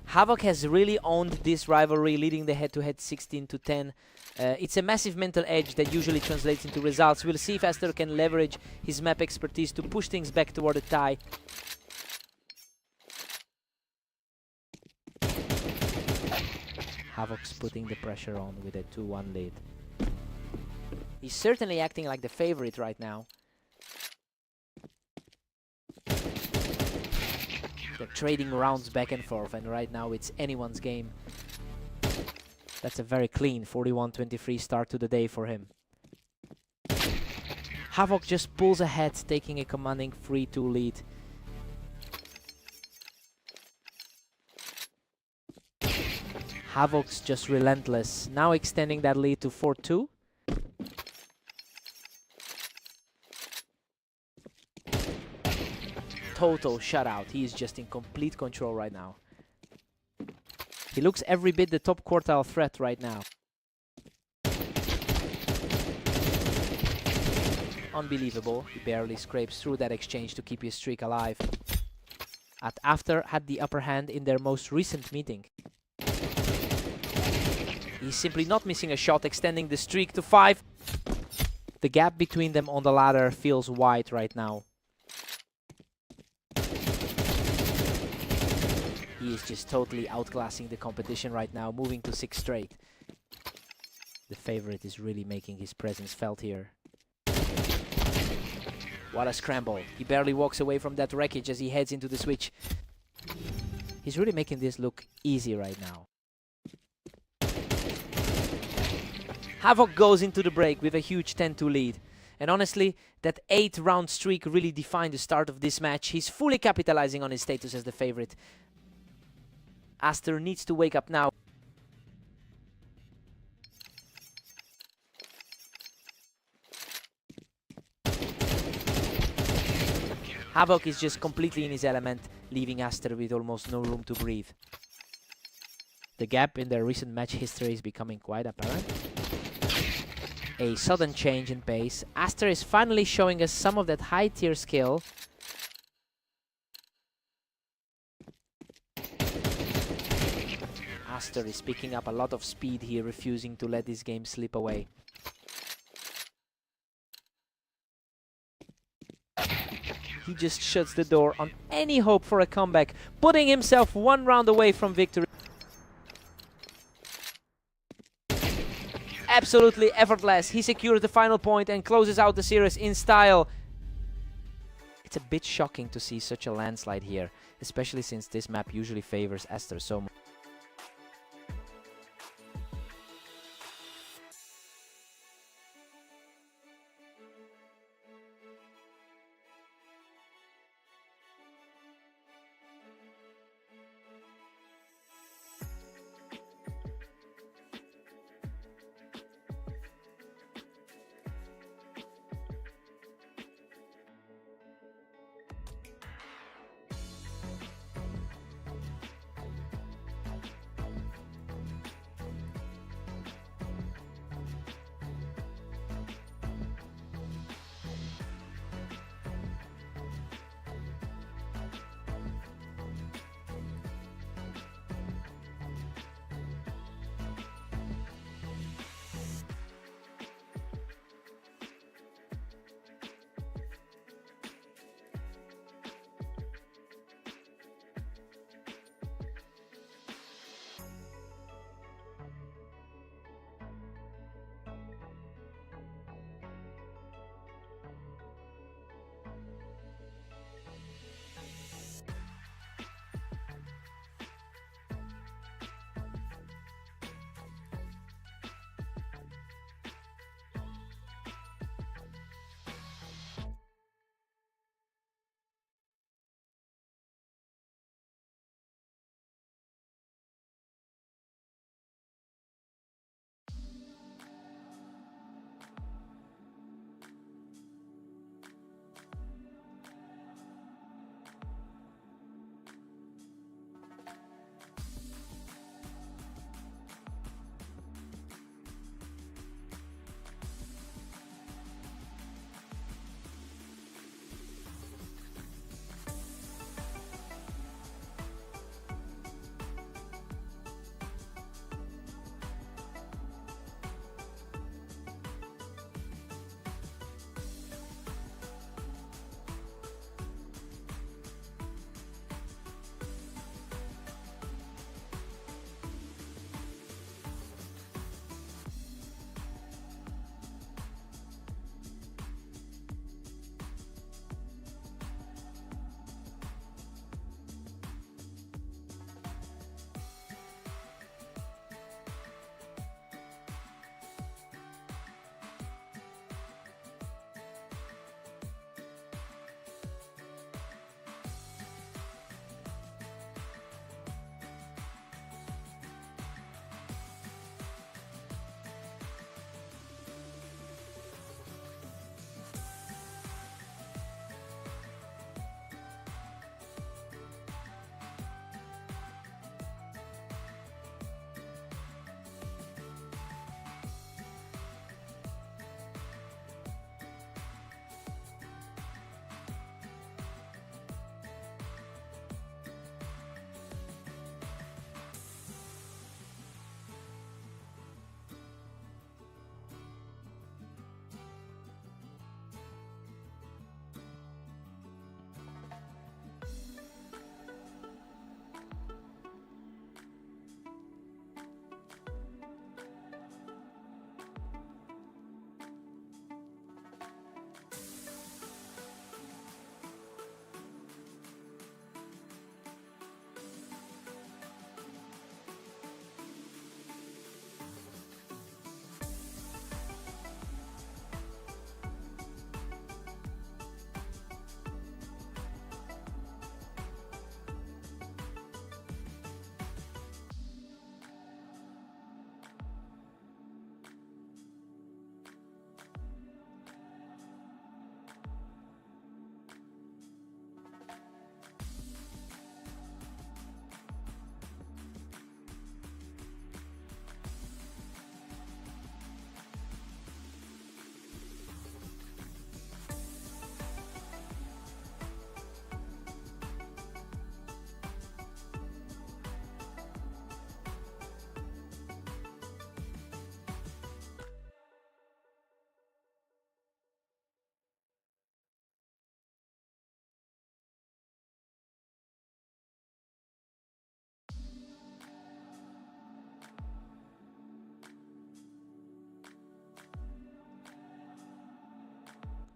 Havoc has really owned this rivalry, leading the head-to-head 16-10. It's a massive mental edge that usually translates into results. We'll see if Aster can leverage his map expertise to push things back toward a tie. Havoc's putting the pressure on with a 2-1 lead. He's certainly acting like the favorite right now. They're trading rounds back and forth, and right now it's anyone's game. That's a very clean 41-23 start to the day for him. Havoc just pulls ahead, taking a commanding 3-2 lead. Havoc's just relentless, now extending that lead to 4-2. Total shutout. He is just in complete control right now. He looks every bit the top quartile threat right now. Unbelievable. He barely scrapes through that exchange to keep his streak alive. After had the upper hand in their most recent meeting. He's simply not missing a shot, extending the streak to 5. The gap between them on the ladder feels wide right now. He is just totally outclassing the competition right now, moving to 6 straight. The favorite is really making his presence felt here. What a scramble. He barely walks away from that wreckage as he heads into the switch. He's really making this look easy right now. Havoc goes into the break with a huge 10-2 lead. And honestly, that 8-round streak really defined the start of this match. He's fully capitalizing on his status as the favorite. Aster needs to wake up now. Havoc is just completely in his element, leaving Aster with almost no room to breathe. The gap in their recent match history is becoming quite apparent. A sudden change in pace. Aster is finally showing us some of that high-tier skill. Aster is picking up a lot of speed here, refusing to let this game slip away. He just shuts the door on any hope for a comeback, putting himself 1 round away from victory. Absolutely effortless. He secures the final point and closes out the series in style. It's a bit shocking to see such a landslide here, especially since this map usually favors Aster so much.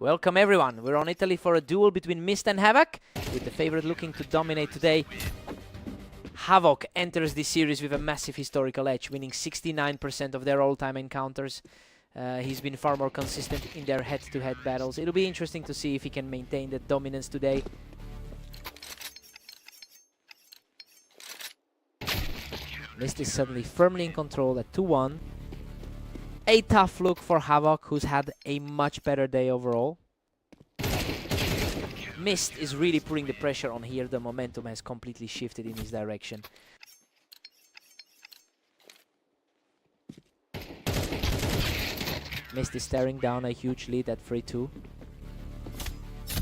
Welcome everyone, we're on Italy for a duel between Mist and Havoc, with the favorite looking to dominate today. Havoc enters this series with a massive historical edge, winning 69% of their all-time encounters. He's been far more consistent in their head-to-head battles. It'll be interesting to see if he can maintain that dominance today. Mist is suddenly firmly in control at 2-1. A tough look for Havoc, who's had a much better day overall. Mist is really putting the pressure on here. The momentum has completely shifted in his direction. Mist is staring down a huge lead at 3-2.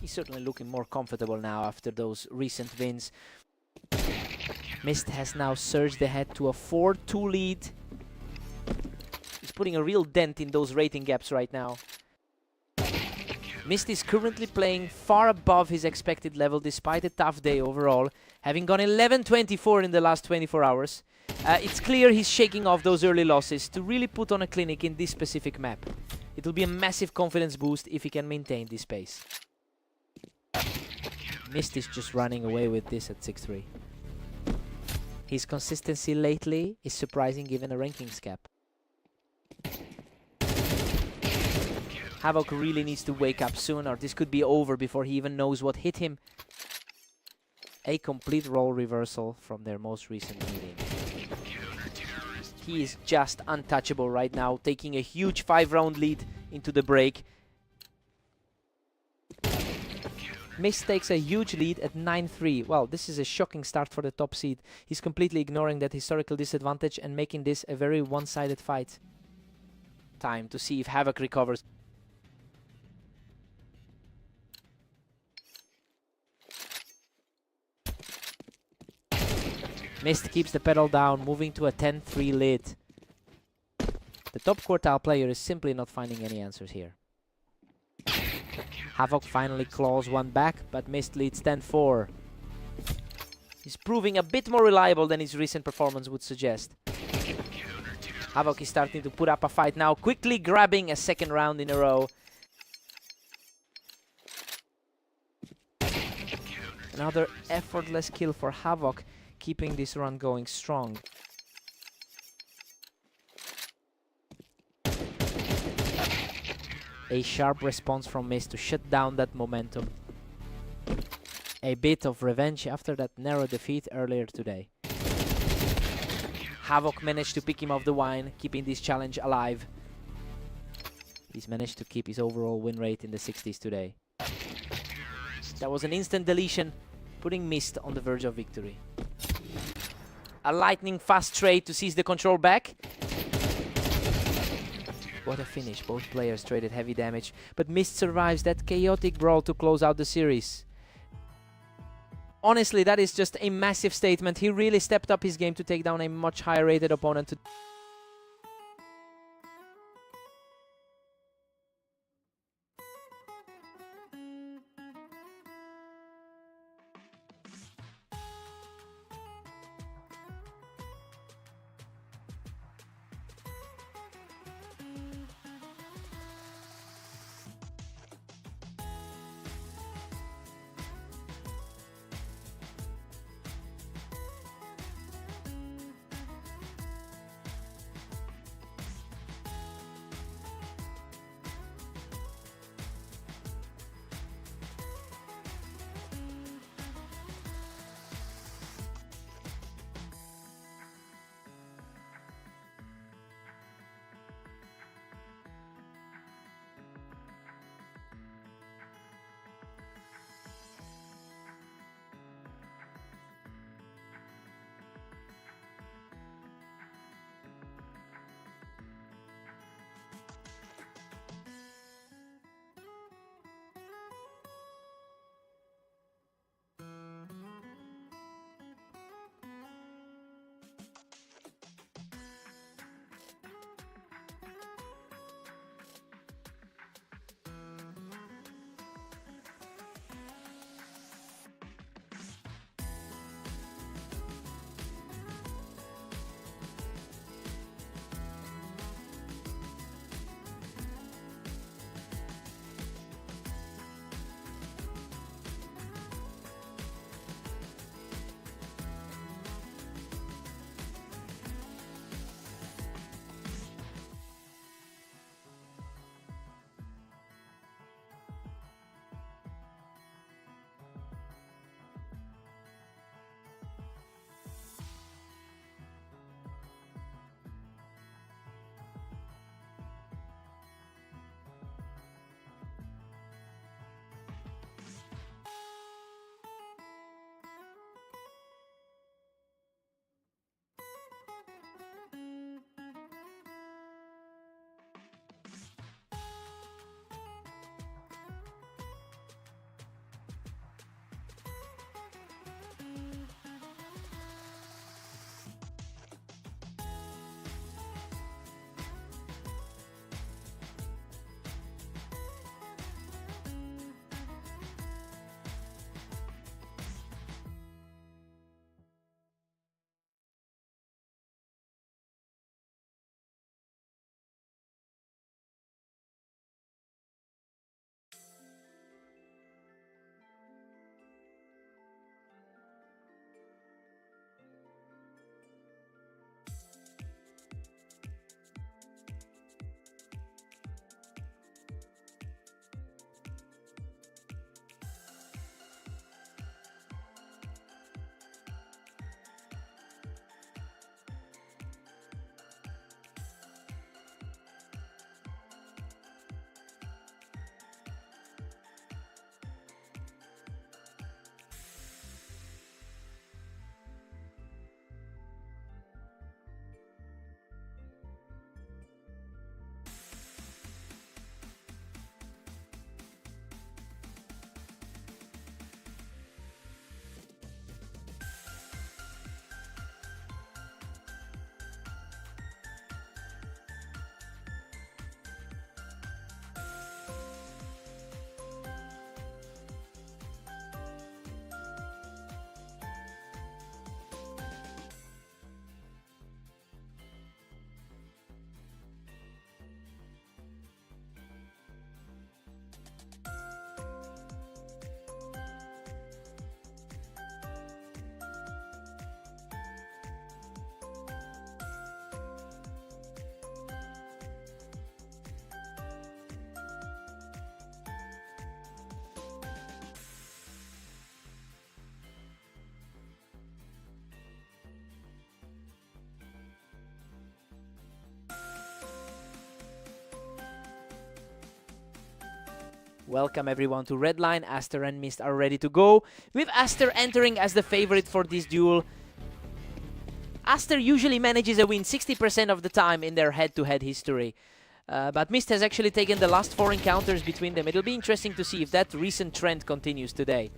He's certainly looking more comfortable now after those recent wins. Mist has now surged ahead to a 4-2 lead. He's putting a real dent in those rating gaps right now. Mist is currently playing far above his expected level despite a tough day overall, having gone 11-24 in the last 24 hours. It's clear he's shaking off those early losses to really put on a clinic in this specific map. It'll be a massive confidence boost if he can maintain this pace. Mist is just running away with this at 6-3. His consistency lately is surprising given a rankings gap. Havoc really needs to wake up soon, or this could be over before he even knows what hit him. A complete role reversal from their most recent meeting. He is just untouchable right now, taking a huge 5-round lead into the break. Mist takes a huge lead at 9-3. Well, this is a shocking start for the top seed. He's completely ignoring that historical disadvantage and making this a very one-sided fight. Time to see if Havoc recovers. Mist keeps the pedal down, moving to a 10-3 lead. The top quartile player is simply not finding any answers here. Havoc finally claws one back, but Mist leads 10-4. He's proving a bit more reliable than his recent performance would suggest. Havoc is starting to put up a fight now, quickly grabbing a second round in a row. Another effortless kill for Havoc, keeping this run going strong. A sharp response from Mist to shut down that momentum. A bit of revenge after that narrow defeat earlier today. Havoc managed to pick him off the wine, keeping this challenge alive. He's managed to keep his overall win rate in the 60s today. That was an instant deletion, putting Mist on the verge of victory. A lightning fast trade to seize the control back. What a finish, both players traded heavy damage, but Mist survives that chaotic brawl to close out the series. Honestly, that is just a massive statement. He really stepped up his game to take down a much higher rated opponent. Welcome everyone to Redline. Aster and Mist are ready to go, with Aster entering as the favorite for this duel. Aster usually manages a win 60% of the time in their head-to-head history. But Mist has actually taken the last 4 encounters between them. It'll be interesting to see if that recent trend continues today.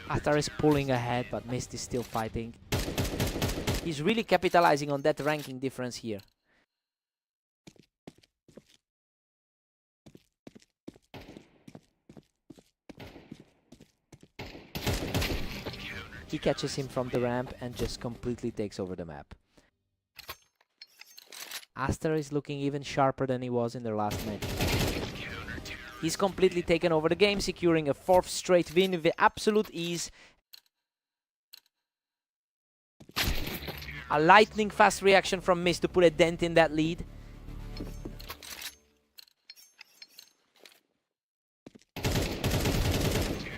Aster is pulling ahead, but Mist is still fighting. He's really capitalizing on that ranking difference here. He catches him from the ramp and just completely takes over the map. Aster is looking even sharper than he was in their last match. He's completely taken over the game, securing a 4th straight win with absolute ease. A lightning fast reaction from Mist to put a dent in that lead.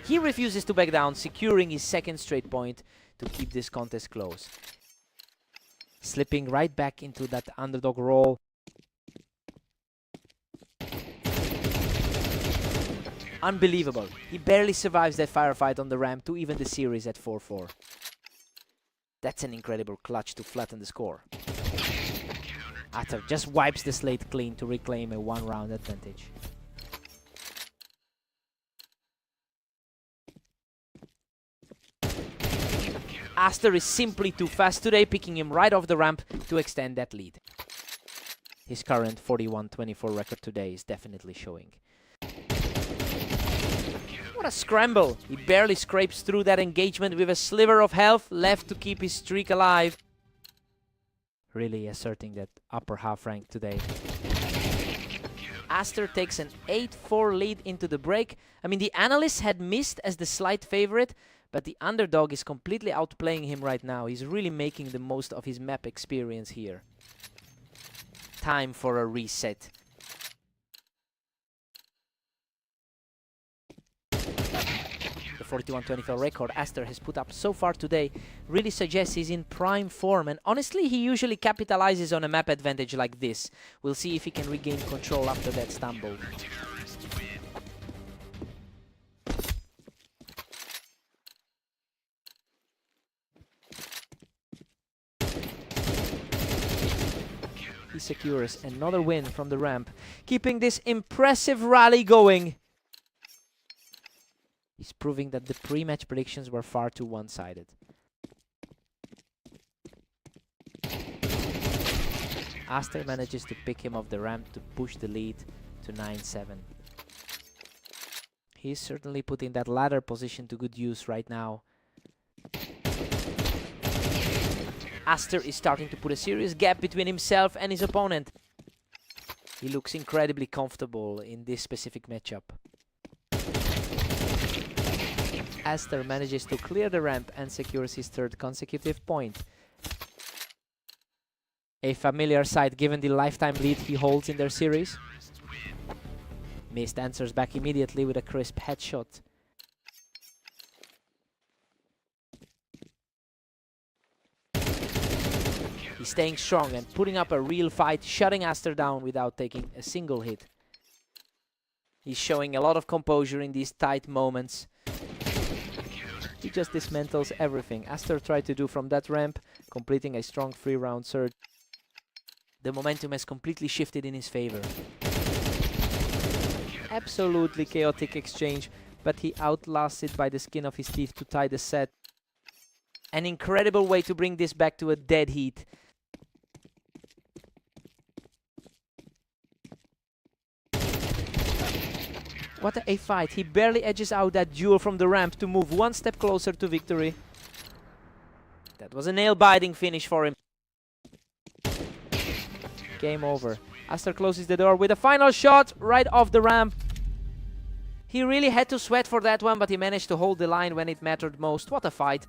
He refuses to back down, securing his 2nd straight point to keep this contest close. Slipping right back into that underdog role. Unbelievable. He barely survives that firefight on the ramp to even the series at 4-4. That's an incredible clutch to flatten the score. Aster just wipes the slate clean to reclaim a 1-round advantage. Aster is simply too fast today, picking him right off the ramp to extend that lead. His current 41-24 record today is definitely showing. What a scramble! He barely scrapes through that engagement with a sliver of health left to keep his streak alive. Really asserting that upper half rank today. Aster takes an 8-4 lead into the break. I mean, the analysts had Mist as the slight favorite, but the underdog is completely outplaying him right now. He's really making the most of his map experience here. Time for a reset. The 41-24 record Aster has put up so far today really suggests he's in prime form, and honestly he usually capitalizes on a map advantage like this. We'll see if he can regain control after that stumble. He secures another win from the ramp, keeping this impressive rally going. He's proving that the pre-match predictions were far too one-sided. Aster manages to pick him off the ramp to push the lead to 9-7. He's certainly putting that ladder position to good use right now. Aster is starting to put a serious gap between himself and his opponent. He looks incredibly comfortable in this specific matchup. Aster manages to clear the ramp and secures his 3rd consecutive point. A familiar sight given the lifetime lead he holds in their series. Mist answers back immediately with a crisp headshot. He's staying strong and putting up a real fight, shutting Aster down without taking a single hit. He's showing a lot of composure in these tight moments. He just dismantles everything Aster tried to do from that ramp, completing a strong 3-round surge. The momentum has completely shifted in his favor. Absolutely chaotic exchange, but he outlasted by the skin of his teeth to tie the set. An incredible way to bring this back to a dead heat. What a fight. He barely edges out that duel from the ramp to move 1 step closer to victory. That was a nail-biting finish for him. Game over. Aster closes the door with a final shot right off the ramp. He really had to sweat for that one, but he managed to hold the line when it mattered most. What a fight.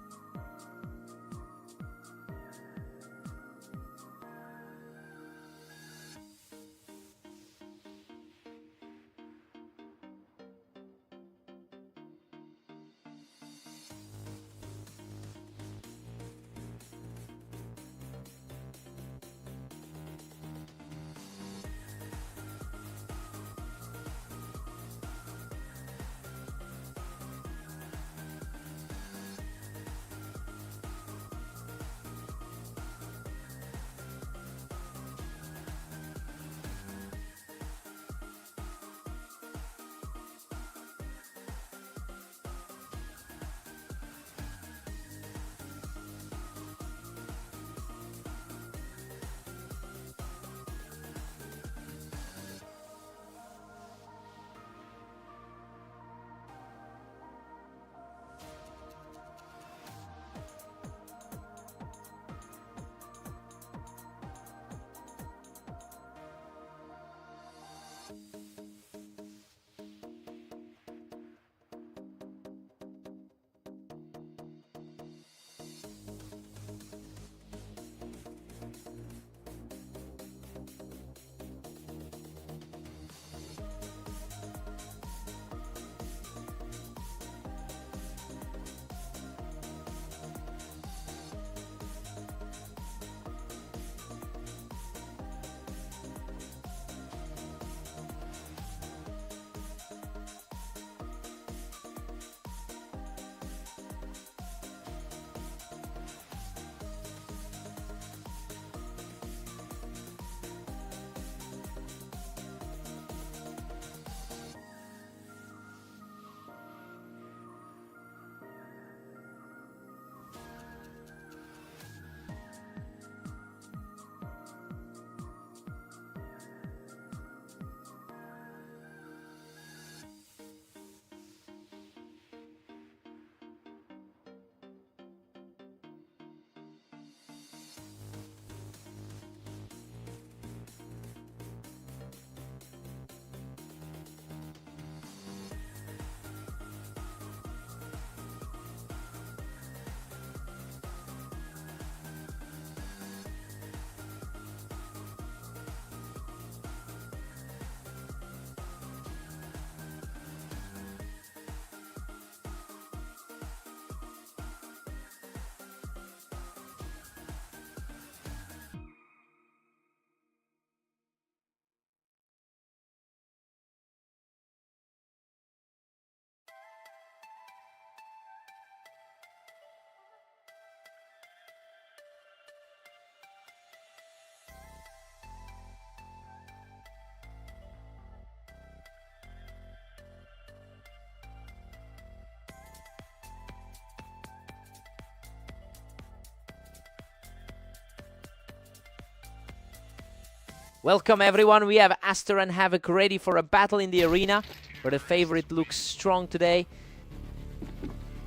Welcome everyone, we have Aster and Havoc ready for a battle in the arena, where the favorite looks strong today.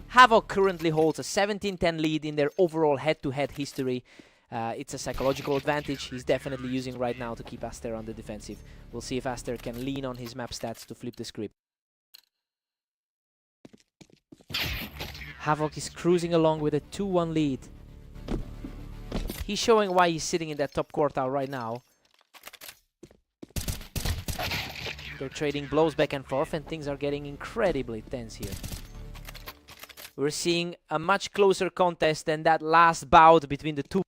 Havoc currently holds a 17-10 lead in their overall head-to-head history. It's a psychological advantage he's definitely using right now to keep Aster on the defensive. We'll see if Aster can lean on his map stats to flip the script. Havoc is cruising along with a 2-1 lead. He's showing why he's sitting in that top quartile right now. They're trading blows back and forth, and things are getting incredibly tense here. We're seeing a much closer contest than that last bout between the two.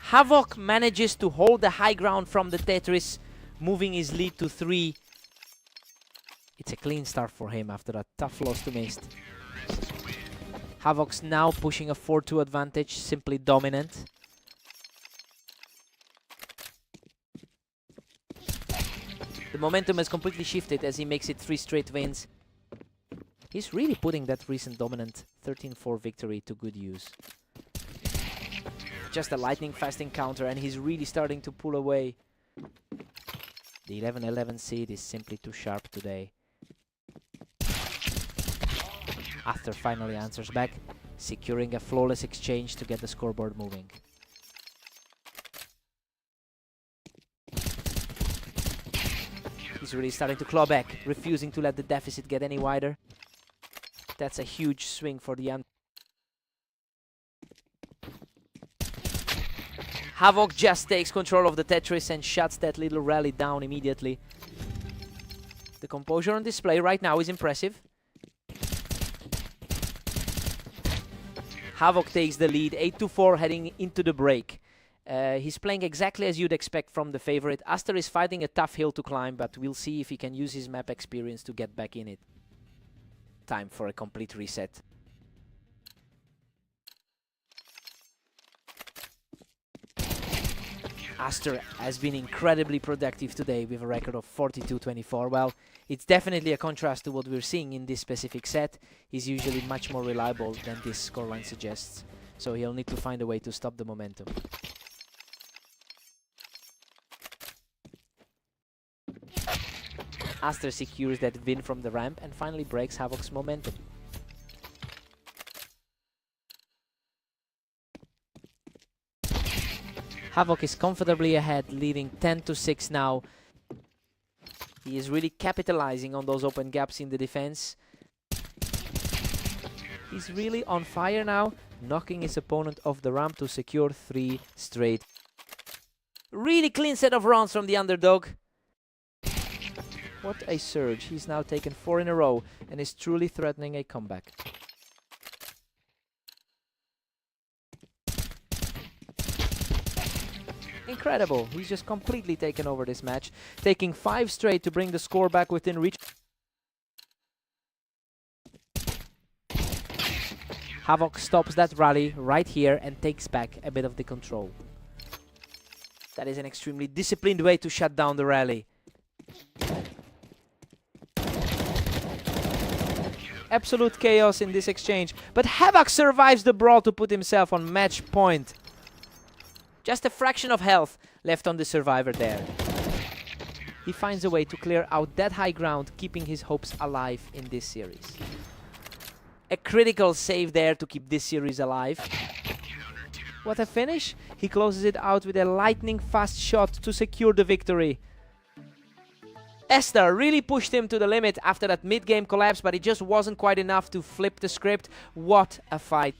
Havoc manages to hold the high ground from the Tetris, moving his lead to 3. It's a clean start for him after a tough loss to Mist. Havoc's now pushing a 4-2 advantage, simply dominant. The momentum has completely shifted as he makes it 3 straight wins. He's really putting that recent dominant 13-4 victory to good use. Just a lightning fast encounter and he's really starting to pull away. The 11-11 seed is simply too sharp today. Aster finally answers back, securing a flawless exchange to get the scoreboard moving. He's really starting to claw back, refusing to let the deficit get any wider. That's a huge swing for the Havoc just takes control of the Tetris and shuts that little rally down immediately. The composure on display right now is impressive. Havoc takes the lead, 8-4 heading into the break. He's playing exactly as you'd expect from the favorite. Aster is fighting a tough hill to climb, but we'll see if he can use his map experience to get back in it. Time for a complete reset. Aster has been incredibly productive today with a record of 42-24. Well, it's definitely a contrast to what we're seeing in this specific set. He's usually much more reliable than this scoreline suggests, so he'll need to find a way to stop the momentum. Aster secures that win from the ramp and finally breaks Havoc's momentum. Havoc is comfortably ahead, leading 10-6 now. He is really capitalizing on those open gaps in the defense. He's really on fire now, knocking his opponent off the ramp to secure 3 straight. Really clean set of rounds from the underdog. What a surge. He's now taken 4 in a row and is truly threatening a comeback. Incredible. He's just completely taken over this match, taking 5 straight to bring the score back within reach. Havoc stops that rally right here and takes back a bit of the control. That is an extremely disciplined way to shut down the rally. Absolute chaos in this exchange, but Havoc survives the brawl to put himself on match point. Just a fraction of health left on the survivor there. He finds a way to clear out that high ground, keeping his hopes alive in this series. A critical save there to keep this series alive. What a finish! He closes it out with a lightning fast shot to secure the victory. Aster really pushed him to the limit after that mid-game collapse, but it just wasn't quite enough to flip the script. What a fight!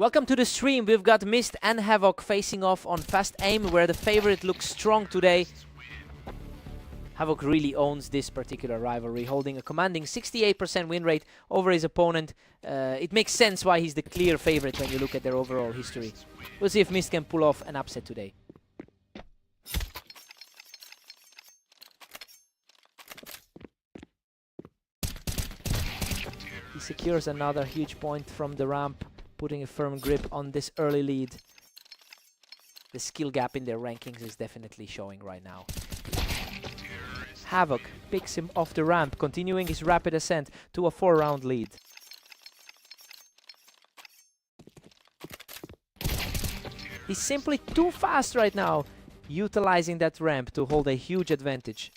Welcome to the stream. We've got Mist and Havoc facing off on Fast Aim, where the favorite looks strong today. Havoc really owns this particular rivalry, holding a commanding 68% win rate over his opponent. It makes sense why he's the clear favorite when you look at their overall history. We'll see if Mist can pull off an upset today. He secures another huge point from the ramp, putting a firm grip on this early lead. The skill gap in their rankings is definitely showing right now. Havoc picks him off the ramp, continuing his rapid ascent to a 4-round lead. He's simply too fast right now, utilizing that ramp to hold a huge advantage.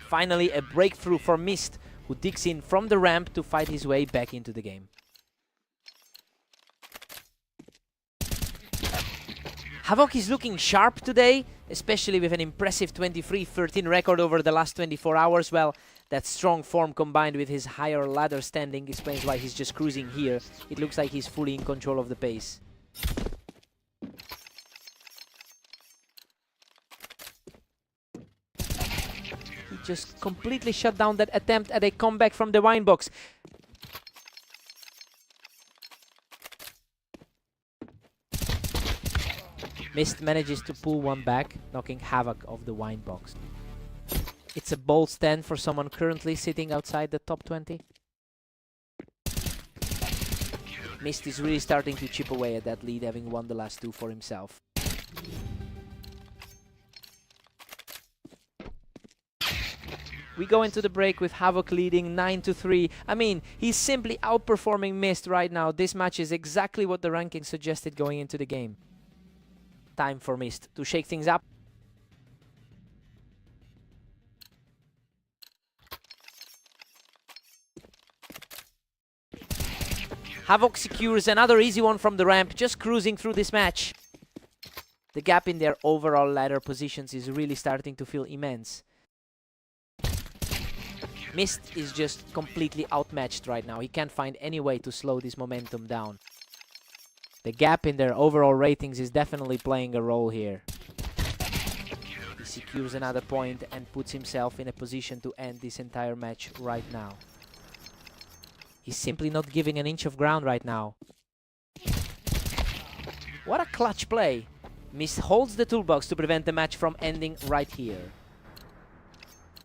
Finally, a breakthrough for Mist, who digs in from the ramp to fight his way back into the game. Havoc is looking sharp today, especially with an impressive 23-13 record over the last 24 hours. Well, that strong form combined with his higher ladder standing explains why he's just cruising here. It looks like he's fully in control of the pace. He just completely shut down that attempt at a comeback from the wine box. Mist manages to pull one back, knocking Havoc off the wine box. It's a bold stand for someone currently sitting outside the top 20. Mist is really starting to chip away at that lead, having won the last two for himself. We go into the break with Havoc leading 9-3. I mean, he's simply outperforming Mist right now. This match is exactly what the rankings suggested going into the game. Time for Mist to shake things up. Havoc secures another easy one from the ramp, just cruising through this match. The gap in their overall ladder positions is really starting to feel immense. Mist is just completely outmatched right now. He can't find any way to slow this momentum down. The gap in their overall ratings is definitely playing a role here. He secures another point and puts himself in a position to end this entire match right now. He's simply not giving an inch of ground right now. What a clutch play. Mist holds the toolbox to prevent the match from ending right here.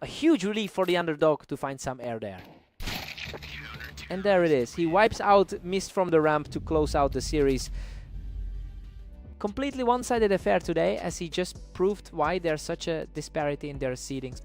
A huge relief for the underdog to find some air there. And there it is. He wipes out Mist from the ramp to close out the series. Completely one-sided affair today, as he just proved why there's such a disparity in their seedings.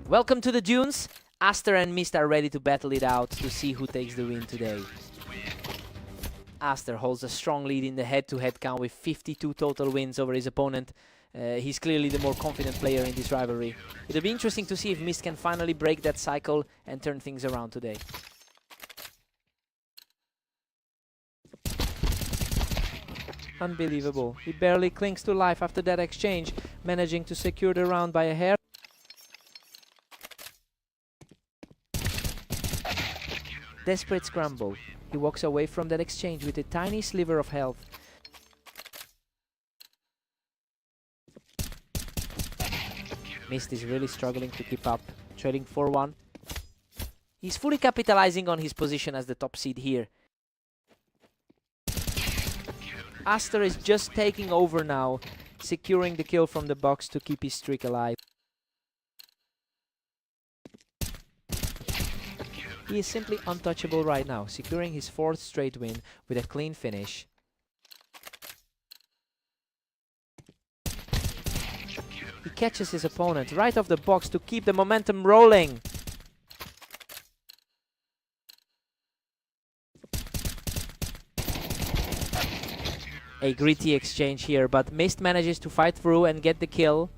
Welcome to the Dunes. Aster and Mist are ready to battle it out to see who takes the win today. Aster holds a strong lead in the head-to-head count with 52 total wins over his opponent. He's clearly the more confident player in this rivalry. It'll be interesting to see if Mist can finally break that cycle and turn things around today. Unbelievable. He barely clings to life after that exchange, managing to secure the round by a hair. Desperate scramble. He walks away from that exchange with a tiny sliver of health. Mist is really struggling to keep up, trailing 4-1. He's fully capitalizing on his position as the top seed here. Aster is just taking over now, securing the kill from the box to keep his streak alive. He is simply untouchable right now, securing his 4th straight win with a clean finish. He catches his opponent right off the box to keep the momentum rolling. A gritty exchange here, but Mist manages to fight through and get the kill.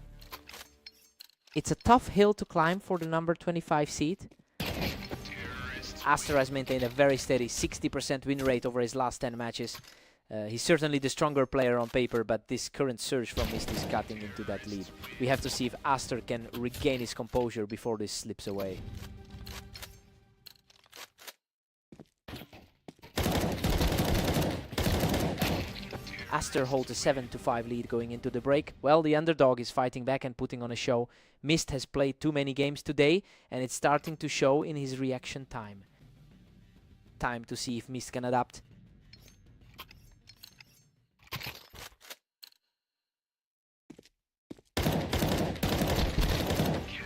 It's a tough hill to climb for the number 25 seed. Aster has maintained a very steady 60% win rate over his last 10 matches. He's certainly the stronger player on paper, but this current surge from Mist is cutting into that lead. We have to see if Aster can regain his composure before this slips away. Aster holds a 7-5 lead going into the break. Well, the underdog is fighting back and putting on a show. Mist has played too many games today, and it's starting to show in his reaction time. Time to see if Mist can adapt.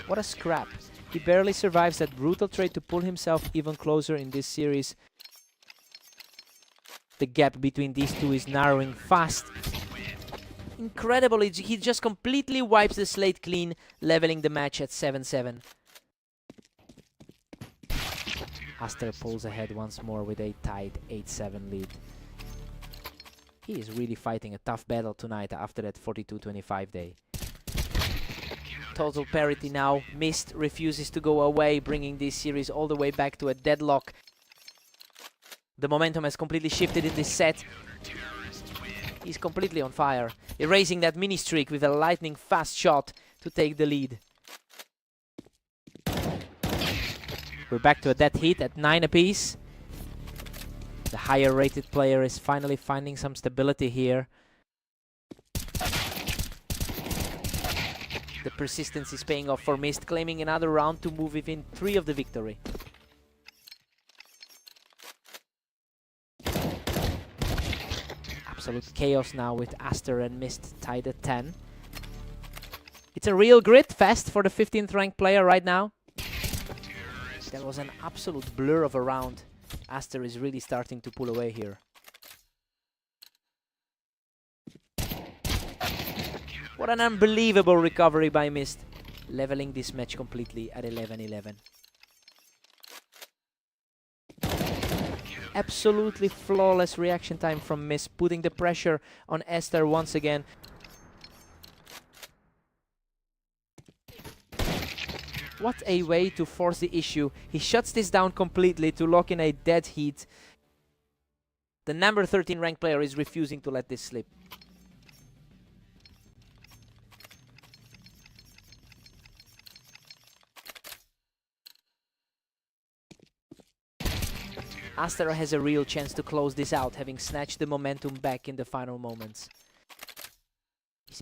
What a scrap. He barely survives that brutal trade to pull himself even closer in this series. The gap between these two is narrowing fast. Incredible, he just completely wipes the slate clean, leveling the match at 7-7. Aster pulls ahead once more with a tight 8-7 lead. He is really fighting a tough battle tonight after that 42-25 day. Total parity now. Mist refuses to go away, bringing this series all the way back to a deadlock. The momentum has completely shifted in this set. He's completely on fire, erasing that mini streak with a lightning fast shot to take the lead. We're back to a dead heat at 9 apiece. The higher rated player is finally finding some stability here. The persistence is paying off for Mist, claiming another round to move within 3 of the victory. Absolute chaos now with Aster and Mist tied at 10. It's a real grit fest for the 15th ranked player right now. That was an absolute blur of a round. Aster is really starting to pull away here. What an unbelievable recovery by Mist, leveling this match completely at 11-11. Absolutely flawless reaction time from Mist, putting the pressure on Aster once again. What a way to force the issue. He shuts this down completely to lock in a dead heat. The number 13 ranked player is refusing to let this slip. Aster has a real chance to close this out, having snatched the momentum back in the final moments.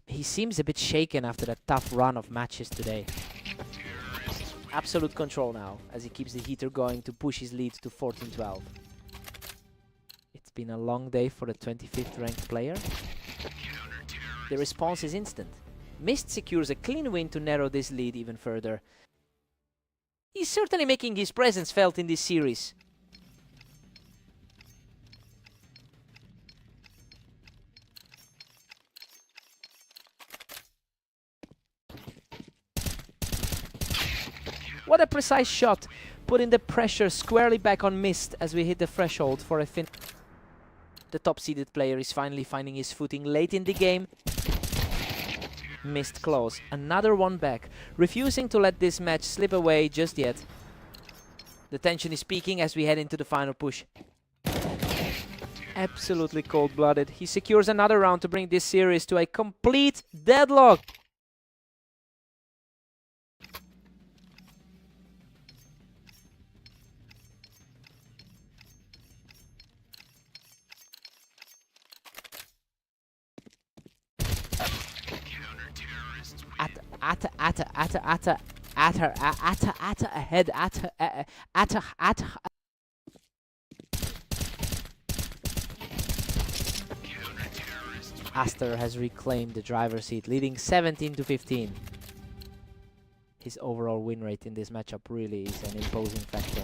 He seems a bit shaken after that tough run of matches today. Absolute control now, as he keeps the heater going to push his lead to 14-12. It's been a long day for the 25th ranked player. The response is instant. Mist secures a clean win to narrow this lead even further. He's certainly making his presence felt in this series. What a precise shot, putting the pressure squarely back on Mist as we hit the threshold for a fin. The top-seeded player is finally finding his footing late in the game. Missed close. Another one back, refusing to let this match slip away just yet. The tension is peaking as we head into the final push. Absolutely cold-blooded. He secures another round to bring this series to a complete deadlock. Aster has reclaimed the driver's seat, leading 17-15. His overall win rate in this matchup really is an imposing factor.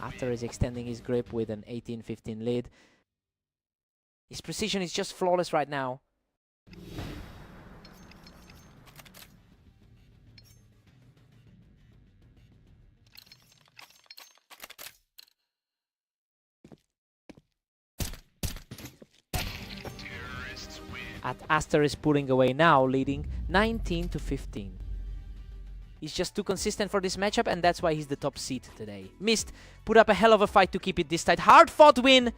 Aster is extending his grip with an 18-15 lead. His precision is just flawless right now. Aster is pulling away now, leading 19-15. He's just too consistent for this matchup, and that's why he's the top seed today. Mist put up a hell of a fight to keep it this tight. Hard-fought win.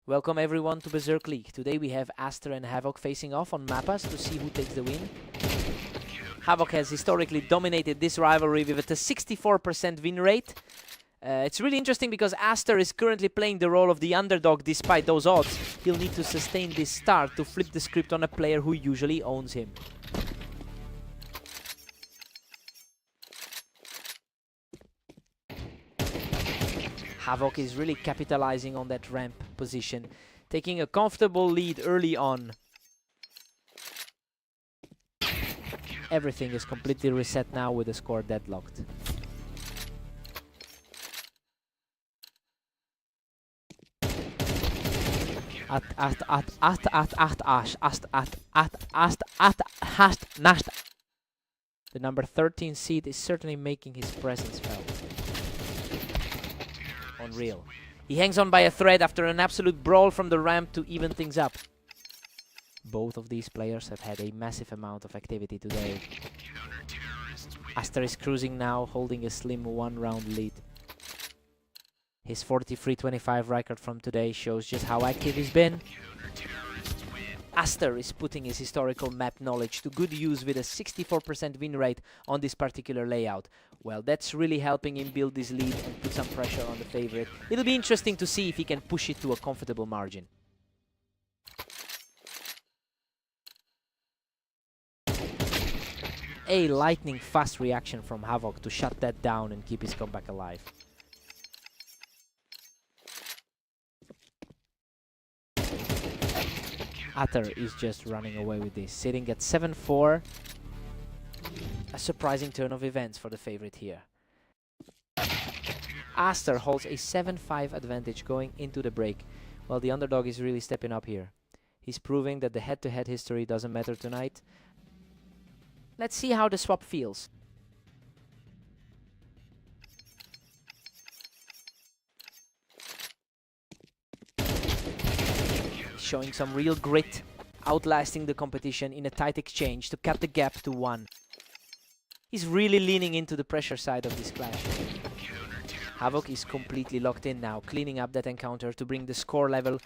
Welcome everyone to Berserk League. Today we have Aster and Havoc facing off on Mappas to see who takes the win. Havoc has historically dominated this rivalry with a 64% win rate. It's really interesting because Aster is currently playing the role of the underdog despite those odds. He'll need to sustain this start to flip the script on a player who usually owns him. Havoc is really capitalizing on that ramp position, taking a comfortable lead early on. Everything is completely reset now with the score deadlocked. The number 13 seed is certainly making his presence felt. Unreal. He hangs on by a thread after an absolute brawl from the ramp to even things up. Both of these players have had a massive amount of activity today. Aster is cruising now, holding a slim one-round lead. His 43-25 record from today shows just how active he's been. Aster is putting his historical map knowledge to good use with a 64% win rate on this particular layout. Well, that's really helping him build this lead and put some pressure on the favorite. It'll be interesting to see if he can push it to a comfortable margin. A lightning fast reaction from Havoc to shut that down and keep his comeback alive. Atter is just running away with this, sitting at 7-4. A surprising turn of events for the favorite here. Aster holds a 7-5 advantage going into the break, while the underdog is really stepping up here. He's proving that the head-to-head history doesn't matter tonight. Let's see how the swap feels. Showing some real grit, outlasting the competition in a tight exchange to cut the gap to 1. He's really leaning into the pressure side of this clash. Havoc is completely locked in now, cleaning up that encounter to bring the score level.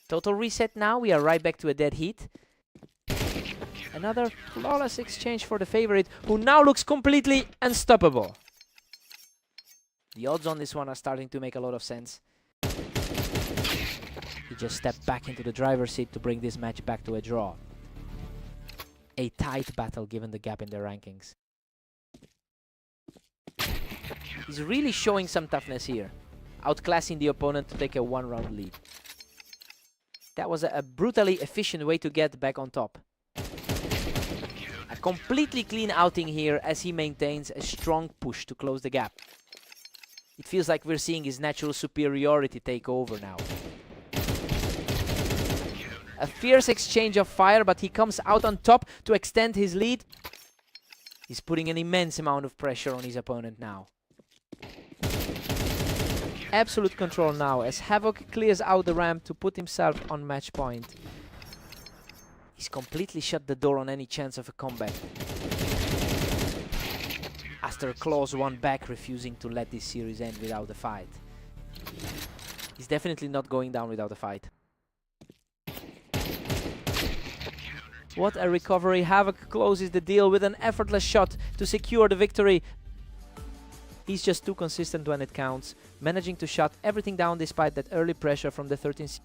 Total reset now, we are right back to a dead heat. Another flawless exchange for the favorite, who now looks completely unstoppable. The odds on this one are starting to make a lot of sense. He just stepped back into the driver's seat to bring this match back to a draw. A tight battle given the gap in their rankings. He's really showing some toughness here, outclassing the opponent to take a 1-round lead. That was a brutally efficient way to get back on top. A completely clean outing here as he maintains a strong push to close the gap. It feels like we're seeing his natural superiority take over now. A fierce exchange of fire, but he comes out on top to extend his lead. He's putting an immense amount of pressure on his opponent now. Absolute control now as Havoc clears out the ramp to put himself on match point. He's completely shut the door on any chance of a comeback. Aster claws one back, refusing to let this series end without a fight. He's definitely not going down without a fight. What a recovery. Havoc closes the deal with an effortless shot to secure the victory. He's just too consistent when it counts, managing to shut everything down despite that early pressure from the 13th.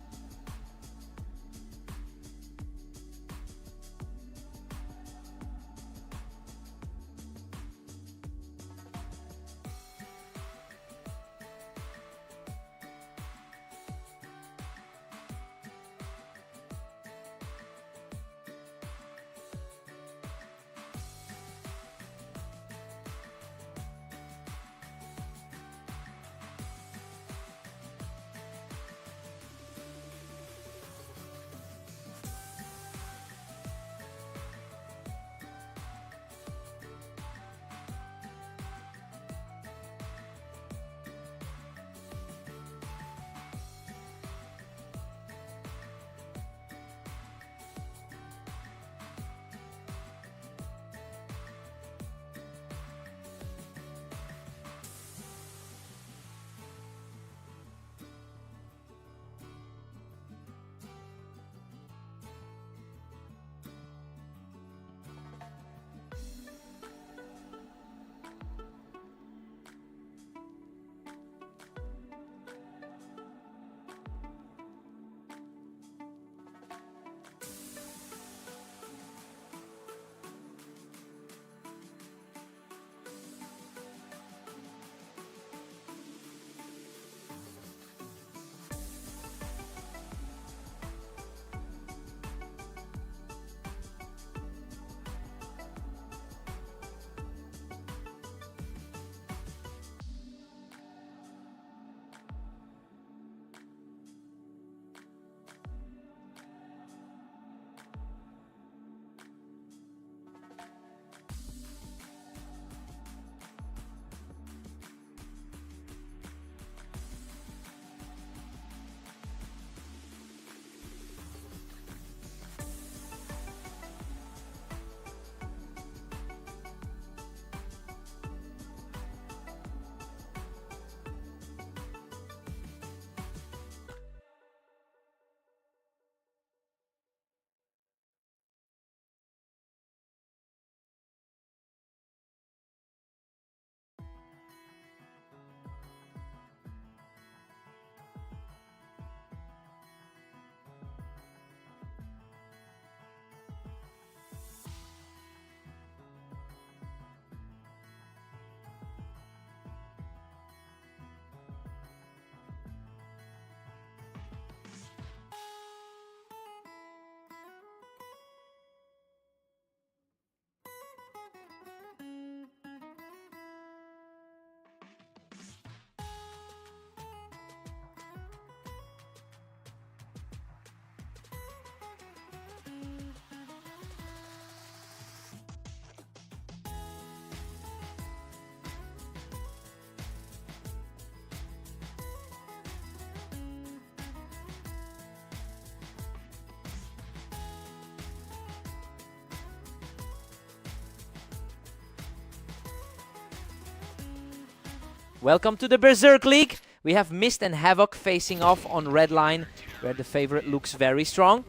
Welcome to the Berserk League. We have Mist and Havoc facing off on red line, where the favorite looks very strong.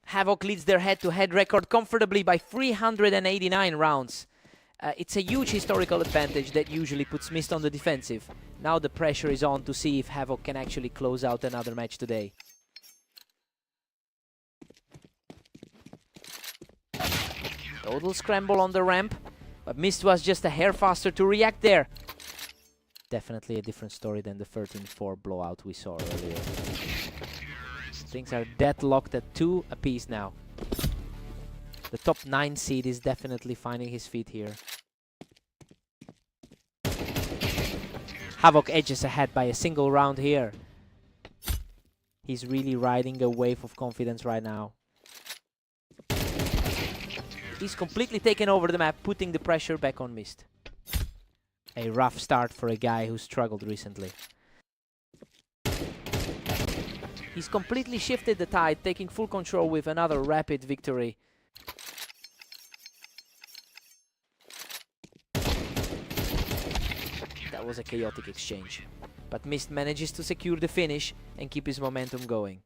Havoc leads their head-to-head record comfortably by 389 rounds. It's a huge historical advantage that usually puts Mist on the defensive. Now the pressure is on to see if Havoc can actually close out another match today. Total scramble on the ramp, but Mist was just a hair faster to react there. Definitely a different story than the 13-4 blowout we saw earlier. Things are deadlocked at 2 apiece now. The top 9 seed is definitely finding his feet here. Havoc edges ahead by a single round here. He's really riding a wave of confidence right now. He's completely taken over the map, putting the pressure back on Mist. A rough start for a guy who struggled recently. He's completely shifted the tide, taking full control with another rapid victory. That was a chaotic exchange, but Mist manages to secure the finish and keep his momentum going.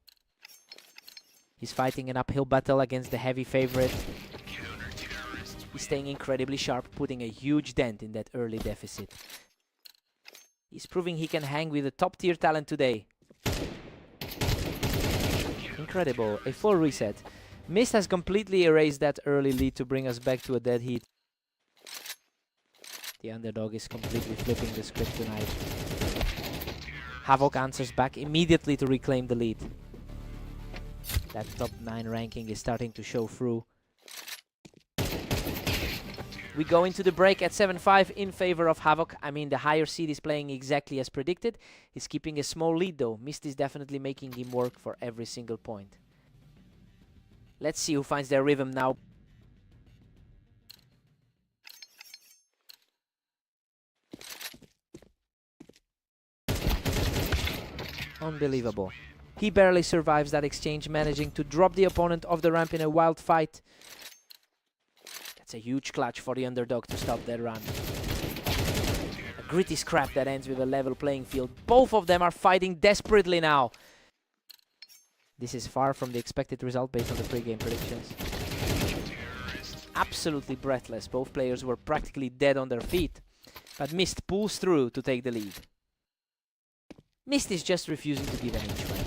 He's fighting an uphill battle against the heavy favorite. He's staying incredibly sharp, putting a huge dent in that early deficit. He's proving he can hang with a top-tier talent today. Incredible, a full reset. Mist has completely erased that early lead to bring us back to a dead heat. The underdog is completely flipping the script tonight. Havoc answers back immediately to reclaim the lead. That top 9 ranking is starting to show through. We go into the break at 7-5 in favor of Havoc. I mean, the higher seed is playing exactly as predicted. He's keeping a small lead though. Mist is definitely making him work for every single point. Let's see who finds their rhythm now. Unbelievable. He barely survives that exchange, managing to drop the opponent off the ramp in a wild fight. It's a huge clutch for the underdog to stop that run. A gritty scrap that ends with a level playing field. Both of them are fighting desperately now. This is far from the expected result based on the pre-game predictions. Absolutely breathless. Both players were practically dead on their feet. But Mist pulls through to take the lead. Mist is just refusing to give an inch right now.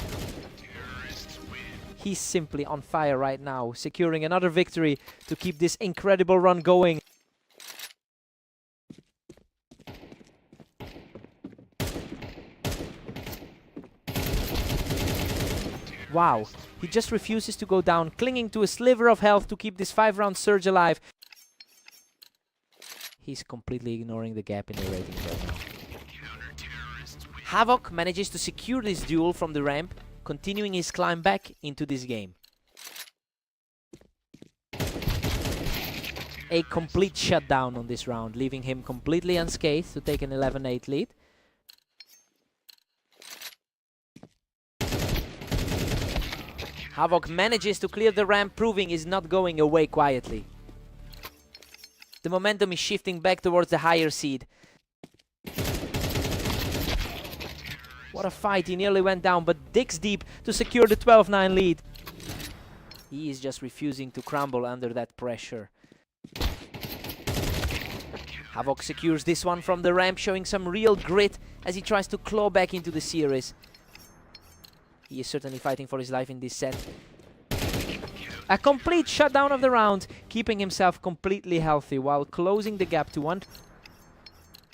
He's simply on fire right now, securing another victory to keep this incredible run going. Wow, he just refuses to go down, clinging to a sliver of health to keep this 5-round surge alive. He's completely ignoring the gap in the ratings right now. Havoc manages to secure this duel from the ramp, continuing his climb back into this game. A complete shutdown on this round, leaving him completely unscathed to take an 11-8 lead. Havoc manages to clear the ramp, proving he's not going away quietly. The momentum is shifting back towards the higher seed. What a fight, he nearly went down, but digs deep to secure the 12-9 lead. He is just refusing to crumble under that pressure. Havoc secures this one from the ramp, showing some real grit as he tries to claw back into the series. He is certainly fighting for his life in this set. A complete shutdown of the round, keeping himself completely healthy while closing the gap to 1.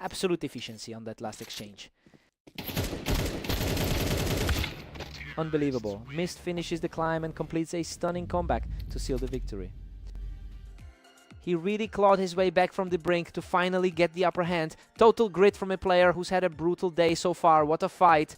Absolute efficiency on that last exchange. Unbelievable. Mist finishes the climb and completes a stunning comeback to seal the victory. He really clawed his way back from the brink to finally get the upper hand. Total grit from a player who's had a brutal day so far. What a fight.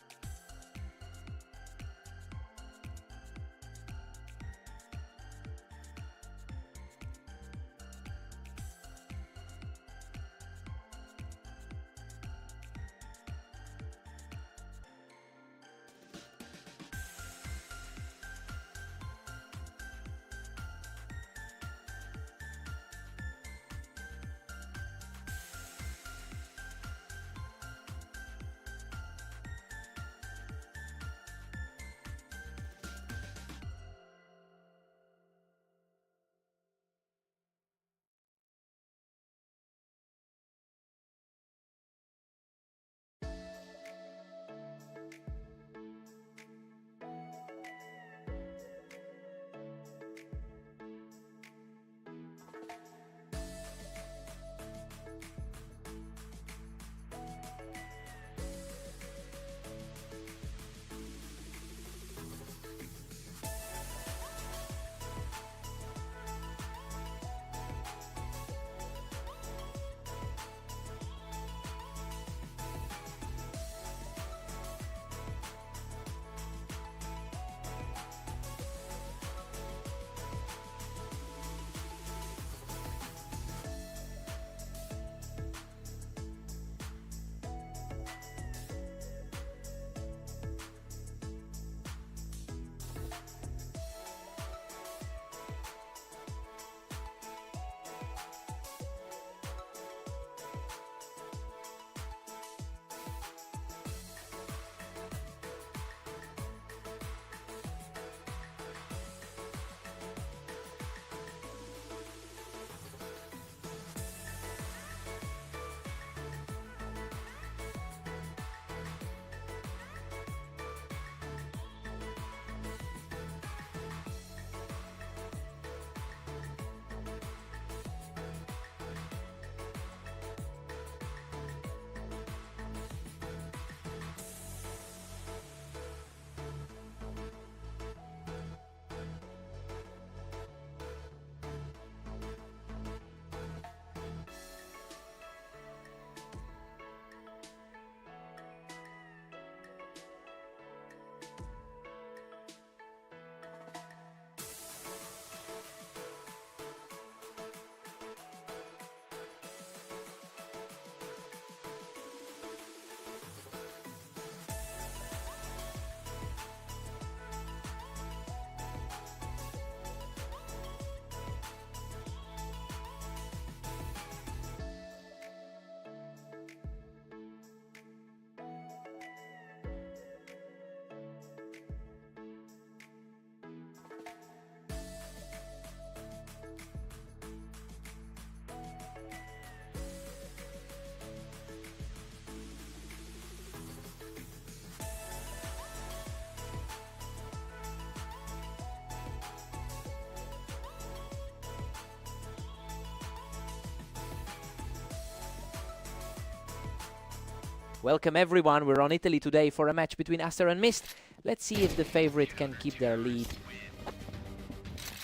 Welcome everyone, we're on Italy today for a match between Aster and Mist. Let's see if the favorite can keep their lead.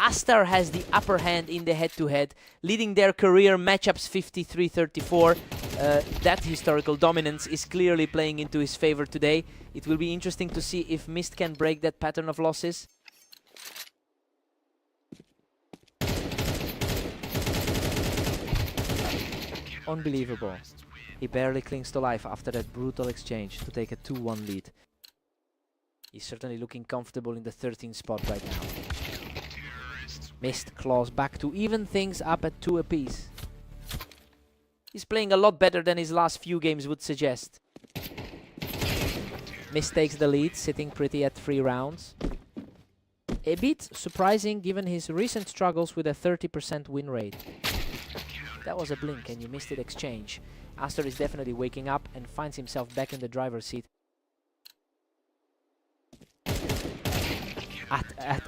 Aster has the upper hand in the head-to-head, leading their career matchups 53-34. That historical dominance is clearly playing into his favor today. It will be interesting to see if Mist can break that pattern of losses. Unbelievable. He barely clings to life after that brutal exchange to take a 2-1 lead. He's certainly looking comfortable in the 13th spot right now. Mist claws back to even things up at 2 apiece. He's playing a lot better than his last few games would suggest. Mist takes the lead, sitting pretty at 3 rounds. A bit surprising given his recent struggles with a 30% win rate. That was a blink and you missed it exchange. Aster is definitely waking up and finds himself back in the driver's seat.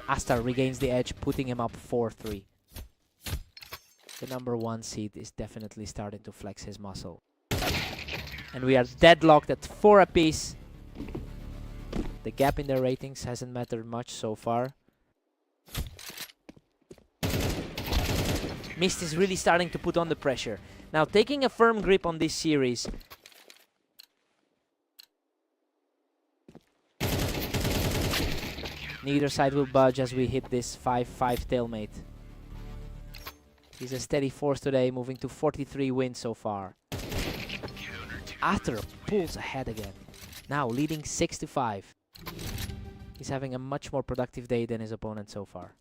Aster regains the edge, putting him up 4-3. The #1 seed is definitely starting to flex his muscle. And we are deadlocked at 4 apiece. The gap in their ratings hasn't mattered much so far. Mist is really starting to put on the pressure. Now taking a firm grip on this series. Neither side will budge as we hit this 5-5 stalemate. He's a steady force today, moving to 43 wins so far. Aster pulls ahead again, now leading 6-5. He's having a much more productive day than his opponent so far.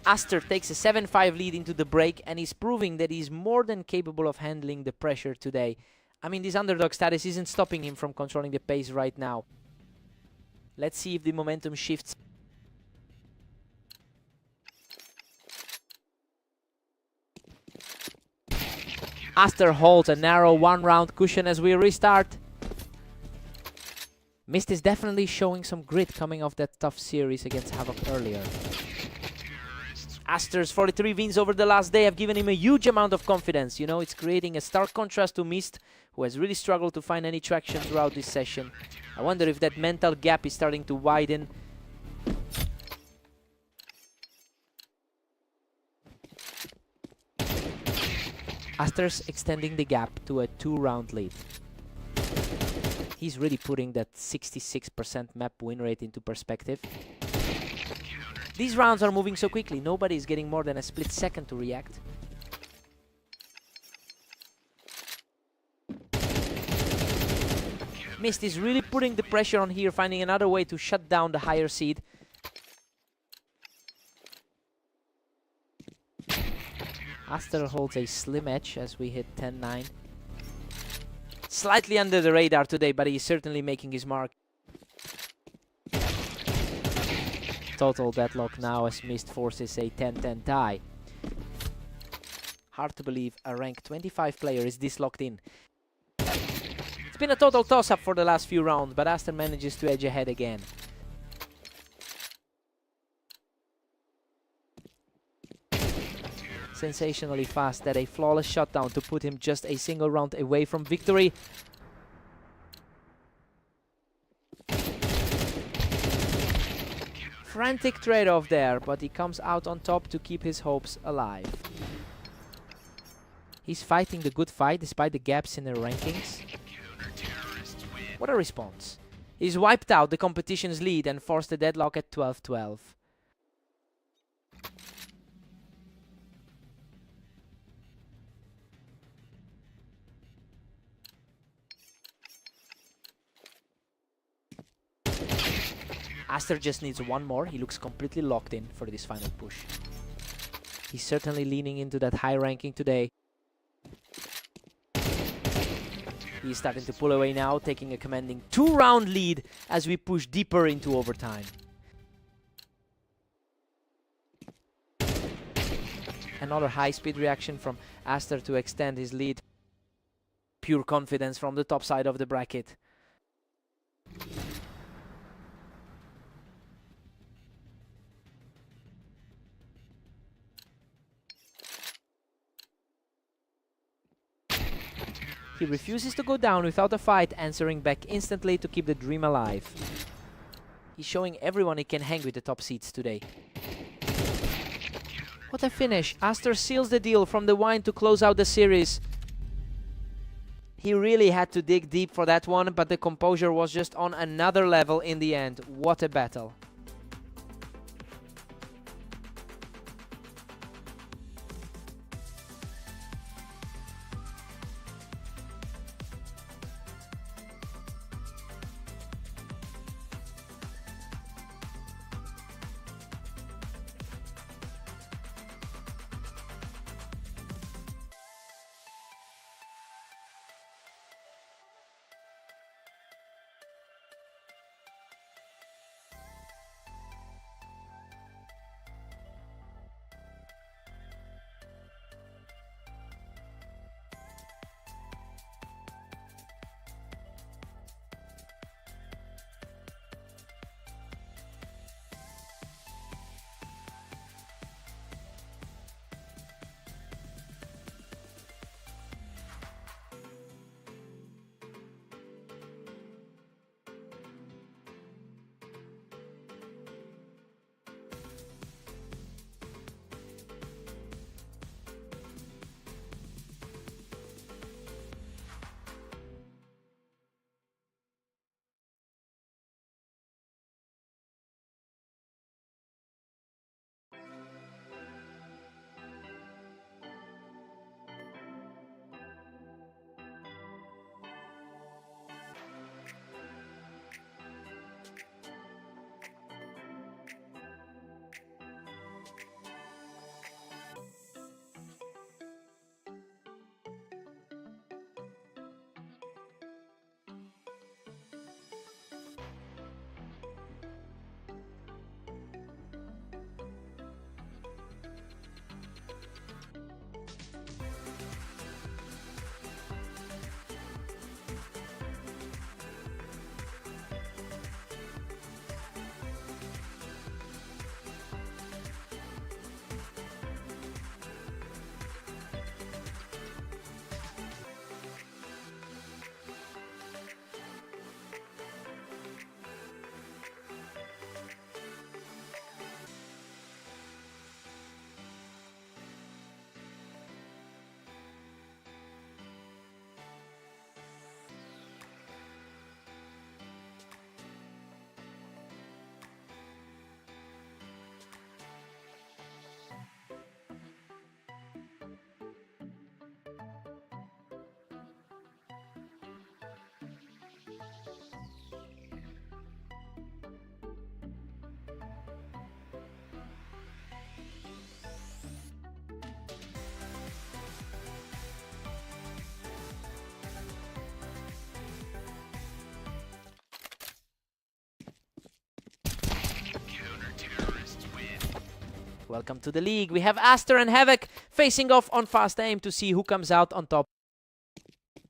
Aster takes a 7-5 lead into the break and is proving that he's more than capable of handling the pressure today. I mean, this underdog status isn't stopping him from controlling the pace right now. Let's see if the momentum shifts. Aster holds a narrow 1-round cushion as we restart. Mist is definitely showing some grit coming off that tough series against Havoc earlier. Aster's 43 wins over the last day have given him a huge amount of confidence. You know, it's creating a stark contrast to Mist, who has really struggled to find any traction throughout this session. I wonder if that mental gap is starting to widen. Aster's extending the gap to a 2-round lead. He's really putting that 66% map win rate into perspective. These rounds are moving so quickly, nobody is getting more than a split second to react. Mist is really putting the pressure on here, finding another way to shut down the higher seed. Aster holds a slim edge as we hit 10-9. Slightly under the radar today, but he's certainly making his mark. Total deadlock now as Mist forces a 10-10 tie. Hard to believe a rank 25 player is this locked in. It's been a total toss-up for the last few rounds, but Aster manages to edge ahead again. Sensationally fast, that a flawless shutdown to put him just a single round away from victory. Frantic trade-off there, but he comes out on top to keep his hopes alive. He's fighting the good fight despite the gaps in the rankings. What a response. He's wiped out the competition's lead and forced the deadlock at 12-12. Aster just needs one more. He looks completely locked in for this final push. He's certainly leaning into that high ranking today. He's starting to pull away now, taking a commanding 2-round lead as we push deeper into overtime. Another high-speed reaction from Aster to extend his lead. Pure confidence from the top side of the bracket. He refuses to go down without a fight, answering back instantly to keep the dream alive. He's showing everyone he can hang with the top seeds today. What a finish! Aster seals the deal from the wine to close out the series. He really had to dig deep for that one, but the composure was just on another level in the end. What a battle. Welcome to the league. We have Aster and Havoc facing off on fast aim to see who comes out on top.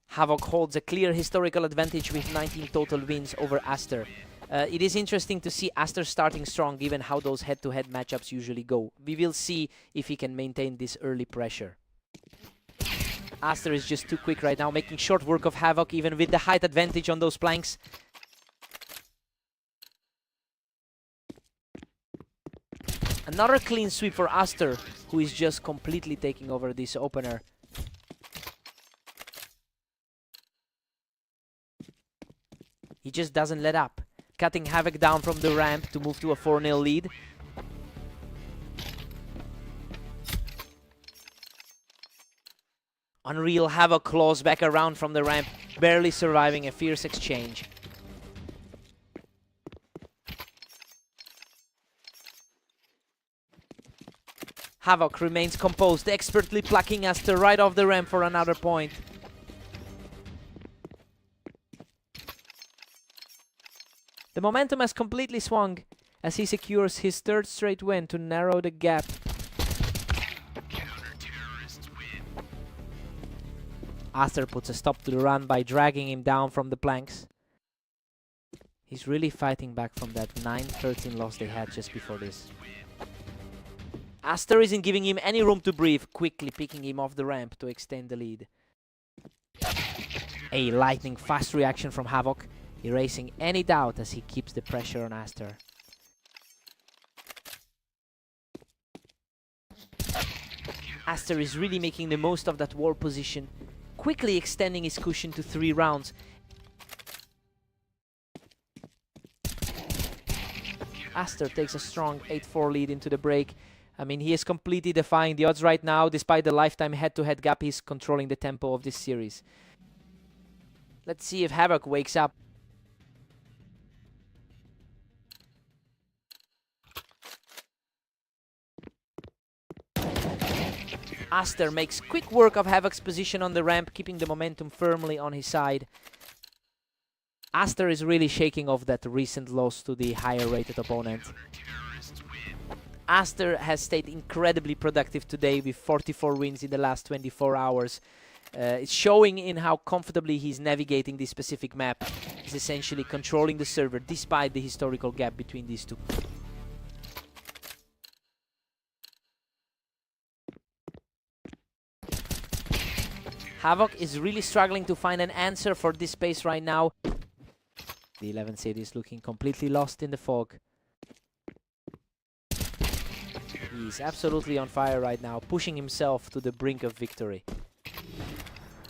Havoc holds a clear historical advantage with 19 total wins over Aster. It is interesting to see Aster starting strong given how those head-to-head matchups usually go. We will see if he can maintain this early pressure. Aster is just too quick right now, making short work of Havoc even with the height advantage on those planks. Another clean sweep for Aster, who is just completely taking over this opener. He just doesn't let up, cutting Havoc down from the ramp to move to a 4-0 lead. Unreal Havoc claws back around from the ramp, barely surviving a fierce exchange. Havoc remains composed, expertly plucking Aster right off the ramp for another point. The momentum has completely swung as he secures his third straight win to narrow the gap. Aster puts a stop to the run by dragging him down from the planks. He's really fighting back from that 9-13 loss they had just before this. Aster isn't giving him any room to breathe, quickly picking him off the ramp to extend the lead. A lightning fast reaction from Havoc, erasing any doubt as he keeps the pressure on Aster. Aster is really making the most of that wall position, quickly extending his cushion to 3 rounds. Aster takes a strong 8-4 lead into the break. I mean, he is completely defying the odds right now. Despite the lifetime head-to-head gap, he's controlling the tempo of this series. Let's see if Havoc wakes up. Aster makes quick work of Havoc's position on the ramp, keeping the momentum firmly on his side. Aster is really shaking off that recent loss to the higher-rated opponent. Aster has stayed incredibly productive today with 44 wins in the last 24 hours. It's showing in how comfortably he's navigating this specific map. He's essentially controlling the server despite the historical gap between these two. Havoc is really struggling to find an answer for this space right now. The 11th seed is looking completely lost in the fog. He's absolutely on fire right now, pushing himself to the brink of victory.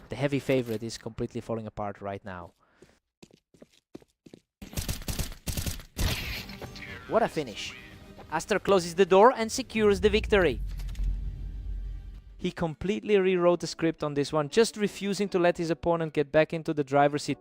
The heavy favorite is completely falling apart right now. What a finish. Aster closes the door and secures the victory. He completely rewrote the script on this one, just refusing to let his opponent get back into the driver's seat.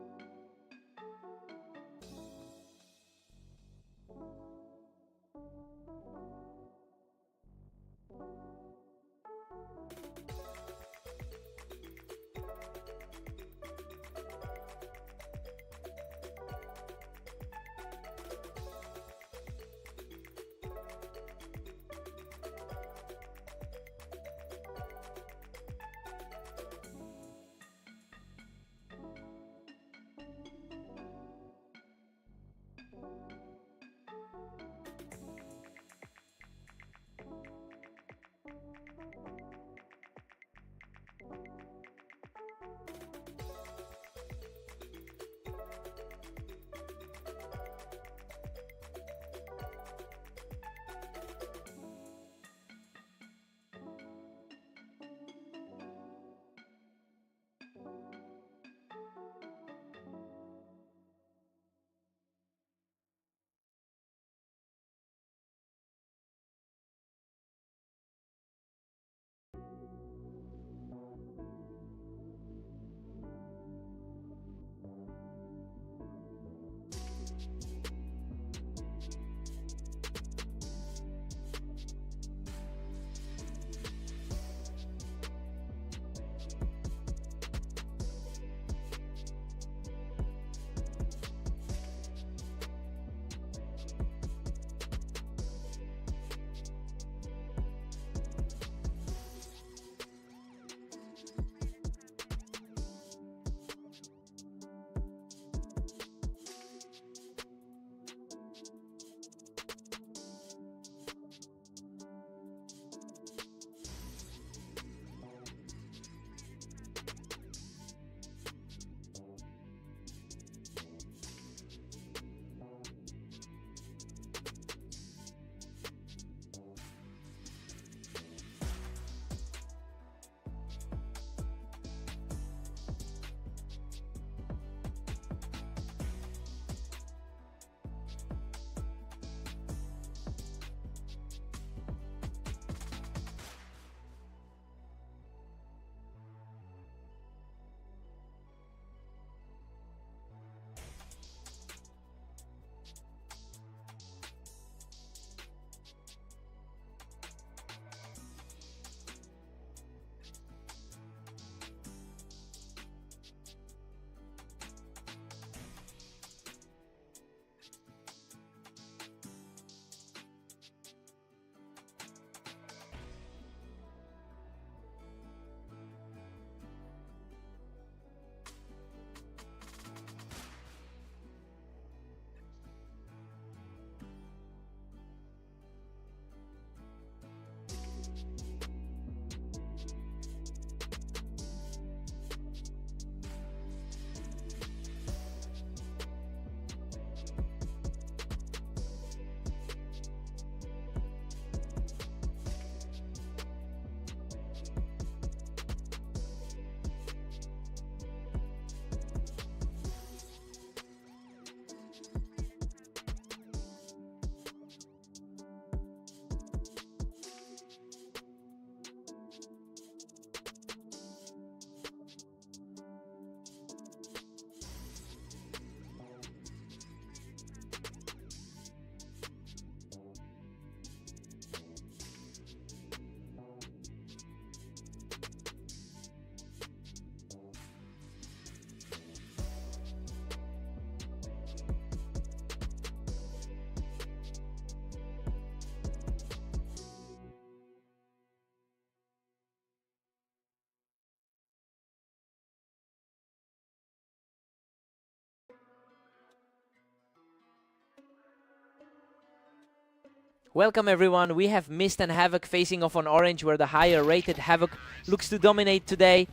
Welcome everyone, we have Mist and Havoc facing off on Orange, where the higher rated Havoc looks to dominate today.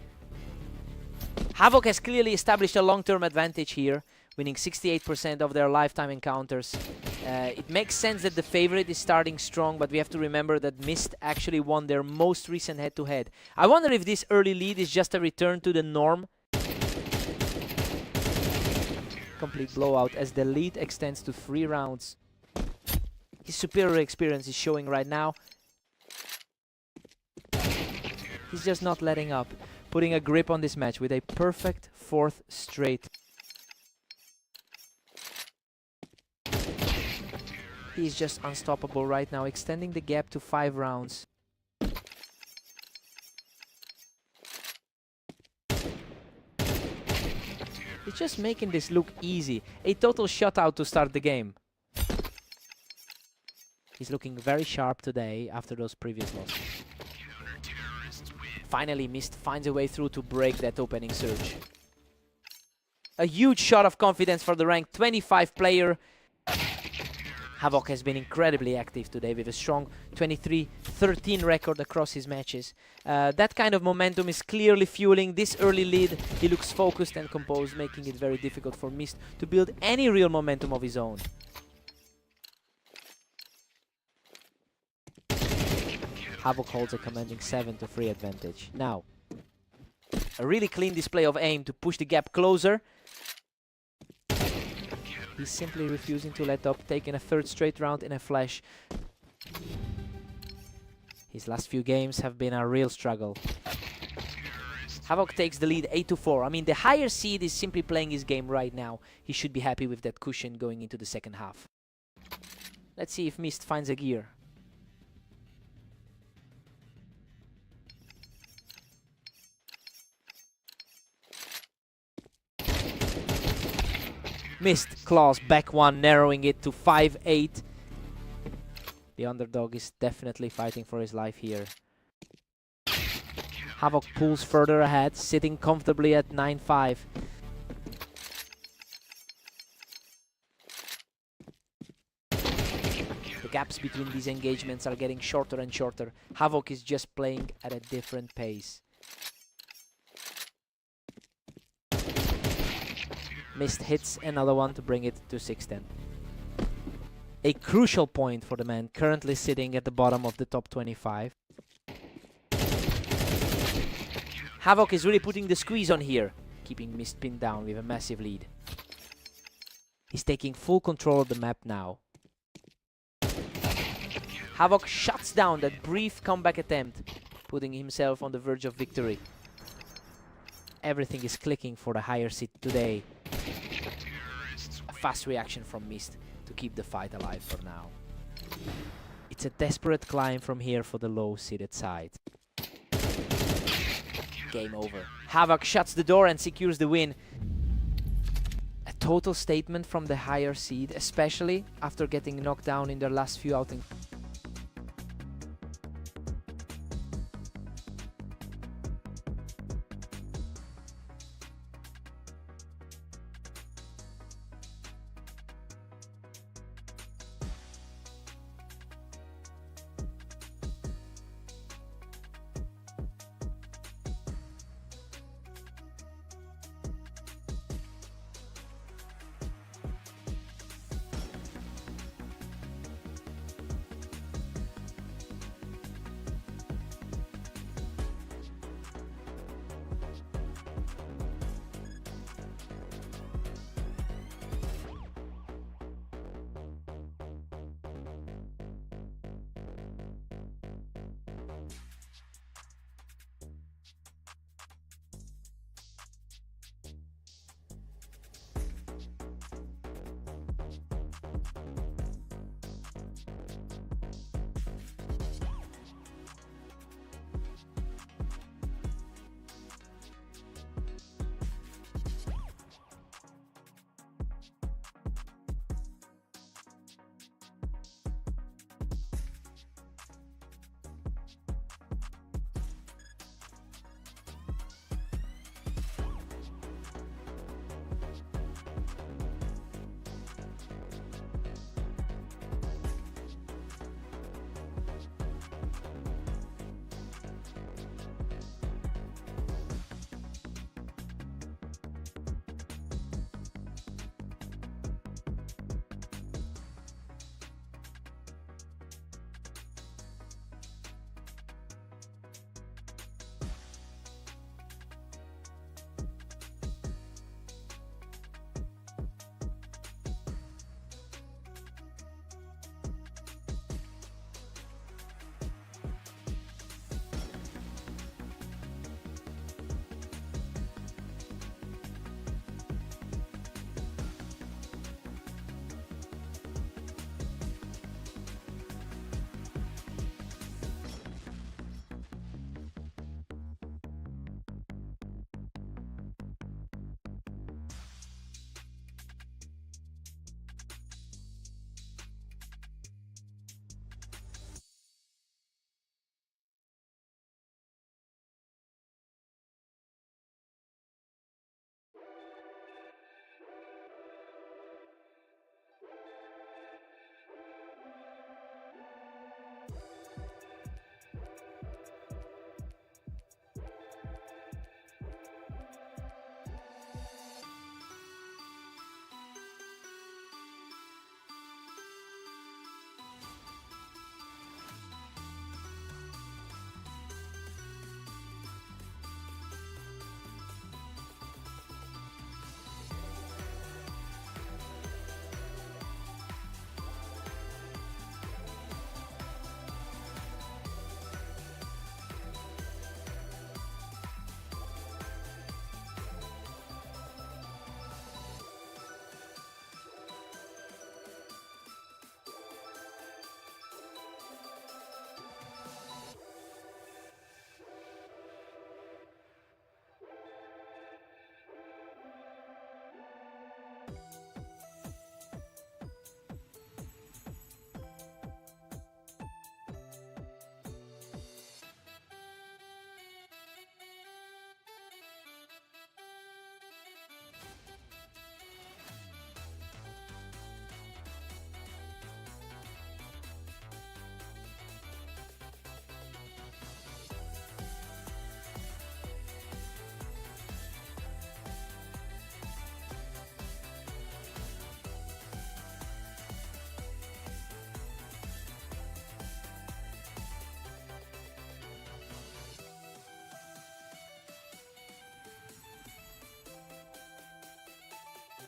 Havoc has clearly established a long-term advantage here, winning 68% of their lifetime encounters. It makes sense that the favorite is starting strong, but we have to remember that Mist actually won their most recent head-to-head. I wonder if this early lead is just a return to the norm. Complete blowout as the lead extends to 3 rounds. His superior experience is showing right now. He's just not letting up, putting a grip on this match with a perfect 4th straight. He's just unstoppable right now, extending the gap to 5 rounds. He's just making this look easy. A total shutout to start the game. He's looking very sharp today after those previous losses. Finally, Mist finds a way through to break that opening surge. A huge shot of confidence for the ranked 25 player. Havoc has been incredibly active today with a strong 23-13 record across his matches. That kind of momentum is clearly fueling this early lead. He looks focused and composed, making it very difficult for Mist to build any real momentum of his own. Havoc holds a commanding 7-3 advantage. Now, a really clean display of aim to push the gap closer. He's simply refusing to let up, taking a 3rd straight round in a flash. His last few games have been a real struggle. Havoc takes the lead 8-4. I mean, the higher seed is simply playing his game right now. He should be happy with that cushion going into the second half. Let's see if Mist finds a gear. Mist claws back 1, narrowing it to 5-8. The underdog is definitely fighting for his life here. Havoc pulls further ahead, sitting comfortably at 9-5. The gaps between these engagements are getting shorter and shorter. Havoc is just playing at a different pace. Mist hits another one to bring it to 6-10. A crucial point for the man currently sitting at the bottom of the top 25. Havoc is really putting the squeeze on here, keeping Mist pinned down with a massive lead. He's taking full control of the map now. Havoc shuts down that brief comeback attempt, putting himself on the verge of victory. Everything is clicking for the higher seed today. A fast reaction from Mist to keep the fight alive for now. It's a desperate climb from here for the low-seeded side. Game over. Havoc shuts the door and secures the win. A total statement from the higher seed, especially after getting knocked down in their last few outings.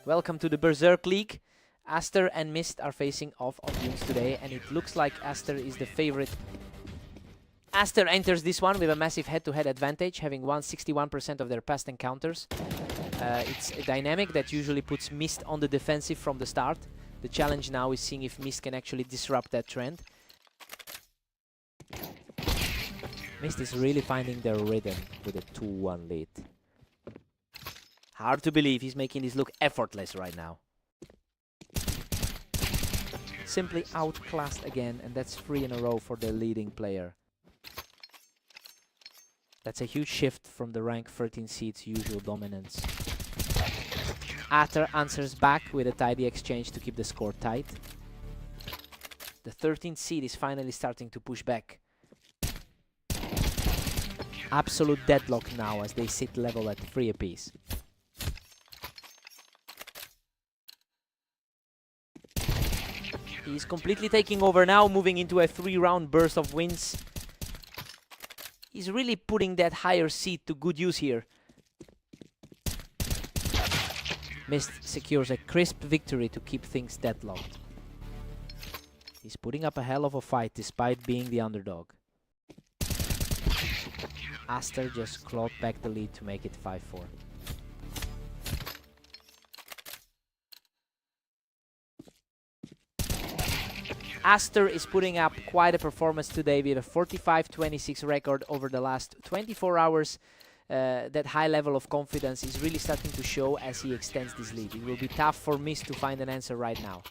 Welcome to the Berserk League. Aster and Mist are facing off on Dunes today, and it looks like Aster is the favorite. Aster enters this one with a massive head-to-head advantage, having won 61% of their past encounters. It's a dynamic that usually puts Mist on the defensive from the start. The challenge now is seeing if Mist can actually disrupt that trend. Mist is really finding their rhythm with a 2-1 lead. Hard to believe he's making this look effortless right now. Simply outclassed again, and that's 3 in a row for the leading player. That's a huge shift from the rank 13 seed's usual dominance. Aster answers back with a tidy exchange to keep the score tight. The 13th seed is finally starting to push back. Absolute deadlock now as they sit level at 3 apiece. He's completely taking over now, moving into a 3-round burst of wins. He's really putting that higher seed to good use here. Mist secures a crisp victory to keep things deadlocked. He's putting up a hell of a fight despite being the underdog. Aster just clawed back the lead to make it 5-4. Aster is putting up quite a performance today with a 45-26 record over the last 24 hours. That high level of confidence is really starting to show as he extends this lead. It will be tough for Mist to find an answer right now.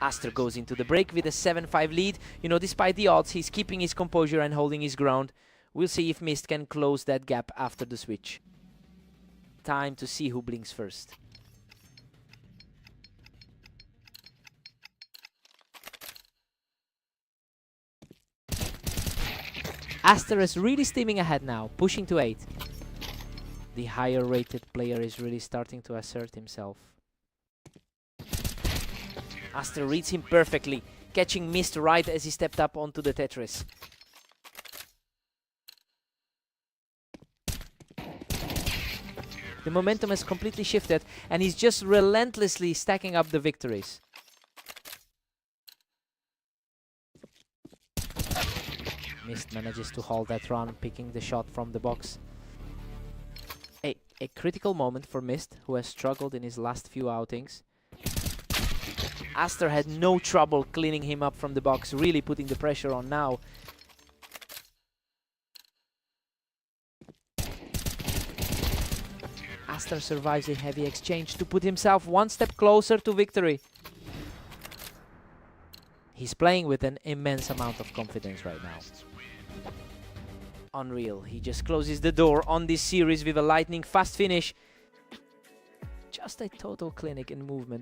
Aster goes into the break with a 7-5 lead. You know, despite the odds, he's keeping his composure and holding his ground. We'll see if Mist can close that gap after the switch. Time to see who blinks first. Aster is really steaming ahead now, pushing to 8. The higher rated player is really starting to assert himself. Aster reads him perfectly, catching Mist right as he stepped up onto the Tetris. The momentum has completely shifted, and he's just relentlessly stacking up the victories. Mist manages to hold that run, picking the shot from the box. A critical moment for Mist, who has struggled in his last few outings. Aster had no trouble cleaning him up from the box, really putting the pressure on now. Aster survives a heavy exchange to put himself one step closer to victory. He's playing with an immense amount of confidence right now. Unreal. He just closes the door on this series with a lightning fast finish. Just a total clinic in movement.